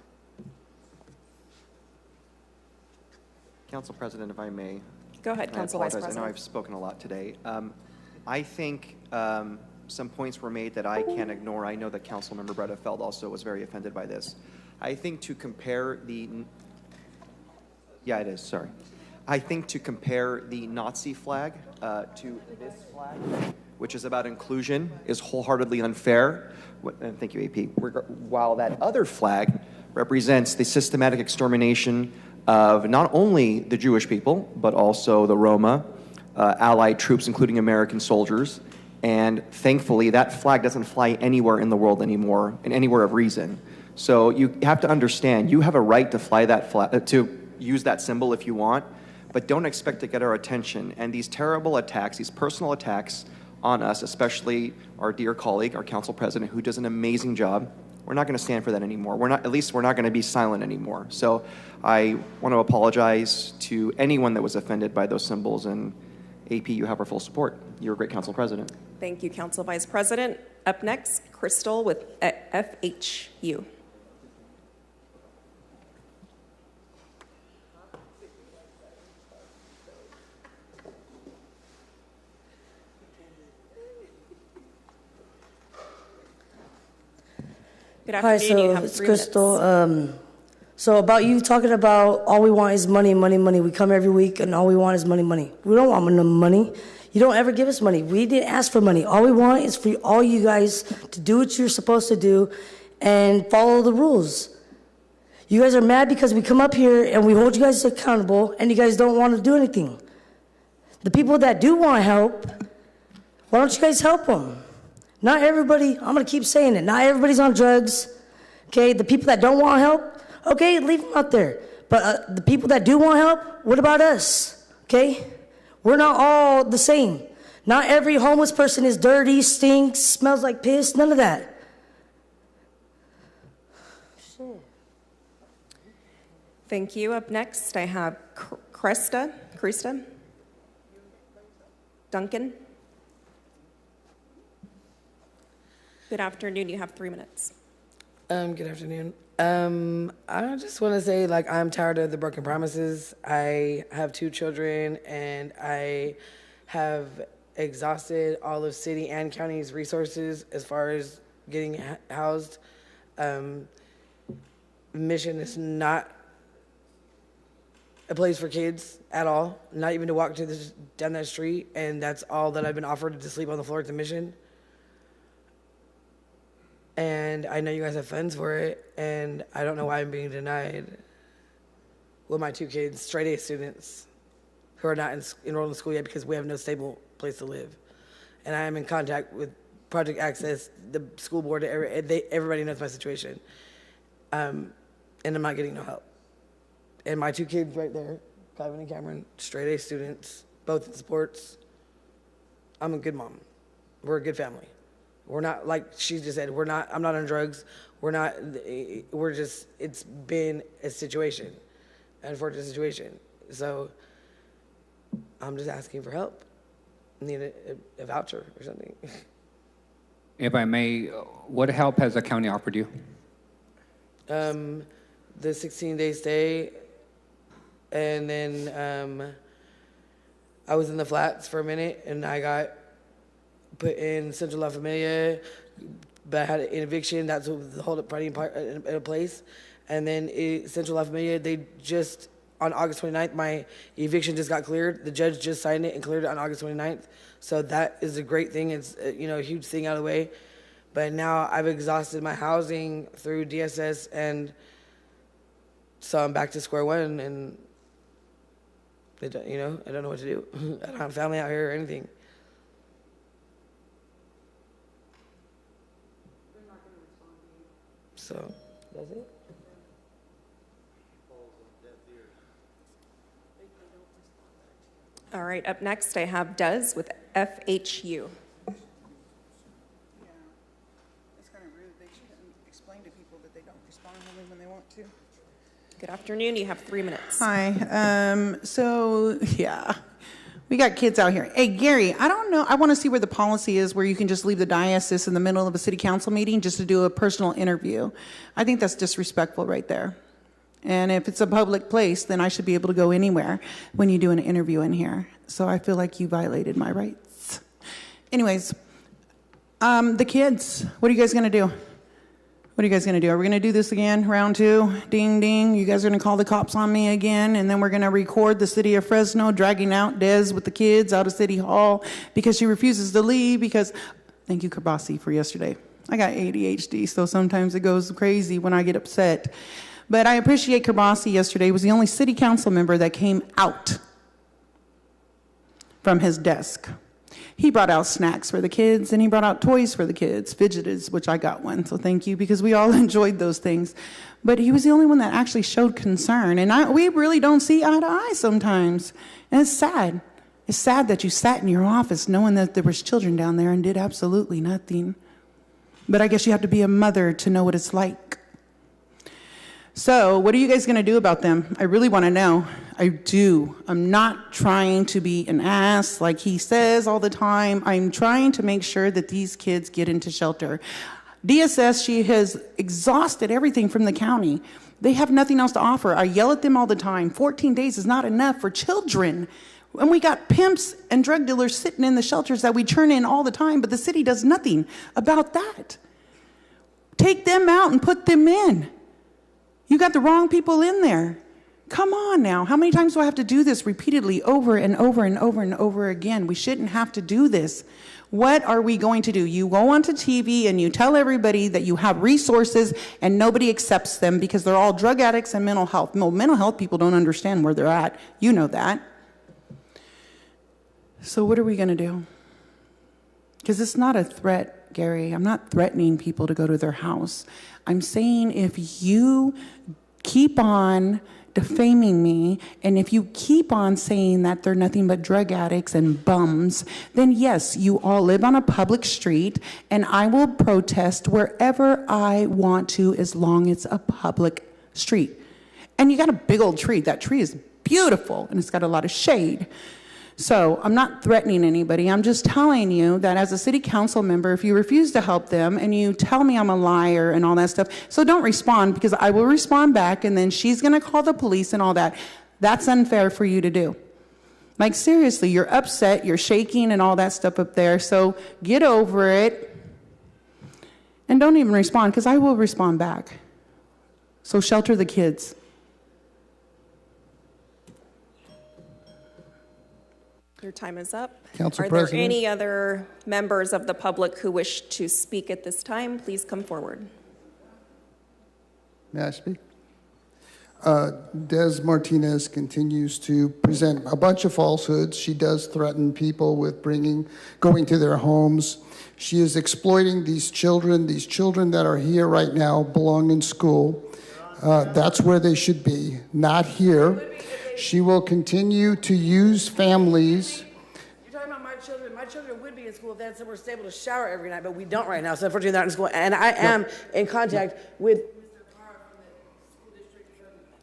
Council President, if I may. Go ahead, Council Vice President. I know I've spoken a lot today. I think some points were made that I can't ignore. I know that Councilmember Bretta Feld also was very offended by this. I think to compare the... Yeah, it is, sorry. I think to compare the Nazi flag to this flag, which is about inclusion, is wholeheartedly unfair. And thank you, AP. While that other flag represents the systematic extermination of not only the Jewish people, but also the Roma, Allied troops, including American soldiers. And thankfully, that flag doesn't fly anywhere in the world anymore, and anywhere of reason. So you have to understand, you have a right to fly that flag, to use that symbol if you want, but don't expect to get our attention. And these terrible attacks, these personal attacks on us, especially our dear colleague, our council president, who does an amazing job, we're not going to stand for that anymore. We're not going to be silent anymore. So I want to apologize to anyone that was offended by those symbols, and AP, you have our full support. You're a great council president. Thank you, Council Vice President. Up next, Crystal with FHU. Good Hi, afternoon. You so have it's 3 Crystal. minutes. So about you talking about all we want is money, money, money. We come every week and all we want is money, money. We don't want no money. You don't ever give us money. We didn't ask for money. All we want is for all you guys to do what you're supposed to do and follow the rules. You guys are mad because we come up here and we hold you guys accountable and you guys don't want to do anything. The people that do want help, why don't you guys help them? Not everybody, I'm going to keep saying it, not everybody's on drugs, okay? The people that don't want help, okay, leave them out there. But the people that do want help, what about us, okay? We're not all the same. Not every homeless person is dirty, stinks, smells like piss, none of that. Thank you. Up next, I have Krista Duncan. Good afternoon. You have 3 minutes. Good afternoon. I just want to say, like, I'm tired of the broken promises. I have 2 children, and I have exhausted all of city and county's resources as far as getting housed. Mission is not a place for kids at all, not even to walk down that street, and that's all that I've been offered, to sleep on the floor at the Mission. And I know you guys have funds for it, and I don't know why I'm being denied. With my 2 kids, straight A students, who are not enrolled in school yet because we have no stable place to live. And I am in contact with Project Access, the school board, everybody knows my situation. And I'm not getting no help. And my 2 kids right there, Cliven and Cameron, straight A students, both in sports. I'm a good mom. We're a good family. We're not, like she just said, I'm not on drugs. It's been a situation, an unfortunate situation. So I'm just asking for help. I need a voucher or something. If I may, what help has the county offered you? The 16-day stay, and then I was in the flats for a minute, and I got put in Central La Familia, but I had an eviction. That's what the hold up party in a place. And then Central La Familia, they just, on August 29th, my eviction just got cleared. The judge just signed it and cleared it on August 29th. So that is a great thing. It's, a huge thing out of the way. But now I've exhausted my housing through DSS, and so I'm back to square one, and I don't know what to do. I don't have family out here or anything. So that's it. All right, up next I have Des with FHU. Good afternoon, you have 3 minutes. Hi. We got kids out here. Hey, Gary, I don't know. I want to see where the policy is where you can just leave the diocese in the middle of a city council meeting just to do a personal interview. I think that's disrespectful right there. And if it's a public place, then I should be able to go anywhere when you do an interview in here. So I feel like you violated my rights. Anyways, the kids, what are you guys going to do? What are you guys going to do? Are we going to do this again? Round two? Ding, ding. You guys are going to call the cops on me again, and then we're going to record the city of Fresno dragging out Des with the kids out of City Hall because she refuses to leave because... Thank you, Kabasi, for yesterday. I got ADHD, so sometimes it goes crazy when I get upset. But I appreciate Kabasi yesterday. He was the only city council member that came out from his desk. He brought out snacks for the kids, and he brought out toys for the kids, fidgeteds, which I got one, so thank you, because we all enjoyed those things. But he was the only one that actually showed concern, and we really don't see eye to eye sometimes, and it's sad. It's sad that you sat in your office knowing that there was children down there and did absolutely nothing. But I guess you have to be a mother to know what it's like. So what are you guys going to do about them? I really want to know. I do. I'm not trying to be an ass like he says all the time. I'm trying to make sure that these kids get into shelter. DSS, she has exhausted everything from the county. They have nothing else to offer. I yell at them all the time. 14 days is not enough for children. And we got pimps and drug dealers sitting in the shelters that we turn in all the time, but the city does nothing about that. Take them out and put them in. You got the wrong people in there. Come on now. How many times do I have to do this repeatedly over and over and over and over again? We shouldn't have to do this. What are we going to do? You go onto TV and you tell everybody that you have resources and nobody accepts them because they're all drug addicts and mental health. No, mental health people don't understand where they're at. You know that. So what are we going to do? Because it's not a threat, Gary. I'm not threatening people to go to their house. I'm saying if you keep on defaming me, and if you keep on saying that they're nothing but drug addicts and bums, then yes, you all live on a public street, and I will protest wherever I want to as long as it's a public street. And you got a big old tree. That tree is beautiful, and it's got a lot of shade. So I'm not threatening anybody. I'm just telling you that as a city council member, if you refuse to help them and you tell me I'm a liar and all that stuff, so don't respond because I will respond back and then she's going to call the police and all that. That's unfair for you to do. Like seriously, you're upset, you're shaking and all that stuff up there. So get over it and don't even respond because I will respond back. So shelter the kids. Your time is up. Council Are President? there any other members of the public who wish to speak at this time? Please come forward. May I speak? Des Martinez continues to present a bunch of falsehoods. She does threaten people with going to their homes. She is exploiting these children. These children that are here right now belong in school. That's where they should be, not here. She will continue to use families. You're talking about my children. My children would be in school if they had somewhere stable to shower every night, but we don't right now. So unfortunately, they're not in school. And I am in contact with.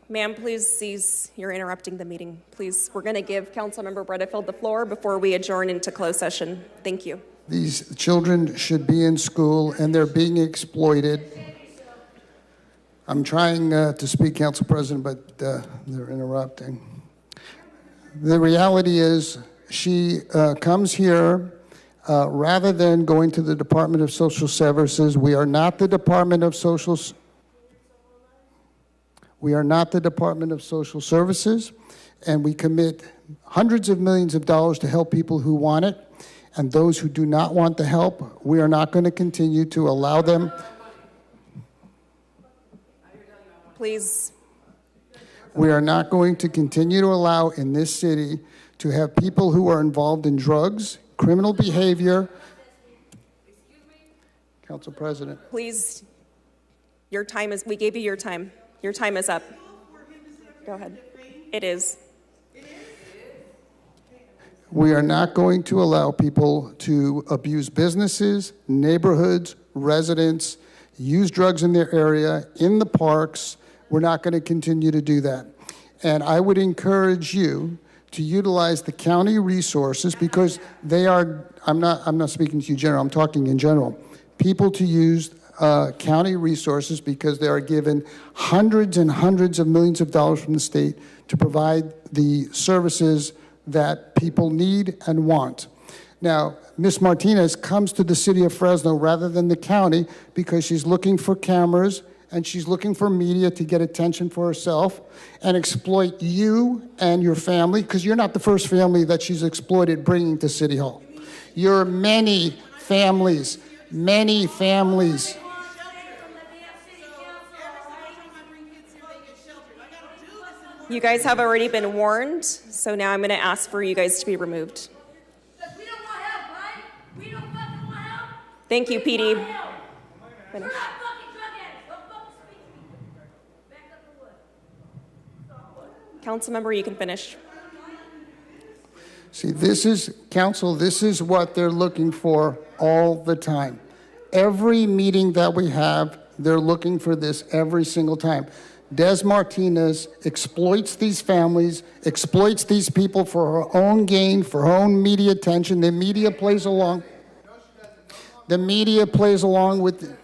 Ma'am, please cease. You're interrupting the meeting. Please, we're going to give Councilmember Bredefield the floor before we adjourn into closed session. Thank you. These children should be in school, and they're being exploited. I'm trying to speak, Council President, but they're interrupting. The reality is she comes here rather than going to the Department of Social Services. We are not the Department of Social We are not the Department of Social Services, and we commit hundreds of millions of dollars to help people who want it. And those who do not want the help, we are not going to continue to allow them. Please. We are not going to continue to allow in this city to have people who are involved in drugs, criminal behavior. Council President. Please, your time is, we gave you your time. Your time is up. Go ahead. It is. We are not going to allow people to abuse businesses, neighborhoods, residents, use drugs in their area, in the parks. We're not going to continue to do that. And I would encourage you to utilize the county resources because they are, I'm not speaking to you general, I'm talking in general. People to use county resources because they are given hundreds and hundreds of millions of dollars from the state to provide the services that people need and want. Now, Ms. Martinez comes to the city of Fresno rather than the county because she's looking for cameras and she's looking for media to get attention for herself and exploit you and your family, because you're not the first family that she's exploited bringing to City Hall. You're many families, many families. You guys have already been warned, so now I'm going to ask for you guys to be removed. Thank you, PD. Finish. Councilmember, you can finish. See, this is, council, this is what they're looking for all the time. Every meeting that we have, they're looking for this every single time. Des Martinez exploits these families, exploits these people for her own gain, for her own media attention. The media plays along. The media plays along with.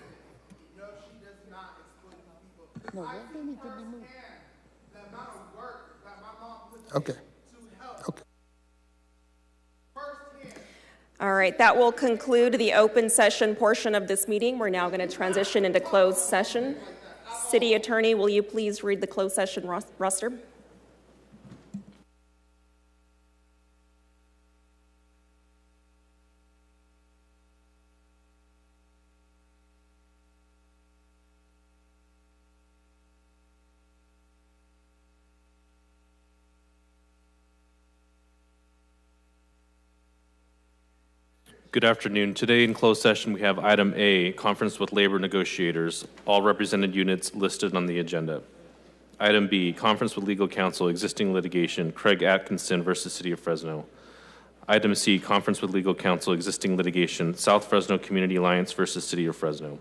Okay. Okay. All right, that will conclude the open session portion of this meeting. We're now going to transition into closed session. City Attorney, will you please read the closed session roster? Good afternoon. Today in closed session, we have item A, conference with labor negotiators, all represented units listed on the agenda. Item B, conference with legal counsel, existing litigation, Craig Atkinson versus City of Fresno. Item C, conference with legal counsel, existing litigation, South Fresno Community Alliance versus City of Fresno.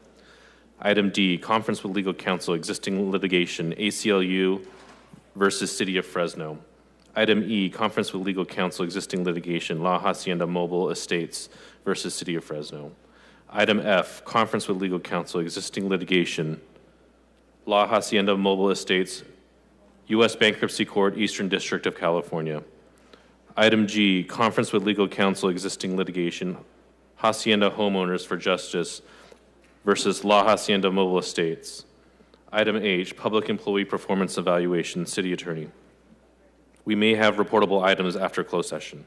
Item D, conference with legal counsel, existing litigation, ACLU versus City of Fresno. Item E, conference with legal counsel, existing litigation, La Hacienda Mobile Estates versus City of Fresno. Item F, conference with legal counsel, existing litigation, La Hacienda Mobile Estates, U.S. Bankruptcy Court, Eastern District of California. Item G, conference with legal counsel, existing litigation, Hacienda Homeowners for Justice versus La Hacienda Mobile Estates. Item H, public employee performance evaluation, City Attorney. We may have reportable items after closed session.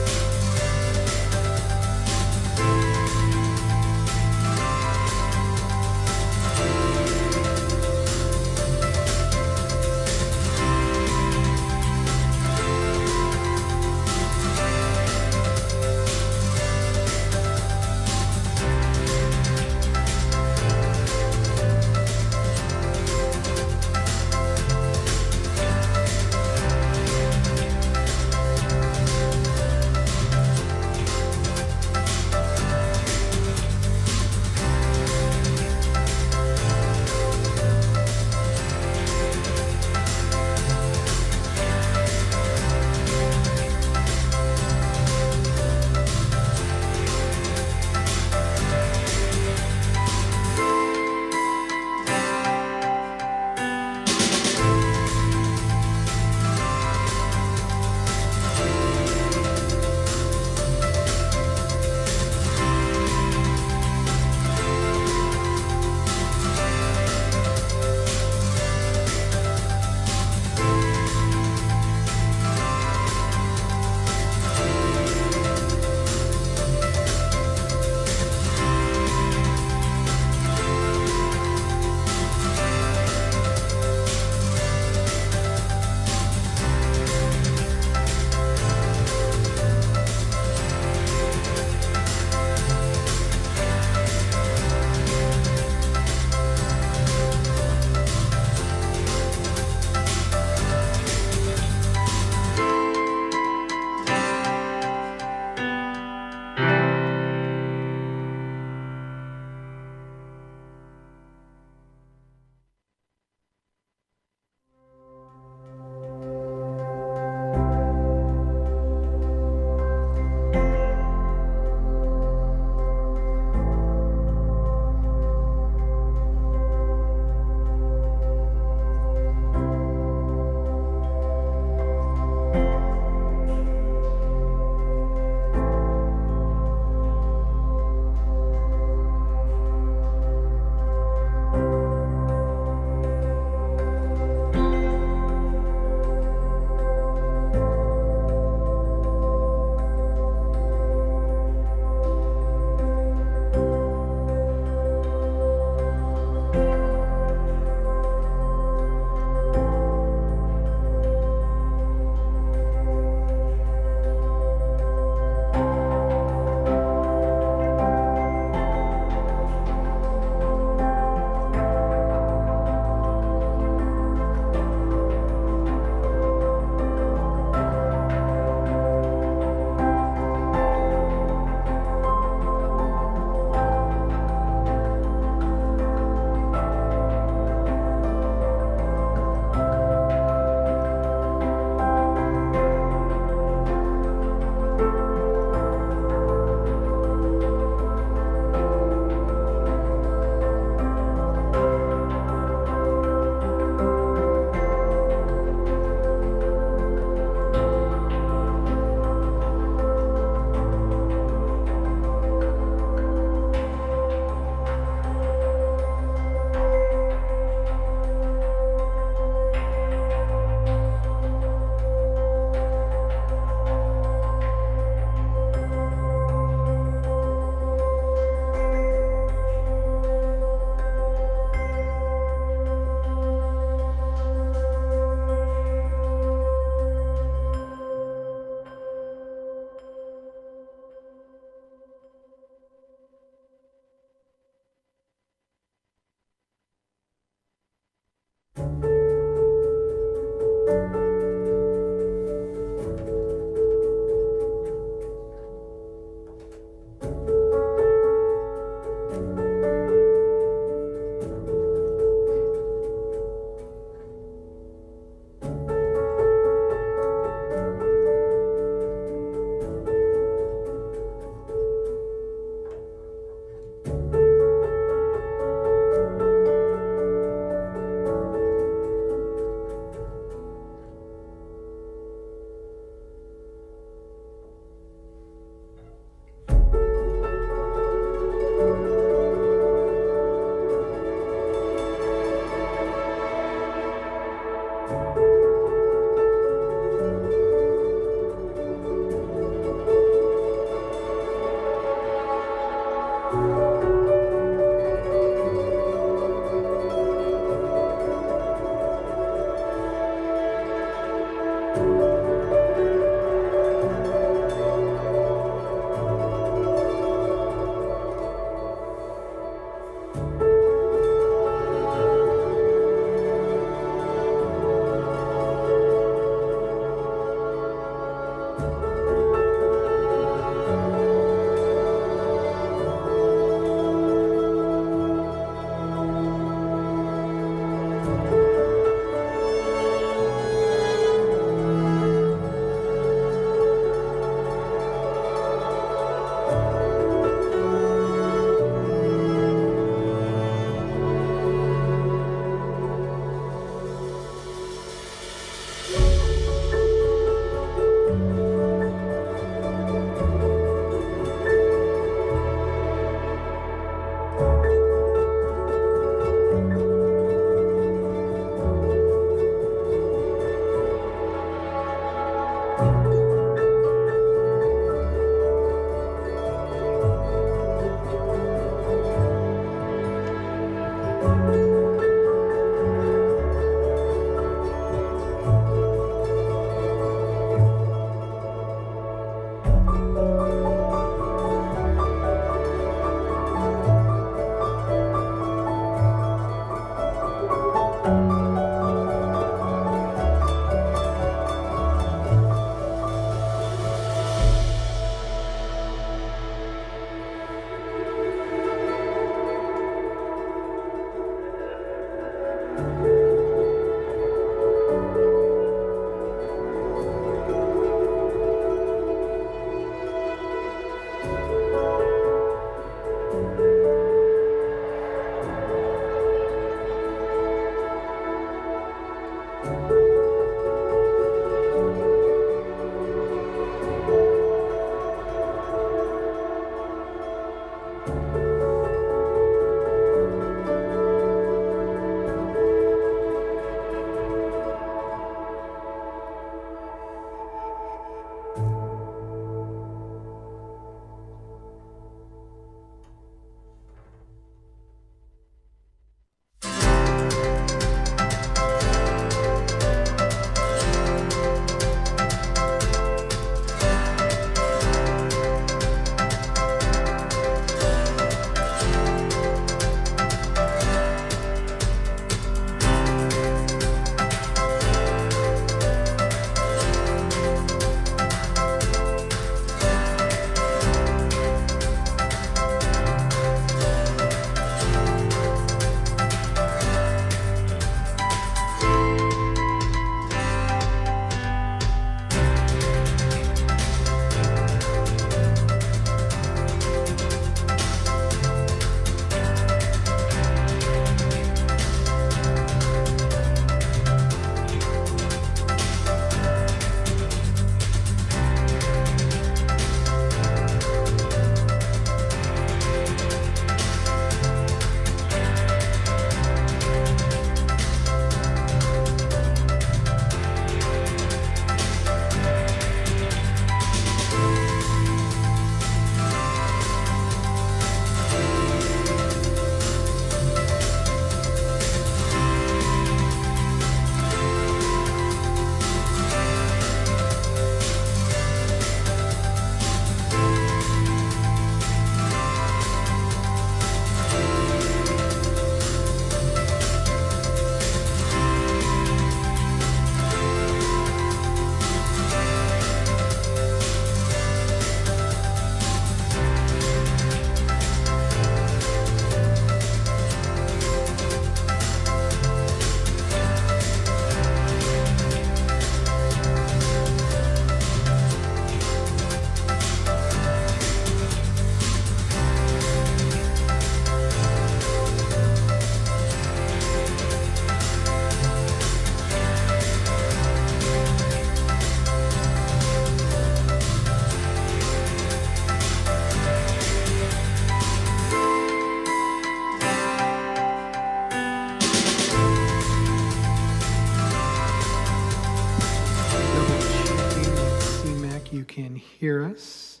can hear us.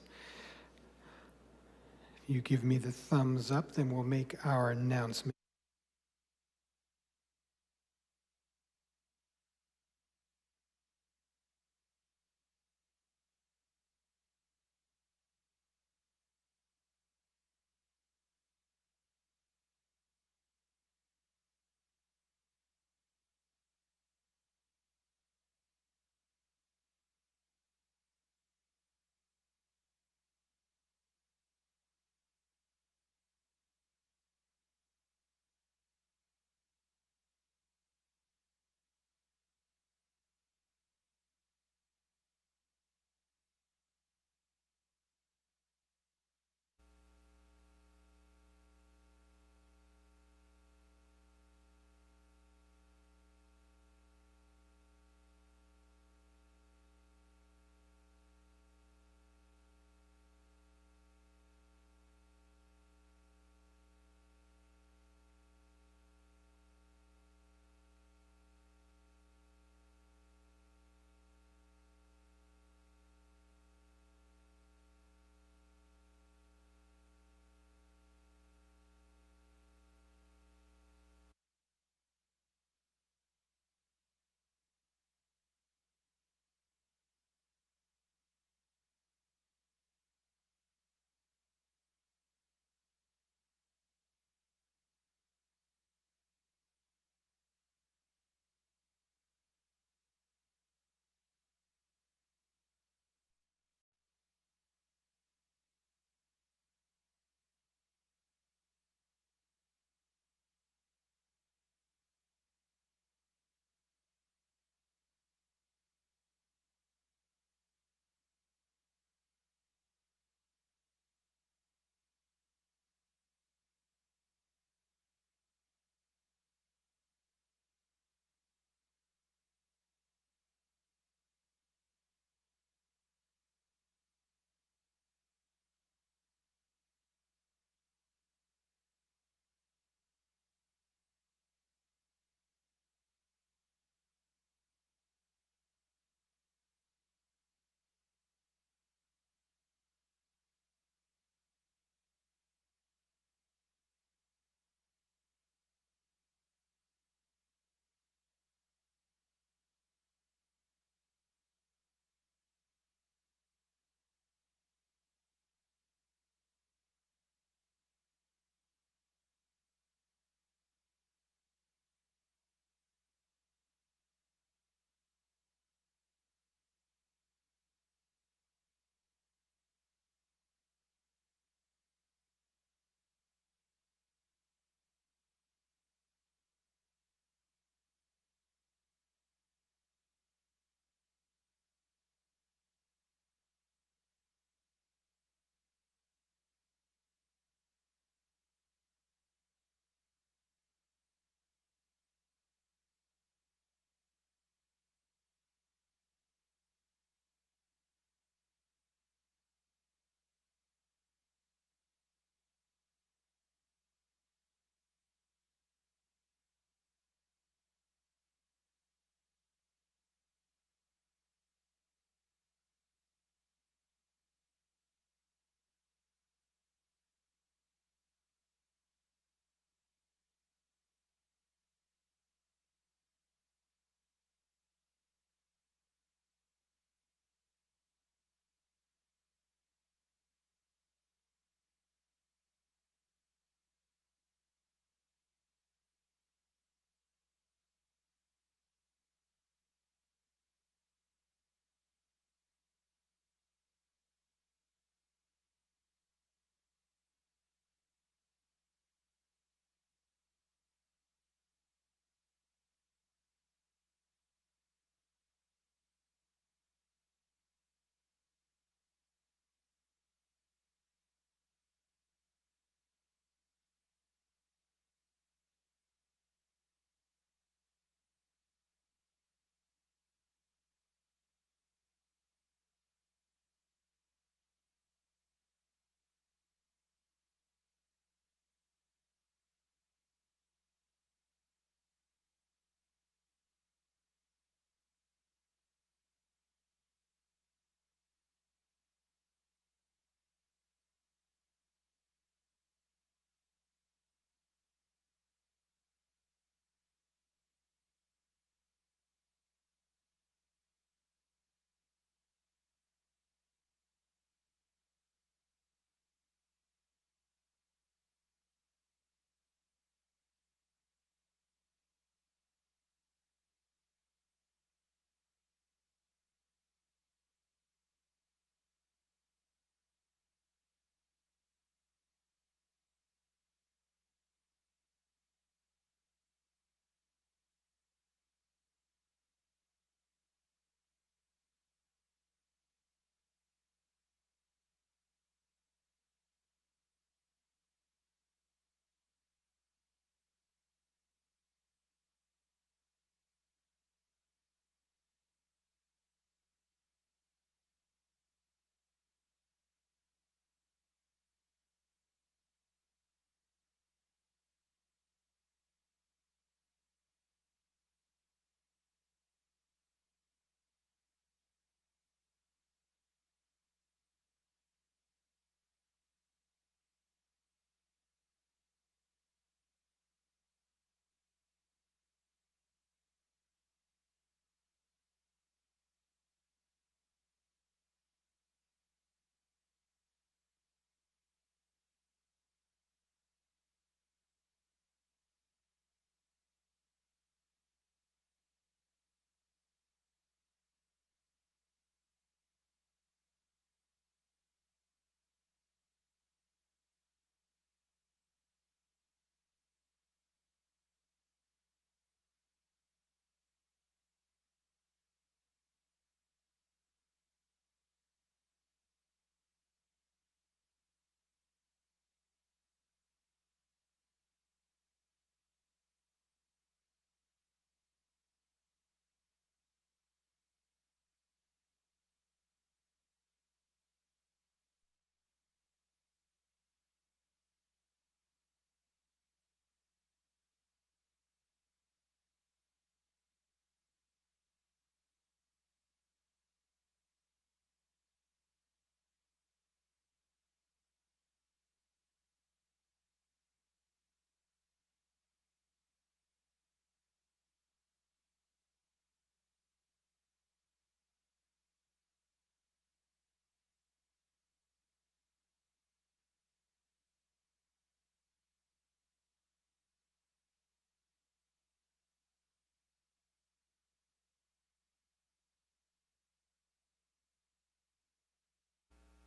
If you give me the thumbs up, then we'll make our announcement.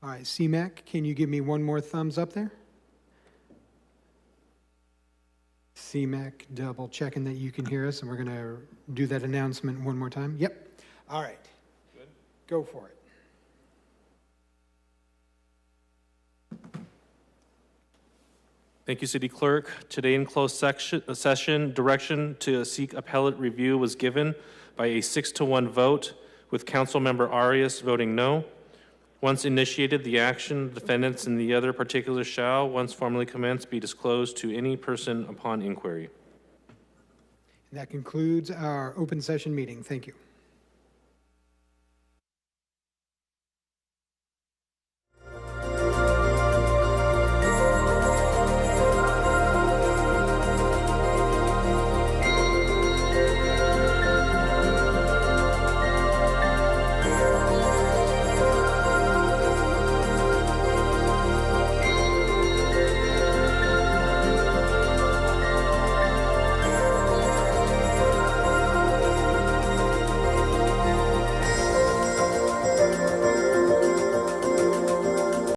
All right, CMAC, can you give me one more thumbs up there? CMAC, double checking that you can hear us, and we're going to do that announcement one more time. Yep. All right. Good. Go for it. Thank you, City Clerk. Today in closed session, direction to seek appellate review was given by a 6-to-1 vote, with Councilmember Arias voting no. Once initiated, the action, defendants and the other particulars shall, once formally commenced, be disclosed to any person upon inquiry. That concludes our open session meeting. Thank you.